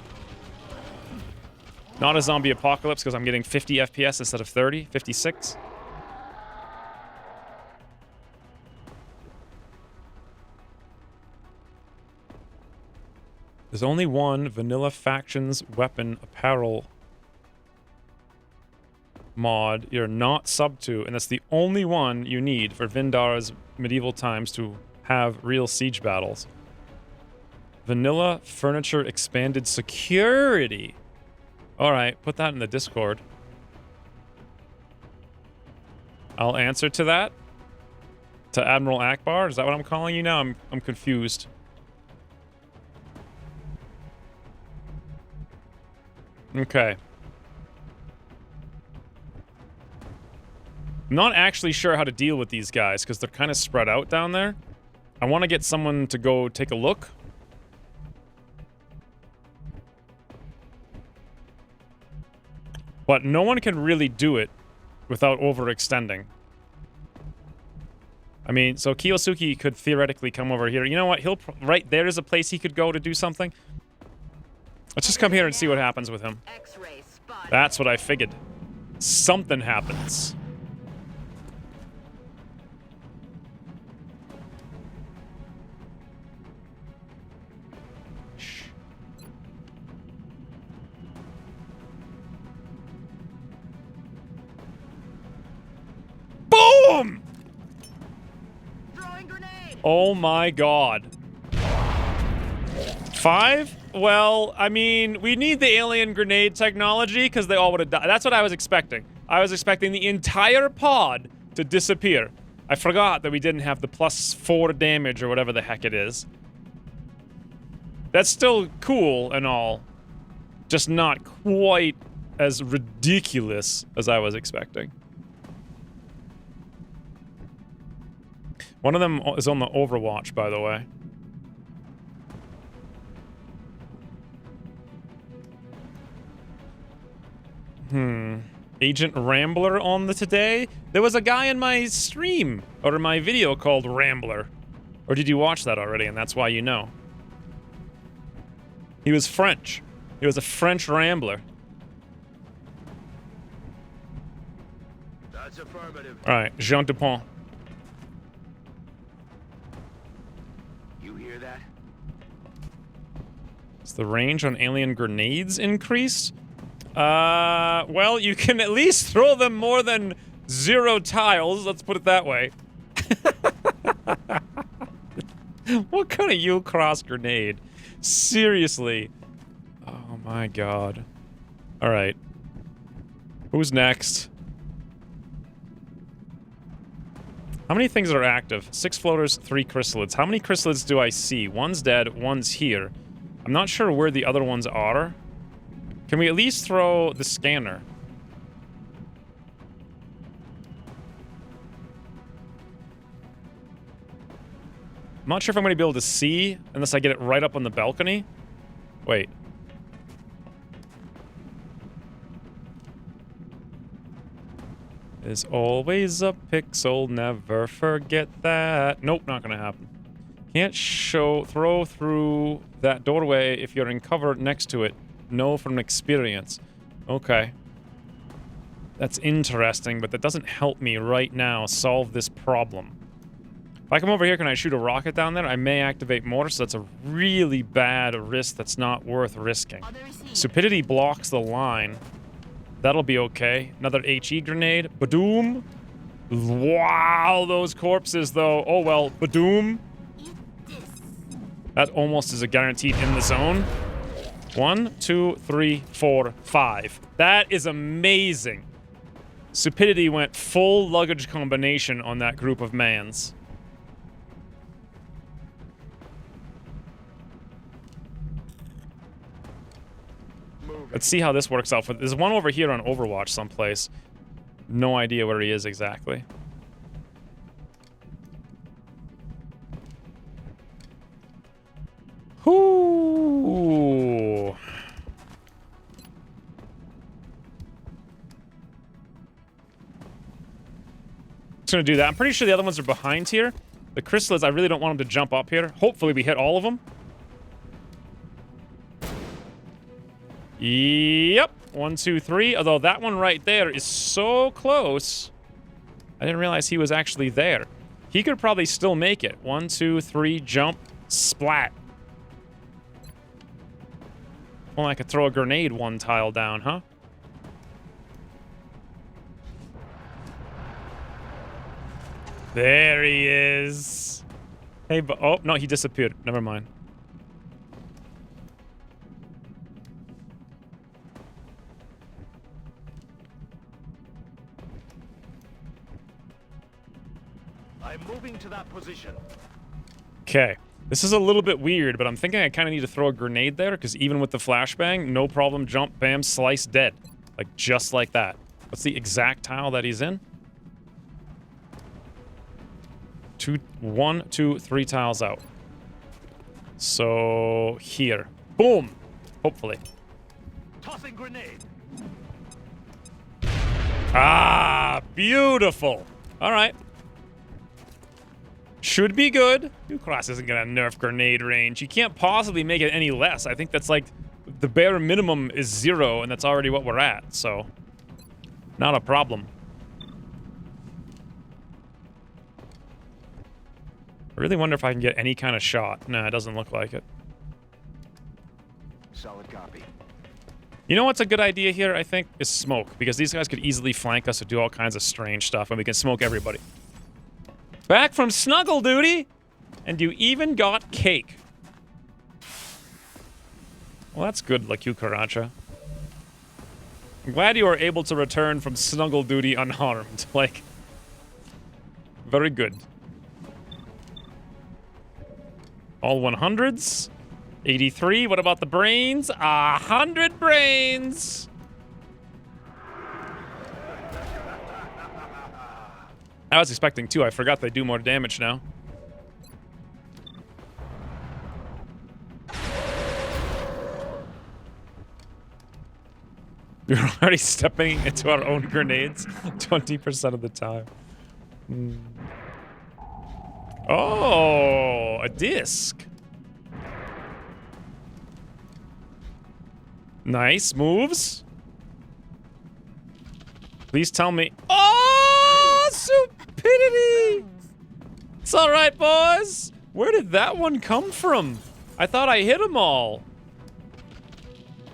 Not a zombie apocalypse because I'm getting 50 FPS instead of 30, 56. There's only one Vanilla Factions weapon apparel mod you're not sub to, and that's the only one you need for Vindara's medieval times to have real siege battles. Vanilla Furniture Expanded Security. Alright, put that in the Discord. I'll answer to that. To Admiral Akbar? Is that what I'm calling you now? I'm confused. Okay. I'm not actually sure how to deal with these guys because they're kind of spread out down there. I want to get someone to go take a look. But no one can really do it without overextending. I mean, so Kiyosuke could theoretically come over here. You know what? Right there is a place he could go to do something. Let's just come here and see what happens with him. That's what I figured. Something happens. Shh. Boom! Oh my god. 5? Well, I mean, we need the alien grenade technology because they all would have died. That's what I was expecting. I was expecting the entire pod to disappear. I forgot that we didn't have the +4 damage or whatever the heck it is. That's still cool and all. Just not quite as ridiculous as I was expecting. One of them is on the Overwatch, by the way. Agent Rambler on the today? There was a guy in my stream, or in my video called Rambler. Or did you watch that already and that's why you know? He was French. He was a French Rambler. That's affirmative. Alright, Jean Dupont. You hear that? Is the range on alien grenades increased? Well, you can at least throw them more than 0 tiles, let's put it that way. What kind of U-Cross grenade? Seriously. Oh my god. Alright. Who's next? How many things are active? 6 floaters, 3 chrysalids. How many chrysalids do I see? One's dead, one's here. I'm not sure where the other ones are. Can we at least throw the scanner? I'm not sure if I'm going to be able to see unless I get it right up on the balcony. Wait. There's always a pixel, never forget that. Nope, not going to happen. Can't throw through that doorway if you're in cover next to it. Know from experience. Okay. That's interesting, but that doesn't help me right now solve this problem. If I come over here, can I shoot a rocket down there? I may activate more, so that's a really bad risk that's not worth risking. Stupidity blocks the line. That'll be okay. Another HE grenade. Badoom. Wow, those corpses, though. Oh, well. Badoom. That almost is a guaranteed in the zone. 1, 2, 3, 4, 5. That is amazing. Stupidity went full luggage combination on that group of mans. Let's see how this works out. There's one over here on Overwatch someplace. No idea where he is exactly. Ooh. Just gonna do that. I'm pretty sure the other ones are behind here. The chrysalids, I really don't want them to jump up here. Hopefully we hit all of them. Yep. 1, 2, 3. Although that one right there is so close. I didn't realize he was actually there. He could probably still make it. 1, 2, 3, jump, splat. Well, I could throw a grenade 1 tile down, huh? There he is. Hey, oh, no, he disappeared. Never mind. I'm moving to that position. Okay. This is a little bit weird, but I'm thinking I kind of need to throw a grenade there, because even with the flashbang, no problem, jump, bam, slice, dead. Like, just like that. What's the exact tile that he's in? 1, 2, 3 tiles out. So, here. Boom! Hopefully. Tossing grenade. Ah, beautiful! Alright. Should be good. U-Cross isn't gonna nerf grenade range. You can't possibly make it any less. I think that's like, the bare minimum is 0, and that's already what we're at, so. Not a problem. I really wonder if I can get any kind of shot. Nah, it doesn't look like it. Solid copy. You know what's a good idea here, I think, is smoke. Because these guys could easily flank us or do all kinds of strange stuff, and we can smoke everybody. Back from snuggle duty! And you even got cake. Well, that's good, Laku Karacha. I'm glad you were able to return from snuggle duty unharmed. Like, very good. All 100s. 83. What about the brains? 100 brains! I was expecting 2. I forgot they do more damage now. We're already stepping into our own grenades 20% of the time. Oh, a disc. Nice moves. Please tell me. Oh, stupidity! It's all right, boys. Where did that one come from? I thought I hit them all.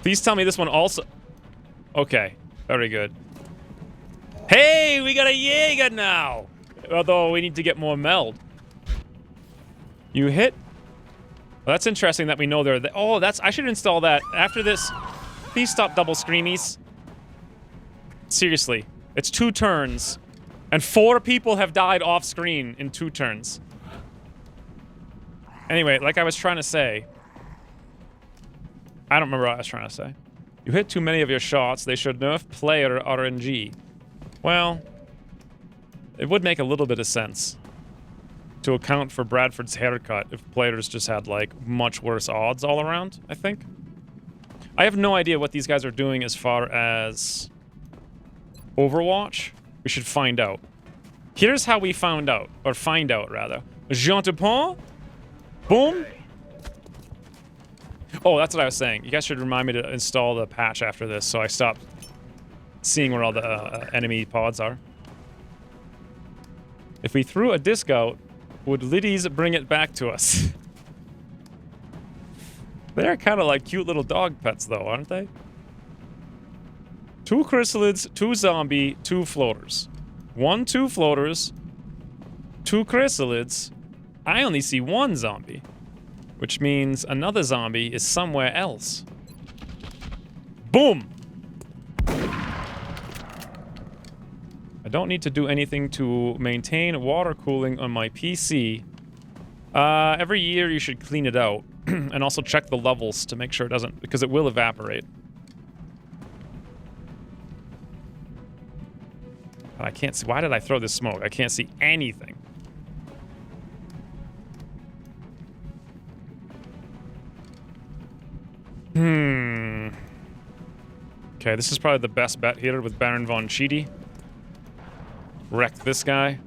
Please tell me this one also... Okay, very good. Hey, we got a Jaeger now! Although we need to get more meld. You hit... Well, that's interesting that we know they're... Oh, that's... I should install that. After this... Please stop double screamies. Seriously. It's 2 turns. And 4 people have died off screen in 2 turns. Anyway, like I was trying to say... I don't remember what I was trying to say. You hit too many of your shots. They should nerf player RNG. Well... It would make a little bit of sense. To account for Bradford's haircut if players just had, like, much worse odds all around, I think. I have no idea what these guys are doing as far as... Overwatch? We should find out. Here's how we found out. Or find out, rather. Jean Dupont. Boom. Oh, that's what I was saying. You guys should remind me to install the patch after this, so I stop seeing where all the enemy pods are. If we threw a disc out, would Liddies bring it back to us? They're kind of like cute little dog pets, though, aren't they? 2 chrysalids, 2 zombie, 2 floaters. 1, 2 floaters, 2 chrysalids. I only see 1 zombie, which means another zombie is somewhere else. Boom! I don't need to do anything to maintain water cooling on my PC. Every year you should clean it out. And also check the levels to make sure it doesn't, because it will evaporate. I can't see. Why did I throw this smoke? I can't see anything. Okay, this is probably the best bet here with Baron Von Cheedy. Wreck this guy.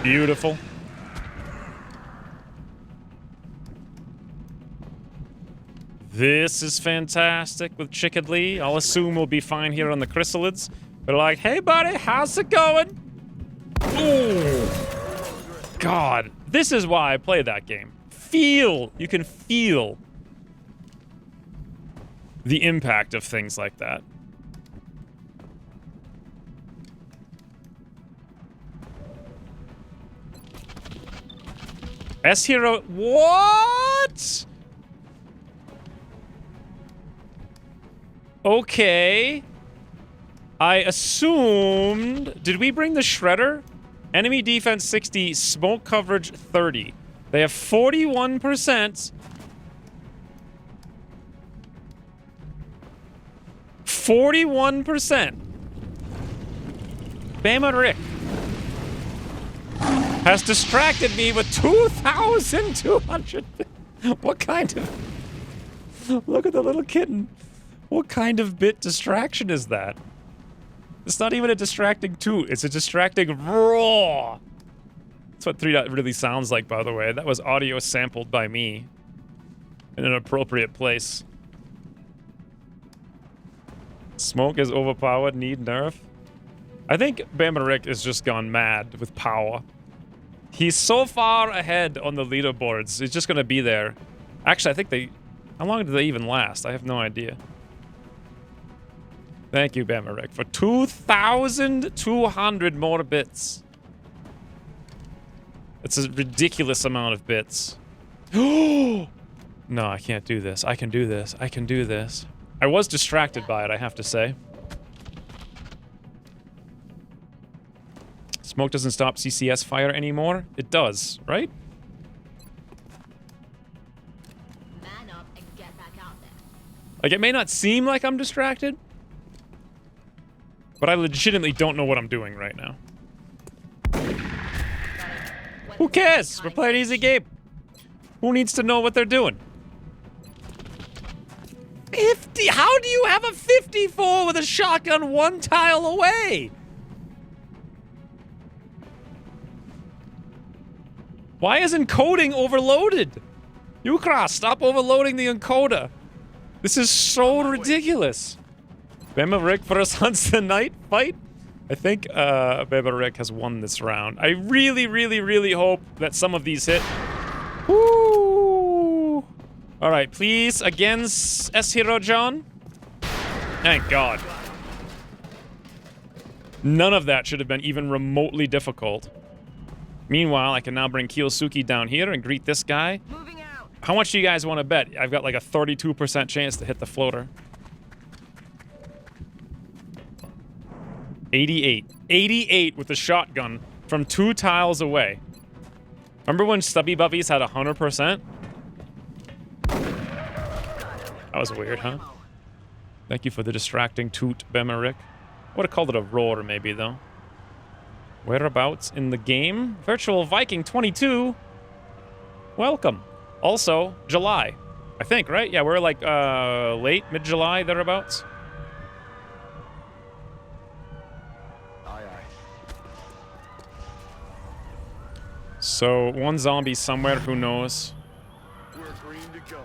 Beautiful. This is fantastic with Chickedly. I'll assume we'll be fine here on the chrysalids. But like, hey buddy, how's it going? Ooh. God, this is why I play that game. You can feel the impact of things like that. S-Hero, what? Okay. I assumed... Did we bring the Shredder? Enemy defense 60, smoke coverage 30. They have 41%. 41%. Bama Rick has distracted me with 2,200. What kind of... Look at the little kitten. What kind of bit distraction is that? It's not even a distracting toot. It's a distracting roar. That's what 3 dot really sounds like, by the way. That was audio sampled by me in an appropriate place. Smoke is overpowered, need nerf. I think Bama Rick has just gone mad with power. He's so far ahead on the leaderboards. He's just gonna be there. Actually, I think they... How long do they even last? I have no idea. Thank you, Bama Rick, for 2,200 more bits. It's a ridiculous amount of bits. No, I can't do this. I can do this. I can do this. I was distracted by it, I have to say. Smoke doesn't stop CCS fire anymore. It does, right? Man up and get back out there. Like, it may not seem like I'm distracted, but I legitimately don't know what I'm doing right now. Who cares? We're playing easy game. Who needs to know what they're doing? 50? How do you have a 54 with a shotgun 1 tile away? Why is encoding overloaded? Ukras, stop overloading the encoder. This is so ridiculous. Bama Rick versus Hunts Knight fight? I think Bama Rick has won this round. I really, really, really hope that some of these hit. Woo! All right, please, against S-Hero John. Thank God. None of that should have been even remotely difficult. Meanwhile, I can now bring Kiyosuke down here and greet this guy. How much do you guys want to bet? I've got like a 32% chance to hit the floater. 88. 88 with the shotgun from 2 tiles away. Remember when Stubby Bubbies had 100%? That was weird, huh? Thank you for the distracting toot, Bemerick. I would have called it a roar, maybe, though. Whereabouts in the game? Virtual Viking 22. Welcome. Also, July. I think, right? Yeah, we're like late, mid-July, thereabouts. Aye, aye. So, one zombie somewhere, who knows? We're green to go.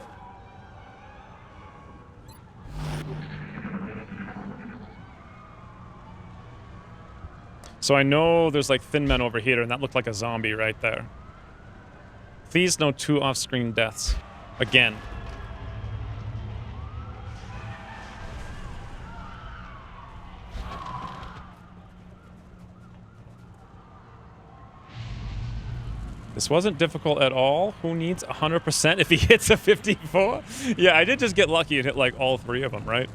So I know there's like thin men over here, and that looked like a zombie right there. Please no 2 off-screen deaths. Again. This wasn't difficult at all. Who needs 100% if he hits a 54? Yeah, I did just get lucky and hit like all 3 of them, right?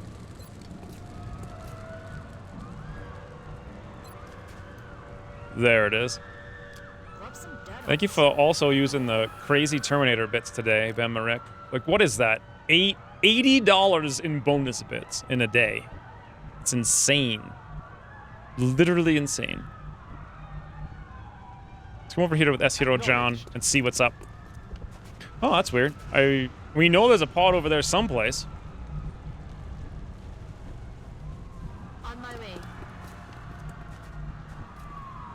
There it is. Thank you for also using the crazy Terminator bits today, Ben Marek. Like, what is that? $80 in bonus bits in a day. It's insane. Literally insane. Let's come over here with S-Hero John and see what's up. Oh, that's weird. We know there's a pod over there someplace.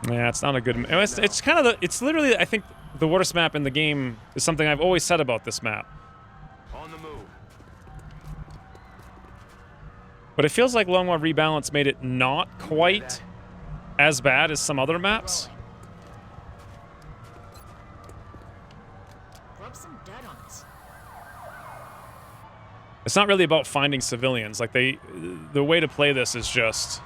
Yeah, it's not a good... It's kind of the... It's literally, I think, the worst map in the game is something I've always said about this map. On the move. But it feels like Long War Rebalance made it not quite as bad as some other maps. It's not really about finding civilians. Like, the way to play this is just...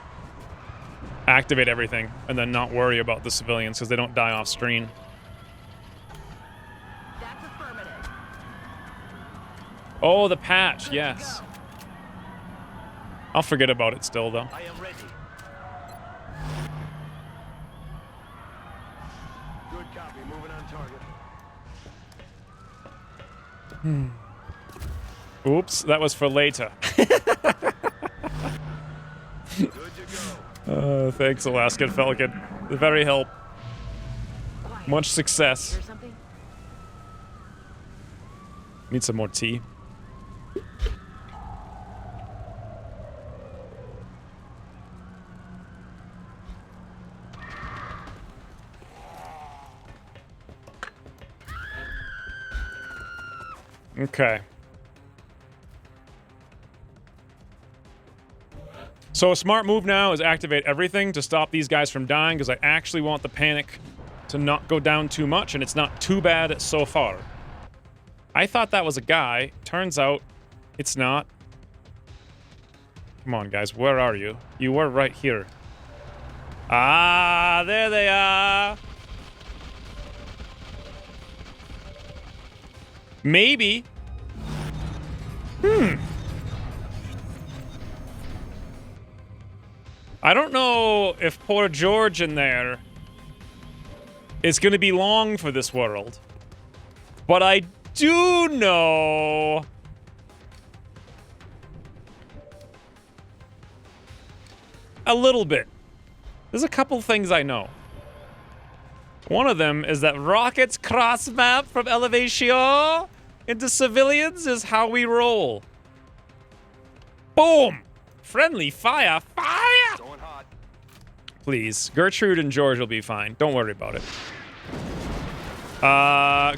activate everything and then not worry about the civilians because they don't die off screen. Oh, the patch, yes. I'll forget about it still, though. I am ready. Good copy. Moving on target. Oops, that was for later. Good to go. Thanks, Alaskan Falcon. The very help. Much success. Need some more tea. Okay. So a smart move now is activate everything to stop these guys from dying, because I actually want the panic to not go down too much, and it's not too bad so far. I thought that was a guy. Turns out it's not. Come on, guys. Where are you? You were right here. Ah, there they are. Maybe. I don't know if poor George in there is going to be long for this world. But I do know... a little bit. There's a couple things I know. One of them is that rockets cross map from Elevation into civilians is how we roll. Boom! Friendly fire. Fire! Going hot. Please. Gertrude and George will be fine. Don't worry about it.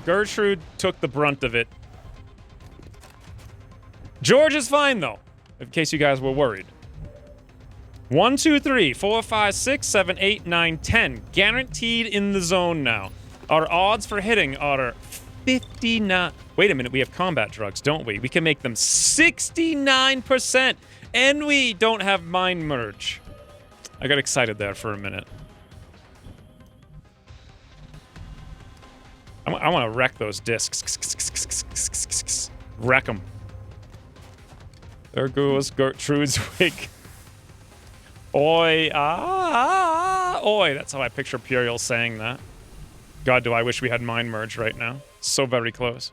Gertrude took the brunt of it. George is fine, though. In case you guys were worried. 1, 2, 3, 4, 5, 6, 7, 8, 9, 10. Guaranteed in the zone now. Our odds for hitting are 59. Wait a minute, we have combat drugs, don't we? We can make them 69%, and we don't have mind merge. I got excited there for a minute. I want to wreck those discs. Wreck them. There goes Gertrude's wig. Oi, oi. That's how I picture Puriel saying that. God, do I wish we had mind merge right now. So very close.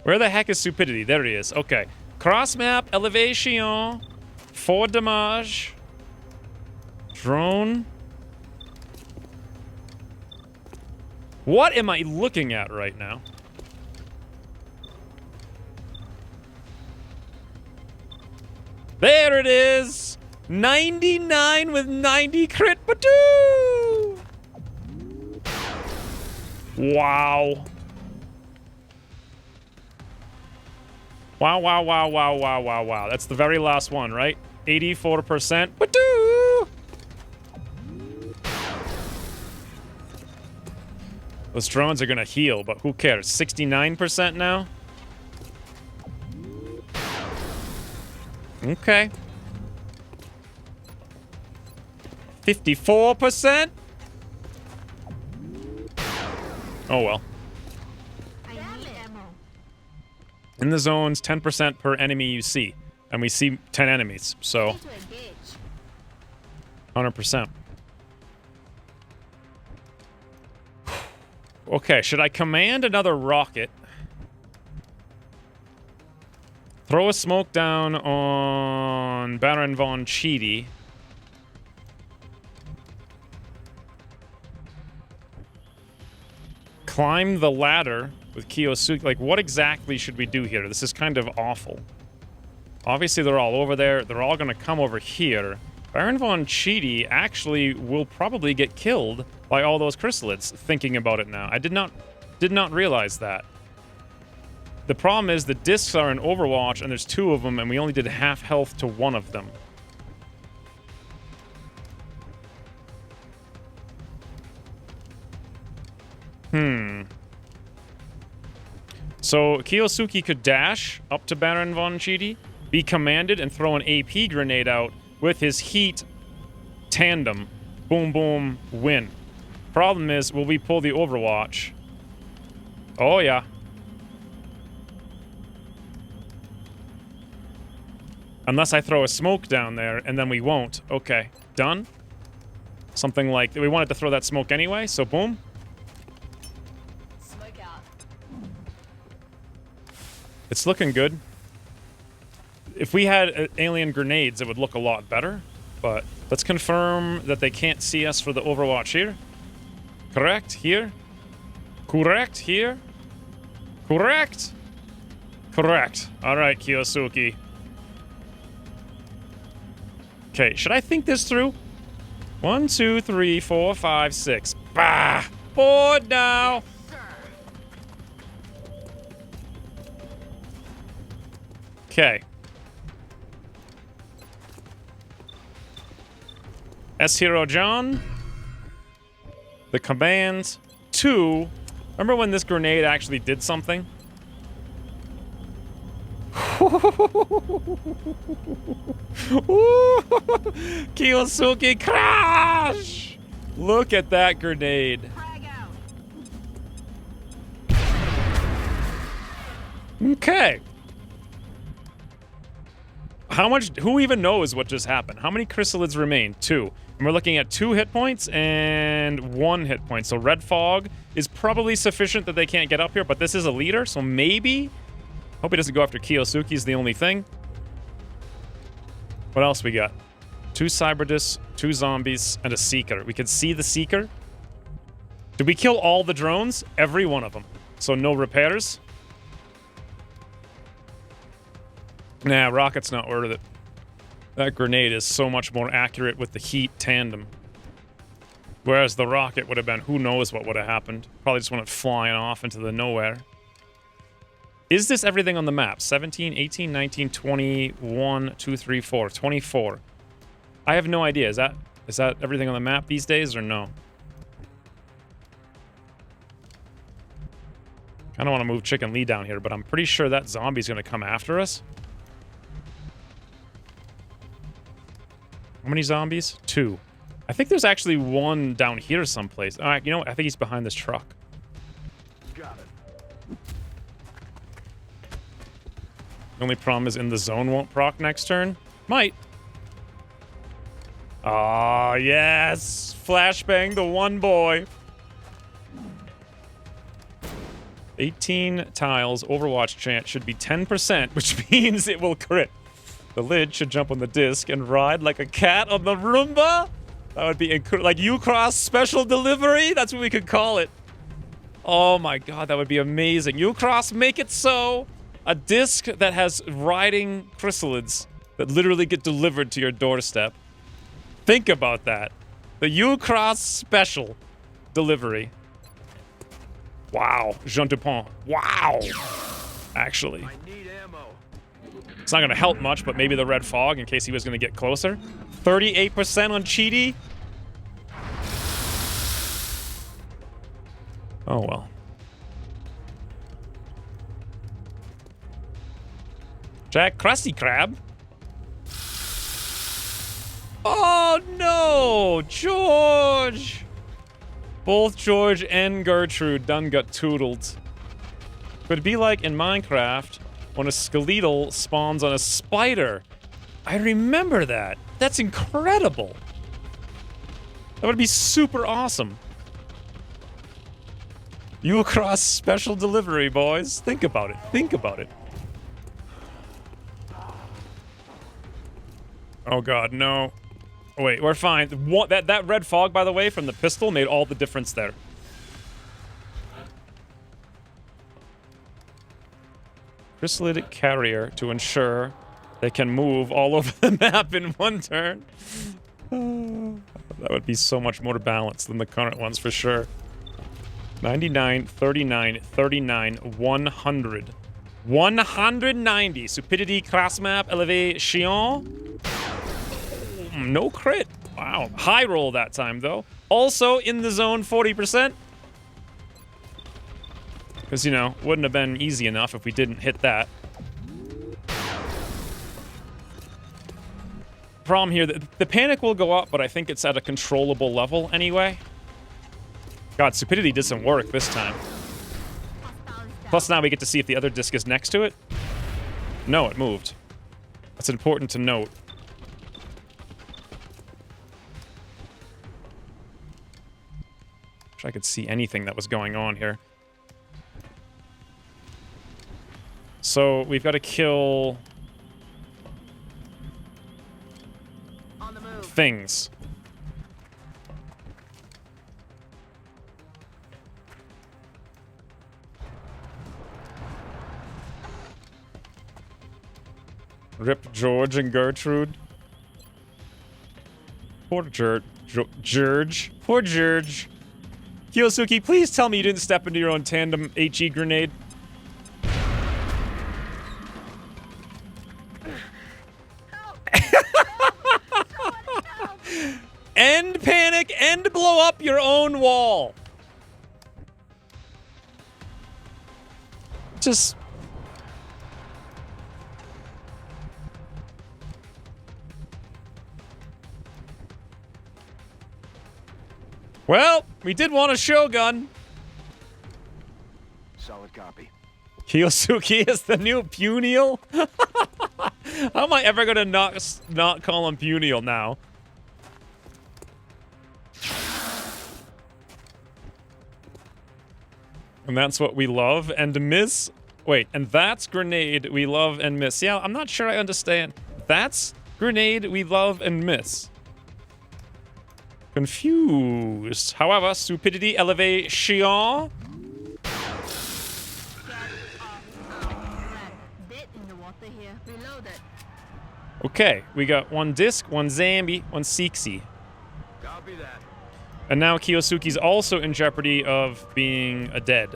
Where the heck is Stupidity? There he is. Okay. Cross map, elevation, 4 damage, drone. What am I looking at right now? There it is! 99 with 90 crit, badoo! Wow. Wow. That's the very last one, right? 84%. Badoo! Those drones are gonna heal, but who cares? 69% now? Okay. 54%? Oh well. In the zones, 10% per enemy you see. And we see 10 enemies, so 100%. Okay, should I command another rocket? Throw a smoke down on Baron von Cheedy. Climb the ladder with Kiyosuke. Like, what exactly should we do here? This is kind of awful. Obviously, they're all over there. They're all going to come over here. Baron von Cheedy actually will probably get killed by all those chrysalids, thinking about it now. I did not realize that. The problem is the discs are in Overwatch, and there's 2 of them, and we only did half health to 1 of them. So Kiyosuke could dash up to Baron von Cheedy, be commanded, and throw an AP grenade out with his heat tandem. Boom, boom, win. Problem is, will we pull the Overwatch? Oh, yeah. Unless I throw a smoke down there, and then we won't. Okay, done. Something like... We wanted to throw that smoke anyway, so boom. Smoke out. It's looking good. If we had alien grenades, it would look a lot better. But let's confirm that they can't see us for the Overwatch here. Correct, here. Correct, here. Correct. Correct. All right, Kiyosuke. Okay, should I think this through? 1, 2, 3, 4, 5, 6. Bah! Bored now! Okay. S-Hero John. The command. 2. Remember when this grenade actually did something? Kiyosuke crash! Look at that grenade. Okay. How much? Who even knows what just happened? How many chrysalids remain? 2. And we're looking at 2 hit points and 1 hit point. So red fog is probably sufficient that they can't get up here, but this is a leader, so maybe. Hope he doesn't go after Kiyosuke is the only thing. What else we got? 2 Cyberdiscs, 2 zombies, and a Seeker. We can see the Seeker. Did we kill all the drones? Every one of them. So no repairs? Nah, rocket's not worth it. That grenade is so much more accurate with the heat tandem. Whereas the rocket would have been, who knows what would have happened. Probably just went flying off into the nowhere. Is this everything on the map? 17, 18, 19, 20, 1, 2, 3, 4. 24. I have no idea. Is that everything on the map these days or no? I don't want to move Chicken Lee down here, but I'm pretty sure that zombie's going to come after us. How many zombies? 2. I think there's actually one down here someplace. All right, you know what? I think he's behind this truck. Got it. The only problem is In the Zone won't proc next turn. Might. Ah, yes! Flashbang the one boy. 18 tiles. Overwatch chant should be 10%, which means it will crit. The lid should jump on the disc and ride like a cat on the Roomba. That would be like Ucross special delivery. That's what we could call it. Oh my god, that would be amazing. Ucross, make it so. A disc that has riding chrysalids that literally get delivered to your doorstep. Think about that. The Ucross special delivery. Wow. Jean Dupont. Wow. Actually. I need ammo. It's not going to help much, but maybe the red fog in case he was going to get closer. 38% on Cheaty. Oh, well. Jack Krusty Krab. Oh, no! George! Both George and Gertrude done got toodled. Could be like in Minecraft when a skeletal spawns on a spider. I remember that. That's incredible. That would be super awesome. Ucross special delivery, boys. Think about it. Think about it. Oh god, no. Oh, wait, we're fine. That red fog, by the way, from the pistol made all the difference there. Chrysalid carrier to ensure they can move all over the map in one turn. That would be so much more balanced than the current ones for sure. 99, 39, 39, 100. 190. Stupidity class map elevation. No crit. Wow. High roll that time, though. Also in the zone 40%. Because, you know, wouldn't have been easy enough if we didn't hit that. Problem here, the panic will go up, but I think it's at a controllable level anyway. God, Stupidity did some work this time. Plus now we get to see if the other disc is next to it. No, it moved. That's important to note. Wish I could see anything that was going on here. So we've got to kill things. Rip George and Gertrude. Poor George. Poor George. Kiyosuke, please tell me you didn't step into your own tandem HE grenade. End panic, and blow up your own wall. Just... Well, we did want a Shogun. Solid copy. Kiyosuke is the new Puniel? How am I ever gonna not call him Puniel now? And that's what we love and miss? Wait, and that's grenade we love and miss. Yeah, I'm not sure I understand. That's grenade we love and miss. Confused. However, Stupidity elevation. Okay, we got one disc, one Zambi, one Sixi. Copy that. And now Kiyosuke's also in jeopardy of being a dead.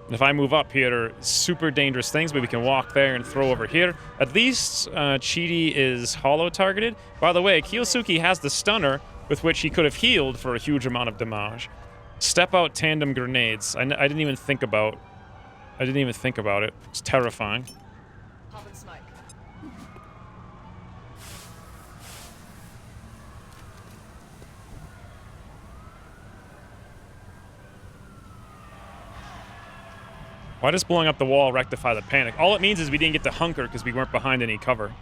And if I move up here, there are super dangerous things, but we can walk there and throw over here. At least Cheaty is hollow targeted. By the way, Kiyosuke has the stunner with which he could have healed for a huge amount of damage. Step out tandem grenades. I didn't even think about I didn't even think about it. It's terrifying. Pop and smoke. Why does blowing up the wall rectify the panic? All it means is we didn't get to hunker because we weren't behind any cover.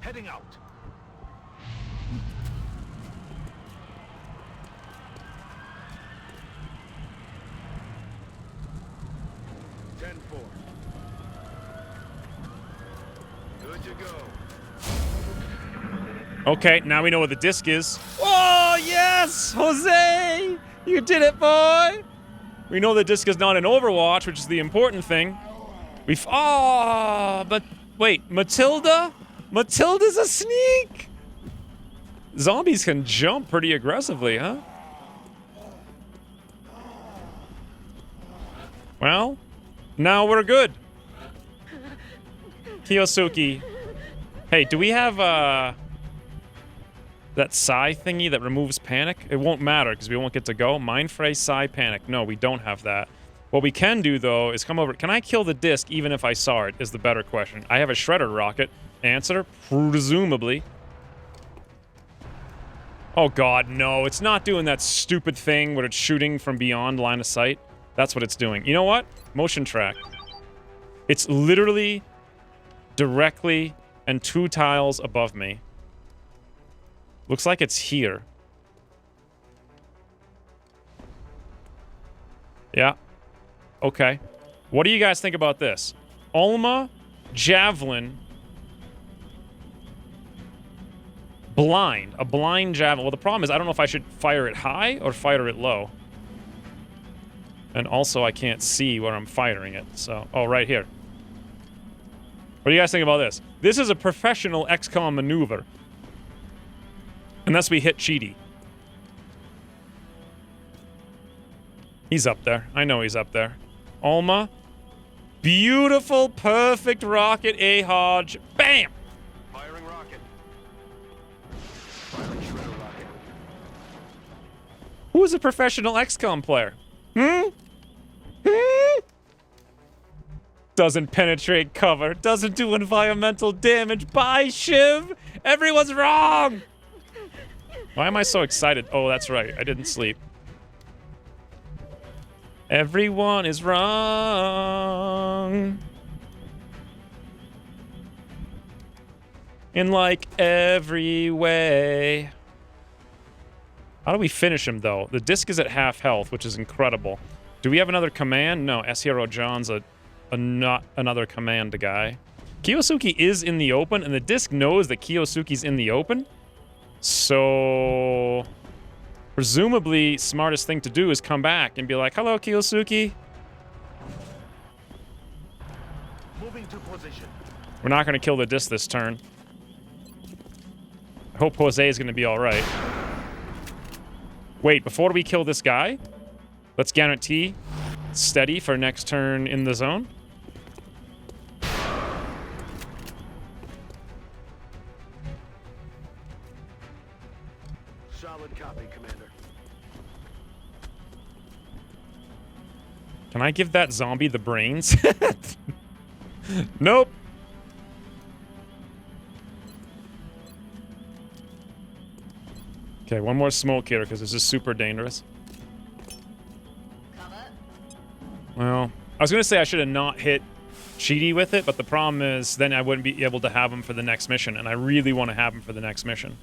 Heading out. Good to go. Okay, now we know what the disc is. Oh, yes! Jose! You did it, boy! We know the disc is not in Overwatch, which is the important thing. But wait, Matilda? Matilda's a sneak! Zombies can jump pretty aggressively, huh? Well, now we're good. Kiyosuke. Hey, do we have, that Psy thingy that removes panic? It won't matter because we won't get to go. Mind Fray, Psy, Panic. No, we don't have that. What we can do, though, is come over. Can I kill the disc even if I saw it, is the better question. I have a Shredder rocket. Answer, presumably. Oh, God, no. It's not doing that stupid thing where it's shooting from beyond line of sight. That's what it's doing. You know what? Motion track. It's literally directly and 2 tiles above me. Looks like it's here. Yeah. Okay. What do you guys think about this? Ulma, Javelin, blind. A blind Javelin. Well, the problem is I don't know if I should fire it high or fire it low. And also I can't see where I'm firing it. So, oh, right here. What do you guys think about this? This is a professional XCOM maneuver. Unless we hit Cheaty. He's up there. I know he's up there. Ulma. Beautiful, perfect rocket, A-Hodge. Bam! Firing rocket. Firing Shredder rocket. Who is a professional XCOM player? Hmm? Doesn't penetrate cover. Doesn't do environmental damage. Bye, Shiv! Everyone's wrong! Why am I so excited? Oh, that's right. I didn't sleep. Everyone is wrong. In like every way. How do we finish him, though? The disc is at half health, which is incredible. Do we have another command? No, S Hero John's not another command guy. Kiyosuke is in the open, and the disc knows that Kiyosuke's in the open. So, presumably, smartest thing to do is come back and be like, "Hello, Kiyosuke." Moving to position. We're not going to kill the disc this turn. I hope Jose is going to be all right. Wait, before we kill this guy, let's guarantee steady for next turn in the zone. Solid copy, Commander. Can I give that zombie the brains? Nope. Okay, one more smoke here because this is super dangerous. Well, I was going to say I should have not hit Cheaty with it, but the problem is then I wouldn't be able to have him for the next mission, and I really want to have him for the next mission.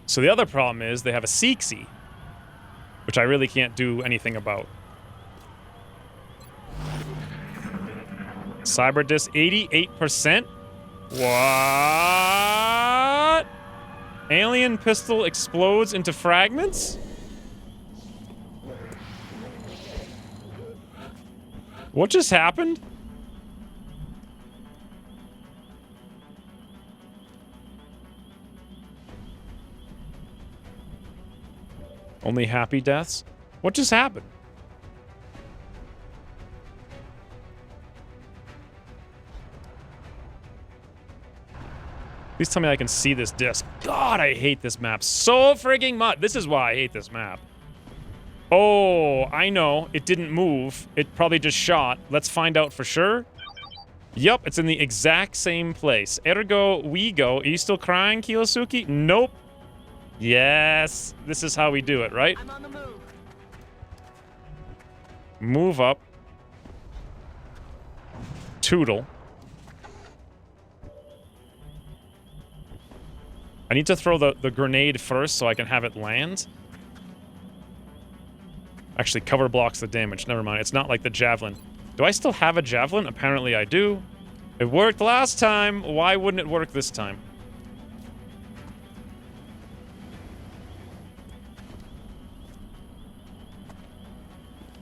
So the other problem is they have a Seeksy, which I really can't do anything about. Cyberdisc 88%? What? Alien pistol explodes into fragments? What just happened? Only happy deaths? What just happened? Please tell me I can see this disc. God, I hate this map so frigging much. This is why I hate this map. Oh, I know. It didn't move. It probably just shot. Let's find out for sure. Yup, it's in the exact same place. Ergo, we go. Are you still crying, Kiyosuke? Nope. Yes. This is how we do it, right? I'm on the move. Move up. Tootle. I need to throw the grenade first so I can have it land. Actually, cover blocks the damage. Never mind. It's not like the javelin. Do I still have a javelin? Apparently I do. It worked last time. Why wouldn't it work this time?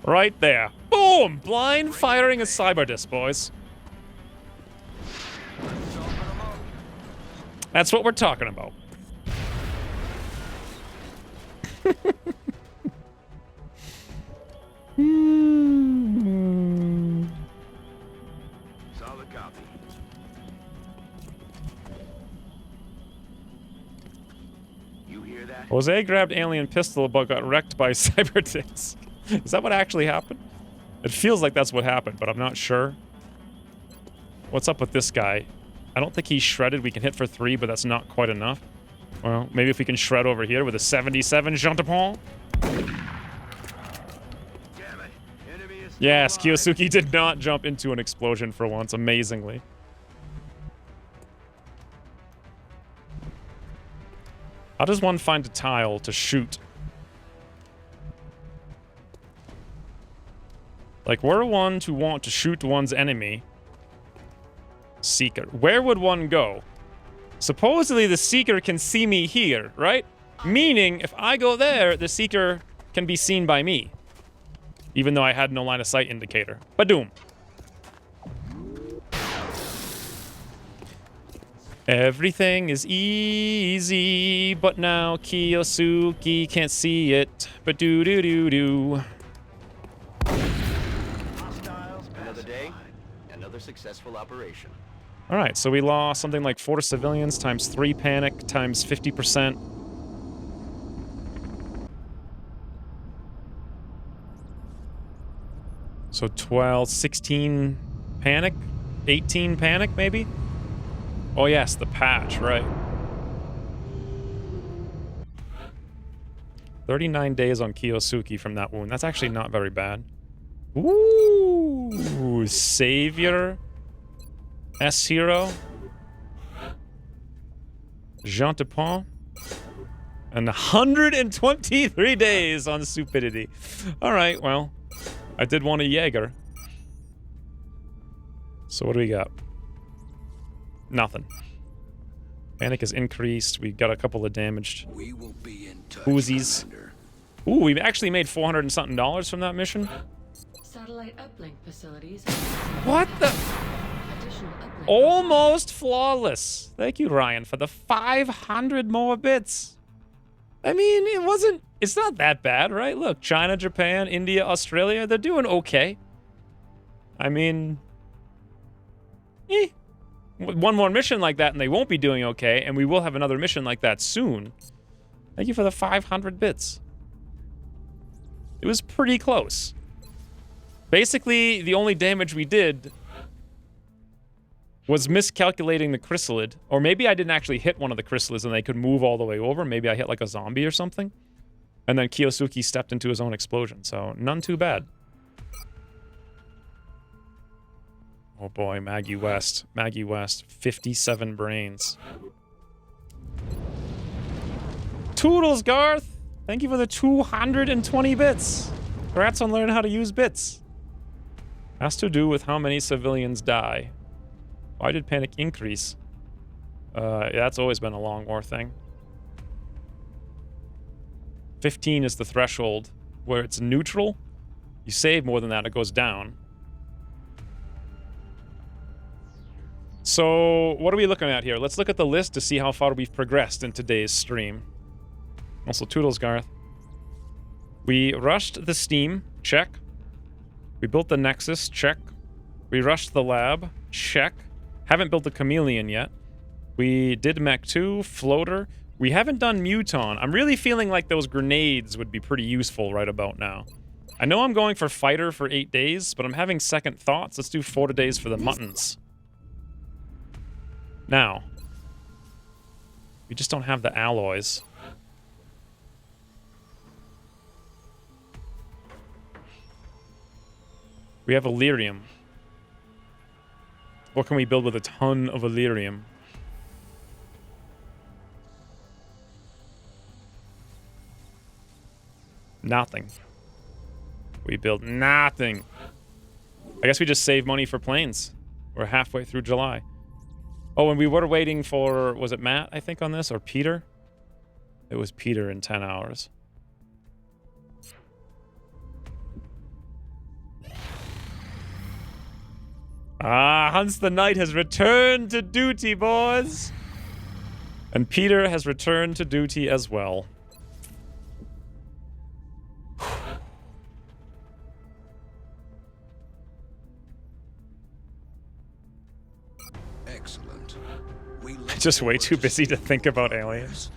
Right there. Boom! Blind firing a cyber disc, boys. That's what we're talking about. Solid copy. You hear that? Jose grabbed alien pistol but got wrecked by cyber discs. Is that what actually happened? It feels like that's what happened, but I'm not sure. What's up with this guy? I don't think he's shredded. We can hit for 3, but that's not quite enough. Well, maybe if we can shred over here with a 77 Jean-Tapon. Yes, Kiyosuke did not jump into an explosion for once, amazingly. How does one find a tile to shoot? Like, were one to want to shoot one's enemy... Seeker. Where would one go? Supposedly the Seeker can see me here, right? Meaning, if I go there, the Seeker can be seen by me. Even though I had no line of sight indicator. Badoom. Everything is easy, but now Kiyosuke can't see it. But do-do-do-do. Another day, another successful operation. Alright, so we lost something like 4 civilians times 3 panic times 50%. So 12, 16 panic? 18 panic, maybe? Oh yes, the patch, right. 39 days on Kiyosuke from that wound. That's actually not very bad. Ooh, Savior. S-Hero. Jean-Tapon. And 123 days on Stupidity. Alright, well. I did want a Jaeger. So what do we got? Nothing. Panic is increased. We got a couple of damaged Uzis. Ooh, we actually made $400 and something from that mission. Satellite uplink facilities. What the? Almost flawless. Thank you, Ryan, for the 500 more bits. I mean, it's not that bad, right? Look, China, Japan, India, Australia, they're doing okay. I mean, one more mission like that and they won't be doing okay, and we will have another mission like that soon. Thank you for the 500 bits. It was pretty close. Basically, the only damage we did was miscalculating the chrysalid. Or maybe I didn't actually hit one of the chrysalids and they could move all the way over. Maybe I hit like a zombie or something. And then Kiyosuke stepped into his own explosion. So, none too bad. Oh boy, Maggie West. Maggie West. 57 brains. Toodles, Garth! Thank you for the 220 bits. Congrats on learning how to use bits. Has to do with how many civilians die. Why did panic increase? Yeah, that's always been a long war thing. 15 is the threshold where it's neutral. You save more than that, it goes down. So, what are we looking at here? Let's look at the list to see how far we've progressed in today's stream. Also, Toodles, Garth. We rushed the Steam. Check. We built the Nexus. Check. We rushed the lab. Check. Haven't built the Chameleon yet. We did Mech 2, Floater. We haven't done Muton. I'm really feeling like those grenades would be pretty useful right about now. I know I'm going for Fighter for 8 days, but I'm having second thoughts. Let's do 4 days for the Muttons. Now, we just don't have the alloys. We have Illyrium. What can we build with a ton of Illyrium? Nothing. We build nothing. I guess we just save money for planes. We're halfway through July. Oh, and we were waiting for, was it Matt, I think, on this? Or Peter? It was Peter in 10 hours. Ah, Hans the Knight has returned to duty, boys! And Peter has returned to duty as well. Excellent. Just way too busy to think about aliens.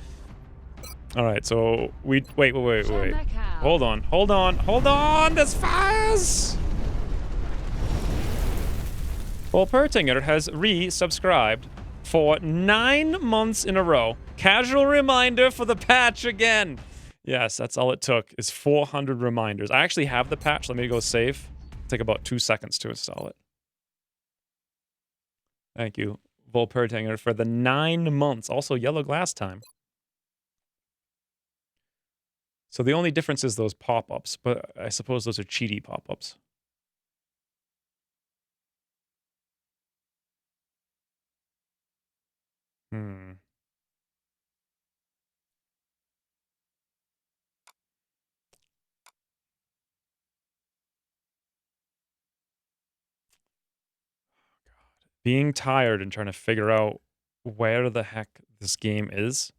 Alright, so we... Wait. Hold on! There's fires! Well, Pertinger has re-subscribed for 9 months in a row. Casual reminder for the patch again. Yes, that's all it took, is 400 reminders. I actually have the patch. Let me go save. It'll take about 2 seconds to install it. Thank you, Volpertinger, for the 9 months. Also, yellow glass time. So the only difference is those pop-ups, but I suppose those are cheaty pop-ups. Being tired and trying to figure out where the heck this game is.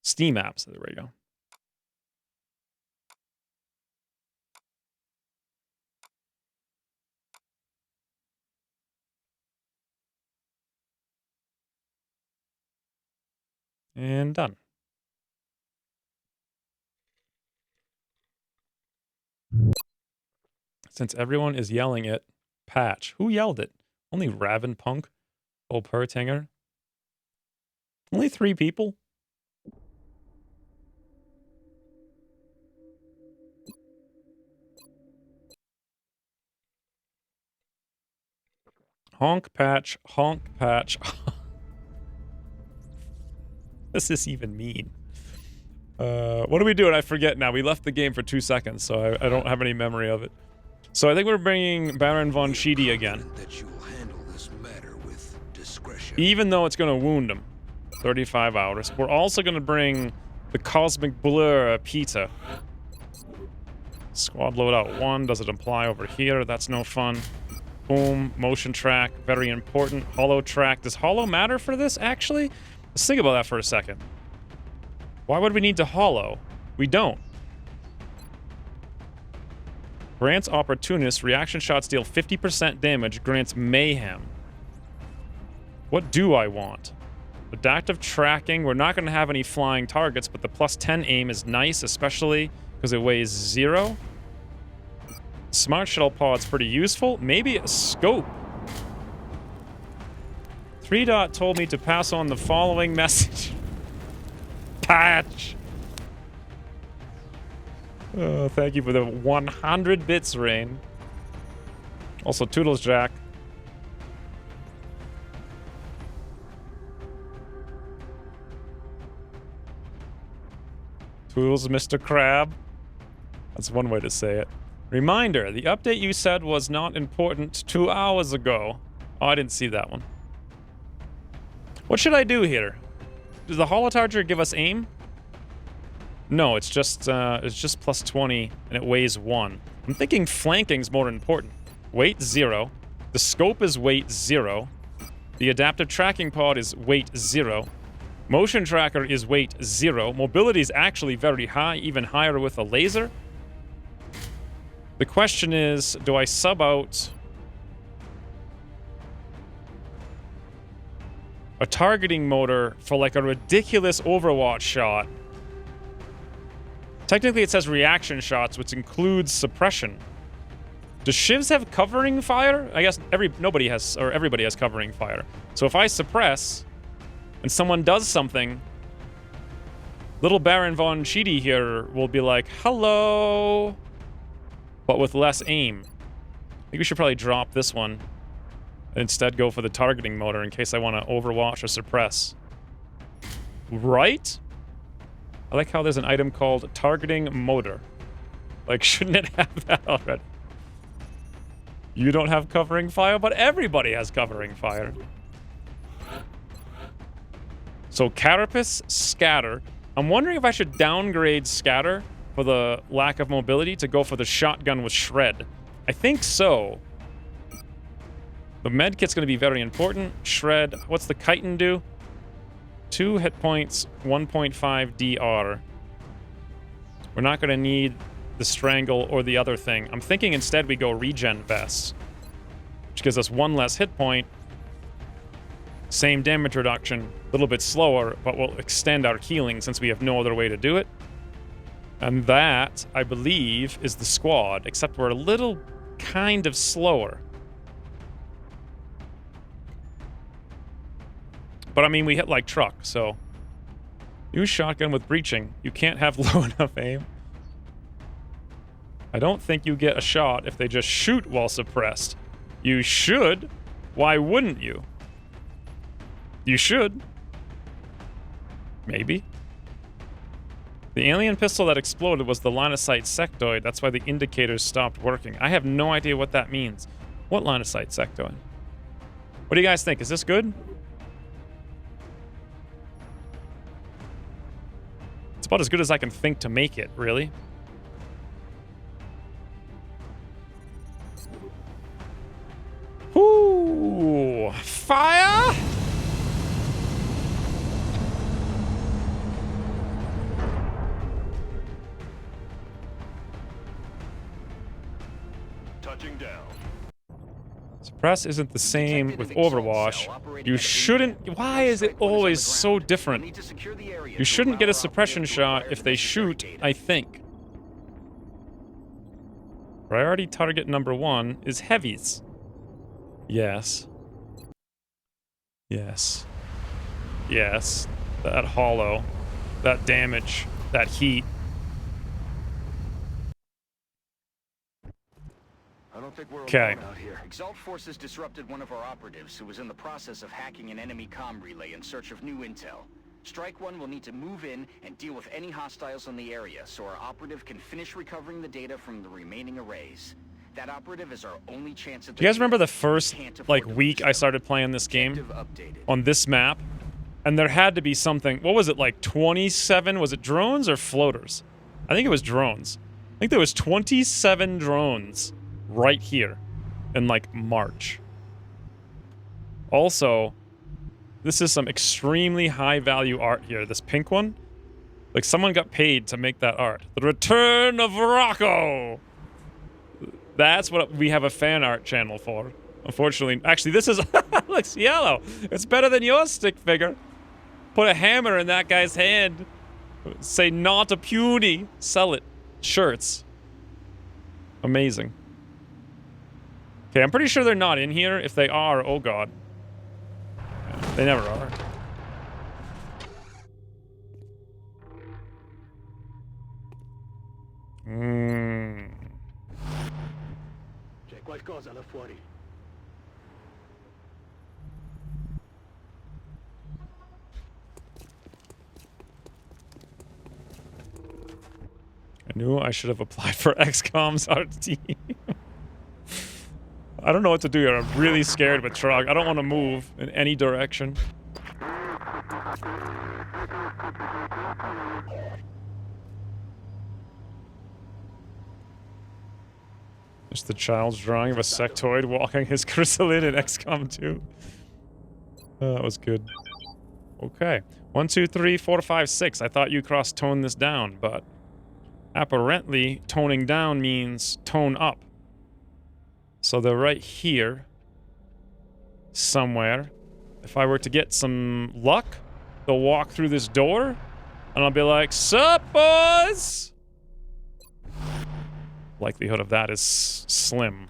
Steam apps, there we go. And done. Since everyone is yelling it, patch. Who yelled it? Only Raven Punk? Old Pertinger? Only 3 people? Honk patch, honk patch. What does this even mean? What are we doing? I forget now. We left the game for 2 seconds, so I don't have any memory of it. So I think we're bringing Baron von Sheedy again. Even though it's going to wound him. 35 hours. We're also going to bring the Cosmic Blur Peter. Squad loadout 1. Does it apply over here? That's no fun. Boom. Motion track. Very important. Holo track. Does holo matter for this, actually? Let's think about that for a second. Why would we need to holo? We don't. Grants Opportunist. Reaction shots deal 50% damage. Grants Mayhem. What do I want? Adaptive tracking. We're not going to have any flying targets, but the +10 aim is nice, especially because it weighs 0. Smart Shuttle Pod's pretty useful. Maybe a scope. 3 Dot told me to pass on the following message. Patch. Thank you for the 100 bits, Rain. Also, Toodles Jack. Toodles Mr. Crab. That's one way to say it. Reminder, the update you said was not important 2 hours ago. Oh, I didn't see that one. What should I do here? Does the Holotarger give us aim? No, it's just +20 and it weighs 1. I'm thinking flanking's more important. Weight 0. The scope is weight 0. The adaptive tracking pod is weight 0. Motion tracker is weight 0. Mobility is actually very high, even higher with a laser. The question is, do I sub out a targeting motor for like a ridiculous Overwatch shot. Technically, it says reaction shots, which includes suppression. Does Shivs have covering fire? I guess everybody has covering fire. So if I suppress and someone does something, little Baron Von Cheedy here will be like, hello, but with less aim. I think we should probably drop this one and instead go for the targeting motor in case I want to overwatch or suppress. Right? I like how there's an item called targeting motor. Like, shouldn't it have that already? You don't have covering fire, but everybody has covering fire. So Carapace, Scatter. I'm wondering if I should downgrade Scatter for the lack of mobility to go for the shotgun with Shred. I think so. The medkit's going to be very important. Shred. What's the chitin do? 2 hit points, 1.5 DR. We're not going to need the strangle or the other thing. I'm thinking instead we go regen vest, which gives us 1 less hit point. Same damage reduction, a little bit slower, but we'll extend our healing since we have no other way to do it. And that, I believe, is the squad, except we're a little kind of slower. But I mean, we hit like truck, so... Use shotgun with breaching. You can't have low enough aim. I don't think you get a shot if they just shoot while suppressed. You should. Why wouldn't you? You should. Maybe. The alien pistol that exploded was the line of sight sectoid. That's why the indicators stopped working. I have no idea what that means. What line of sight sectoid? What do you guys think? Is this good? It's about as good as I can think to make it, really. Ooh, fire! Touching down. Suppress isn't the same with Overwatch. You shouldn't... Why is it always so different? You shouldn't get a suppression shot if they shoot, I think. Priority target number 1 is heavies. Yes. Yes. Yes. That hollow. That damage. That heat. Okay. Exalt forces disrupted one of our operatives who was in the process of hacking an enemy comm relay in search of new intel. Strike One will need to move in and deal with any hostiles in the area so our operative can finish recovering the data from the remaining arrays. That operative is our only chance at the... Do you guys remember the first, like, week I started playing this game? On this map? And there had to be something... What was it, like 27? Was it drones or floaters? I think it was drones. I think there was 27 drones right here in, like, March. Also, this is some extremely high-value art here. This pink one. Like, someone got paid to make that art. The Return of Rocco! That's what we have a fan art channel for. Unfortunately, actually, this is looks yellow. It's better than your stick figure. Put a hammer in that guy's hand. Say not a puny. Sell it. Shirts. Amazing. Okay, I'm pretty sure they're not in here. If they are, oh god. They never are. Qualcosa là fuori. I knew I should have applied for XCOM's art team. I don't know what to do here. I'm really scared with Trog. I don't want to move in any direction. Just the child's drawing of a sectoid walking his chrysalid in XCOM 2. That was good. Okay. 1, 2, 3, 4, 5, 6. I thought you cross-toned this down, but apparently toning down means tone up. So they're right here somewhere. If I were to get some luck, they'll walk through this door, and I'll be like, "Sup, boys?" Likelihood of that is slim.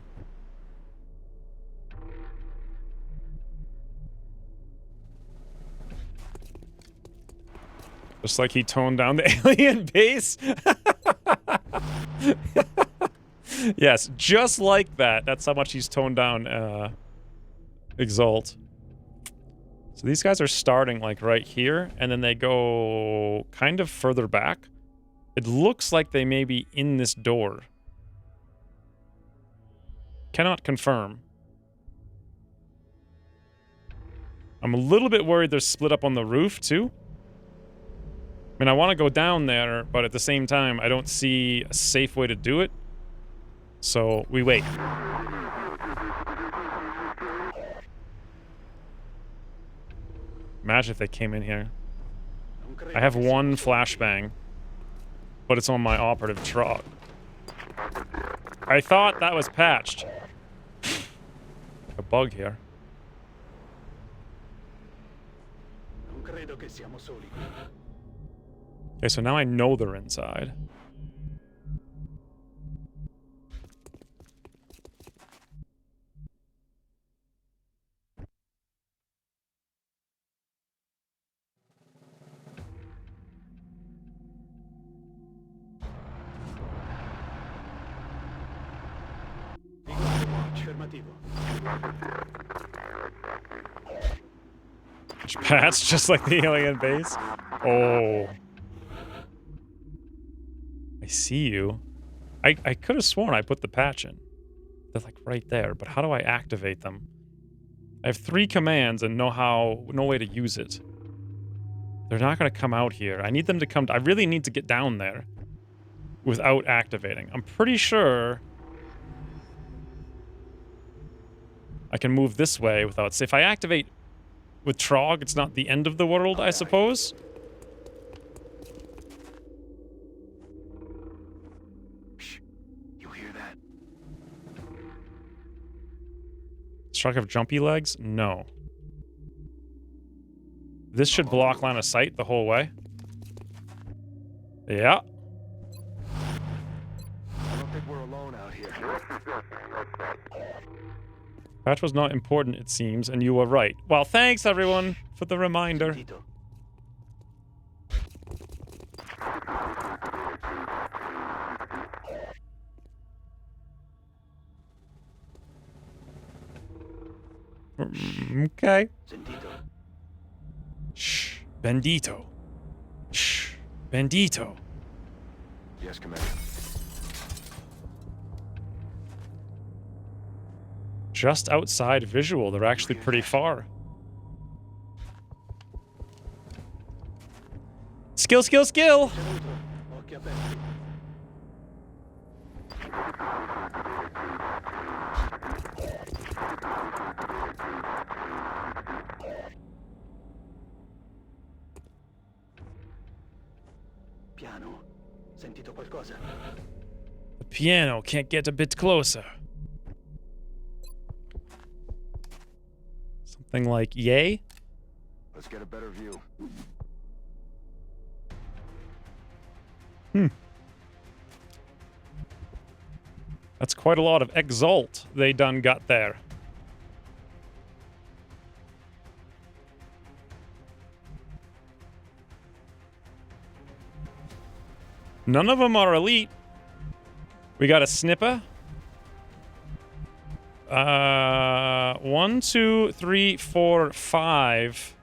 Just like he toned down the alien base. Yes, just like that. That's how much he's toned down Exalt. So these guys are starting like right here, and then they go kind of further back. It looks like they may be in this door. Cannot confirm. I'm a little bit worried they're split up on the roof too. I mean, I want to go down there, but at the same time, I don't see a safe way to do it. So we wait. Imagine if they came in here. I have one flashbang, but it's on my operative Trog. I thought that was patched. A bug here. Okay, so now I know they're inside. Patch just like the alien base. Oh. I see you. I could have sworn I put the patch in. They're like right there, but how do I activate them? I have 3 commands and no way to use it. They're not going to come out here. I need them to come. I really need to get down there without activating. I'm pretty sure I can move this way without... If I activate with Trog, it's not the end of the world, I suppose. Shh. You hear that? Does Trog have jumpy legs? No. This should block line of sight the whole way. Yeah. I don't think we're alone out here. Patch was not important, it seems, and you were right. Well, thanks, everyone, for the reminder. Okay. Shh. Bandito. Shh. Bandito. Yes, Commander. Just outside visual. They're actually pretty far. Skill, skill, skill! Piano. Sentito qualcosa? The piano can't get a bit closer. Something like yay? Let's get a better view. That's quite a lot of Exalt they done got there. None of them are elite. We got a snipper. 1, 2, 3, 4, 5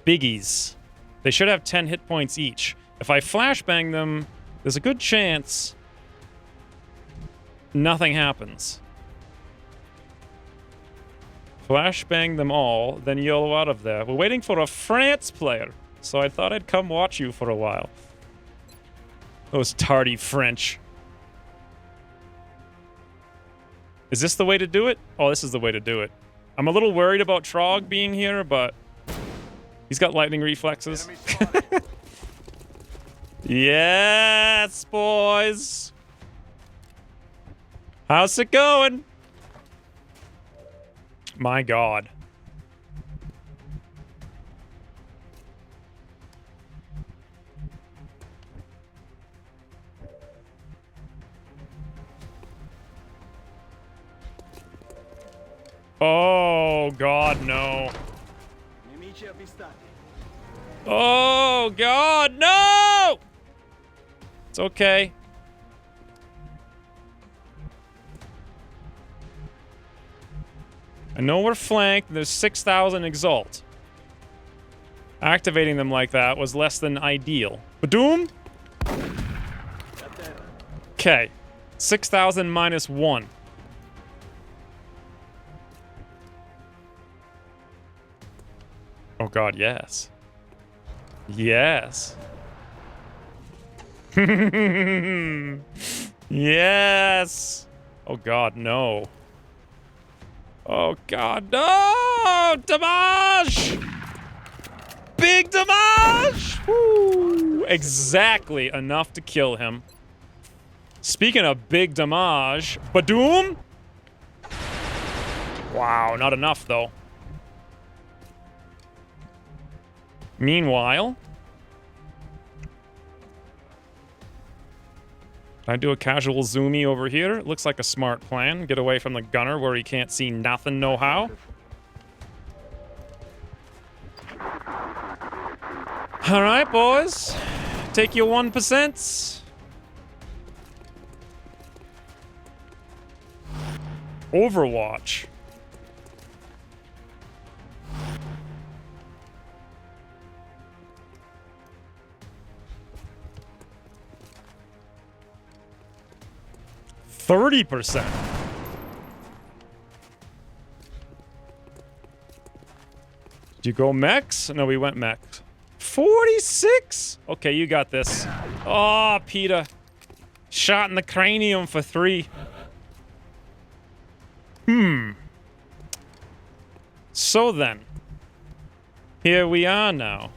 biggies. They should have 10 hit points each. If I flashbang them, there's a good chance nothing happens. Flashbang them all, then YOLO out of there. We're waiting for a France player, so I thought I'd come watch you for a while. Those tardy French. Is this the way to do it? Oh, this is the way to do it. I'm a little worried about Trog being here, but he's got lightning reflexes. Yes, boys. How's it going? My God. Oh, God, no. Oh, God, no! It's okay. I know we're flanked. There's 6,000 Exalt. Activating them like that was less than ideal. Badoom! Okay. 6,000 minus 1. Oh god, yes. Yes. Yes! Oh god, no. Oh god, no! Damage! Big damage! Woo! Exactly enough to kill him. Speaking of big damage, Badoom! Wow, not enough though. Meanwhile, can I do a casual zoomy over here? It looks like a smart plan. Get away from the gunner where he can't see nothing, no how. Alright, boys. Take your 1%. Overwatch. %30. Did you go mechs? No, we went mechs. 46? Okay, you got this. Oh, Peter. Shot in the cranium for 3. So then. Here we are now.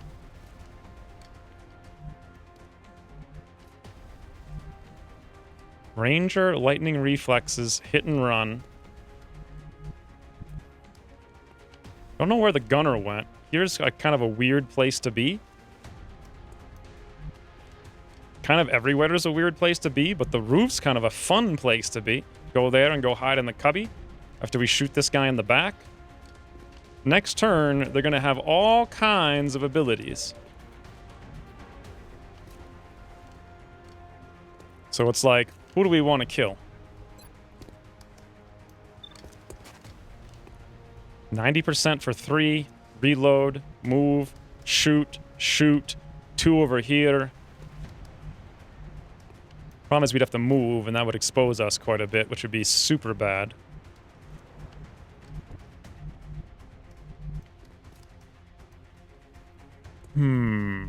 Ranger, lightning reflexes, hit and run. Don't know where the gunner went. Here's a kind of a weird place to be. Kind of everywhere is a weird place to be, but the roof's kind of a fun place to be. Go there and go hide in the cubby after we shoot this guy in the back. Next turn, they're going to have all kinds of abilities. So it's like, who do we want to kill? 90% for 3. Reload. Move. Shoot. Shoot. 2 over here. Problem is we'd have to move, and that would expose us quite a bit, which would be super bad. Hmm.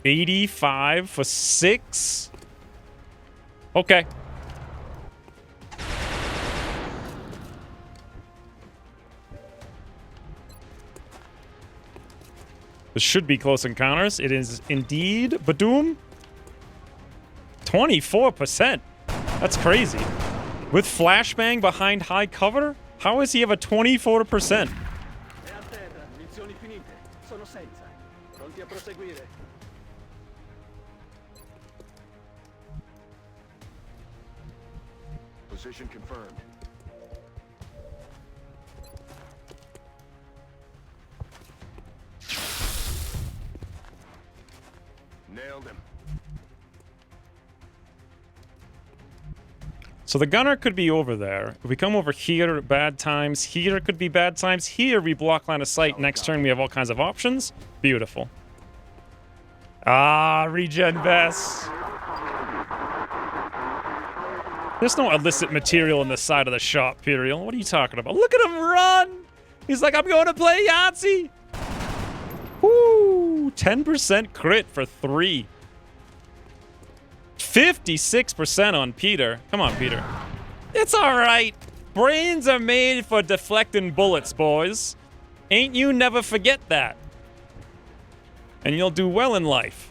$85 for 6? Okay. This should be close encounters. It is indeed. Badoom. 24%. That's crazy. With flashbang behind high cover? How does he have a 24%? Position confirmed. Nailed him. So the gunner could be over there. If we come over here, bad times. Here could be bad times. Here we block line of sight. Next turn we have all kinds of options. Beautiful. Ah, regen vest. There's no illicit material in the side of the shop, Imperial. What are you talking about? Look at him run! He's like, I'm going to play Yahtzee! Woo! 10% crit for 3. 56% on Peter. Come on, Peter. It's alright. Brains are made for deflecting bullets, boys. Ain't you never forget that. And you'll do well in life.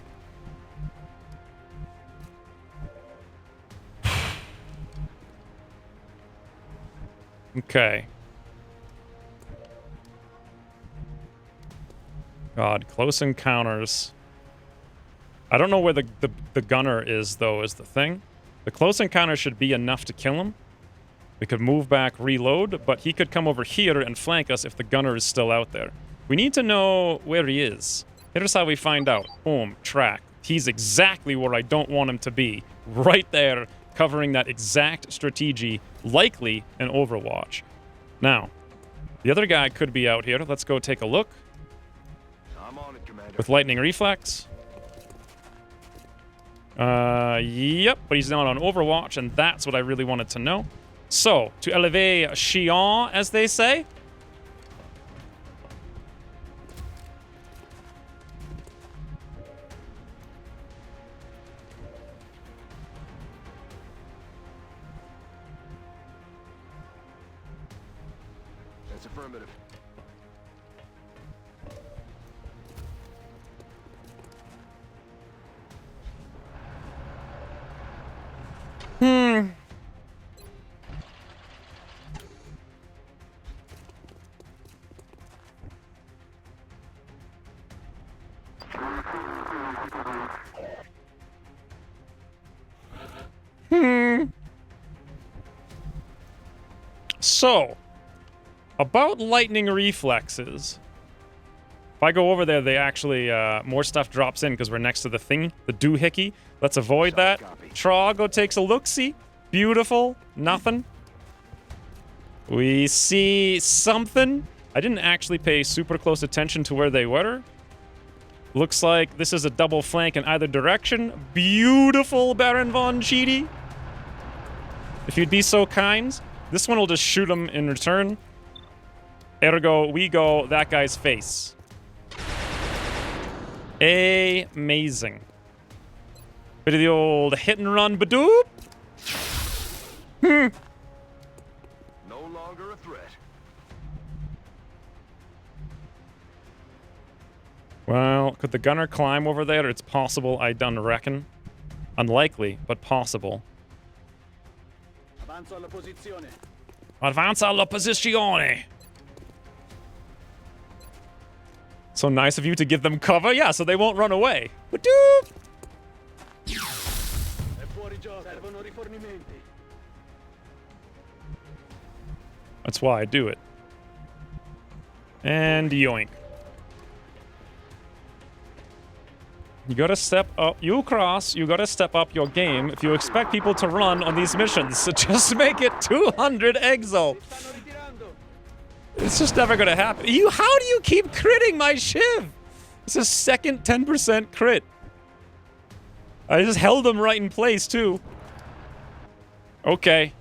Okay. God, close encounters. I don't know where the gunner is, though, is the thing. The close encounter should be enough to kill him. We could move back, reload, but he could come over here and flank us if the gunner is still out there. We need to know where he is. Here's how we find out. Boom, track. He's exactly where I don't want him to be. Right there, covering that exact strategy, likely in Overwatch. Now, the other guy could be out here. Let's go take a look. I'm on it, Commander. With lightning reflex. Yep, but he's not on Overwatch, and that's what I really wanted to know. So, to élever Chien, as they say. That's affirmative. So, about lightning reflexes. If I go over there, they actually, more stuff drops in because we're next to the thing, the doohickey. Let's avoid that. Trago takes a look-see. Beautiful. Nothing. We see something. I didn't actually pay super close attention to where they were. Looks like this is a double flank in either direction. Beautiful, Baron Von Cheedy. If you'd be so kind. This one will just shoot him in return. Ergo, we go that guy's face. Amazing. Bit of the old hit and run badoop. No longer a threat. Well, could the gunner climb over there? It's possible, I done reckon. Unlikely, but possible. Avanzo alla posizione. Avanza alla posizione. So nice of you to give them cover. Yeah, so they won't run away. Badoop! È fuori gioco. Servono rifornimenti. That's why I do it. And yoink. You gotta step up. You Cross, you gotta step up your game if you expect people to run on these missions. So just make it 200 exo. It's just never gonna happen. How do you keep critting my Shiv? It's a second 10% crit. I just held him right in place, too. Okay.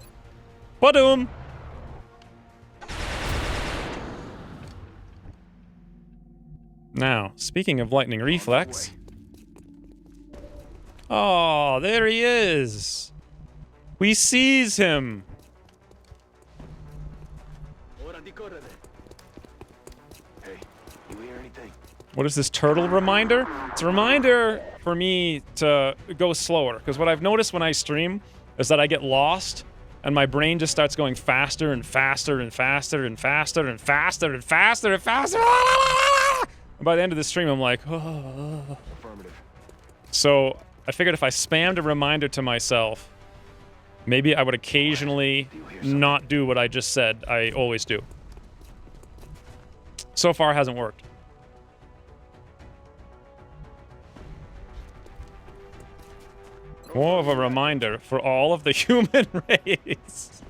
Badoom. Now, speaking of lightning reflex. Oh, there he is. We seize him. Hey, you hear anything? What is this turtle reminder? It's a reminder for me to go slower. Because what I've noticed when I stream is that I get lost and my brain just starts going faster and faster and faster and faster and faster and faster and faster. And by the end of the stream, I'm like, oh. Affirmative. So I figured if I spammed a reminder to myself, maybe I would occasionally not do what I just said I always do. So far, hasn't worked. More of a reminder for all of the human race.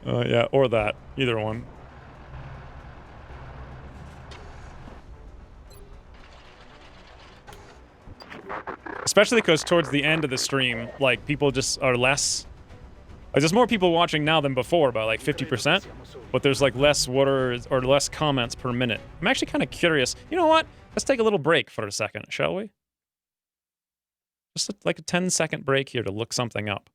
Yeah, or that. Either one. Especially because towards the end of the stream, like, people just are less... Like, there's more people watching now than before, by like 50%. But there's like less words or less comments per minute. I'm actually kind of curious. You know what? Let's take a little break for a second, shall we? Just like a 10-second break here to look something up.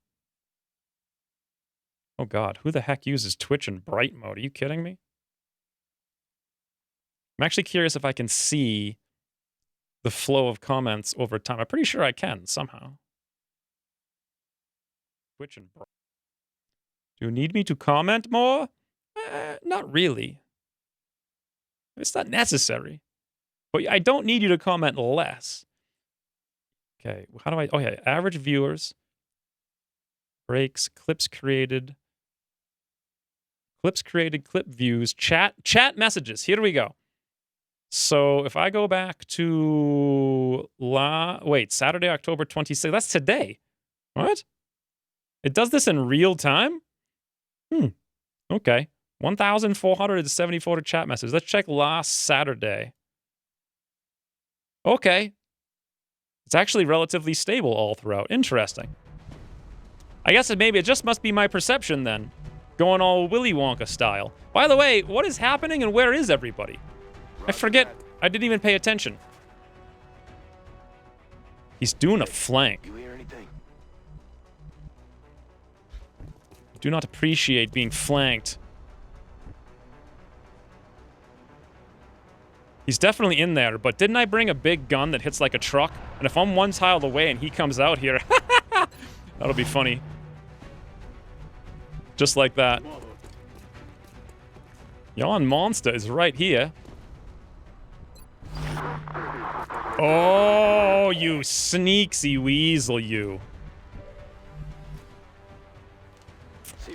Oh god, who the heck uses Twitch in bright mode? Are you kidding me? I'm actually curious if I can see the flow of comments over time. I'm pretty sure I can, somehow. Twitch and bright. Do you need me to comment more? Not really. It's not necessary. But I don't need you to comment less. Okay, how do I... Oh, yeah, average viewers. Breaks, clips created. Clips created, clip views, chat messages. Here we go. So if I go back to... Saturday, October 26th. That's today. What? It does this in real time? Okay. 1,474 chat messages. Let's check last Saturday. Okay. It's actually relatively stable all throughout. Interesting. I guess it just must be my perception then. Going all Willy Wonka style. By the way, what is happening and where is everybody? I forget. I didn't even pay attention. He's doing a flank. You hear anything? Do not appreciate being flanked. He's definitely in there, but didn't I bring a big gun that hits like a truck? And if I'm one tile away and he comes out here, that'll be funny. Just like that. Jan Monster is right here. Oh, you sneaksy weasel, you.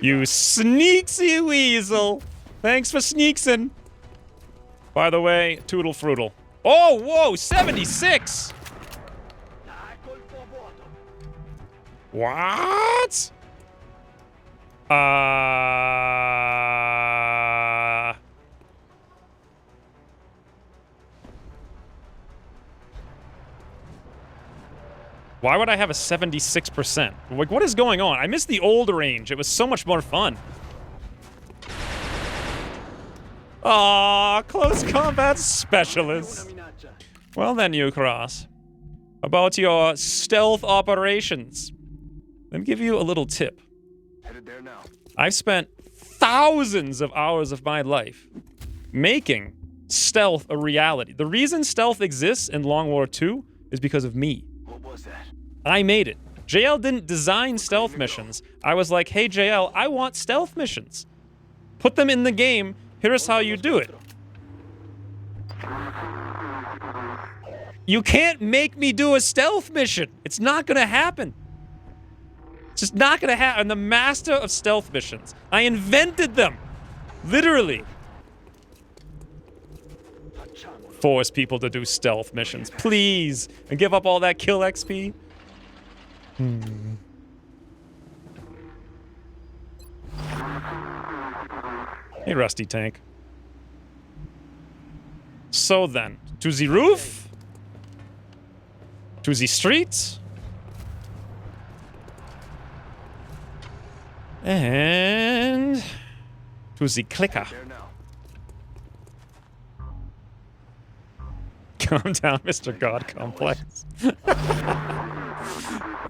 You sneaksy weasel. Thanks for sneaksing. By the way, Toodle Fruitle. Oh, whoa, 76! What? Why would I have a 76%? Like, what is going on? I missed the old range. It was so much more fun. Aw, close combat specialist. Well then, Ukras. About your stealth operations. Let me give you a little tip. Headed there now. I've spent thousands of hours of my life making stealth a reality. The reason stealth exists in Long War 2 is because of me. What was that? I made it. JL didn't design stealth missions. I was like, hey JL, I want stealth missions. Put them in the game. Here's how you do it. You can't make me do a stealth mission. It's not gonna happen. It's just not gonna happen. I'm the master of stealth missions. I invented them. Literally. Force people to do stealth missions. Please. And give up all that kill XP. Hey, Rusty Tank. So then, to the roof, to the streets, and to the clicker. Calm down, Mr. God Complex.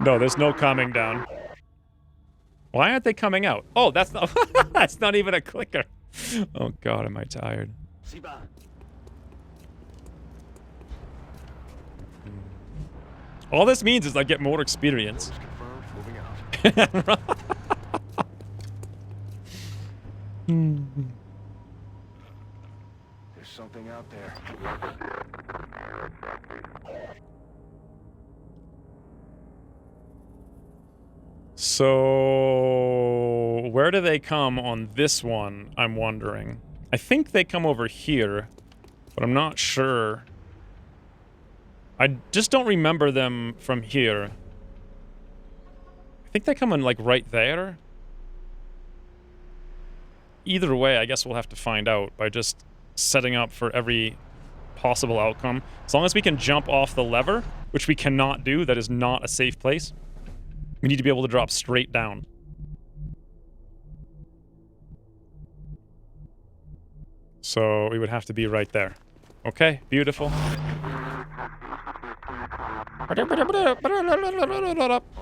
No, there's no calming down. Why aren't they coming out? Oh, that's not that's not even a clicker. Oh God, am I tired? All this means is I get more experience. There's something out there. So, where do they come on this one, I'm wondering? I think they come over here, but I'm not sure. I just don't remember them from here. I think they come in, like, right there. Either way, I guess we'll have to find out by just setting up for every possible outcome. As long as we can jump off the lever, which we cannot do, that is not a safe place. We need to be able to drop straight down. So we would have to be right there. Okay, beautiful. On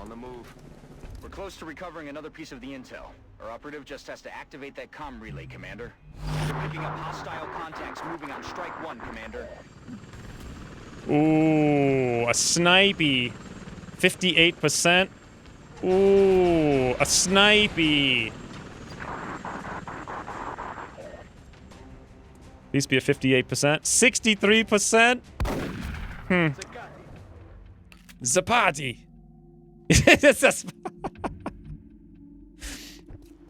the move. We're close to recovering another piece of the intel. Our operative just has to activate that comm relay, Commander. We're picking up hostile contacts moving on Strike 1, Commander. Ooh, a snipey. 58%. Ooh, a snipey. Please be a 58%. 63%? The party. It's a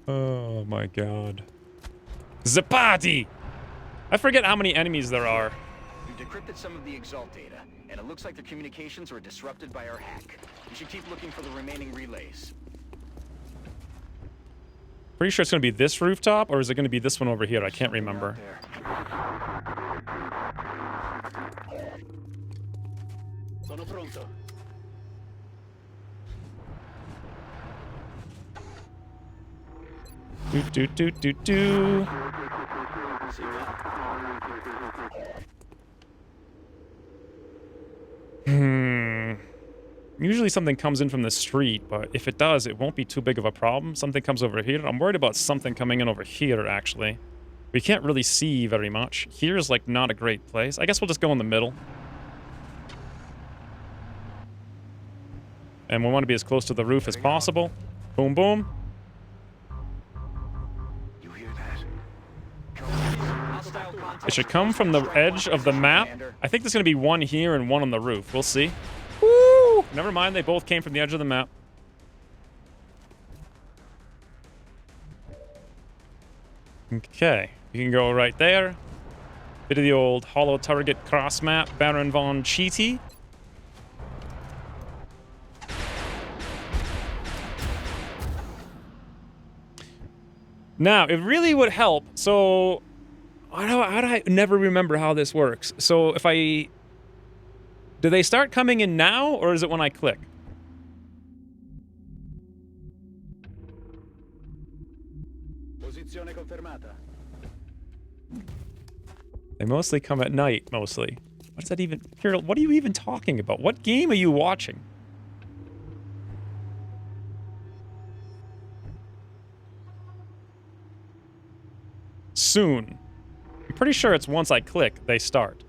oh my god. The party. I forget how many enemies there are. We've decrypted some of the Exalt data, and it looks like their communications were disrupted by our hack. We should keep looking for the remaining relays. Pretty sure it's going to be this rooftop, or is it going to be this one over here? I can't remember. Sono pronto. Do. Usually something comes in from the street, but if it does, it won't be too big of a problem. Something comes over here. I'm worried about something coming in over here, actually. We can't really see very much. Here's, like, not a great place. I guess we'll just go in the middle. And we want to be as close to the roof as possible. Boom, boom. You hear that? It should come from the edge of the map. I think there's going to be one here and one on the roof. We'll see. Woo! Never mind, they both came from the edge of the map. Okay, you can go right there. Bit of the old hollow target cross map, Baron von Cheaty. Now, it really would help. So, how do I never remember how this works? So, if I... Do they start coming in now, or is it when I click? Posizione confermata. They mostly come at night, mostly. What's that even... Here, what are you even talking about? What game are you watching? Soon. I'm pretty sure it's once I click, they start.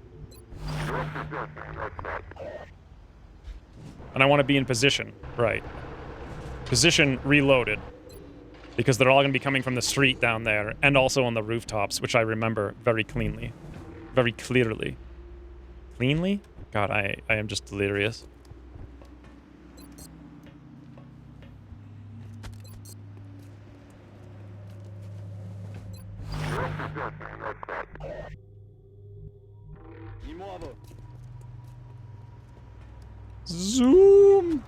And I want to be in position. Right. Position reloaded. Because they're all going to be coming from the street down there. And also on the rooftops, which I remember very cleanly. Very clearly. Cleanly? God, I am just delirious. Mi muovo. Zoom!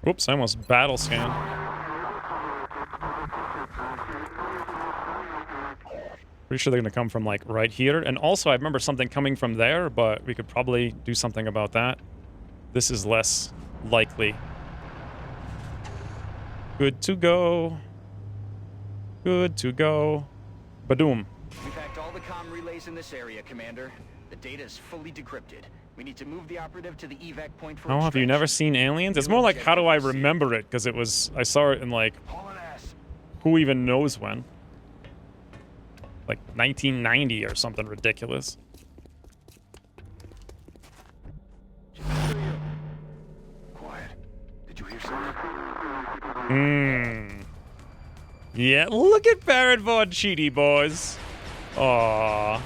Oops, I almost battle scanned. Pretty sure they're gonna come from, like, right here. And also, I remember something coming from there, but we could probably do something about that. This is less likely. Good to go. Good to go. Badoom. We've hacked all the comm relays in this area, Commander. The data is fully decrypted. We need to move the operative to the evac point for Oh, have you never seen Aliens? It's more like, how do I remember it? Because it was... I saw it in, like... Who even knows when? Like, 1990 or something ridiculous. Quiet. Did you hear something? Yeah, look at Baron von Cheaty, boys. Aww.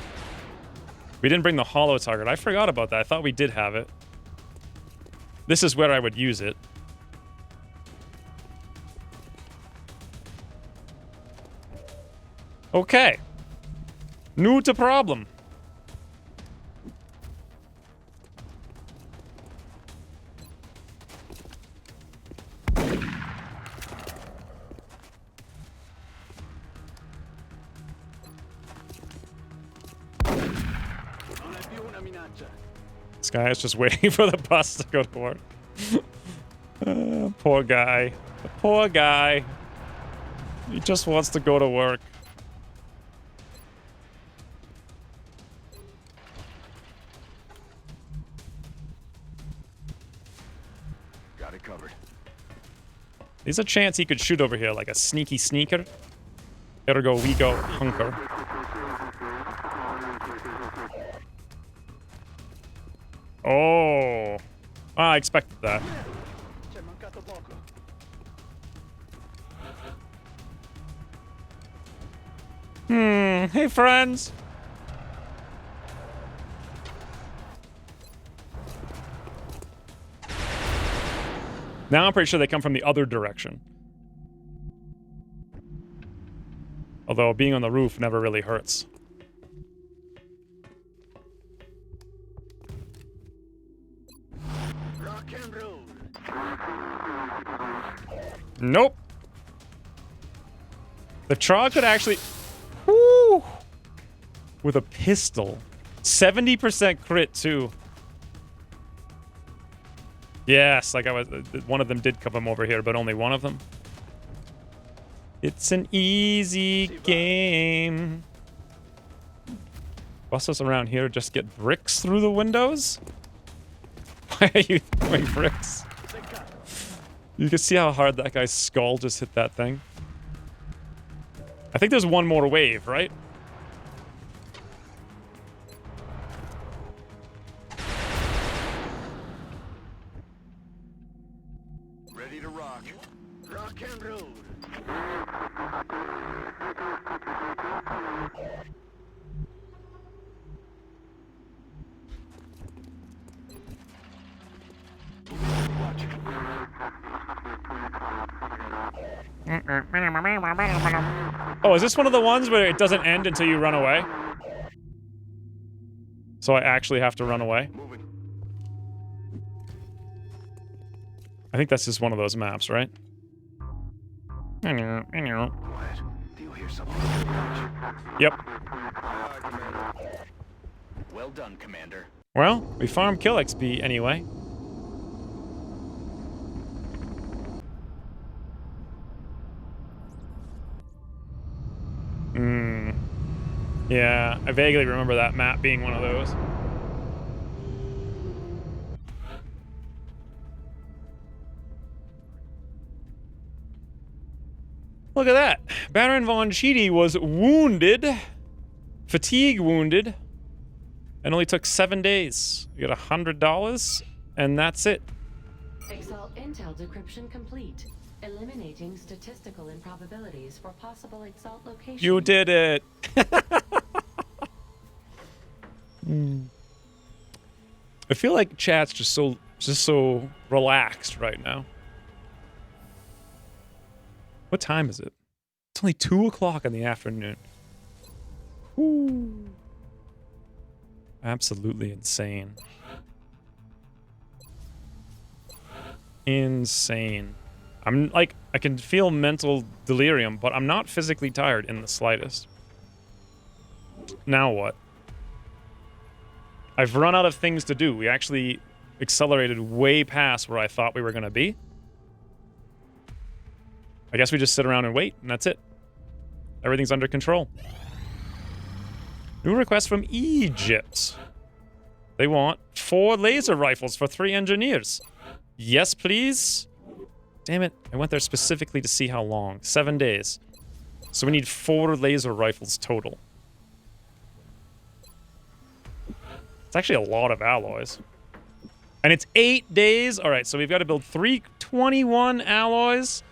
We didn't bring the hollow target. I forgot about that. I thought we did have it. This is where I would use it. Okay. New to problem. This guy is just waiting for the bus to go to work. Poor guy. The poor guy. He just wants to go to work. Got it covered. There's a chance he could shoot over here like a sneaky sneaker. Ergo we go hunker. Oh. I expected that. Hey friends. Now I'm pretty sure they come from the other direction. Although being on the roof never really hurts. Rock and roll. Nope. The Trog could actually... Woo! With a pistol. 70% crit, too. Yes, like I was... One of them did come over here, but only one of them. It's an easy game. Bust us around here, just get bricks through the windows? Why are you throwing bricks? You can see how hard that guy's skull just hit that thing. I think there's one more wave, right? Ready to rock. Rock and roll. Oh, is this one of the ones where it doesn't end until you run away? So I actually have to run away? I think that's just one of those maps, right? Quiet. Do you hear something? Yep. Well done, Commander. Well, we farmed kill XP anyway. Yeah, I vaguely remember that map being one of those. Look at that. Baron von Sheedy was wounded. Fatigue wounded. And only took 7 days. You got $100, and that's it. Exalt Intel decryption complete. Eliminating statistical improbabilities for possible Exalt locations. You did it. I feel like chat's just so relaxed right now. What time is it? It's only 2 o'clock in the afternoon. Woo. Absolutely insane. Insane. I'm like, I can feel mental delirium, but I'm not physically tired in the slightest. Now what? I've run out of things to do. We actually accelerated way past where I thought we were going to be. I guess we just sit around and wait, and that's it. Everything's under control. New request from Egypt. They want 4 laser rifles for 3 engineers. Yes, please. Damn it. I went there specifically to see how long. 7 days. So we need 4 laser rifles total. It's actually a lot of alloys. And it's 8 days? Alright, so we've got to build 321 alloys.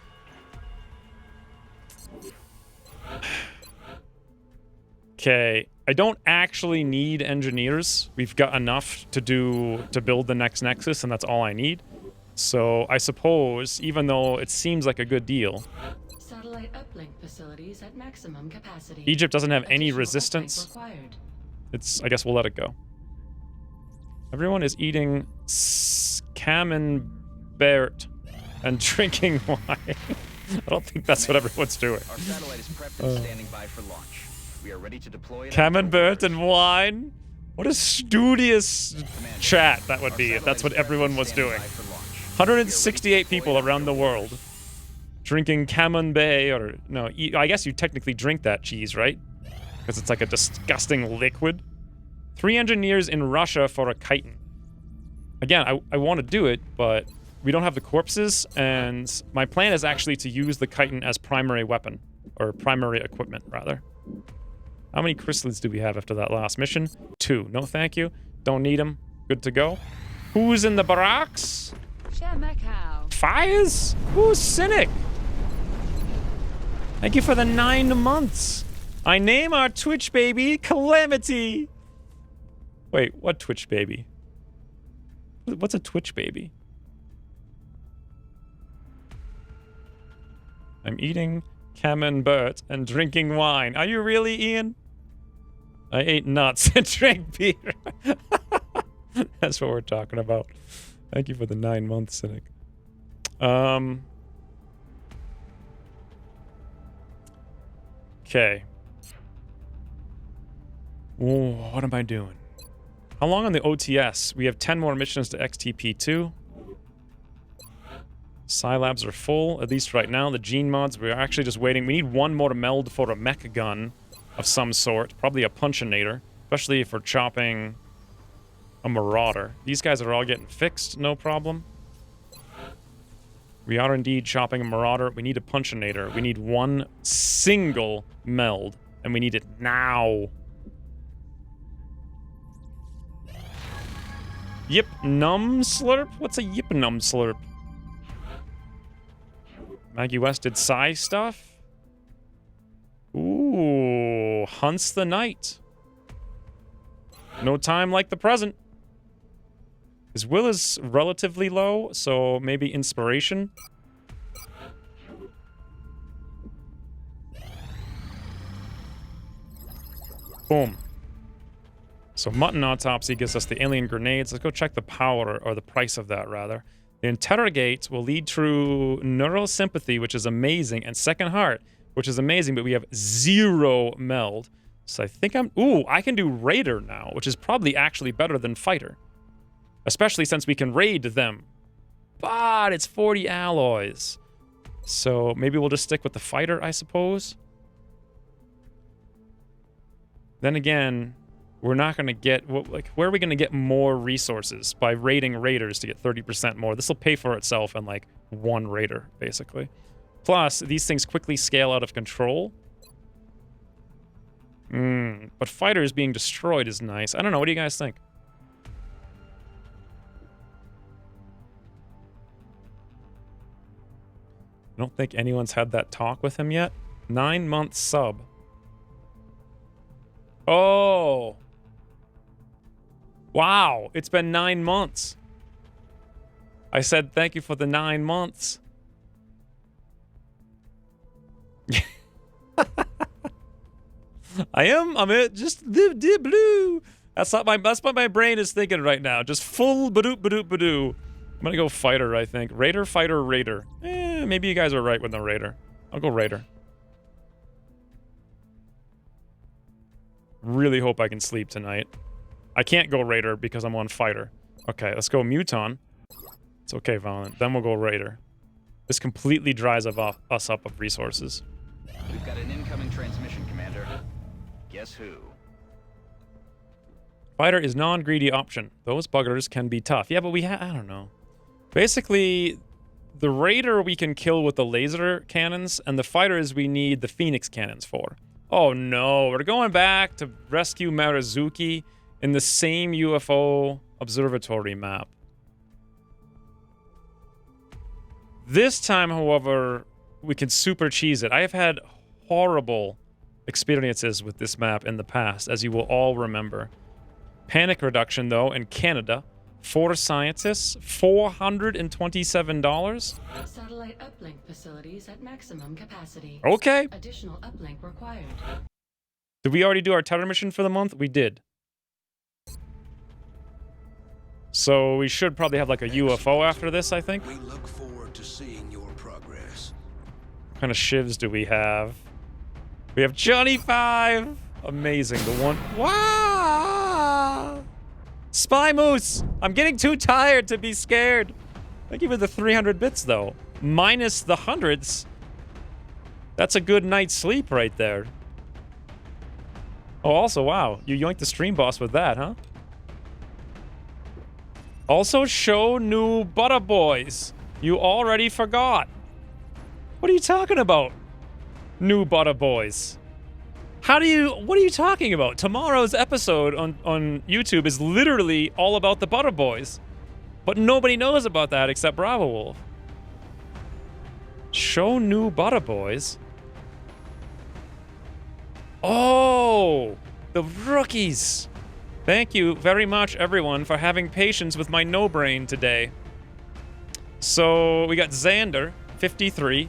Okay. I don't actually need engineers. We've got enough to build the next Nexus, and that's all I need. So I suppose, even though it seems like a good deal, Satellite uplink facilities at maximum capacity. Egypt doesn't have any Additional resistance. uplink required. I guess we'll let it go. Everyone is eating camembert and drinking wine. I don't think that's what everyone's doing. Our satellite is prepped and standing by for launch. We are ready to deploy it. Camembert and wine? What a studious chat that would be if that's what everyone was doing. 168 people around the world drinking camembert, or no, I guess you technically drink that cheese, right? Because it's like a disgusting liquid. 3 engineers in Russia for a chitin. Again, I want to do it, but we don't have the corpses, and my plan is actually to use the chitin as primary weapon, or primary equipment, rather. How many crystals do we have after that last mission? 2. No thank you. Don't need them. Good to go. Who's in the barracks? Fires? Who's Cynic? Thank you for the 9 months. I name our Twitch baby Calamity. Wait, what Twitch baby? What's a Twitch baby? I'm eating camembert and drinking wine. Are you really, Ian? I ate nuts and drank beer. That's what we're talking about. Thank you for the 9 months, Cynic. Okay. What am I doing? How long on the OTS? We have 10 more missions to XTP2. Scilabs are full, at least right now. The gene mods, we're actually just waiting. We need one more meld for a mech gun of some sort. Probably a punchinator, especially if we're chopping a marauder. These guys are all getting fixed, no problem. We are indeed chopping a marauder. We need a punchinator. We need one single meld, and we need it now. Yip Num Slurp? What's a Yip Num Slurp? Maggie West did Psy stuff? Ooh, Hunts the Night. No time like the present. His will is relatively low, so maybe inspiration. Boom. So Mutton Autopsy gives us the alien grenades. Let's go check the power, or the price of that, rather. The Interrogate will lead through Neural Sympathy, which is amazing, and Second Heart, which is amazing, but we have 0 meld. So I think I can do Raider now, which is probably actually better than Fighter. Especially since we can raid them. But it's 40 alloys. So maybe we'll just stick with the Fighter, I suppose. Then again, we're not going to get... where are we going to get more resources? By raiding raiders to get 30% more. This will pay for itself in, like, 1 raider, basically. Plus, these things quickly scale out of control. But fighters being destroyed is nice. I don't know. What do you guys think? I don't think anyone's had that talk with him yet. 9-month sub. Oh! Wow, it's been 9 months. I said thank you for the 9 months. I'm just the blue. That's what my brain is thinking right now. Just full badoop badoop badoo. I'm gonna go Fighter, I think. Raider, Fighter, Raider. Maybe you guys are right with the Raider. I'll go Raider. Really hope I can sleep tonight. I can't go Raider because I'm on Fighter. Okay, let's go Muton. It's okay, Violent. Then we'll go Raider. This completely dries us up of resources. We've got an incoming transmission, Commander. Guess who? Fighter is non-greedy option. Those buggers can be tough. Yeah, but I don't know. Basically, the Raider we can kill with the laser cannons, and the Fighters we need the Phoenix cannons for. Oh no, we're going back to rescue Marizuki in the same UFO observatory map. This time, however, we can super cheese it. I have had horrible experiences with this map in the past, as you will all remember. Panic reduction, though, in Canada. 4 scientists, $427. Satellite uplink facilities at maximum capacity. Okay. Additional uplink required. Did we already do our terror mission for the month? We did. So we should probably have like a UFO after this, I think. We look forward to seeing your progress. What kind of shivs do we have? We have Johnny 5. Amazing. The one. Wow. Spy Moose. I'm getting too tired to be scared. Thank you for the 300 bits, though. Minus the hundreds. That's a good night's sleep right there. Oh, also, wow. You yoinked the stream boss with that, huh? Also, show new Butter Boys. You already forgot. What are you talking about? New Butter Boys. What are you talking about? Tomorrow's episode on YouTube is literally all about the Butter Boys. But nobody knows about that except Bravo Wolf. Show new Butter Boys. Oh, the rookies. Thank you very much, everyone, for having patience with my no-brain today. So, we got Xander, 53.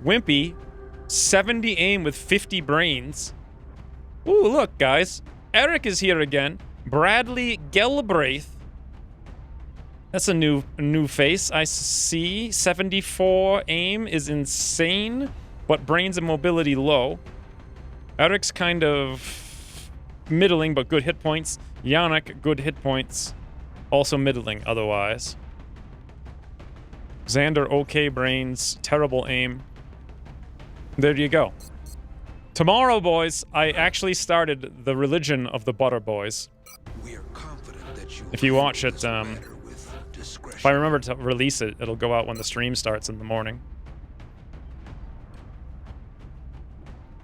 Wimpy, 70 aim with 50 brains. Ooh, look, guys. Eric is here again. Bradley Gelbraith. That's a new face. I see. 74 aim is insane, but brains and mobility low. Eric's kind of middling, but good hit points. Yannick, good hit points. Also middling otherwise. Xander, okay brains. Terrible aim. There you go. Tomorrow, boys, I actually started the Religion of the Butter Boys. If you watch it, if I remember to release it, it'll go out when the stream starts in the morning.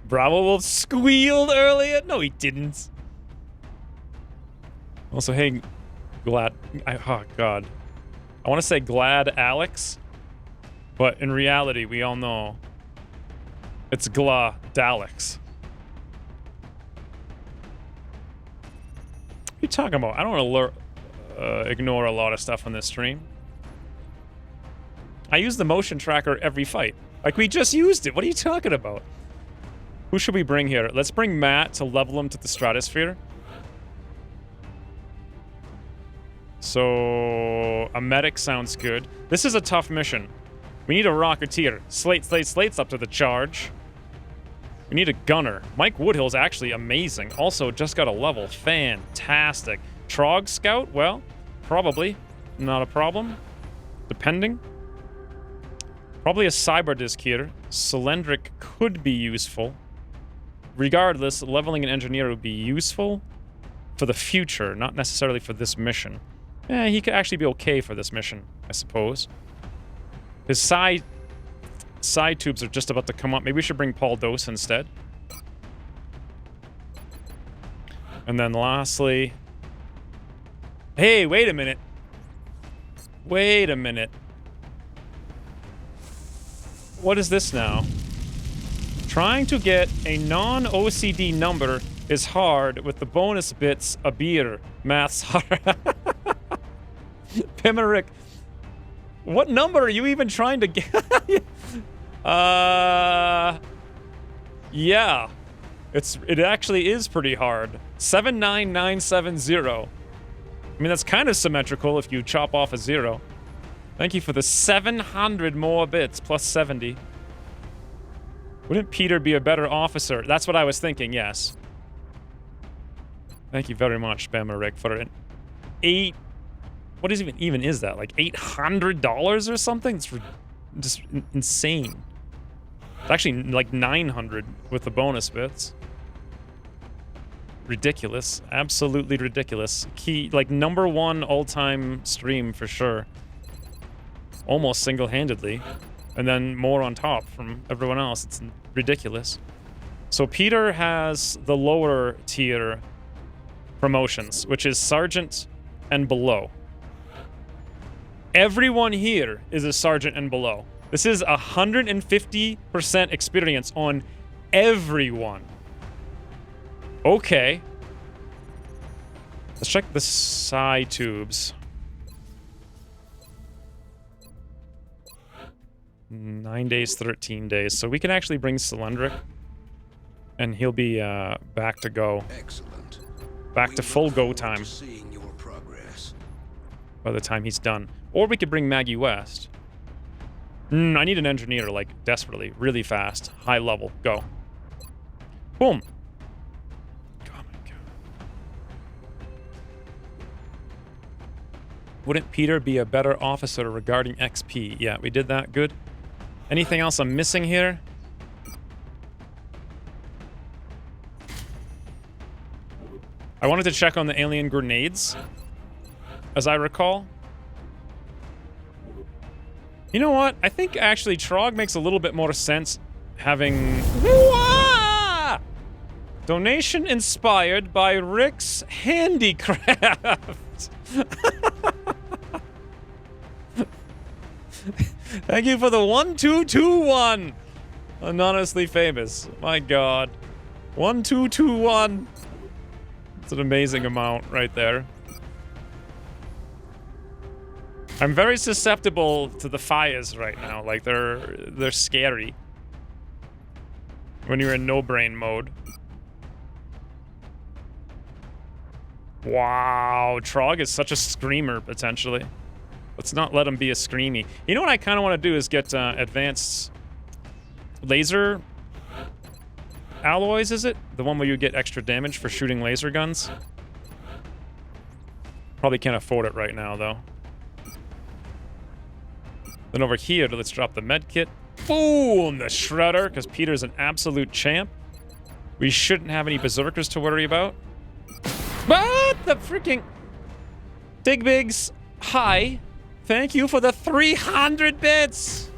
Bravo Wolf squealed earlier. No, he didn't. Also, hey, oh, God. I want to say Glad Alex, but in reality, we all know it's Gla Daleks. What are you talking about? I don't want to ignore a lot of stuff on this stream. I use the motion tracker every fight. Like, we just used it. What are you talking about? Who should we bring here? Let's bring Matt to level him to the stratosphere. So, a medic sounds good. This is a tough mission. We need a Rocketeer. Slate's up to the charge. We need a gunner. Mike Woodhill's actually amazing. Also, just got a level. Fantastic. Trog Scout? Well, probably. Not a problem. Depending. Probably a Cyberdisc here. Cylindric could be useful. Regardless, leveling an engineer would be useful for the future, not necessarily for this mission. He could actually be okay for this mission, I suppose. His side tubes are just about to come up. Maybe we should bring Paul Dose instead. And then lastly... Hey, wait a minute. Wait a minute. What is this now? Trying to get a non-OCD number is hard with the bonus bits a beer. Math's hard. Pimerick. What number are you even trying to get? Yeah. It actually is pretty hard. 79970. I mean, that's kind of symmetrical if you chop off a 0. Thank you for the 700 more bits, plus 70. Wouldn't Peter be a better officer? That's what I was thinking, yes. Thank you very much, Bamarick, for an 8... What is even is that? Like $800 or something? It's just insane. It's actually like 900 with the bonus bits. Ridiculous. Absolutely ridiculous. Like #1 all-time stream for sure. Almost single-handedly. And then more on top from everyone else. It's ridiculous. So Peter has the lower tier promotions, which is Sergeant and below. Everyone here is a Sergeant and below. This is 150% experience on everyone. Okay. Let's check the side tubes. 9 days, 13 days. So we can actually bring Cylindric. And he'll be back to go. Excellent. Back to full go time. By the time he's done. Or we could bring Maggie West. I need an engineer, like, desperately. Really fast. High level. Go. Boom. Oh my God. Wouldn't Peter be a better officer regarding XP? Yeah, we did that. Good. Anything else I'm missing here? I wanted to check on the alien grenades, as I recall. You know what? I think actually Trog makes a little bit more sense having... Wah! Donation inspired by Rick's Handicraft. Thank you for the 1221. Anonymously famous. My God. 1221. It's an amazing amount right there. I'm very susceptible to the fires right now. Like, they're scary. When you're in no-brain mode. Wow, Trog is such a screamer, potentially. Let's not let him be a screamy. You know what I kind of want to do is get advanced laser alloys, is it? The one where you get extra damage for shooting laser guns? Probably can't afford it right now, though. Then over here, let's drop the med kit. Boom! The Shredder, because Peter's an absolute champ. We shouldn't have any berserkers to worry about. But the freaking Digbigs, hi. Thank you for the 300 bits.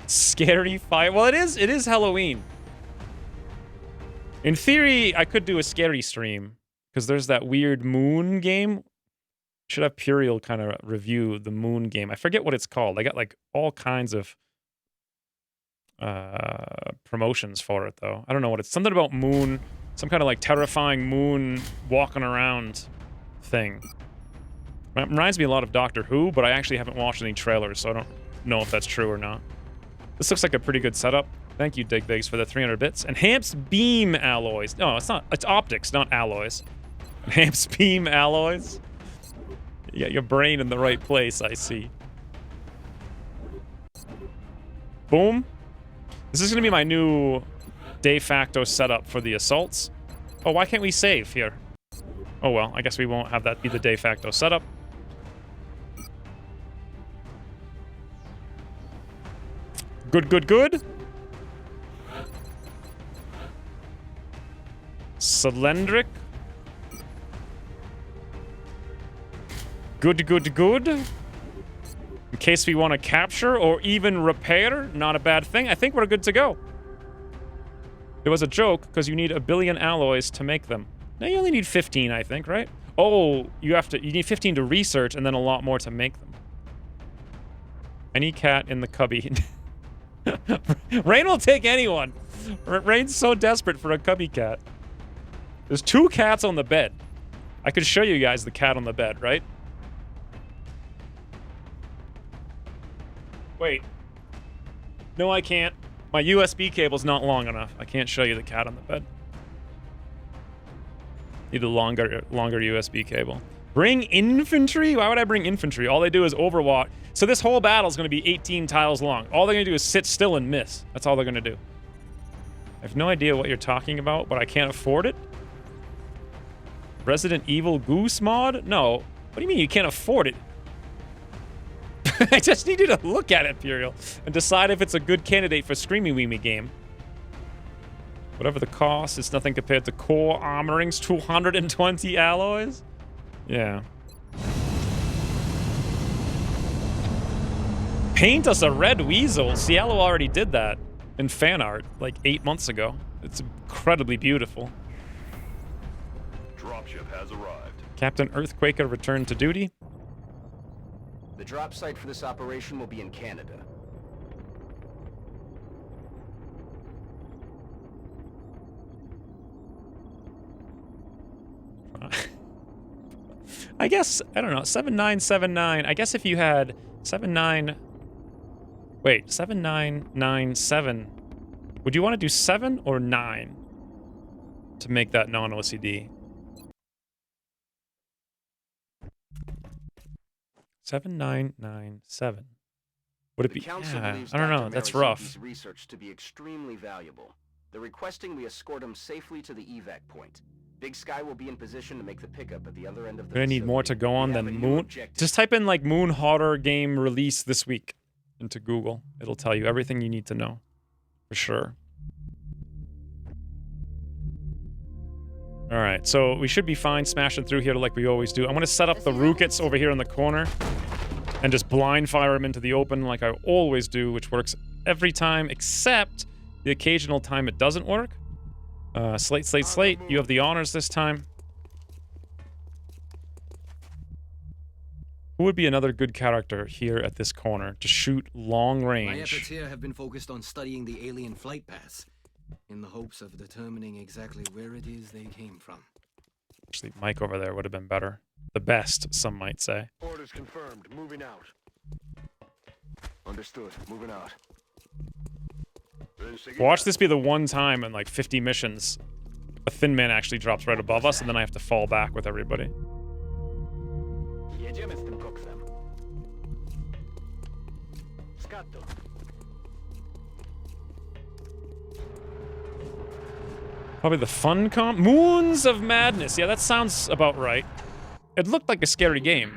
Scary fire. Well, it is Halloween. In theory, I could do a scary stream because there's that weird moon game. Should have Puriel kind of review the moon game. I forget what it's called. I got like all kinds of promotions for it though. I don't know what it's. Something about moon, some kind of like terrifying moon walking around thing. It reminds me a lot of Doctor Who, but I actually haven't watched any trailers, so I don't know if that's true or not. This looks like a pretty good setup. Thank you, Digbigs, for the 300 bits. Enhanced beam alloys. No, it's not. It's optics, not alloys. Enhanced beam alloys. You got your brain in the right place, I see. Boom. This is going to be my new de facto setup for the assaults. Oh, why can't we save here? Oh, well, I guess we won't have that be the de facto setup. Good, good, good. Cylindric. Good, good, good. In case we want to capture or even repair, not a bad thing. I think we're good to go. It was a joke because you need 1 billion alloys to make them. Now you only need 15, I think, right? Oh, you need 15 to research and then a lot more to make them. Any cat in the cubby. Rain will take anyone. Rain's so desperate for a cubby cat. There's 2 cats on the bed. I could show you guys the cat on the bed, right? Wait. No, I can't. My USB cable's not long enough. I can't show you the cat on the bed. Need a longer USB cable. Bring infantry? Why would I bring infantry? All they do is overwatch. So this whole battle is going to be 18 tiles long. All they're going to do is sit still and miss. That's all they're going to do. I have no idea what you're talking about, but I can't afford it. Resident Evil Goose mod? No. What do you mean you can't afford it? I just need you to look at it, Puriel, and decide if it's a good candidate for Screamy Weemy game. Whatever the cost, it's nothing compared to core armorings, 220 alloys. Yeah. Paint us a red weasel. Cielo already did that in fan art like 8 months ago. It's incredibly beautiful. Dropship has arrived. Captain Earthquaker returned to duty. The drop site for this operation will be in Canada. I guess, I don't know, 7979. I guess if you had 7997, would you want to do 7 or 9 to make that non-OCD? 7997. Would it be? Yeah, I don't know. That's rough. Research to be extremely valuable. They're requesting we escort him safely to the evac point. Big Sky will be in position to make the pickup at the other end of the We're gonna need more to go on than Moon. Just type in like Moon horror game release this week into Google. It'll tell you everything you need to know, for sure. All right, so we should be fine smashing through here like we always do. I'm gonna set up the Rookets over here in the corner and just blind fire them into the open like I always do, which works every time except the occasional time it doesn't work. Slate, Slate, Slate, you have the honors this time. Who would be another good character here at this corner to shoot long range? My efforts here have been focused on studying the alien flight paths, in the hopes of determining exactly where it is they came from. Actually, Mike over there would have been better. The best, some might say. Orders confirmed. Moving out. Understood. Moving out. Watch this be the one time in like 50 missions a Thin Man actually drops right above us, and then I have to fall back with everybody. Jedziemy z tym koksem. Scatto. Probably the fun comp? Moons of Madness. Yeah, that sounds about right. It looked like a scary game.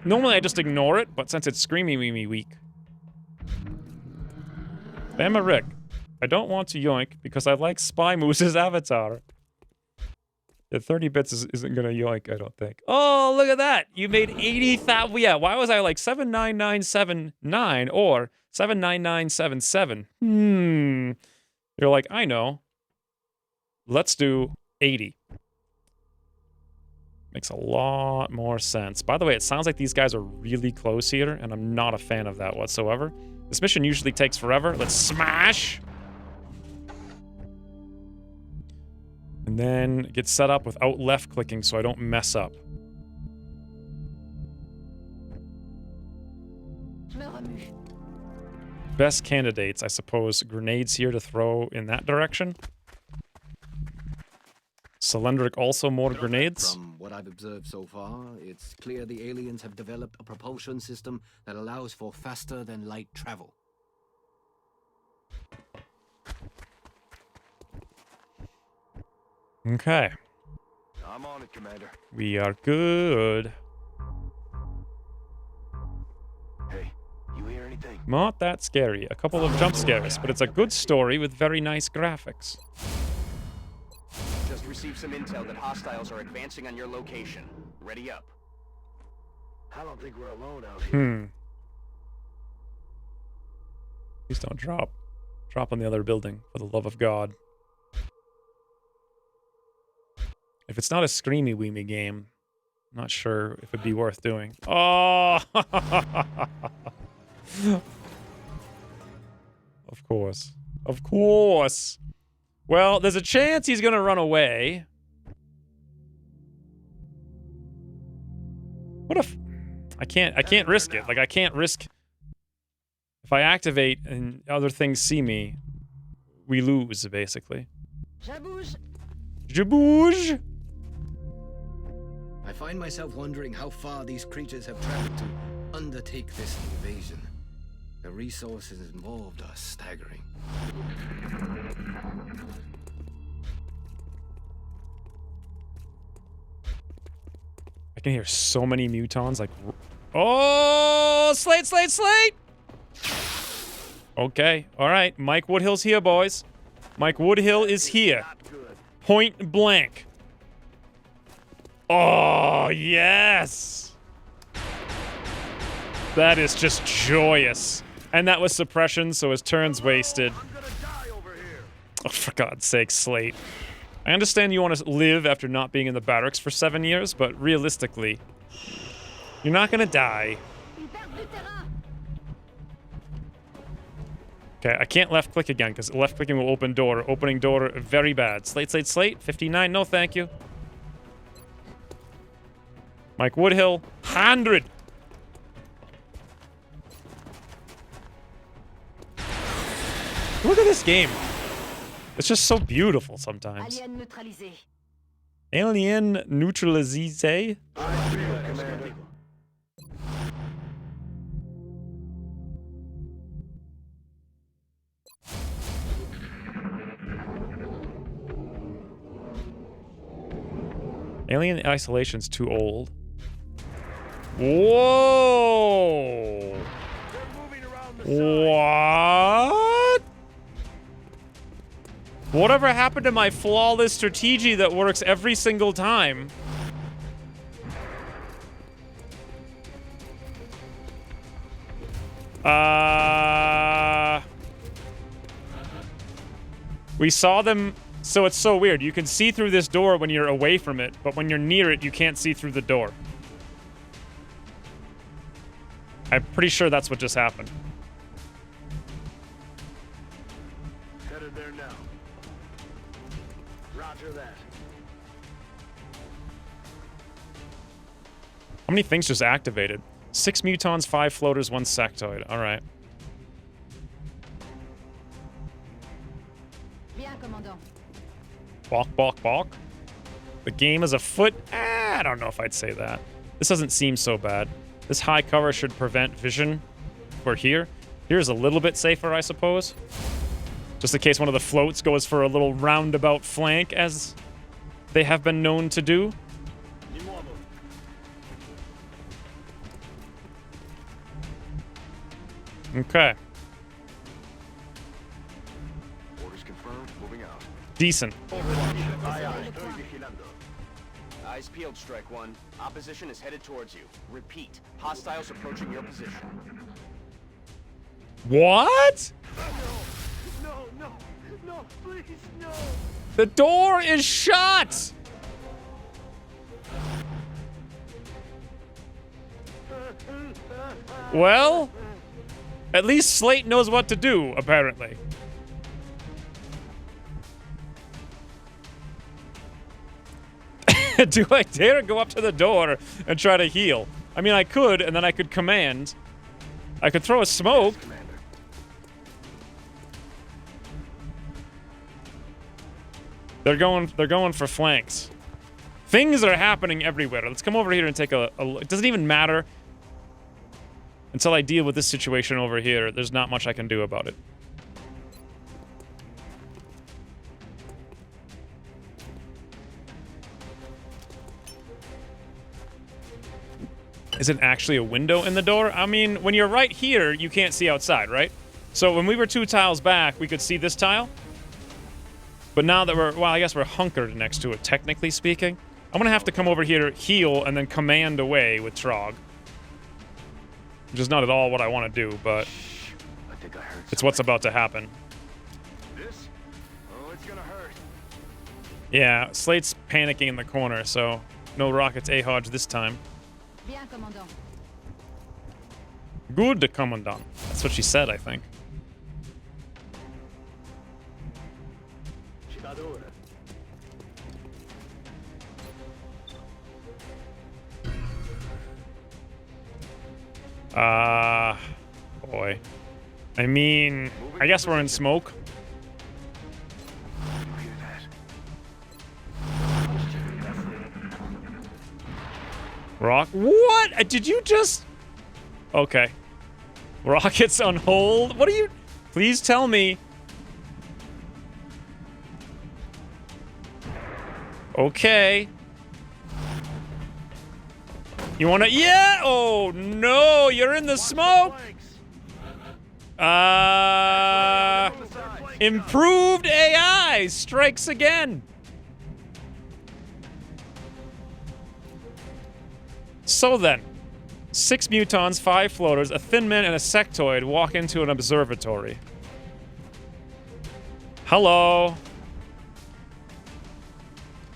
Normally I just ignore it, but since it's Screamy Me Week. Bama Rick. I don't want to yoink because I like Spy Moose's avatar. Yeah, 30 bits isn't gonna yoink, I don't think. Oh, look at that! You made 80,000. Yeah, why was I like 79979 or 79977? You're like, I know. Let's do 80. Makes a lot more sense. By the way, it sounds like these guys are really close here, and I'm not a fan of that whatsoever. This mission usually takes forever. Let's smash! And then get set up without left clicking so I don't mess up. Best candidates, I suppose. Grenades here to throw in that direction. Cylindric also more grenades. From what I've observed so far, it's clear the aliens have developed a propulsion system that allows for faster than light travel. Okay. I'm on it, Commander. We are good. Hey, you hear anything? Not that scary. A couple of jump scares, but it's a good story with very nice graphics. Just received some intel that hostiles are advancing on your location. Ready up. I don't think we're alone out here. Please don't drop. Drop on the other building, for the love of God. If it's not a Screamy Weemy game, I'm not sure if it'd be worth doing. Oh! Of course. Of course! Well, there's a chance he's gonna run away. What if... I can't risk it. Like, I can't risk... If I activate and other things see me, we lose, basically. Jabouge! I find myself wondering how far these creatures have traveled to undertake this invasion. The resources involved are staggering. I can hear so many mutons, like... Oh! Slate! Okay, alright. Mike Woodhill's here, boys. Mike Woodhill is here. Point blank. Oh, yes! That is just joyous. And that was suppression, so his turn's wasted. Oh, for God's sake, Slate. I understand you want to live after not being in the barracks for 7 years, but realistically, you're not gonna die. Okay, I can't left click again, because left clicking will open door. Opening door, very bad. Slate. 59, no thank you. Mike Woodhill, 100. Look at this game. It's just so beautiful sometimes. Alien neutralisé. Alien Isolation's too old. Whoa! What? Whatever happened to my flawless strategy that works every single time? We saw them, so it's so weird. You can see through this door when you're away from it, but when you're near it, you can't see through the door. I'm pretty sure that's what just happened. Headed there now. Roger that. How many things just activated? 6 mutons, 5 floaters, 1 sectoid. All right. Balk, balk, balk. The game is afoot. I don't know if I'd say that. This doesn't seem so bad. This high cover should prevent vision. We're here. Here's a little bit safer, I suppose. Just in case one of the floats goes for a little roundabout flank, as they have been known to do. Okay. Orders confirmed. Moving out. Decent. Eyes peeled, Strike One. Opposition is headed towards you. Repeat. Hostiles approaching your position. What? No, please, no. The door is shut! Well, at least Slate knows what to do, apparently. Do I dare go up to the door and try to heal? I mean, I could, and then I could command. I could throw a smoke. They're going for flanks. Things are happening everywhere. Let's come over here and take a look. It doesn't even matter. Until I deal with this situation over here, there's not much I can do about it. Is it actually a window in the door? I mean, when you're right here, you can't see outside, right? So when we were 2 tiles back, we could see this tile. But now that well, I guess we're hunkered next to it, technically speaking. I'm gonna have to come over here, heal, and then command away with Trog. Which is not at all what I want to do, but I think I heard it's what's about to happen. this. Oh, it's gonna hurt. Yeah, Slate's panicking in the corner, so no rockets A-Hodge this time. Good, Commandant. That's what she said, I think. Boy. I mean, I guess we're in smoke. Rock? What? Did you just... Okay. Rockets on hold? What are you... Please tell me. Okay. You wanna... Yeah! Oh, no! You're in the smoke! Improved AI strikes again. So then, 6 mutons, 5 floaters, a thin man, and a sectoid walk into an observatory. Hello.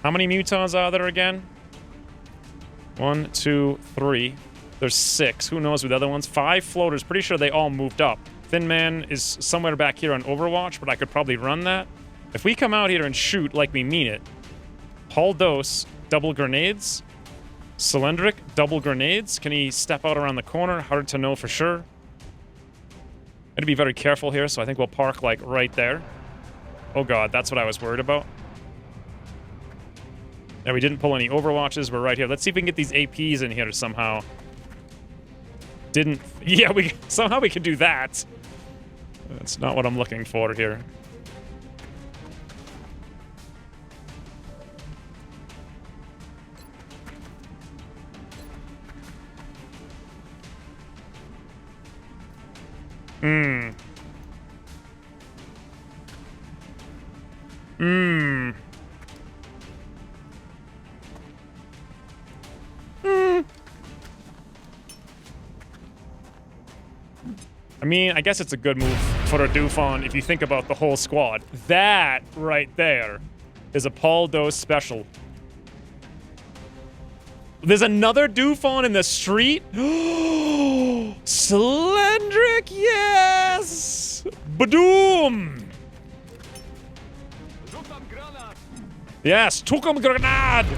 How many mutons are there again? 1, 2, 3. There's 6. Who knows with the other ones? 5 floaters. Pretty sure they all moved up. Thin Man is somewhere back here on Overwatch, but I could probably run that. If we come out here and shoot like we mean it. Paul Dose, double grenades. Cylindric, double grenades. Can he step out around the corner? Hard to know for sure. Gotta be very careful here, so I think we'll park, like, right there. Oh god, that's what I was worried about. Yeah, we didn't pull any Overwatches. We're right here. Let's see if we can get these APs in here somehow. Didn't... Yeah, somehow we can do that. That's not what I'm looking for here. I mean, I guess it's a good move for a Dufon if you think about the whole squad. That right there is a Paul Dose special. There's another Dufon in the street? Cylindric, yes! Badoom! Yes, Tukum Grenade!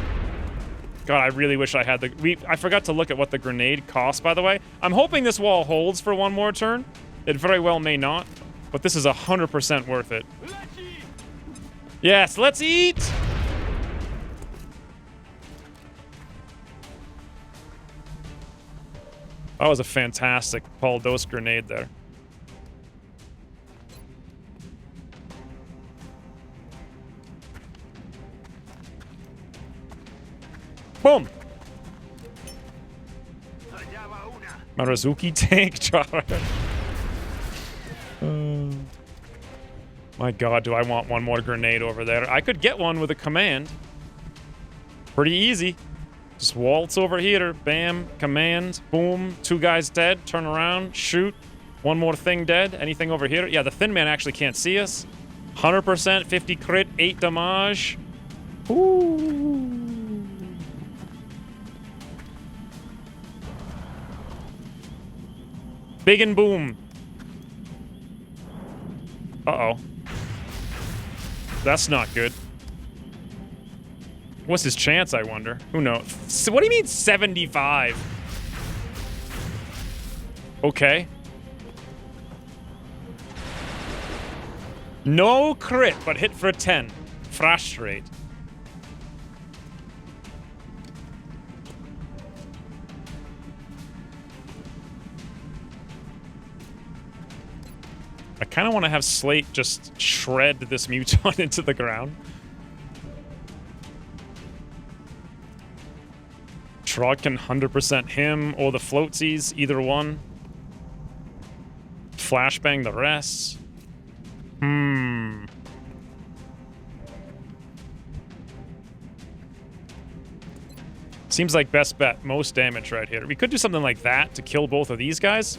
God, I really wish I had the... I forgot to look at what the grenade costs, by the way. I'm hoping this wall holds for one more turn. It very well may not, but this is 100% worth it. Yes, let's eat! That was a fantastic Paul Dose grenade there. Boom! Marazuki tank charge. My god, do I want one more grenade over there. I could get one with a command. Pretty easy. Just waltz over here. Bam. Command. Boom. 2 guys dead. Turn around. Shoot. 1 more thing dead. Anything over here? Yeah, the Thin Man actually can't see us. 100%. 50 crit. 8 damage. Ooh. Big and boom. Uh-oh. That's not good. What's his chance, I wonder? Who knows? So what do you mean 75? Okay. No crit, but hit for a 10. Frustrate. I kind of want to have Slate just shred this Muton into the ground. Trog can 100% him or the floatsies, either one. Flashbang the rest. Seems like best bet. Most damage right here. We could do something like that to kill both of these guys.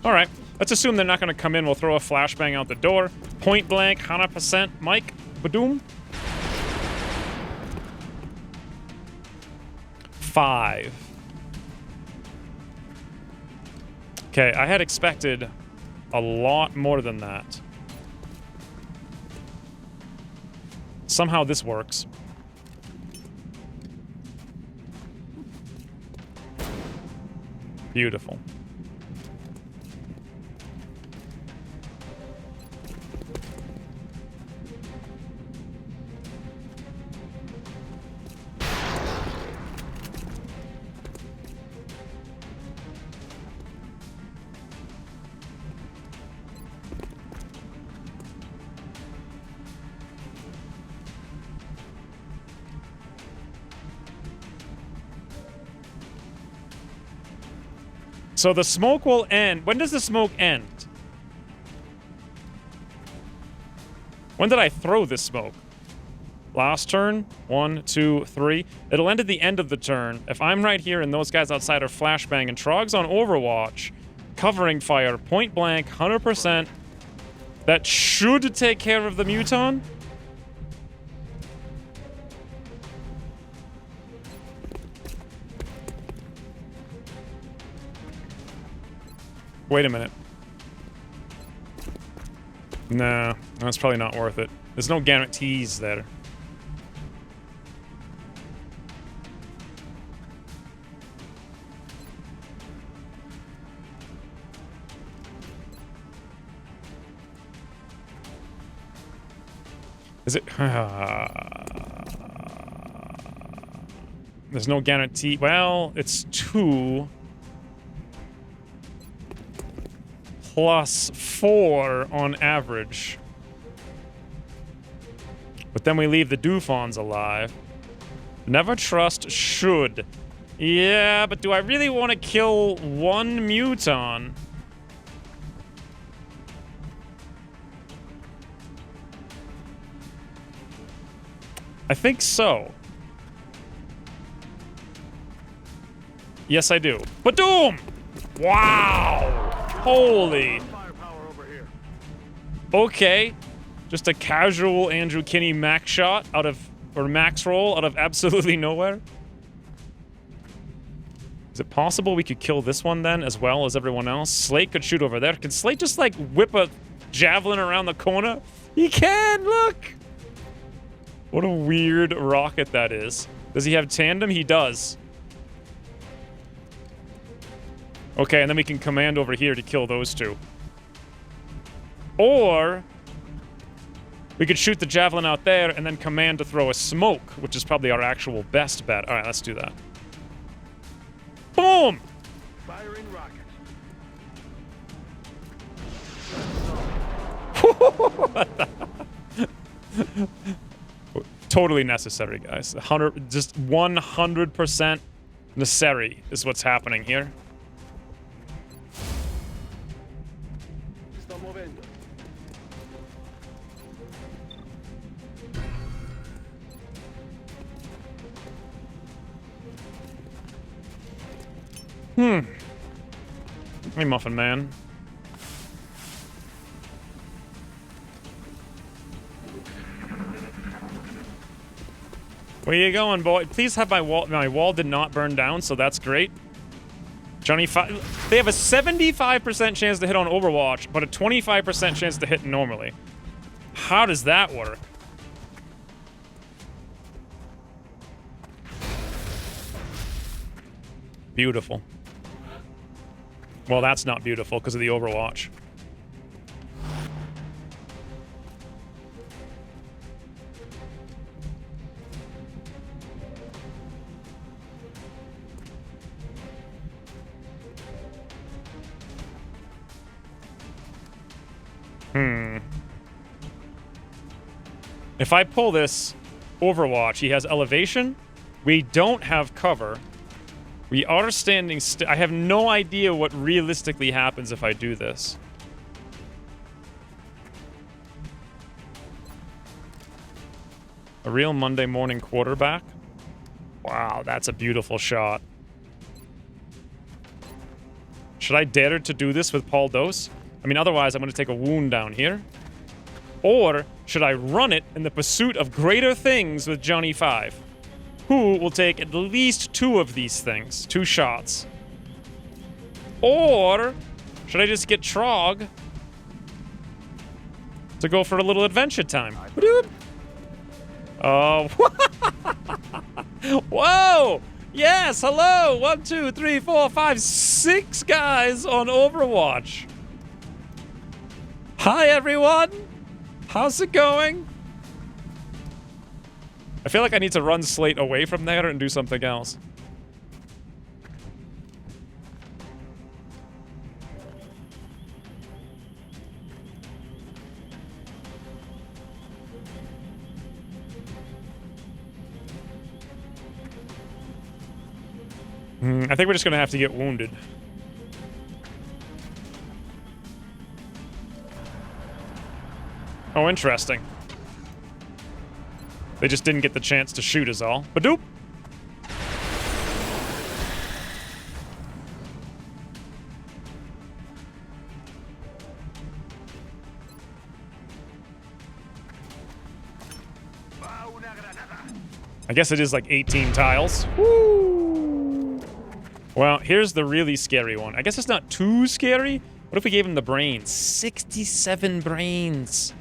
All right, let's assume they're not going to come in. We'll throw a flashbang out the door. Point blank, 100%. Mike, badoom. 5. Okay, I had expected a lot more than that. Somehow this works. Beautiful. So the smoke will end. When does the smoke end? When did I throw this smoke? Last turn? 1, 2, 3. It'll end at the end of the turn. If I'm right here and those guys outside are flashbang and Trog's on Overwatch, covering fire, point blank, 100%. That should take care of the Muton. Wait a minute. Nah, that's probably not worth it. There's no guarantees there. Is it? There's no guarantee. Well, it's 2. Plus 4 on average. But then we leave the Dufons alive. Never trust should. Yeah, but do I really want to kill one Muton? I think so. Yes, I do. Badoom! Wow! Holy. Okay. Just a casual Andrew Kinney max shot out of, or max roll out of absolutely nowhere. Is it possible we could kill this one then as well as everyone else? Slate could shoot over there. Can Slate just like whip a javelin around the corner? He can, look! What a weird rocket that is. Does he have tandem? He does. Okay, and then we can command over here to kill those two. Or we could shoot the javelin out there and then command to throw a smoke, which is probably our actual best bet. All right, let's do that. Boom! Firing rocket. Totally necessary, guys. 100, just 100% necessary is what's happening here. Sto muovendo. Hey, Muffin Man. Where you going, boy? Please have my wall. My wall did not burn down, so that's great. Johnny 5. They have a 75% chance to hit on Overwatch, but a 25% chance to hit normally. How does that work? Beautiful. Well, that's not beautiful because of the Overwatch. If I pull this Overwatch, he has elevation. We don't have cover. We are standing still. I have no idea what realistically happens if I do this. A real Monday morning quarterback? Wow, that's a beautiful shot. Should I dare to do this with Paul Dose? I mean, otherwise I'm going to take a wound down here. Or should I run it in the pursuit of greater things with Johnny 5? Who will take at least 2 of these things. 2 shots. Or should I just get Trog to go for a little adventure time? Oh. Whoa! Yes, hello! 1, 2, 3, 4, 5, 6 guys on Overwatch. Hi, everyone! How's it going? I feel like I need to run Slate away from there and do something else. I think we're just gonna have to get wounded. Oh, interesting. They just didn't get the chance to shoot is all. Badoop! I guess it is like 18 tiles. Woo! Well, here's the really scary one. I guess it's not too scary. What if we gave him the brains? 67 brains.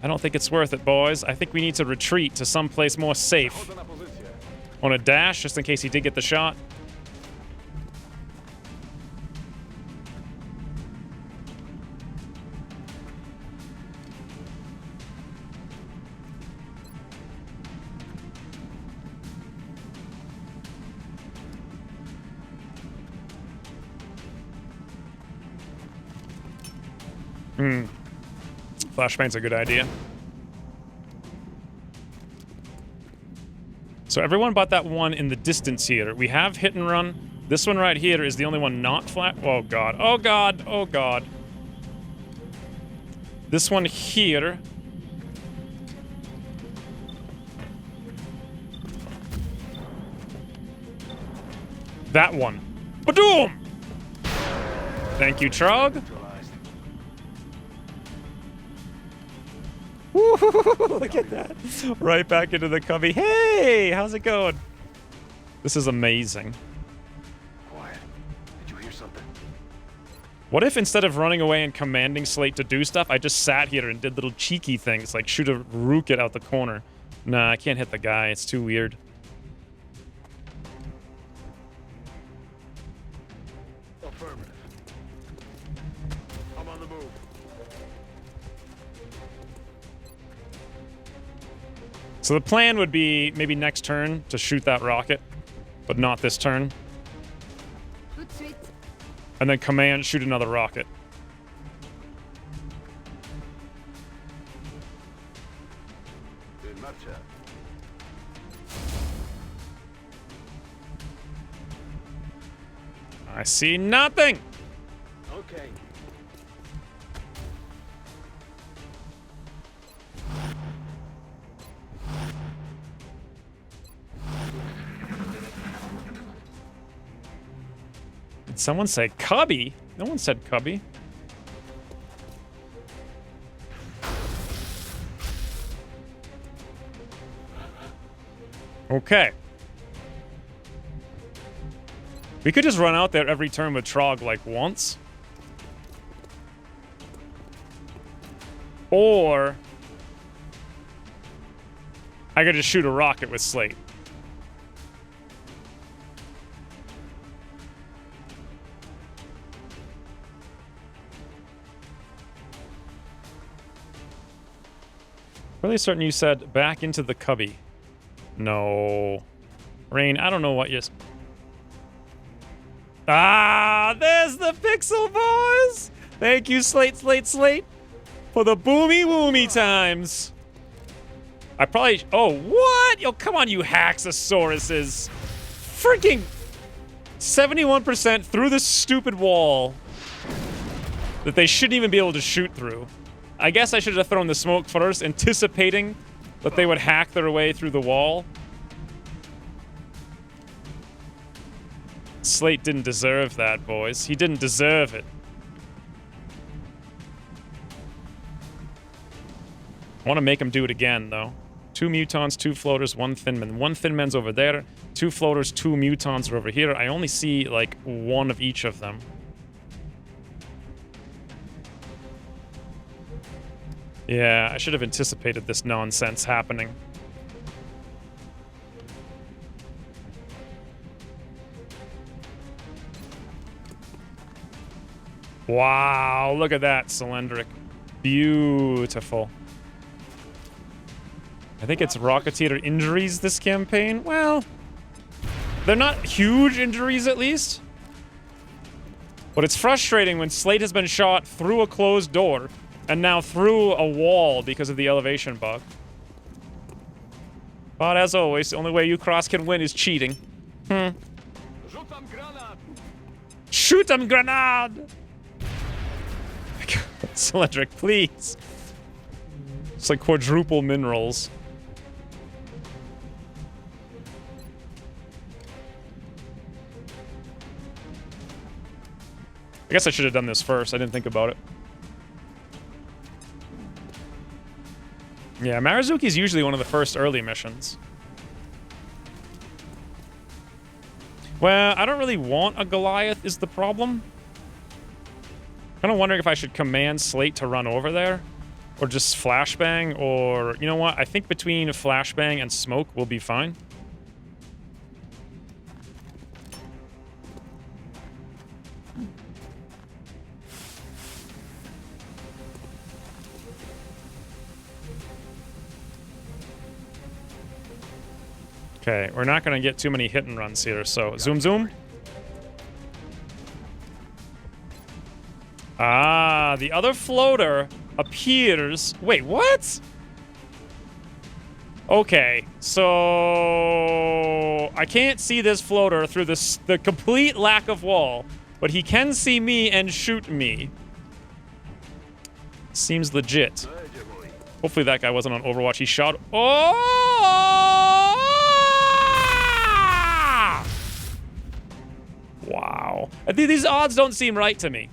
I don't think it's worth it, boys. I think we need to retreat to someplace more safe. On a dash, just in case he did get the shot. Flashbang's a good idea. So everyone bought that one in the distance here. We have hit and run. This one right here is the only one not flat. Oh god. Oh god. Oh god. This one here. That one. Badoom! Thank you, Trog. Look at that. Right back into the cubby. Hey, how's it going? This is amazing. Quiet. Did you hear something? What if instead of running away and commanding Slate to do stuff, I just sat here and did little cheeky things, like shoot a rocket out the corner? Nah, I can't hit the guy. It's too weird. So the plan would be maybe next turn to shoot that rocket, but not this turn. And then command shoot another rocket. I see nothing. Okay. Did someone say cubby? No one said cubby. Okay. We could just run out there every turn with Trog like once. Or I could just shoot a rocket with Slate. Really certain you said back into the cubby. No. Rain, I don't know what you... Ah, there's the pixel, boys! Thank you, Slate, for the boomy woomy times. I probably... Oh, what? Yo, come on, you Haxosauruses. Freaking 71% through this stupid wall that they shouldn't even be able to shoot through. I guess I should have thrown the smoke first, anticipating that they would hack their way through the wall. Slate didn't deserve that, boys. He didn't deserve it. I want to make him do it again, though. 2 mutons, 2 floaters, 1 thinman. 1 thinman's over there. 2 floaters, 2 mutons are over here. I only see, like, 1 of each of them. Yeah, I should have anticipated this nonsense happening. Wow, look at that, Cylindric. Beautiful. I think it's Rocketeer injuries this campaign. Well, they're not huge injuries at least. But it's frustrating when Slate has been shot through a closed door and now through a wall because of the elevation bug. But as always, the only way Ucross can win is cheating. Shoot 'em grenade! Cylindric, please. It's like quadruple minerals. I guess I should have done this first. I didn't think about it. Yeah, Marazuki's usually one of the first early missions. Well, I don't really want a Goliath is the problem. Kind of wondering if I should command Slate to run over there. Or just flashbang, or... You know what? I think between flashbang and smoke will be fine. Okay, we're not going to get too many hit and runs here, so zoom, zoom. Ah, the other floater appears... Wait, what? Okay, so... I can't see this floater through the complete lack of wall, but he can see me and shoot me. Seems legit. Hopefully that guy wasn't on Overwatch. He shot... Oh! Wow. These odds don't seem right to me.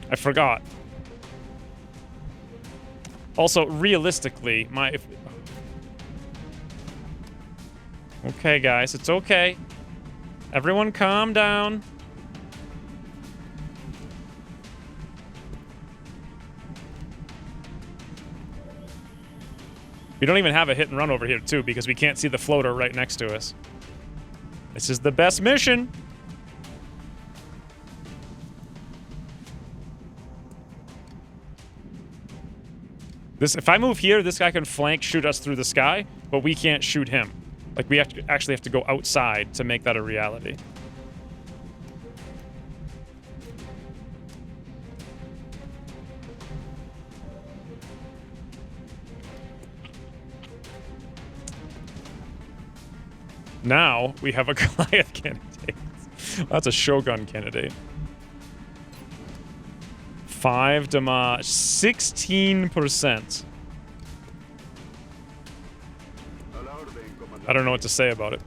I forgot. Also, realistically, Okay, guys, it's okay. Everyone calm down. We don't even have a hit and run over here, too, because we can't see the floater right next to us. This is the best mission. This, if I move here, this guy can flank shoot us through the sky, but we can't shoot him. Like, we actually have to go outside to make that a reality. Now, we have a Goliath candidate. That's a Shogun candidate. 5 damage. 16%. I don't know what to say about it.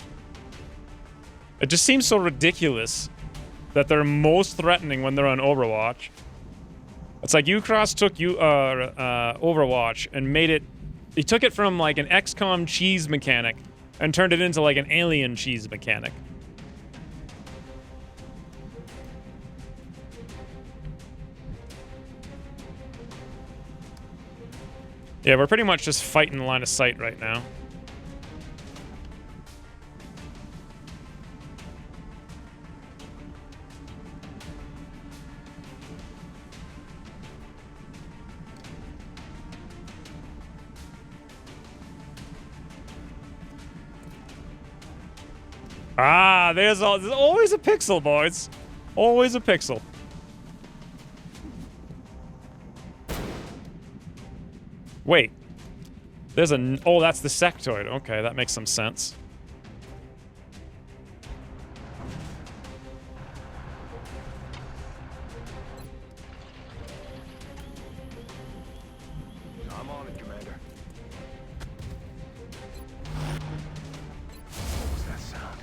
It just seems so ridiculous that they're most threatening when they're on Overwatch. It's like Ucross took Overwatch and made it... He took it from like an XCOM cheese mechanic and turned it into like an alien cheese mechanic. Yeah, we're pretty much just fighting line of sight right now. Ah, there's always a pixel, boys. Always a pixel. Wait. There's a... Oh, that's the sectoid. Okay, that makes some sense. I'm on it, Commander. What was that sound?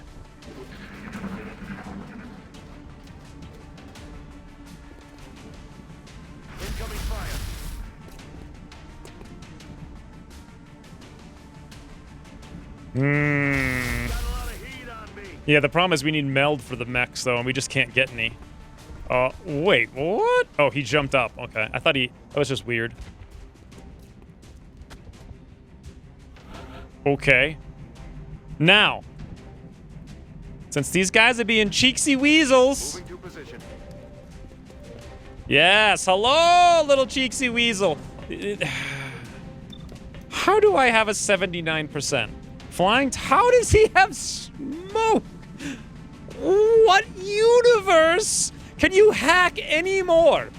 Incoming fire. Yeah, the problem is we need meld for the mechs, though, and we just can't get any. Wait, what? Oh, he jumped up. Okay, I thought he... That was just weird. Okay. Now. Since these guys are being cheeksy weasels... Moving to position. Yes, hello, little cheeksy weasel. How do I have a 79%? Flying? How does he have smoke? What universe can you hack anymore?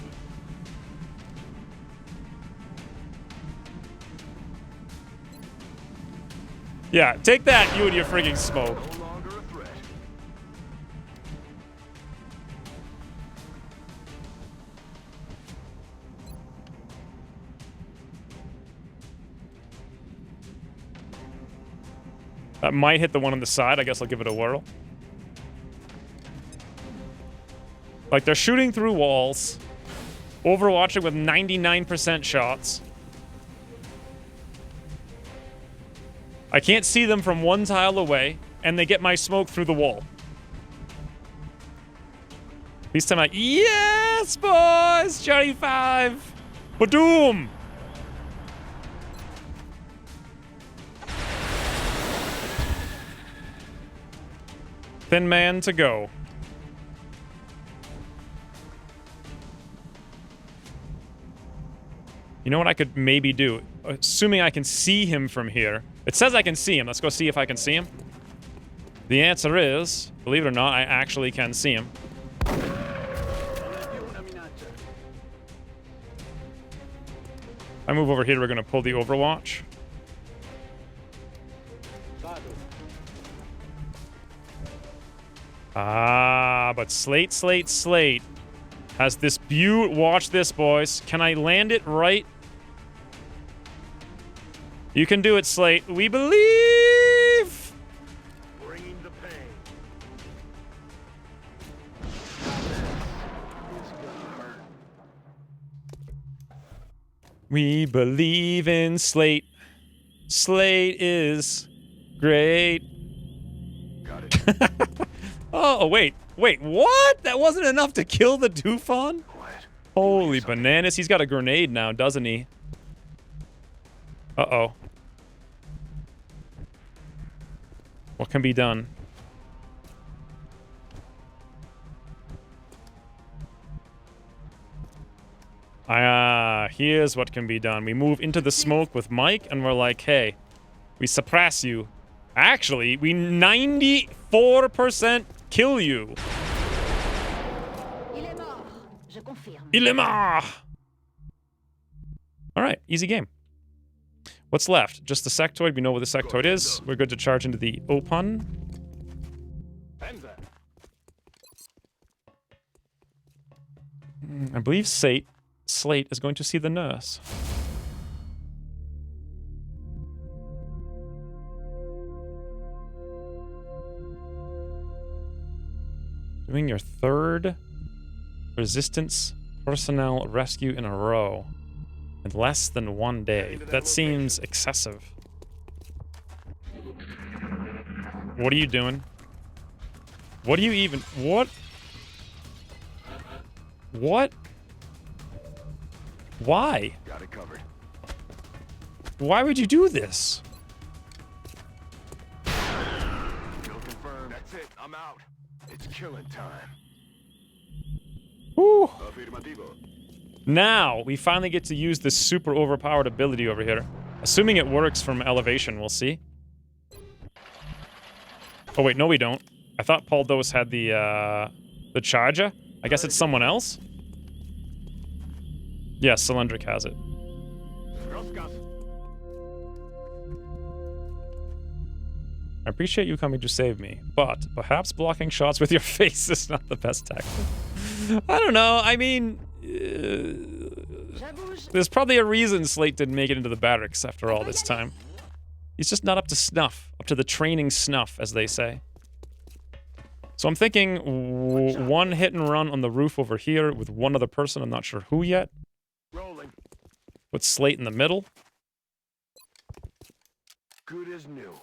Yeah, take that, you and your frigging smoke. No longer a threat. That might hit the one on the side. I guess I'll give it a whirl. Like, they're shooting through walls. Overwatching with 99% shots. I can't see them from one tile away, and they get my smoke through the wall. This time, like, yes, boys! Johnny 5! Badoom! Thin man to go. You know what I could maybe do? Assuming I can see him from here. It says I can see him. Let's go see if I can see him. The answer is, believe it or not, I actually can see him. I move over here, we're gonna pull the Overwatch. Ah, but Slate has this watch this, boys. Can I land it right? You can do it, Slate. We believe! Bringing the pain. We believe in Slate. Slate is great. Got it. Oh, wait. Wait, what? That wasn't enough to kill the Dufon? Quiet. Holy bananas. He's got a grenade now, doesn't he? Uh-oh. What can be done? Here's what can be done. We move into the smoke with Mike, and we're like, hey, we suppress you. Actually, we 94% kill you. Il est mort. All right, easy game. What's left? Just the sectoid. We know what the sectoid is. We're good to charge into the open. I believe Slate is going to see the nurse. Doing your third resistance personnel rescue in a row in less than 1 day. That seems excessive. What are you doing? What do you even... What? What? Why? Got it covered. Why would you do this? Kill confirmed. That's it. I'm out. It's killing time. Woo. Now, we finally get to use this super overpowered ability over here. Assuming it works from elevation, we'll see. Oh wait, no we don't. I thought Paul Dose had the charger. I guess it's someone else? Yes, Cylindric has it. I appreciate you coming to save me, but perhaps blocking shots with your face is not the best tactic. I don't know, I mean... there's probably a reason Slate didn't make it into the barracks after all this time. He's just not up to snuff. Up to the training snuff, as they say. So I'm thinking one hit and run on the roof over here with one other person. I'm not sure who yet. Rolling. Put Slate in the middle. Good as new.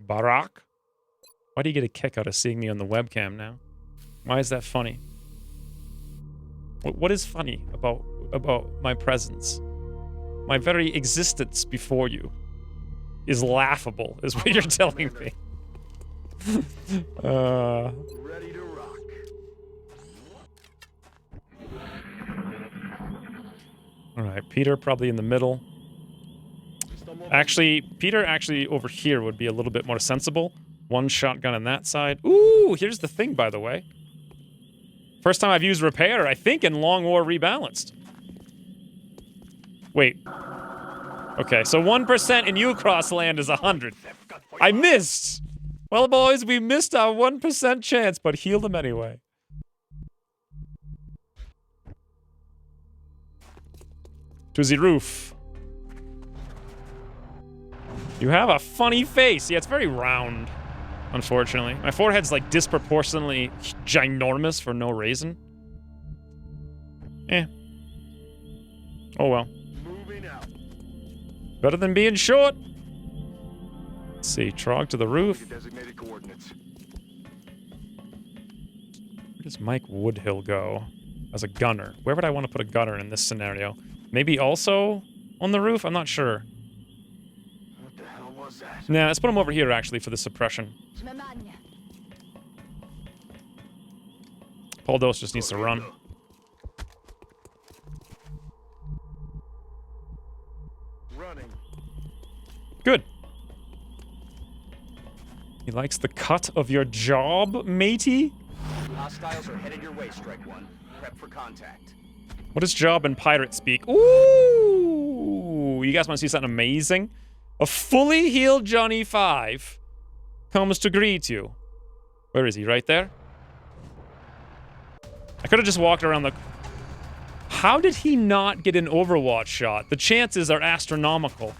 Barack? Why do you get a kick out of seeing me on the webcam now? Why is that funny? What is funny about my presence? My very existence before you is laughable, is what you're telling me. Ready to rock. Alright, Peter probably in the middle. Actually, Peter actually over here would be a little bit more sensible. One shotgun on that side. Ooh, here's the thing, by the way. First time I've used repair, I think, in Long War Rebalanced. Wait. Okay, so 1% in Ucross land is 100. I missed! Well, boys, we missed our 1% chance, but heal them anyway. To the roof. You have a funny face. Yeah, it's very round, unfortunately. My forehead's like disproportionately ginormous for no reason. Eh. Oh well. Better than being short. Let's see, Trog to the roof. Designated coordinates. Where does Mike Woodhill go as a gunner? Where would I want to put a gunner in this scenario? Maybe also on the roof? I'm not sure. What the hell was that? Nah, let's put him over here actually for the suppression. Paul Dose just needs to run. Running. Good. He likes the cut of your job, matey? Hostiles are headed your way, Strike One. Prep for contact. What is job in pirate speak? Ooh! You guys want to see something amazing? A fully healed Johnny 5 comes to greet you. Where is he? Right there? I could have just walked around the... How did he not get an Overwatch shot? The chances are astronomical.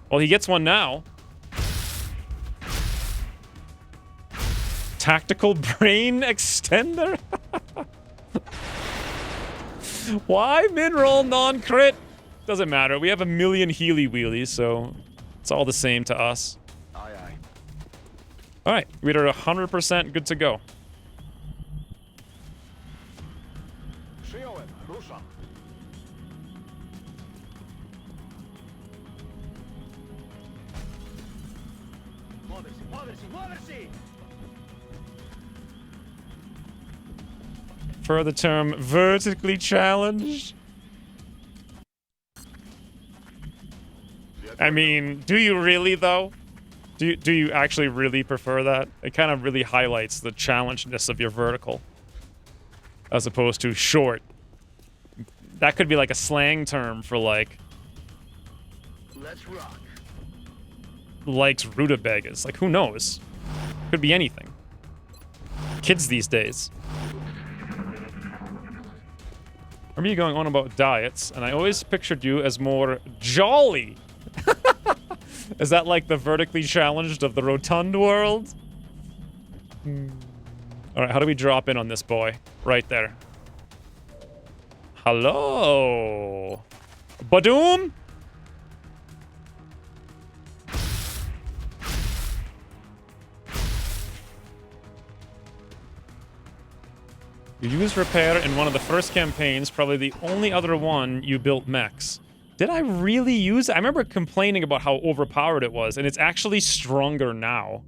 Well, he gets one now. Tactical brain extender? Why min-roll non-crit? Doesn't matter. We have a million healy-wheelies, so it's all the same to us. Aye, aye. Alright, we're 100% good to go. prefer the term vertically challenged. I mean, do you really, though? Do you actually really prefer that? It kind of really highlights the challengedness of your vertical. As opposed to short. That could be like a slang term for like... Let's rock. Likes rutabagas. Like, who knows? Could be anything. Kids these days. I remember you going on about diets, and I always pictured you as more jolly. Is that like the vertically challenged of the rotund world? Alright, how do we drop in on this boy? Right there. Hello. Badoom? You used repair in one of the first campaigns, probably the only other one you built mechs. Did I really use it? I remember complaining about how overpowered it was, and it's actually stronger now.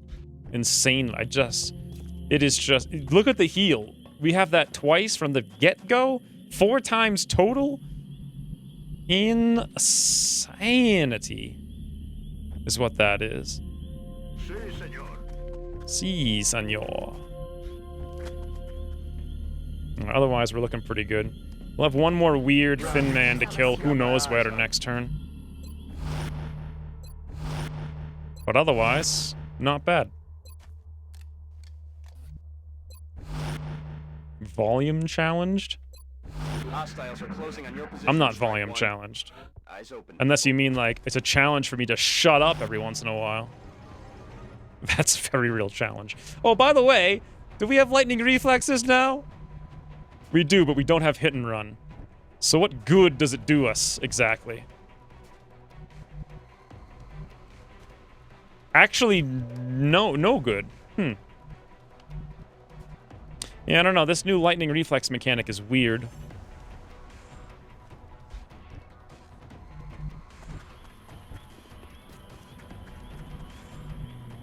Insane. It is just, look at the heal. We have that twice from the get-go? 4 times total? Insanity is what that is. Si, senor. Otherwise, we're looking pretty good. We'll have one more weird Finn man to kill who knows where next turn. But otherwise, not bad. Volume challenged? I'm not volume challenged. Unless you mean like, it's a challenge for me to shut up every once in a while. That's a very real challenge. Oh, by the way, do we have lightning reflexes now? We do, but we don't have hit and run. So what good does it do us, exactly? Actually, no good. Yeah, I don't know. This new lightning reflex mechanic is weird.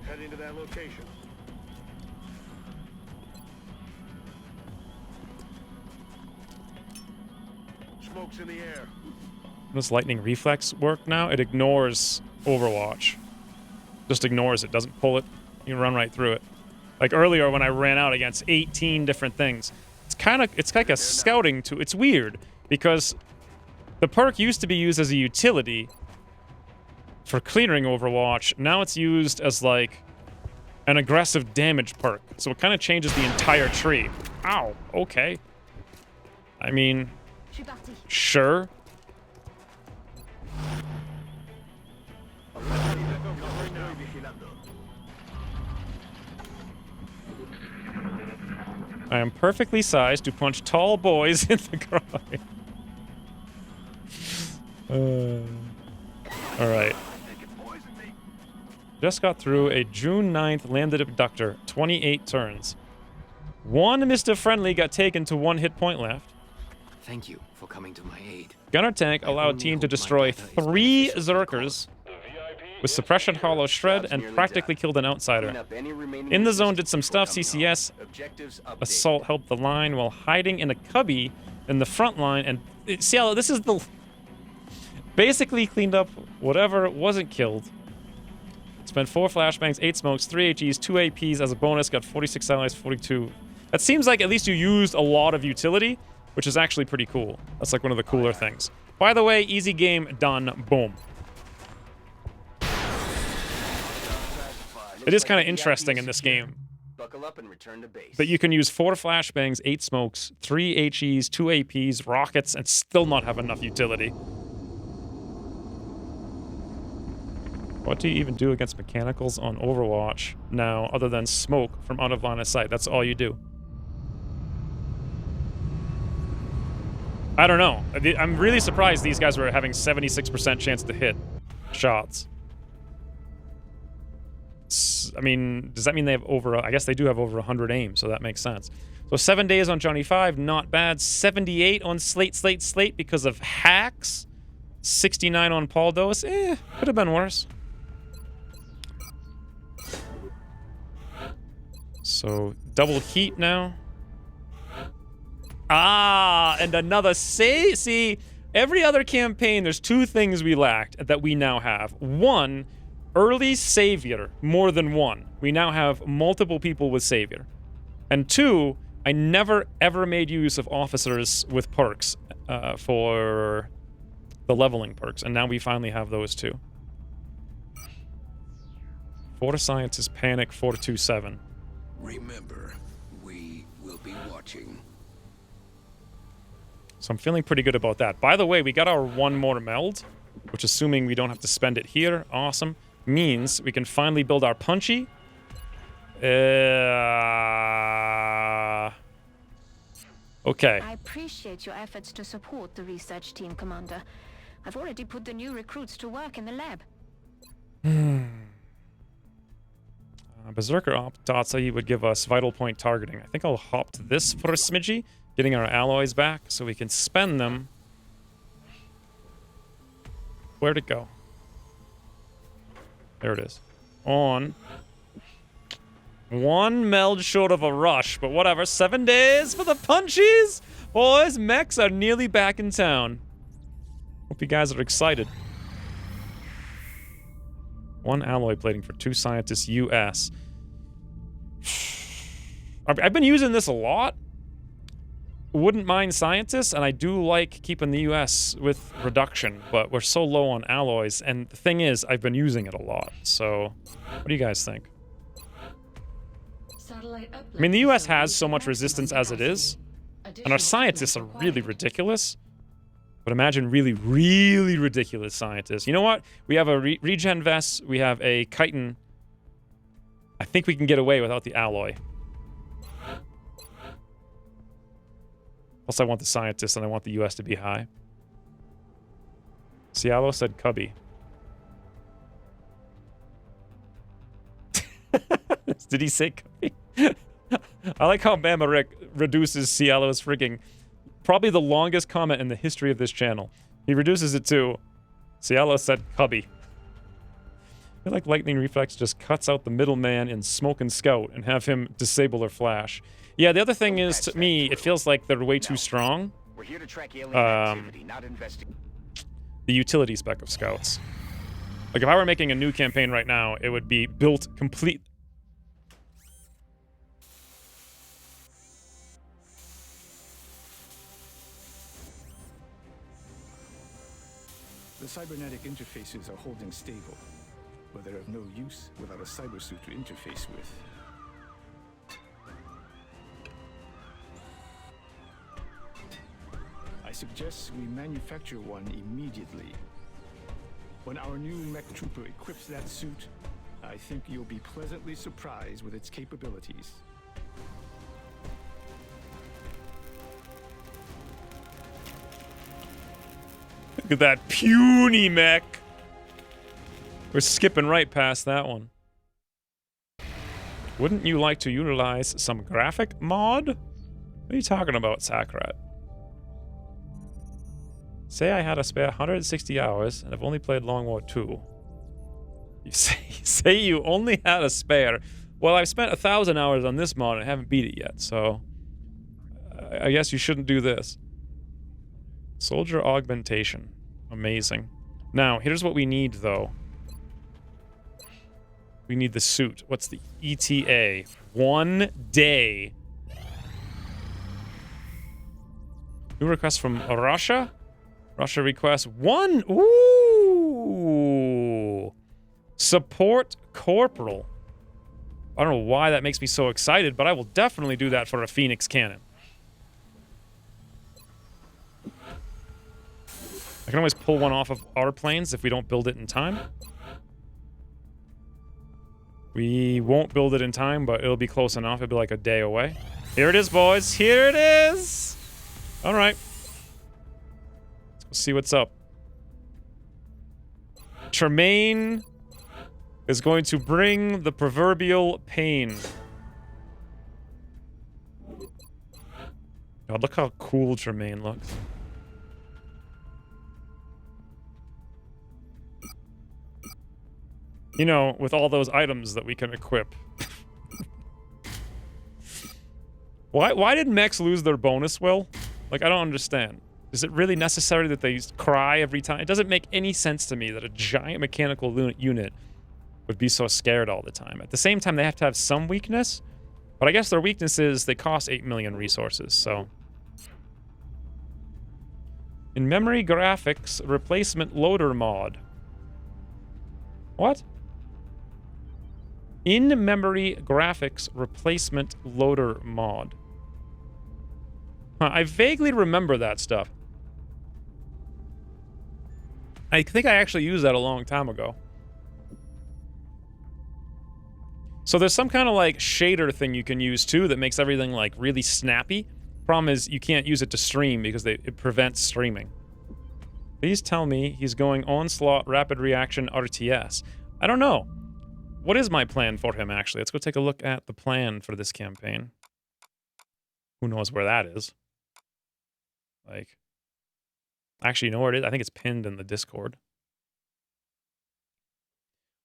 Heading to that location. Smoke's in the air. Does lightning reflex work now? It ignores Overwatch. Just ignores it, doesn't pull it. You can run right through it. Like earlier when I ran out against 18 different things. It's like a scouting tool. It's weird because the perk used to be used as a utility for clearing Overwatch. Now it's used as like an aggressive damage perk. So it kind of changes the entire tree. Ow, okay. I mean, sure. I am perfectly sized to punch tall boys in the groin. Alright. Just got through a June 9th landed abductor. 28 turns. One Mr. Friendly got taken to 1 hit point left. Thank you for coming to my aid. Gunner Tank allowed team to destroy 3 Zerkers with Suppression Hollow Shred and practically killed an outsider. In the zone did some stuff, CCS. Assault helped the line while hiding in a cubby in the front line. And see how this is the... Basically cleaned up whatever wasn't killed. Spent 4 flashbangs, 8 smokes, 3 HEs, 2 APs as a bonus, got 46 allies, 42. That seems like at least you used a lot of utility, which is actually pretty cool. That's like one of the cooler things. By the way, easy game, done, boom. It is kind of interesting in this game that you can use 4 flashbangs, 8 smokes, 3 HEs, 2 APs, rockets, and still not have enough utility. What do you even do against mechanicals on Overwatch now other than smoke from out of line of sight? That's all you do. I don't know. I'm really surprised these guys were having 76% chance to hit shots. I mean, does that mean they have over... I guess they do have over 100 aim, so that makes sense. So 7 days on Johnny 5, not bad. 78 on Slate because of hacks. 69 on Paul Dose. Could have been worse. So, double heat now. Ah, and another see, every other campaign, there's two things we lacked that we now have. One, early savior, more than one. We now have multiple people with savior. And two, I never ever made use of officers with perks for the leveling perks, and now we finally have those two. Fortis Scientist Panic 427. Remember, we will be watching. So I'm feeling pretty good about that. By the way, we got our one more meld, which, assuming we don't have to spend it here, awesome, means we can finally build our punchy. Okay. I appreciate your efforts to support the research team, Commander. I've already put the new recruits to work in the lab. Berserker Op thought he would give us vital point targeting. I think I'll hop to this for a smidgy, getting our alloys back so we can spend them. Where'd it go? There it is. On. One meld short of a rush, but whatever. 7 days for the punchies! Boys, mechs are nearly back in town. Hope you guys are excited. One alloy plating for 2 scientists US. I've been using this a lot. Wouldn't mind scientists, and I do like keeping the US with reduction, but we're so low on alloys, and the thing is, I've been using it a lot, so what do you guys think? I mean, the US has so much resistance as it is, and our scientists are really ridiculous. But imagine really, really ridiculous scientists. You know what? We have a regen vest. We have a chitin. I think we can get away without the alloy. Plus, I want the scientists, and I want the US to be high. Cialo said cubby. Did he say cubby? I like how Mamarick reduces Cialo's frigging... Probably the longest comment in the history of this channel. He reduces it to, Cialo said cubby. I feel like Lightning Reflex just cuts out the middleman in Smoke and Scout and have him disable their flash. Yeah, the other thing is, to me, it feels like they're way too strong. We're here to track alien activity, not investigate. The utility spec of Scouts. Like, if I were making a new campaign right now, it would be built complete... The cybernetic interfaces are holding stable, but they're of no use without a cybersuit to interface with. I suggest we manufacture one immediately. When our new mech trooper equips that suit, I think you'll be pleasantly surprised with its capabilities. Look at that puny mech. We're skipping right past that one. Wouldn't you like to utilize some graphic mod? What are you talking about, Sakrat? Say I had a spare 160 hours and I've only played Long War 2. You say you only had a spare. Well, I've spent 1,000 hours on this mod and I haven't beat it yet, so I guess you shouldn't do this. Soldier augmentation. Amazing. Now, here's what we need, though. We need the suit. What's the ETA? 1 day. New request from Russia? Russia requests 1. Ooh. Support Corporal. I don't know why that makes me so excited, but I will definitely do that for a Phoenix cannon. I can always pull one off of our planes if we don't build it in time. We won't build it in time, but it'll be close enough. It'll be like a day away. Here it is, boys. Here it is. All right. Let's go see what's up. Tremaine is going to bring the proverbial pain. God, look how cool Tremaine looks. You know, with all those items that we can equip. Why did mechs lose their bonus, Will? Like, I don't understand. Is it really necessary that they cry every time? It doesn't make any sense to me that a giant mechanical unit would be so scared all the time. At the same time, they have to have some weakness. But I guess their weakness is they cost 8 million resources, so... In-memory graphics replacement loader mod. What? In-memory graphics replacement loader mod. Huh, I vaguely remember that stuff. I think I actually used that a long time ago. So there's some kind of like shader thing you can use too that makes everything like really snappy. Problem is you can't use it to stream because it prevents streaming. Please tell me he's going Onslaught Rapid Reaction RTS. I don't know. What is my plan for him actually? Let's go take a look at the plan for this campaign. Who knows where that is? Like, actually, you know where it is? I think it's pinned in the Discord.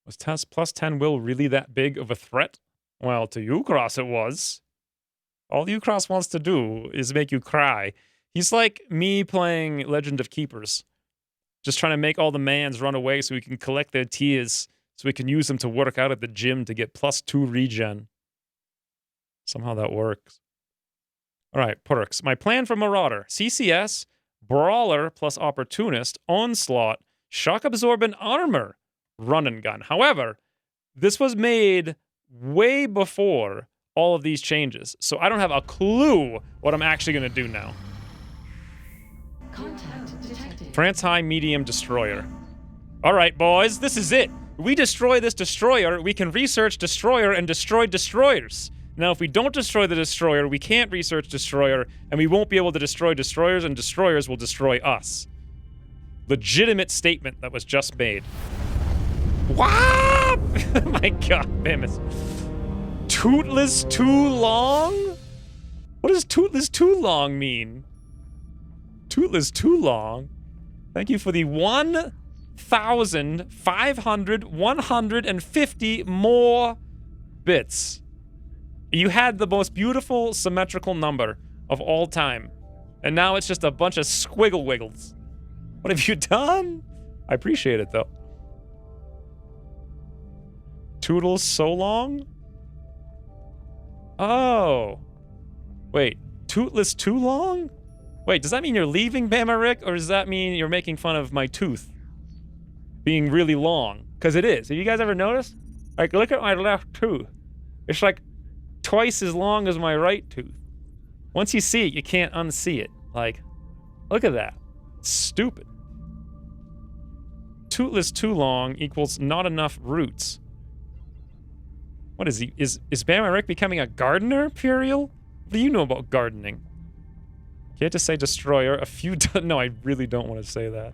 Was Test plus 10 Will really that big of a threat? Well, to Ukros it was. All Ukros wants to do is make you cry. He's like me playing Legend of Keepers. Just trying to make all the mans run away so we can collect their tears, so we can use them to work out at the gym to get +2 regen. Somehow that works. All right, perks. My plan for Marauder. CCS, Brawler plus Opportunist, Onslaught, Shock Absorbent Armor, Run and Gun. However, this was made way before all of these changes, so I don't have a clue what I'm actually going to do now. Contact detected. France High Medium Destroyer. All right, boys, this is it. If we destroy this destroyer, we can research destroyer and destroy destroyers. Now, if we don't destroy the destroyer, we can't research destroyer, and we won't be able to destroy destroyers, and destroyers will destroy us. Legitimate statement that was just made. What? My god, Bemis. Tootless too long? What does tootless too long mean? Tootless too long? Thank you for the 1,150 more bits. You had the most beautiful symmetrical number of all time. And now it's just a bunch of squiggle wiggles. What have you done? I appreciate it, though. Toodles so long? Oh. Wait, tootless too long? Wait, does that mean you're leaving Bama Rick, or does that mean you're making fun of my tooth being really long? Because it is. Have you guys ever noticed? Like, look at my left tooth. It's like twice as long as my right tooth. Once you see it, you can't unsee it. Like, look at that. It's stupid. Tootless too long equals not enough roots. What is he? Is Bama Rick becoming a gardener, Puriel? What do you know about gardening? You had to say destroyer a few no, I really don't want to say that.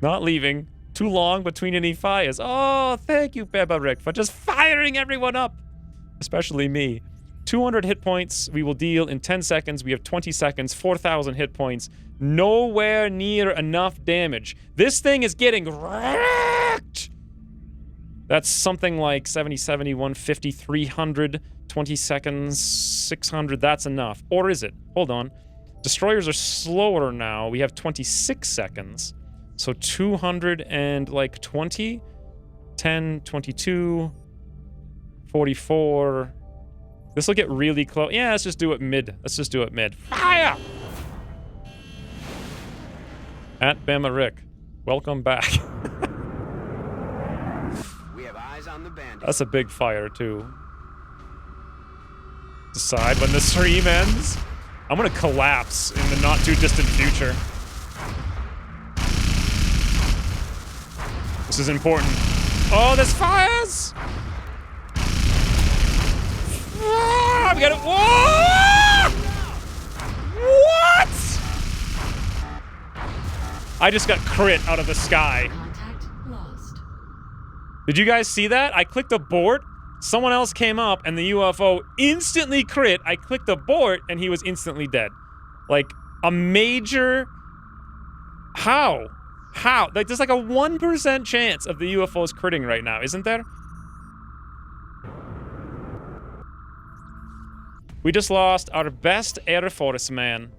Not leaving. Too long between any fires. Oh, thank you, Bama Rick, for just firing everyone up. Especially me. 200 hit points we will deal in 10 seconds. We have 20 seconds, 4,000 hit points. Nowhere near enough damage. This thing is getting wrecked. That's something like 70, 70, 150, 300, 20 seconds, 600. That's enough. Or is it? Hold on. Destroyers are slower now. We have 26 seconds. So 220, 10, 22, 44. This will get really close. Yeah, let's just do it mid. Let's just do it mid. Fire! At Bama Rick. Welcome back. We have eyes on the bandit. That's a big fire, too. Decide when the stream ends. I'm gonna collapse in the not too distant future. This is important. Oh, there's fires! Ah, we got it. Whoa! What? I just got crit out of the sky. Contact lost. Did you guys see that? I clicked abort. Someone else came up and the UFO instantly crit. I clicked abort and he was instantly dead. Like a major... How? How? Like there's like a 1% chance of the UFOs critting right now, isn't there? We just lost our best Air Force man.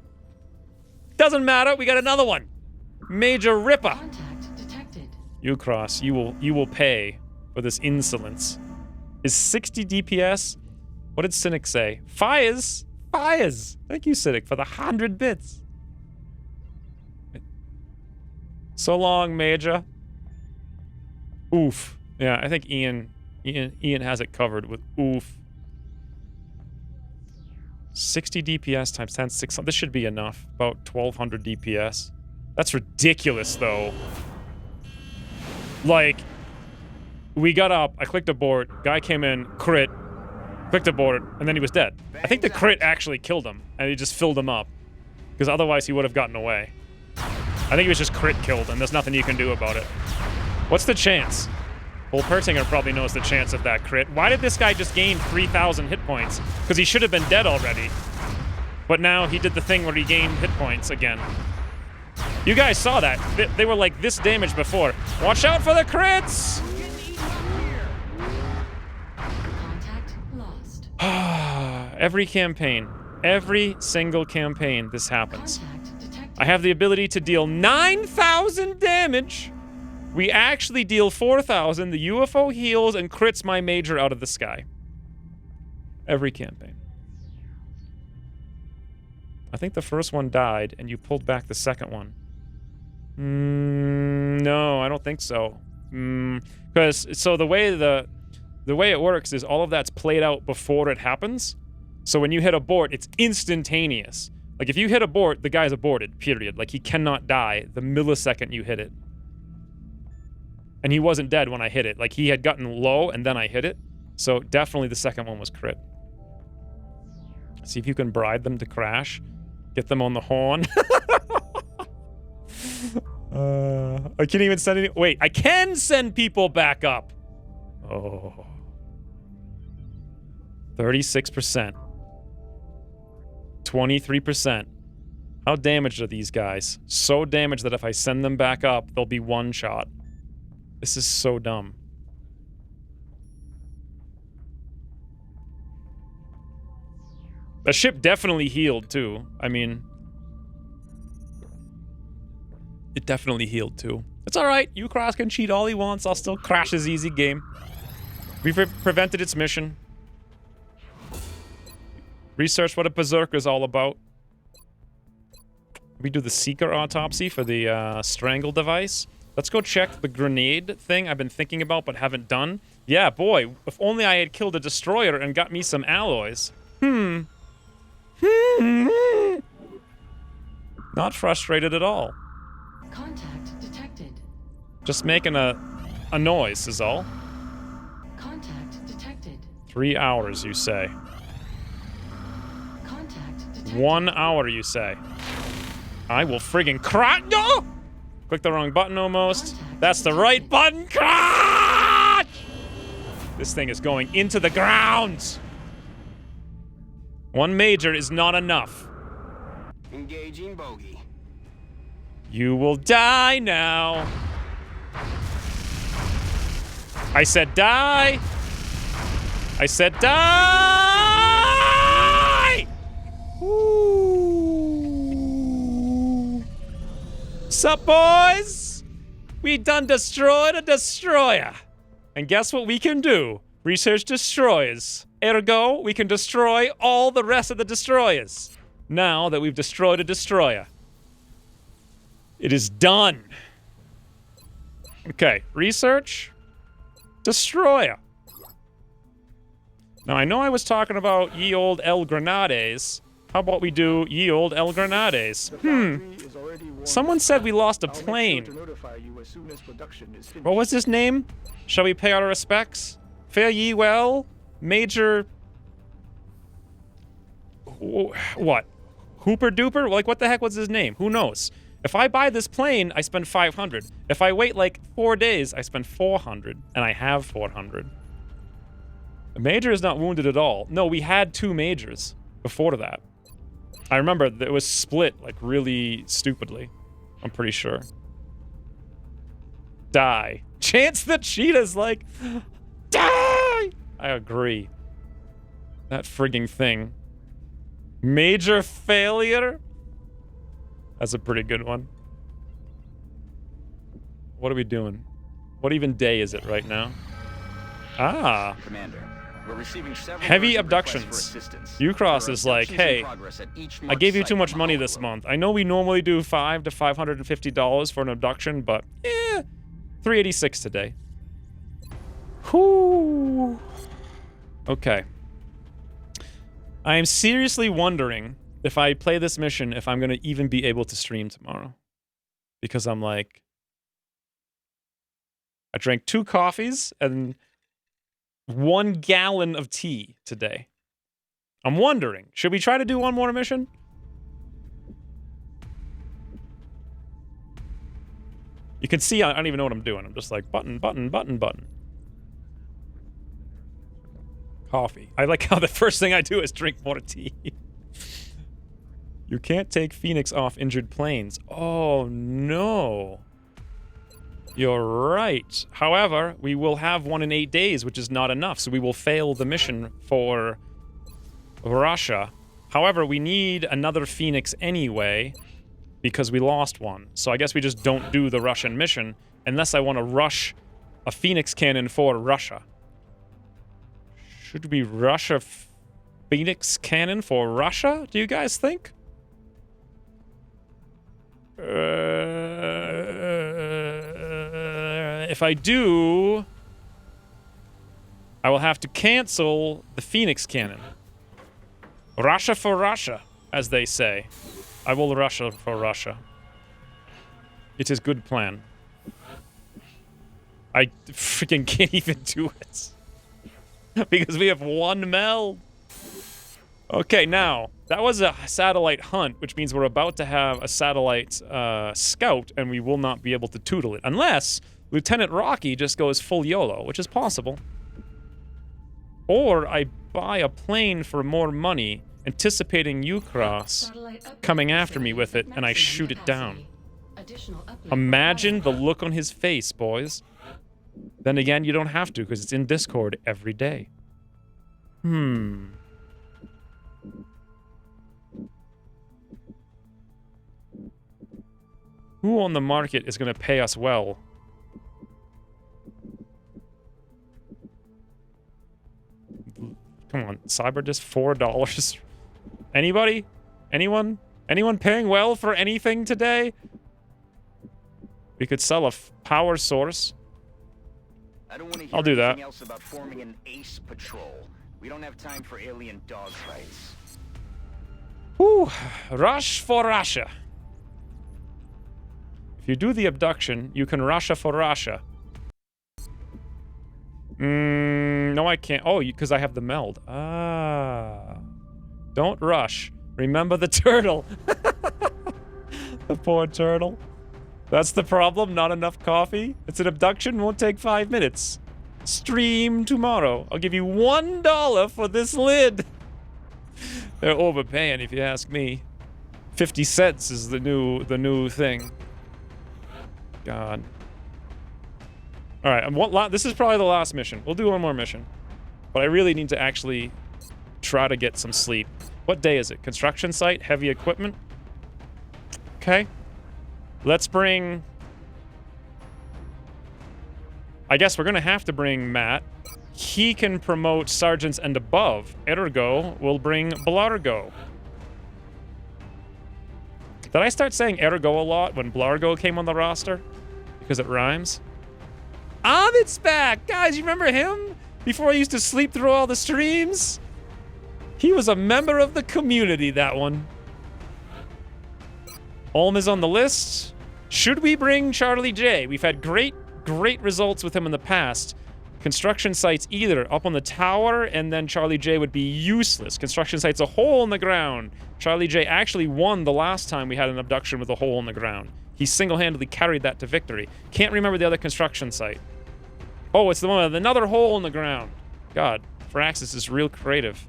Doesn't matter, we got another one. Major Ripper. Contact detected. Ucross, you will pay for this insolence. Is 60 DPS? What did Cynic say? Fires! Fires! Thank you, Cynic, for the 100 bits. So long, Major. Oof. Yeah, I think Ian has it covered with oof. 60 DPS times 10, 600. This should be enough. About 1200 DPS. That's ridiculous, though. Like, we got up, I clicked abort, guy came in, crit, clicked abort, and then he was dead. I think the crit actually killed him, and he just filled him up. Because otherwise he would have gotten away. I think he was just crit killed, and there's nothing you can do about it. What's the chance? Well, Pertinger probably knows the chance of that crit. Why did this guy just gain 3,000 hit points? Because he should have been dead already. But now he did the thing where he gained hit points again. You guys saw that. They were like this damage before. Watch out for the crits! Contact lost. Every campaign. Every single campaign this happens. I have the ability to deal 9,000 damage. We actually deal 4,000. The UFO heals and crits my major out of the sky. Every campaign. I think the first one died, and you pulled back the second one. No, I don't think so. Because so the way it works is all of that's played out before it happens. So when you hit abort, it's instantaneous. Like if you hit abort, the guy's aborted. Period. Like he cannot die the millisecond you hit it. And he wasn't dead when I hit it. Like he had gotten low and then I hit it. So definitely the second one was crit. See if you can bribe them to crash. Get them on the horn. I can't even send any. Wait, I can send people back up. Oh. 36%. 23%. How damaged are these guys? So damaged that if I send them back up, they'll be one shot. This is so dumb. The ship definitely healed, too. I mean... It definitely healed, too. It's alright. Ucross can cheat all he wants. I'll still crash his easy game. We've prevented its mission. Research what a berserker's all about. We do the Seeker autopsy for the strangle device. Let's go check the grenade thing I've been thinking about but haven't done. Yeah, boy, if only I had killed a destroyer and got me some alloys. Not frustrated at all. Contact detected. Just making a noise is all. Contact detected. 3 hours, you say. Contact detected. 1 hour, you say. I will friggin' cry. No! Click the wrong button almost. That's the right button. Crotch! This thing is going into the ground. One major is not enough. Engaging bogey. You will die now. I said die. I said die! Ooh. Sup, boys? We done destroyed a destroyer. And guess what we can do? Research destroyers. Ergo, we can destroy all the rest of the destroyers. Now that we've destroyed a destroyer. It is done. Okay, research. Destroyer. Now, I know I was talking about ye old El Grenades. How about we do ye old El Grenades? Someone said we lost a plane. What was his name? Shall we pay our respects? Fare ye well, Major... What? Hooper Duper? Like, what the heck was his name? Who knows? If I buy this plane, I spend 500. If I wait like 4 days, I spend 400. And I have 400. The Major is not wounded at all. No, we had 2 Majors before that. I remember it was split, like, really stupidly. I'm pretty sure. Die. Chance the Cheetah's like... Die! I agree. That frigging thing. Major failure? That's a pretty good one. What are we doing? What even day is it right now? Ah. Commander, we're receiving several Heavy urgent requests abductions. for assistance. Ucross There are is like, abductions in hey, progress at each I marked gave you site too much on money Olive this Road. month. I know we normally do $500 to $550 for an abduction, but $386 today. Whoo. Okay. I am seriously wondering if I play this mission, if I'm going to even be able to stream tomorrow. Because I'm like, I drank 2 coffees and 1 gallon of tea today. I'm wondering, should we try to do one more mission? You can see I don't even know what I'm doing. I'm just like button, button, button, button. Coffee. I like how the first thing I do is drink more tea. You can't take Phoenix off injured planes. Oh, no. You're right. However, we will have one in 8 days, which is not enough, so we will fail the mission for Russia. However, we need another Phoenix anyway, because we lost one. So I guess we just don't do the Russian mission, unless I want to rush a Phoenix cannon for Russia. Should we rush a Phoenix cannon for Russia, do you guys think? If I do, I will have to cancel the Phoenix cannon. Russia for Russia, as they say. I will Russia for Russia. It is good plan. I freaking can't even do it. Because we have 1 meld. Okay, now, that was a satellite hunt, which means we're about to have a satellite scout, and we will not be able to tootle it. Unless Lieutenant Rocky just goes full YOLO, which is possible. Or I buy a plane for more money, anticipating Ucross coming after me with it, and I shoot it down. Imagine the look on his face, boys. Then again, you don't have to, because it's in Discord every day. Who on the market is going to pay us well? Come on, Cyberdisk $4. Anybody? Anyone? Anyone paying well for anything today? We could sell a power source. I don't want to hear I'll do that. anything else about forming an ace patrol. We don't have time for alien dogfights. Whew. Rush for Russia. If you do the abduction, you can Russia for Russia. No, I can't. Oh, because I have the meld. Ah. Don't rush. Remember the turtle. The poor turtle. That's the problem, not enough coffee. It's an abduction, won't take 5 minutes. Stream tomorrow. I'll give you $1 for this lid. They're overpaying, if you ask me. 50 cents is the new thing. God. All right, this is probably the last mission. We'll do one more mission. But I really need to actually try to get some sleep. What day is it? Construction site, heavy equipment. Okay. Let's bring... I guess we're going to have to bring Matt. He can promote sergeants and above. Ergo will bring Blargo. Did I start saying Ergo a lot when Blargo came on the roster? Because it rhymes? Amit's back! Guys, you remember him? Before I used to sleep through all the streams? He was a member of the community, that one. Ulm is on the list. Should we bring Charlie J? We've had great results with him in the past. Construction sites either up on the tower, and then Charlie J would be useless. Construction sites a hole in the ground. Charlie J actually won the last time we had an abduction with a hole in the ground. He single-handedly carried that to victory. Can't remember the other construction site. Oh, it's the one with another hole in the ground. God, Firaxis is real creative.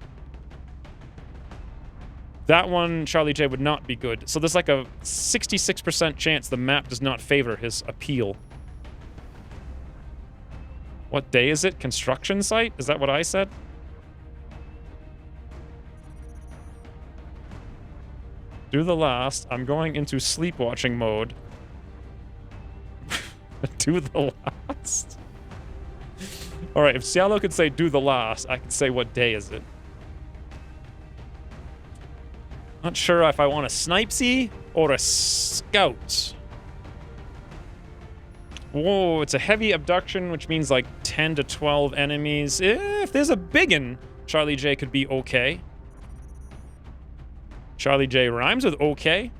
That one, Charlie J would not be good. So there's like a 66% chance the map does not favor his appeal. What day is it? Construction site? Is that what I said? Do the last. I'm going into sleepwatching mode. Do the last. Alright, if Cielo could say do the last, I could say what day is it. Not sure if I want a snipesy or a scout. Whoa, it's a heavy abduction, which means like 10 to 12 enemies. If there's a biggin, Charlie J could be okay. Charlie J rhymes with okay.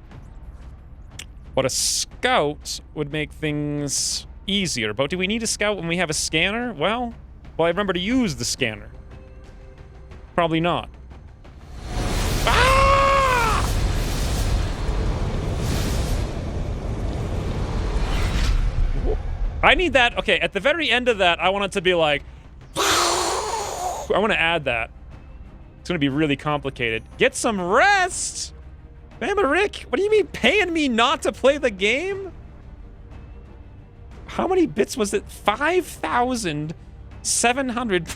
But a scout would make things easier. But do we need a scout when we have a scanner? Well, I remember to use the scanner. Probably not. Ah! I need that. Okay, at the very end of that, I want it to be like... I want to add that. It's going to be really complicated. Get some rest! Bama Rick, what do you mean paying me not to play the game? How many bits was it? 5,700.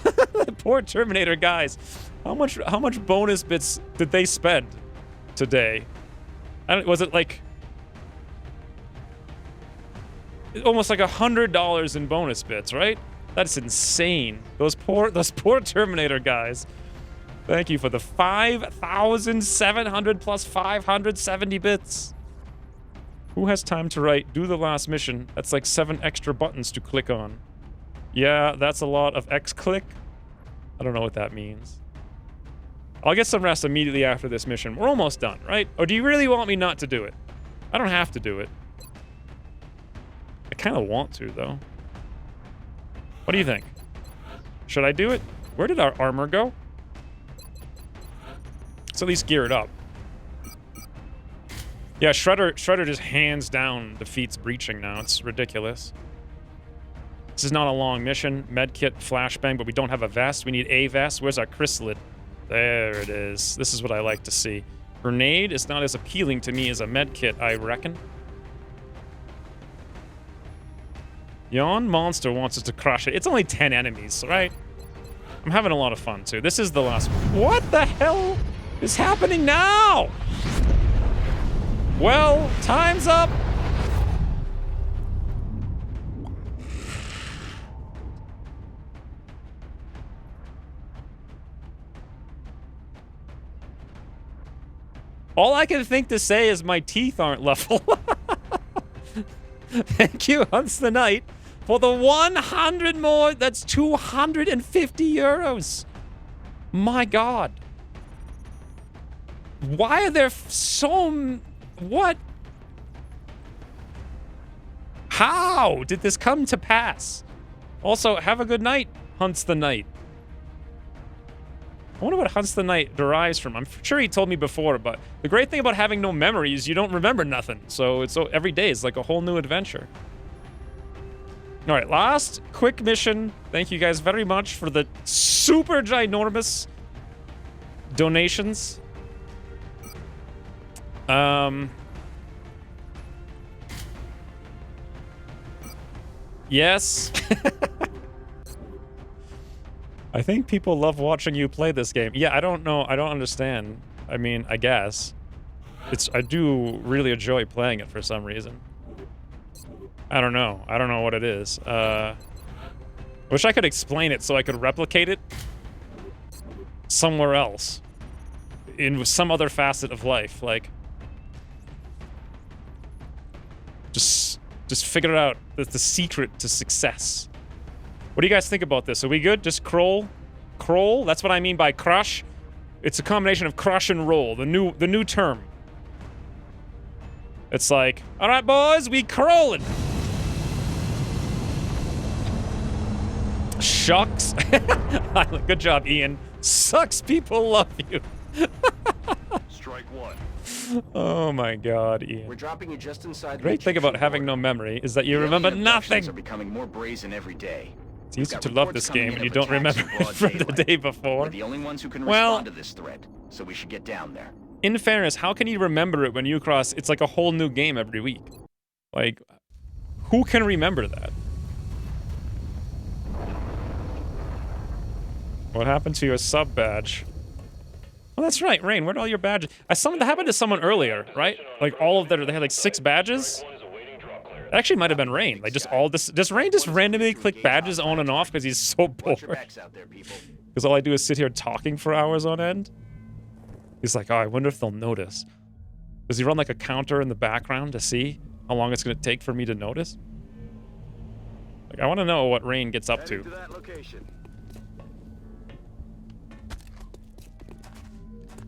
Poor Terminator guys. How much bonus bits did they spend today? Was it like almost like $100 in bonus bits, right? That's insane. Those poor Terminator guys. Thank you for the 5,700 plus 570 bits. Who has time to write, do the last mission? That's like 7 extra buttons to click on. Yeah, that's a lot of X-click. I don't know what that means. I'll get some rest immediately after this mission. We're almost done, right? Or do you really want me not to do it? I don't have to do it. I kind of want to, though. What do you think? Should I do it? Where did our armor go? Let's at least gear it up. Yeah, Shredder just hands down defeats breaching now. It's ridiculous. This is not a long mission. Medkit, flashbang, but we don't have a vest. We need a vest. Where's our chrysalid? There it is. This is what I like to see. Grenade is not as appealing to me as a medkit, I reckon. Yawn Monster wants us to crush it. It's only 10 enemies, right? I'm having a lot of fun, too. This is the last one. What the hell is happening now? Well, time's up. All I can think to say is my teeth aren't level. Thank you, Hunts the Night, for the 100 more. That's 250 euros. My God. Why are there so... What? How did this come to pass? Also, have a good night, Hunts the Night. I wonder what Hunts the Night derives from. I'm sure he told me before, but the great thing about having no memory is you don't remember nothing. So every day is like a whole new adventure. All right, last quick mission. Thank you guys very much for the super ginormous donations. Yes. I think people love watching you play this game. Yeah, I don't know. I don't understand. I mean, I guess. I do really enjoy playing it for some reason. I don't know. I don't know what it is. Wish I could explain it so I could replicate it somewhere else. In some other facet of life. Like, just figure out the secret to success. What do you guys think about this? Are we good? Just crawl? Crawl? That's what I mean by crush. It's a combination of crush and roll. The new term. It's like, all right, boys, we crawling. Shucks. Good job, Ian. Sucks. People love you. Strike one. Oh my God, Ian. We're dropping you just inside. The great thing about having no memory is that you remember nothing. Are becoming more brazen every day. It's easy to love this game when you don't remember it from the day before. We're the only ones who can respond to this threat, so we should get down there. In fairness, how can you remember it when you cross? It's like a whole new game every week. Like, who can remember that? What happened to your sub badge? Oh, that's right, Rain. Where'd all your badges? That happened to someone earlier, right? Like all of their, they had like 6 badges. It actually might have been Rain. Like does Rain just randomly click badges on and off because he's so bored? Because all I do is sit here talking for hours on end. He's like, oh, I wonder if they'll notice. Does he run like a counter in the background to see how long it's going to take for me to notice? Like, I want to know what Rain gets up to.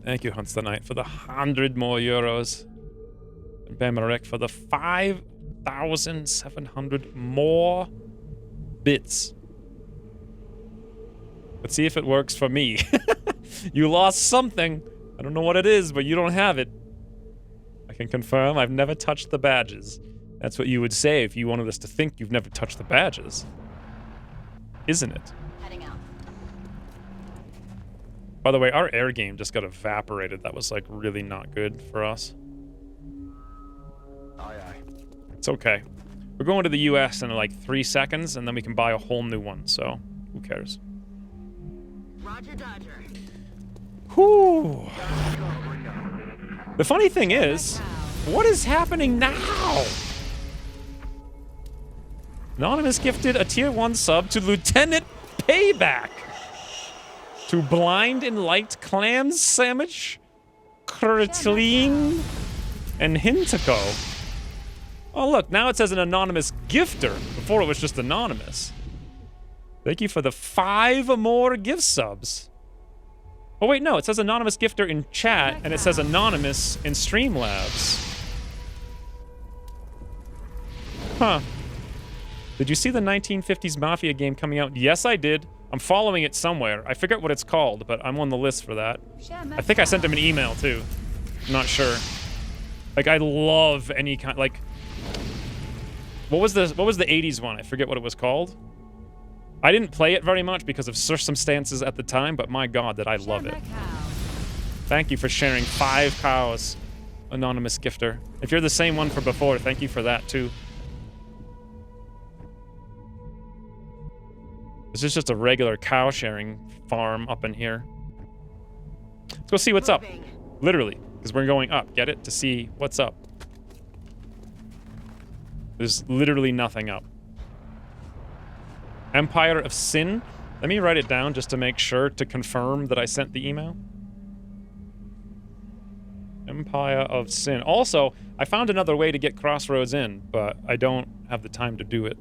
Thank you, Hunts the Knight, for the 100 more euros. And Bemarek for the 5,700 more bits. Let's see if it works for me. You lost something. I don't know what it is, but you don't have it. I can confirm I've never touched the badges. That's what you would say if you wanted us to think you've never touched the badges. Isn't it? Heading out. By the way, our air game just got evaporated. That was like really not good for us. Aye, aye. It's okay. We're going to the US in like 3 seconds, and then we can buy a whole new one, so who cares? Roger, Dodger. Whew. The funny thing is, what is happening now? Anonymous gifted a tier 1 sub to Lieutenant Payback. To Blind and Light Clam Sandwich, Kurtleen, and Hintako. Oh look, now it says an anonymous gifter. Before it was just anonymous. Thank you for the 5 more gift subs. Oh wait, no, it says anonymous gifter in chat, and it says anonymous in Streamlabs. Huh. Did you see the 1950s Mafia game coming out? Yes, I did. I'm following it somewhere. I forget what it's called, but I'm on the list for that. I think I sent him an email, too. I'm not sure. Like, I love any kind, like... What was the 80s one? I forget what it was called. I didn't play it very much because of circumstances at the time, but my god, did I love it. Thank you for sharing 5 cows, anonymous gifter. If you're the same one for before, thank you for that, too. This is just a regular cow sharing farm up in here. Let's go see what's up. Literally, because we're going up, get it? To see what's up. There's literally nothing up. Empire of Sin. Let me write it down just to make sure to confirm that I sent the email. Empire of Sin. Also, I found another way to get Crossroads in, but I don't have the time to do it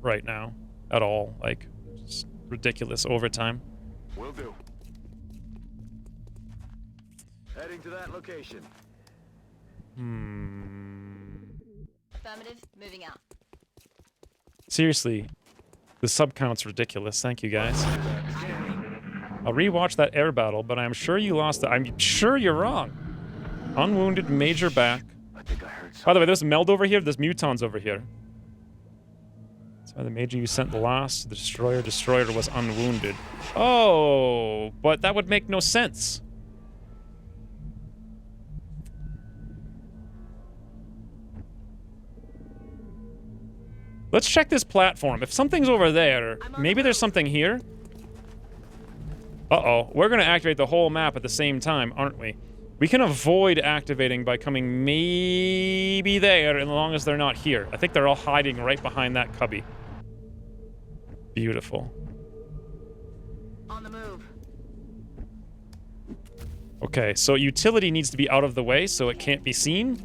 right now at all. Like, it's ridiculous overtime. Will do. Heading to that location. Affirmative, moving out. Seriously, the sub count's ridiculous. Thank you, guys. I'll rewatch that air battle, but I'm sure you lost it. I'm sure you're wrong. Unwounded Major back. By the way, there's Meld over here. There's Mutons over here. So the Major you sent last. The Destroyer was unwounded. Oh, but that would make no sense. Let's check this platform. If something's over there, maybe there's something here. Uh-oh. We're going to activate the whole map at the same time, aren't we? We can avoid activating by coming maybe there, as long as they're not here. I think they're all hiding right behind that cubby. Beautiful. On the move. Okay, so utility needs to be out of the way so it can't be seen.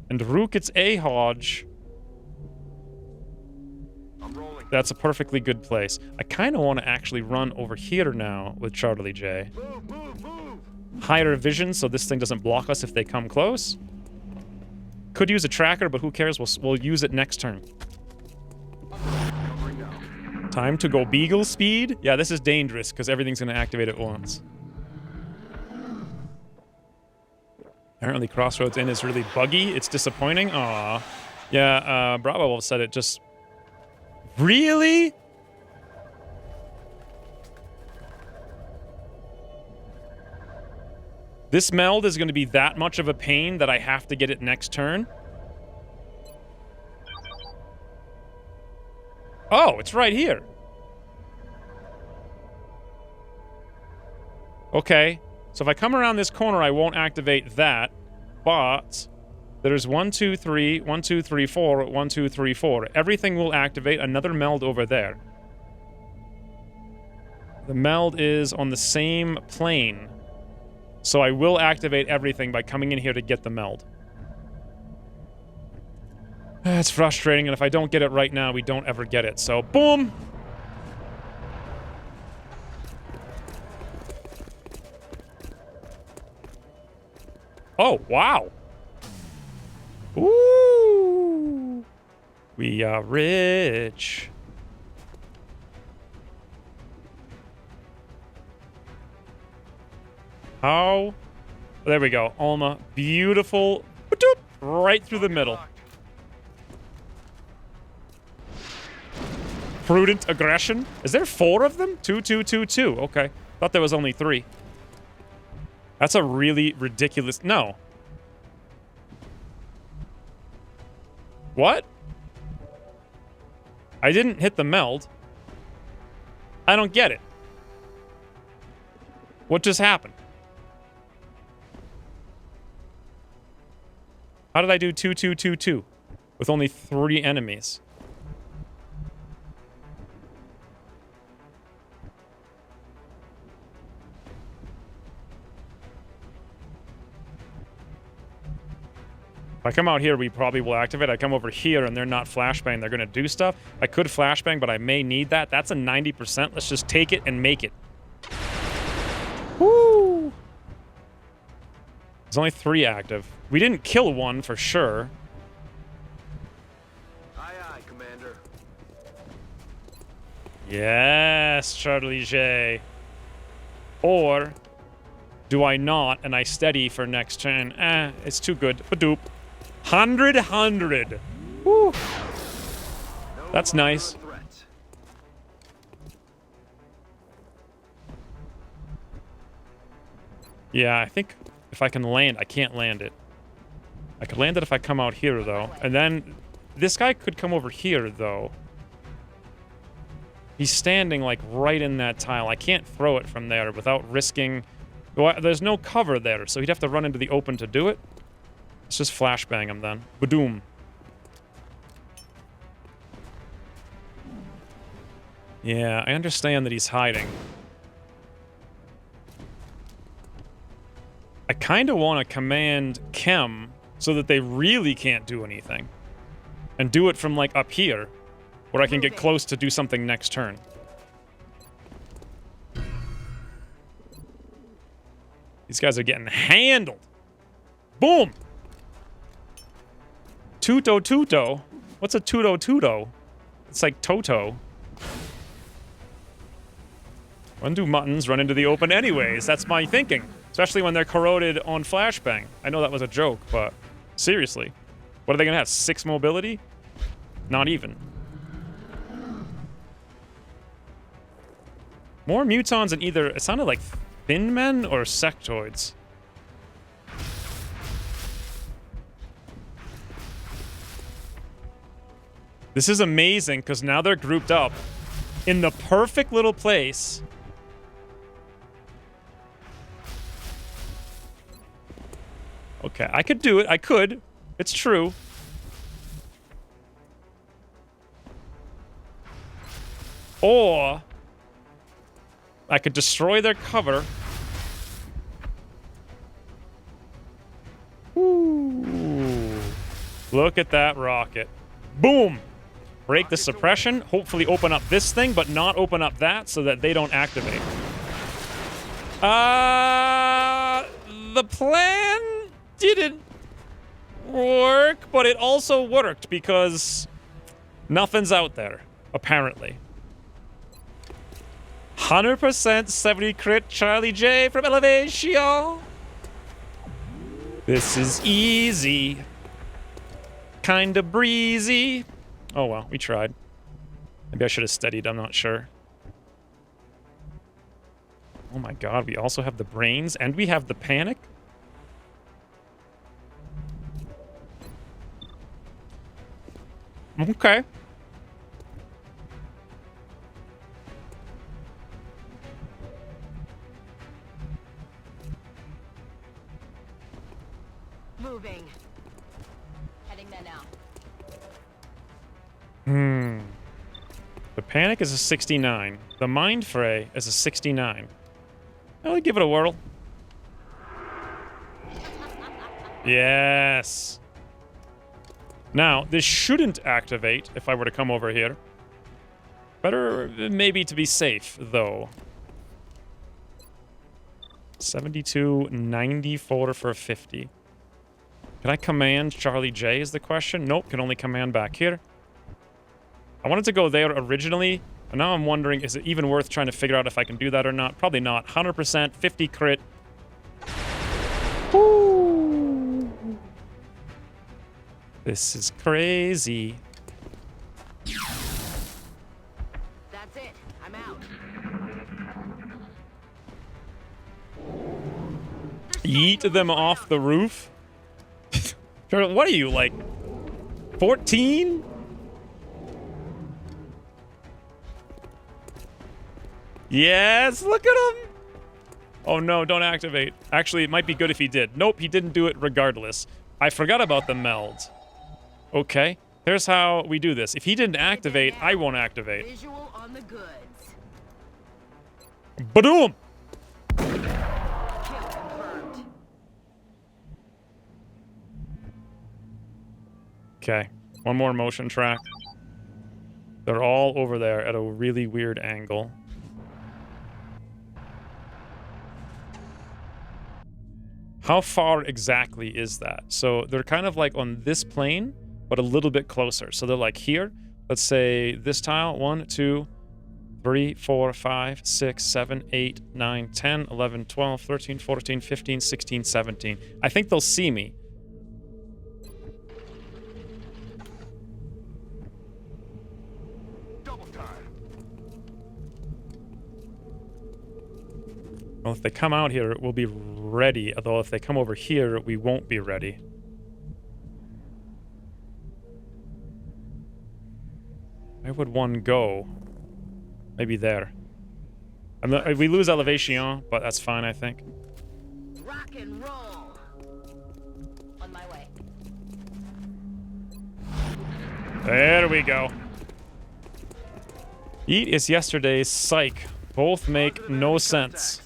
And Rook, it's a Hodge. That's a perfectly good place. I kind of want to actually run over here now with Charlie J. Higher vision so this thing doesn't block us if they come close. Could use a tracker, but who cares? We'll use it next turn. Time to go Beagle speed. Yeah, this is dangerous because everything's going to activate at once. Apparently Crossroads Inn is really buggy. It's disappointing. Aw. Yeah, Bravo said it just... Really? This meld is going to be that much of a pain that I have to get it next turn? Oh, it's right here. Okay, so if I come around this corner, I won't activate that, but there's 1, 2, 3, 1, 2, 3, 4, 1, 2, 3, 4. Everything will activate. Another meld over there. The meld is on the same plane, so I will activate everything by coming in here to get the meld. It's frustrating, and if I don't get it right now, we don't ever get it. So, boom! Oh, wow! Ooh! We are rich. How? There we go. Alma. Beautiful. Right through the middle. Prudent aggression. Is there 4 of them? 2, 2, 2, 2. Okay. Thought there was only 3. That's a really ridiculous... No. What? I didn't hit the meld. I don't get it. What just happened? How did I do 2, 2, 2, 2 with only 3 enemies? If I come out here, we probably will activate. I come over here and they're not flashbang. They're going to do stuff. I could flashbang, but I may need that. That's a 90%. Let's just take it and make it. Woo! There's only 3 active. We didn't kill one for sure. Aye, aye, Commander. Yes, Charlie J. Or do I not and I steady for next turn? It's too good. Badoop. 100. Woo. That's nice. Yeah, I think if I can land, I can't land it. I could land it if I come out here, though. And then this guy could come over here, though. He's standing, like, right in that tile. I can't throw it from there without risking... Well, there's no cover there, so he'd have to run into the open to do it. Let's just flashbang him, then. Badoom. Yeah, I understand that he's hiding. I kind of want to command Chem so that they really can't do anything. And do it from, like, up here, where I can get close to do something next turn. These guys are getting handled. Boom! Tuto Tuto? What's a Tuto Tuto? It's like Toto. When do muttons run into the open anyways? That's my thinking. Especially when they're corroded on flashbang. I know that was a joke, but seriously. What are they gonna have? 6 mobility? Not even. More mutons in either... It sounded like thin men or sectoids. This is amazing, because now they're grouped up in the perfect little place. Okay, I could do it. I could. It's true. Or I could destroy their cover. Ooh. Look at that rocket. Boom! Break the suppression. Hopefully open up this thing, but not open up that so that they don't activate. The plan didn't work, but it also worked because nothing's out there, apparently. 100% 70 crit Charlie J from Elevation. This is easy. Kinda breezy. Oh well, we tried. Maybe I should have studied, I'm not sure. Oh my god, we also have the brains and we have the panic? Okay. Moving. Heading there now. The Panic is a 69. The Mind Fray is a 69. I'll give it a whirl. Yes. Now, this shouldn't activate if I were to come over here. Better maybe to be safe, though. 72, 94 for 50. Can I command Charlie J is the question? Nope, can only command back here. I wanted to go there originally, and now I'm wondering, is it even worth trying to figure out if I can do that or not? Probably not. 100%, 50 crit. Woo! This is crazy. That's it. I'm out. Yeet them off the roof? What are you, like, 14? Yes, look at him! Oh no, don't activate. Actually, it might be good if he did. Nope, he didn't do it regardless. I forgot about the meld. Okay, here's how we do this. If he didn't activate, I won't activate. Visual on the goods. Ba-doom! Okay, one more motion track. They're all over there at a really weird angle. How far exactly is that? So they're kind of like on this plane, but a little bit closer. So they're like here. Let's say this tile. 1, 2, 3, 4, 5, 6, 7, 8, 9, 10, 11, 12, 13, 14, 15, 16, 17. I think they'll see me. Well, if they come out here, we'll be ready. Although if they come over here, we won't be ready. Where would one go? Maybe there. We lose elevation, but that's fine, I think. Rock and roll. On my way. There we go. Eat is yesterday's psych. Both make no sense.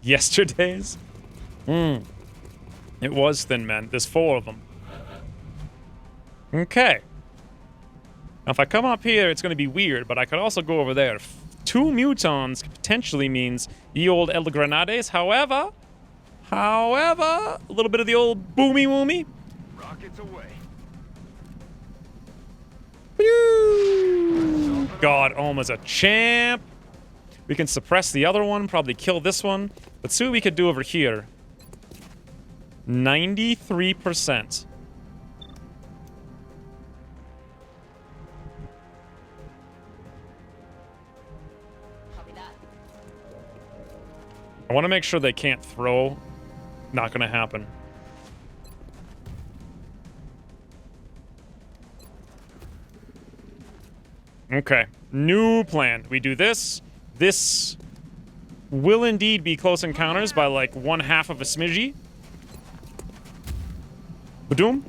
Yesterday's? It was Thin Men. There's 4 of them. Okay. Now, if I come up here, it's going to be weird, but I could also go over there. 2 mutons potentially means ye old El Grenades. However, a little bit of the old boomy woomy. Rockets away. God, Oma's a champ. We can suppress the other one, probably kill this one. Let's see what we could do over here. 93%. I want to make sure they can't throw. Not going to happen. Okay. New plan. We do this. This will indeed be close encounters by like 1/2 of a smidgy. Badoom.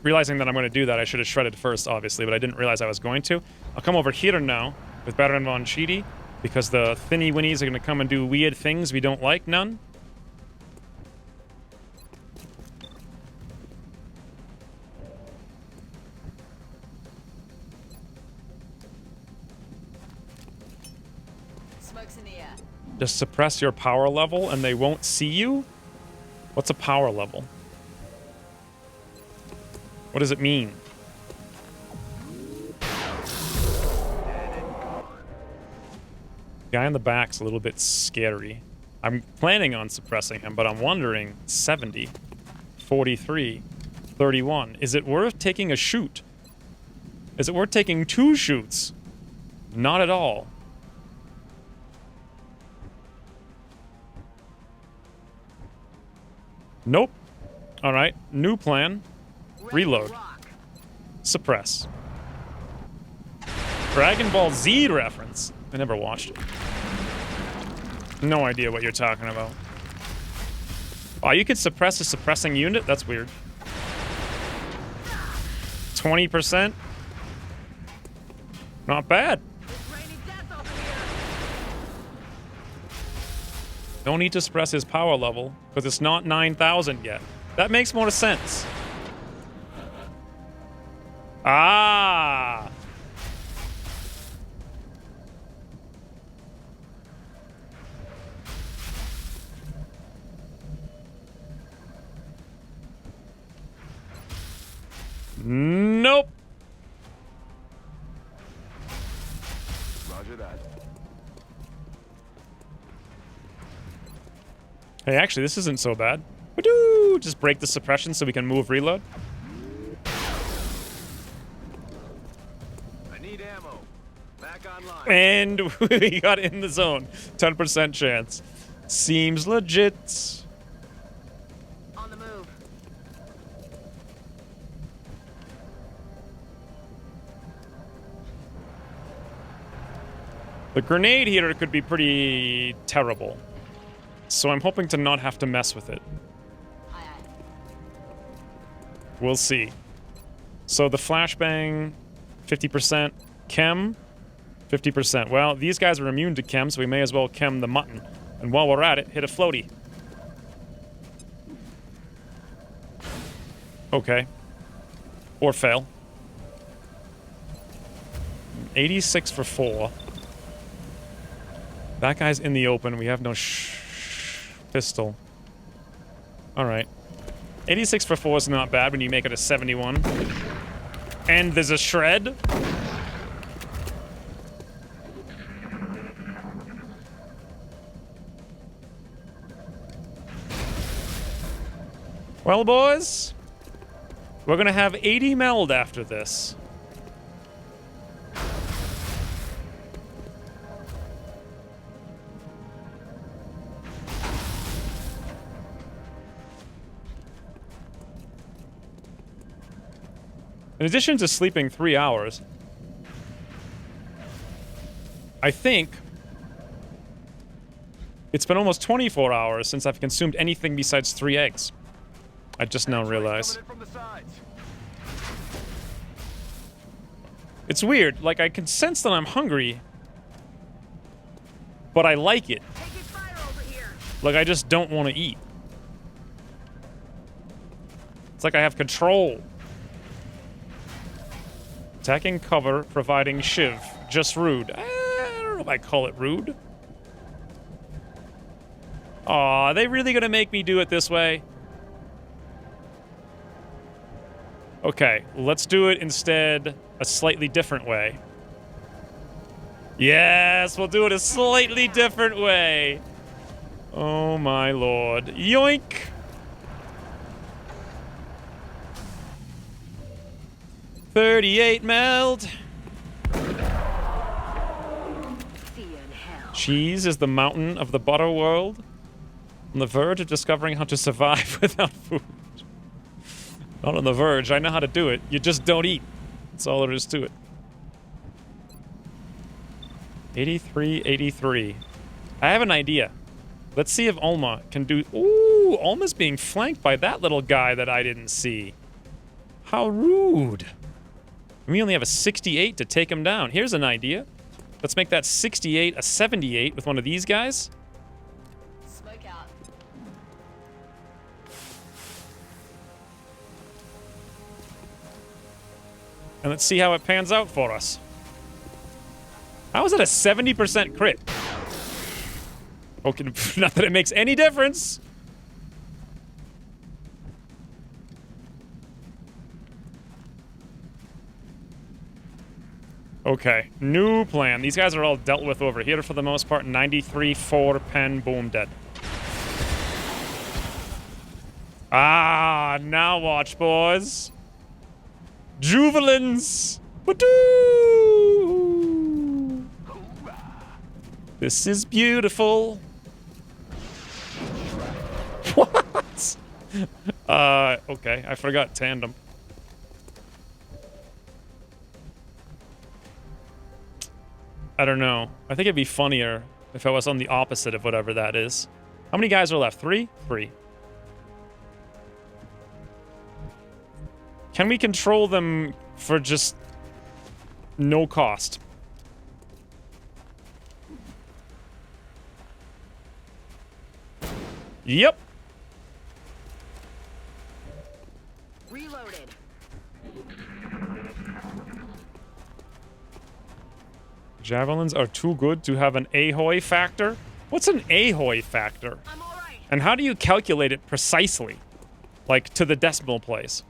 Realizing that I'm going to do that, I should have shredded first, obviously, but I didn't realize I was going to. I'll come over here now with Baron Von Sheedy, because the Thinny Winnies are going to come and do weird things we don't like none. Just suppress your power level and they won't see you? What's a power level? What does it mean? Guy in the back's a little bit scary. I'm planning on suppressing him, but I'm wondering 70, 43, 31. Is it worth taking a shoot? Is it worth taking 2 shoots? Not at all. Nope. Alright, new plan. Reload. Suppress. Dragon Ball Z reference. I never watched it. No idea what you're talking about. Oh, you could suppress a suppressing unit? That's weird. 20%? Not bad. Don't need to suppress his power level, because it's not 9,000 yet. That makes more sense. Ah! Nope. Roger that. Hey, actually, this isn't so bad. Woo-doo! Just break the suppression so we can move reload. I need ammo. Back online. And we got in the zone. 10% chance. Seems legit. On the move. The grenade heater could be pretty terrible. So I'm hoping to not have to mess with it. We'll see. So the flashbang, 50%. Chem, 50%. Well, these guys are immune to chem, so we may as well chem the mutton. And while we're at it, hit a floaty. Okay. Or fail. 86 for 4. That guy's in the open. We have no pistol. Alright. 86 for 4 is not bad when you make it a 71. And there's a shred. Well, boys, we're gonna have 80 meld after this. In addition to sleeping 3 hours, I think it's been almost 24 hours since I've consumed anything besides 3 eggs. I just now realized. It's weird, like I can sense that I'm hungry, but I like it. Like I just don't want to eat. It's like I have control. Attacking cover, providing shiv. Just rude. I don't know if I call it rude. Aw, are they really gonna make me do it this way? Okay, let's do it instead a slightly different way. Yes, we'll do it a slightly different way. Oh my lord. Yoink! $38 meld. Cheese is the mountain of the butter world. On the verge of discovering how to survive without food. Not on the verge. I know how to do it. You just don't eat. That's all there is to it. 83, 83. I have an idea. Let's see if Ulma can do... Ooh, Ulma's being flanked by that little guy that I didn't see. How rude. We only have a 68 to take him down. Here's an idea. Let's make that 68 a 78 with one of these guys. Smoke out. And let's see how it pans out for us. How is it a 70% crit? Okay, not that it makes any difference. Okay, new plan. These guys are all dealt with over here for the most part. 93, 4, pen, boom, dead. Ah, now watch, boys. Juvelins! Wadoo! This is beautiful. What? Okay, I forgot tandem. I don't know. I think it'd be funnier if I was on the opposite of whatever that is. How many guys are left? 3? 3. Can we control them for just no cost? Yep. Reloaded. Javelins are too good to have an ahoy factor? What's an ahoy factor? And how do you calculate it precisely? Like, to the decimal place?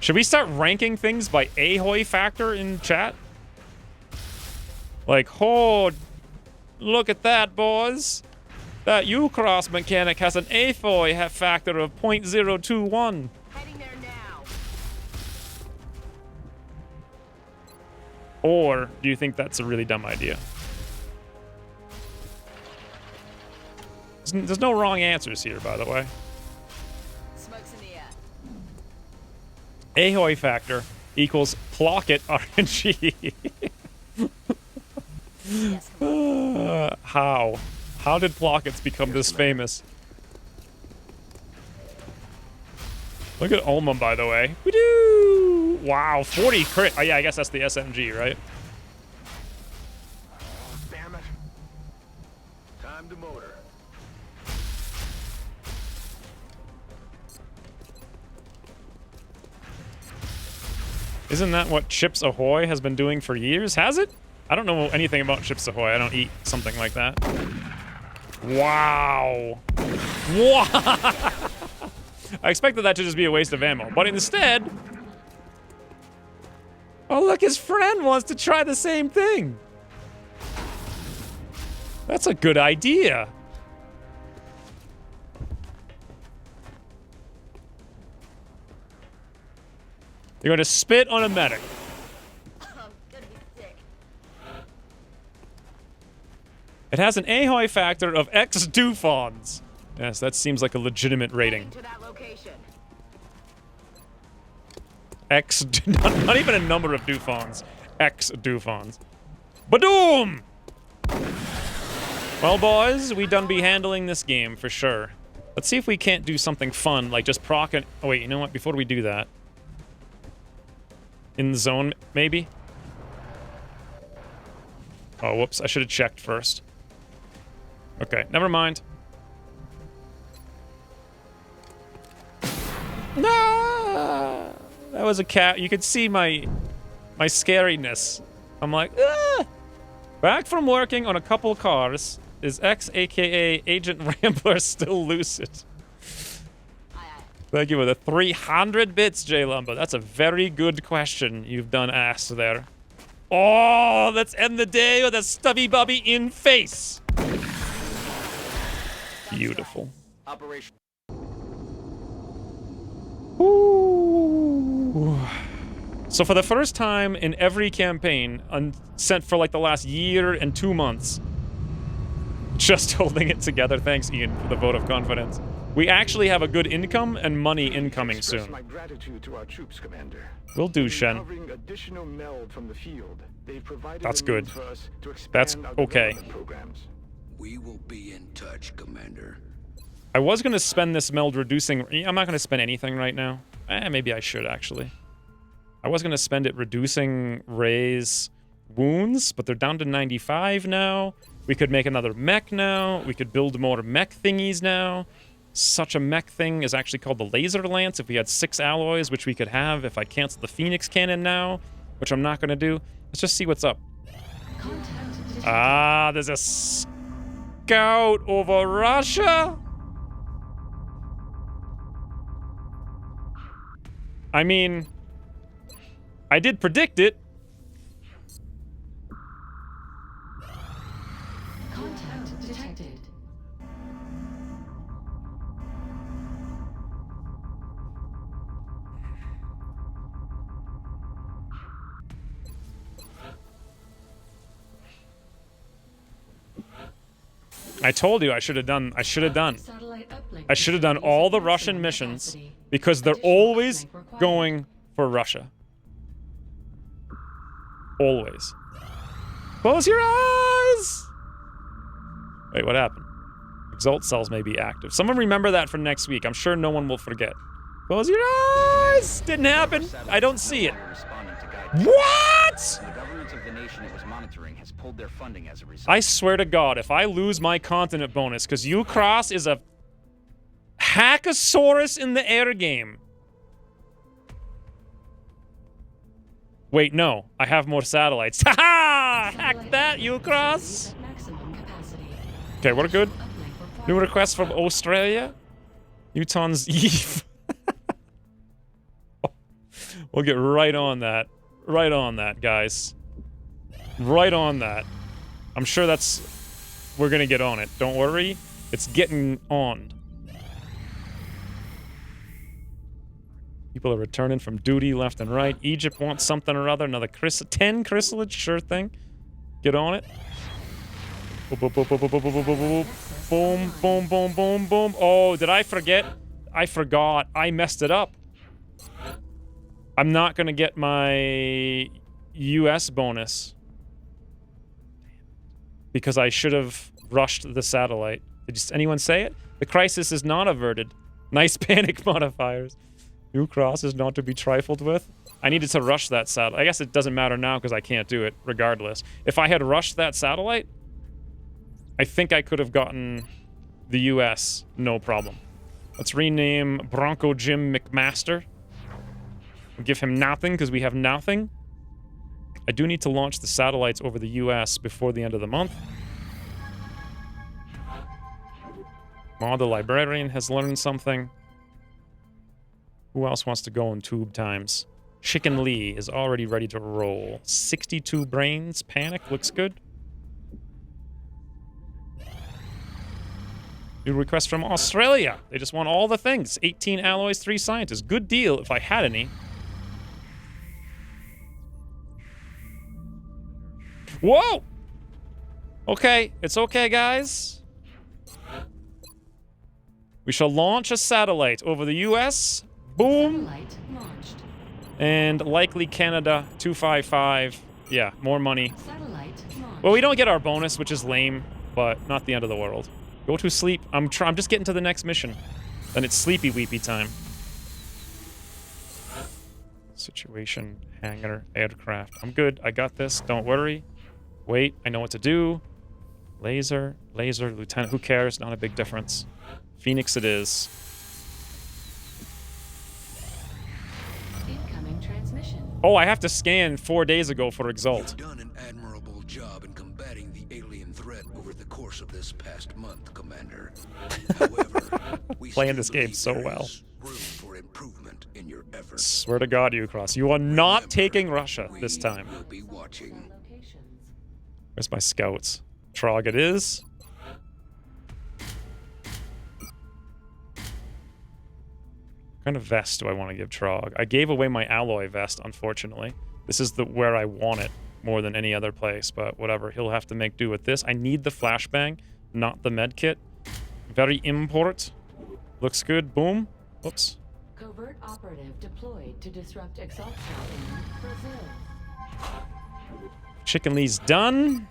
Should we start ranking things by ahoy factor in chat? Like, oh, look at that, boys. That U-Cross mechanic has an ahoy factor of 0.021. Heading there now. Or do you think that's a really dumb idea? There's no wrong answers here, by the way. Smoke's in the air. Ahoy factor equals Plocket RNG. How? How did Plockets become this famous? Look at Ulma, by the way. Woo! Wow, 40 crit. Oh yeah, I guess that's the SMG, right? Damn it. Time to motor. Isn't that what Chips Ahoy has been doing for years? Has it? I don't know anything about Chips Ahoy. I don't eat something like that. Wow. Wow. I expected that to just be a waste of ammo, but instead... Oh, look, his friend wants to try the same thing. That's a good idea. You're going to spit on a medic. It has an ahoy factor of X Dufons. Yes, that seems like a legitimate rating. To that location. X, not even a number of Dufons. X Dufons. Badoom! Well, boys, we done be handling this game for sure. Let's see if we can't do something fun, like just proc it. Oh wait, you know what? Before we do that, in the zone, maybe. Oh, whoops! I should have checked first. Okay, never mind. No, that was a cat. You could see my scariness. I'm like, ah! Back from working on a couple cars. Is X, aka Agent Rambler, still lucid? Thank you for the 300 bits, J Lumba. That's a very good question you've done asked there. Oh, let's end the day with a stubby bubby in face. Beautiful. Operation. Ooh. So for the first time in every campaign, sent for like the last year and 2 months, just holding it together. Thanks, Ian, for the vote of confidence. We actually have a good income and money incoming soon. My gratitude to our troops, Commander. Will do, Shen. Additional meld from the field. They've provided That's good. For us to expand That's our okay. Programs. We will be in touch, Commander. I was going to spend this meld reducing... I'm not going to spend anything right now. Maybe I should, actually. I was going to spend it reducing Ray's wounds, but they're down to 95 now. We could make another mech now. We could build more mech thingies now. Such a mech thing is actually called the Laser Lance. If we had 6 alloys, which we could have if I cancel the Phoenix Cannon now, which I'm not going to do. Let's just see what's up. Ah, there's a scout over Russia? I mean, I did predict it. Contact detected. I told you I should have done all the Russian missions because they're always going for Russia. Always. Close your eyes! Wait, what happened? Exalt cells may be active. Someone remember that for next week. I'm sure no one will forget. Close your eyes! Didn't happen. I don't see it. What? The government of the nation it was monitoring has pulled their funding as a result. I swear to God, if I lose my continent bonus, because Ucross is a hackosaurus in the air game. Wait, no. I have more satellites. Ha-ha! Hack that, Ucross! Okay, we're good. New request from Australia. Newton's Eve. We'll get right on that. Right on that, guys. Right on that. I'm sure that's... We're gonna get on it. Don't worry. It's getting on. People are returning from duty left and right. Egypt wants something or other. Another 10 chrysalid. Sure thing. Get on it. Boom, boom, boom, boom, boom. Oh, did I forget? I forgot. I messed it up. I'm not gonna get my US bonus because I should have rushed the satellite. Did anyone say it? The crisis is not averted. Nice panic modifiers. New cross is not to be trifled with. I needed to rush that satellite. I guess it doesn't matter now because I can't do it regardless. If I had rushed that satellite, I think I could have gotten the US no problem. Let's rename Bronco Jim McMaster. We'll give him nothing because we have nothing. I do need to launch the satellites over the US before the end of the month. Maud the librarian has learned something. Who else wants to go in tube times? Chicken Lee is already ready to roll. 62 brains. Panic looks good. New request from Australia. They just want all the things. 18 alloys, 3 scientists. Good deal if I had any. Whoa! Okay, it's okay, guys. We shall launch a satellite over the US. Boom. Satellite launched. And likely Canada 255. Yeah, more money. Satellite launched. Well, we don't get our bonus, which is lame, but not the end of the world. Go to sleep. I'm just getting to the next mission. Then it's sleepy weepy time. Situation, hangar, aircraft. I'm good. I got this. Don't worry. Wait, I know what to do. Laser, lieutenant. Who cares? Not a big difference. Phoenix it is. Incoming transmission. Oh, I have to scan 4 days ago for Exalt. You've done an admirable job in combating the alien threat over the course of this past month, Commander. However, we playing this game so well. Room for improvement in your efforts. Swear to God, Ucross, you are not taking Russia this time. We'll be watching. Where's my scouts? Trog it is. What kind of vest do I want to give Trog? I gave away my alloy vest, unfortunately. This is where I want it more than any other place, but whatever. He'll have to make do with this. I need the flashbang, not the medkit. Very import. Looks good. Boom. Oops. Covert operative deployed to disrupt Exalt Cell in Brazil. Chicken Lee's done.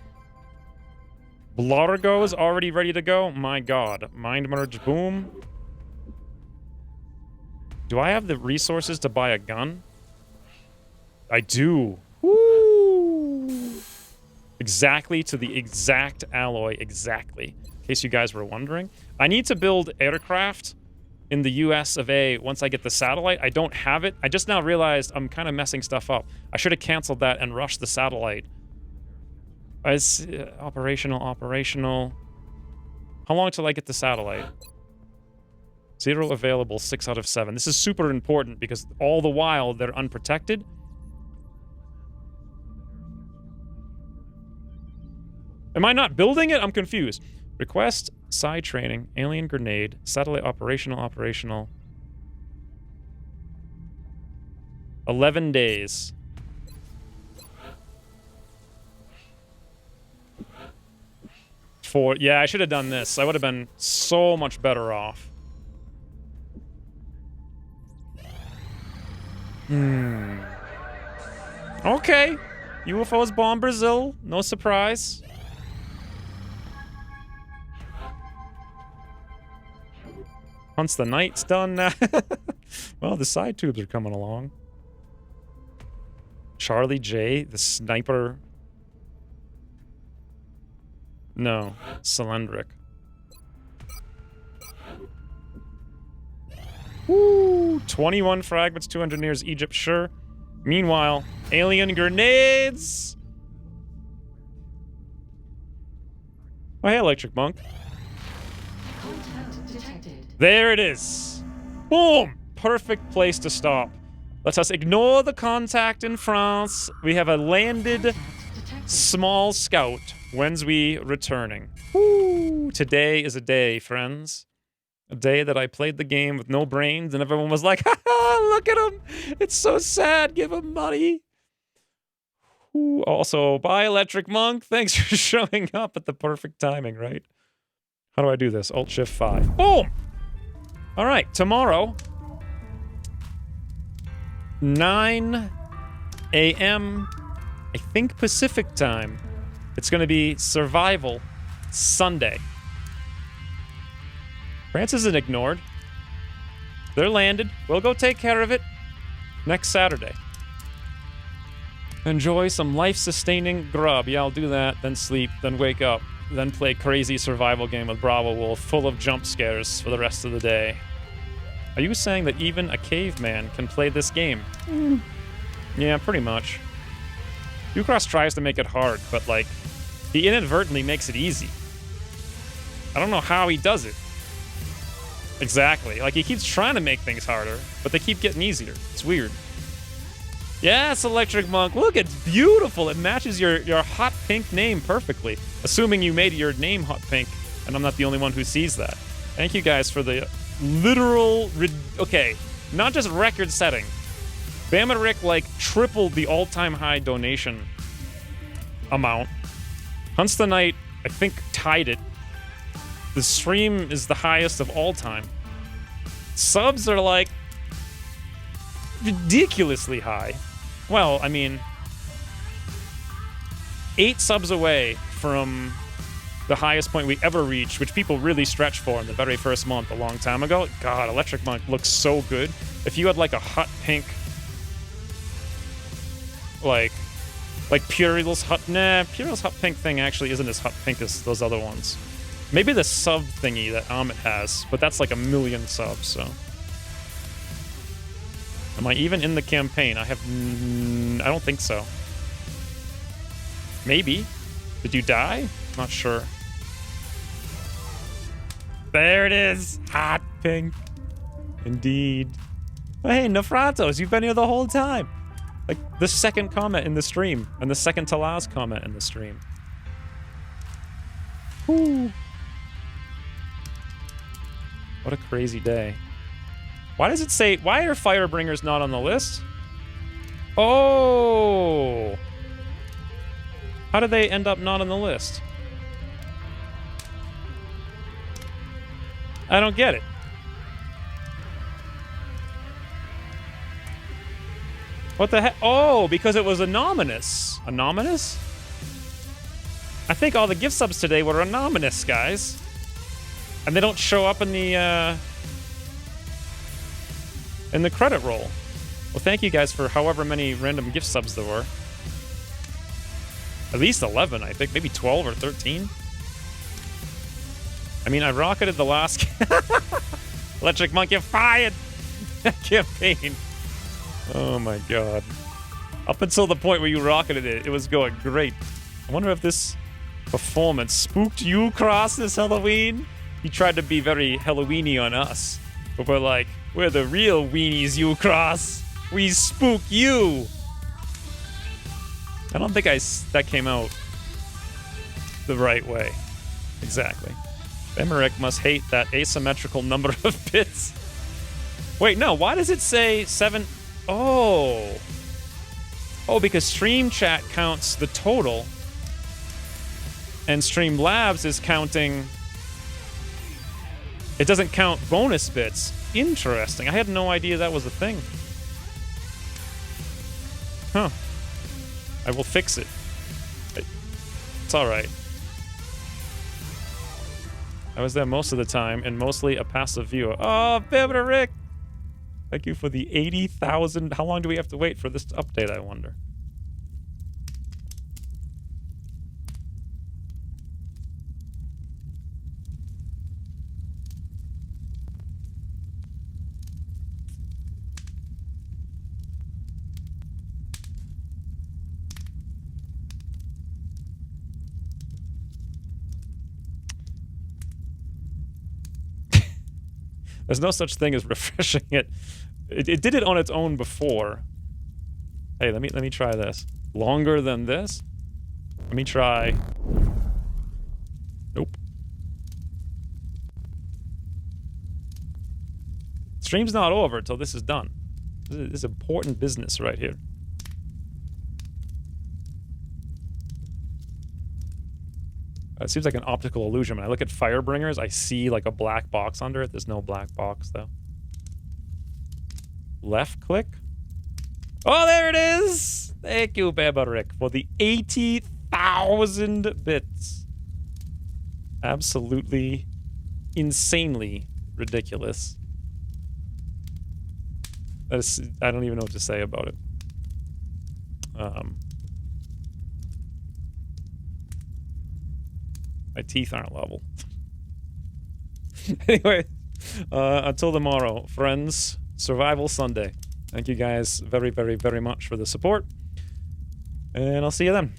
Blargo is already ready to go. My God. Mind merge. Boom. Do I have the resources to buy a gun? I do. Woo! Exactly to the exact alloy. Exactly. In case you guys were wondering. I need to build aircraft in the US of A once I get the satellite. I don't have it. I just now realized I'm kind of messing stuff up. I should have canceled that and rushed the satellite. It's operational. How long till I get the satellite? 0 available, 6 out of 7. This is super important because all the while they're unprotected. Am I not building it? I'm confused. Request, side training, alien grenade, satellite operational. 11 days. Yeah, I should have done this. I would have been so much better off. Okay. UFOs bomb Brazil. No surprise. Once the night's done now. Well, the side tubes are coming along. Charlie J, the sniper. No, Cylindric. Woo! 21 fragments, 2 engineers, Egypt, sure. Meanwhile, alien grenades! Oh, hey, Electric Monk. Contact detected. There it is. Boom! Perfect place to stop. Let us ignore the contact in France. We have a landed small scout. When's we returning? Woo! Today is a day, friends. A day that I played the game with no brains and everyone was like, haha, look at him. It's so sad. Give him money. Ooh, also, bye, Electric Monk. Thanks for showing up at the perfect timing, right? How do I do this? Alt-Shift-5. Boom! All right, tomorrow, 9 a.m., I think Pacific time. It's going to be Survival Sunday. France isn't ignored. They're landed. We'll go take care of it next Saturday. Enjoy some life-sustaining grub. Yeah, I'll do that, then sleep, then wake up, then play crazy survival game with Bravo Wolf full of jump scares for the rest of the day. Are you saying that even a caveman can play this game? Yeah, pretty much. Ucross tries to make it hard, but, like, he inadvertently makes it easy. I don't know how he does it. Exactly. Like, he keeps trying to make things harder, but they keep getting easier. It's weird. Yes, Electric Monk. Look, it's beautiful. It matches your hot pink name perfectly. Assuming you made your name hot pink, and I'm not the only one who sees that. Thank you guys for the literal... Okay, not just record-setting. Bama Rick, like, tripled the all-time high donation amount. Hunts the Night, I think, tied it. The stream is the highest of all time. Subs are, like, ridiculously high. Well, I mean, 8 subs away from the highest point we ever reached, which people really stretched for in the very first month a long time ago. God, Electric Monk looks so good. If you had, like, a hot pink, like Puriel's hot... Nah, Puriel's hot pink thing actually isn't as hot pink as those other ones. Maybe the sub thingy that Amit has, but that's like 1 million subs, so... Am I even in the campaign? I have... I don't think so. Maybe. Did you die? Not sure. There it is! Hot pink. Indeed. Oh, hey, Nefratos, you've been here the whole time! Like, the second comment in the stream, and the second to last comment in the stream. Whew. What a crazy day. Why does it say... Why are Firebringers not on the list? Oh! How did they end up not on the list? I don't get it. What the heck? Oh, because it was anonymous. Anonymous? I think all the gift subs today were anonymous, guys. And they don't show up in the credit roll. Well, thank you guys for however many random gift subs there were. At least 11, I think. Maybe 12 or 13. I mean, I rocketed the last... Electric Monk, you're fired! Campaign. Oh my god. Up until the point where you rocketed it, it was going great. I wonder if this performance spooked you, Cross, this Halloween? He tried to be very Halloween-y on us. But we're like, we're the real weenies, you, Cross. We spook you. I don't think that came out the right way. Exactly. Emmerich must hate that asymmetrical number of bits. Wait, no, why does it say 7... Oh. Oh, because Stream Chat counts the total. And Streamlabs is counting... It doesn't count bonus bits. Interesting. I had no idea that was a thing. Huh. I will fix it. It's alright. I was there most of the time and mostly a passive viewer. Oh, Bibber Rick! Thank you for the 80,000. How long do we have to wait for this to update, I wonder? There's no such thing as refreshing it. It did it on its own before. Hey, let me try this. Longer than this? Let me try. Nope. Stream's not over until this is done. This is important business right here. It seems like an optical illusion. When I look at Firebringers, I see like a black box under it. There's no black box, though. Left click. Oh, there it is! Thank you, Beberick, for the 80,000 bits. Absolutely insanely ridiculous. That is, I don't even know what to say about it. My teeth aren't level. Anyway, until tomorrow, friends, Survival Sunday. Thank you guys very, very, very much for the support. And I'll see you then.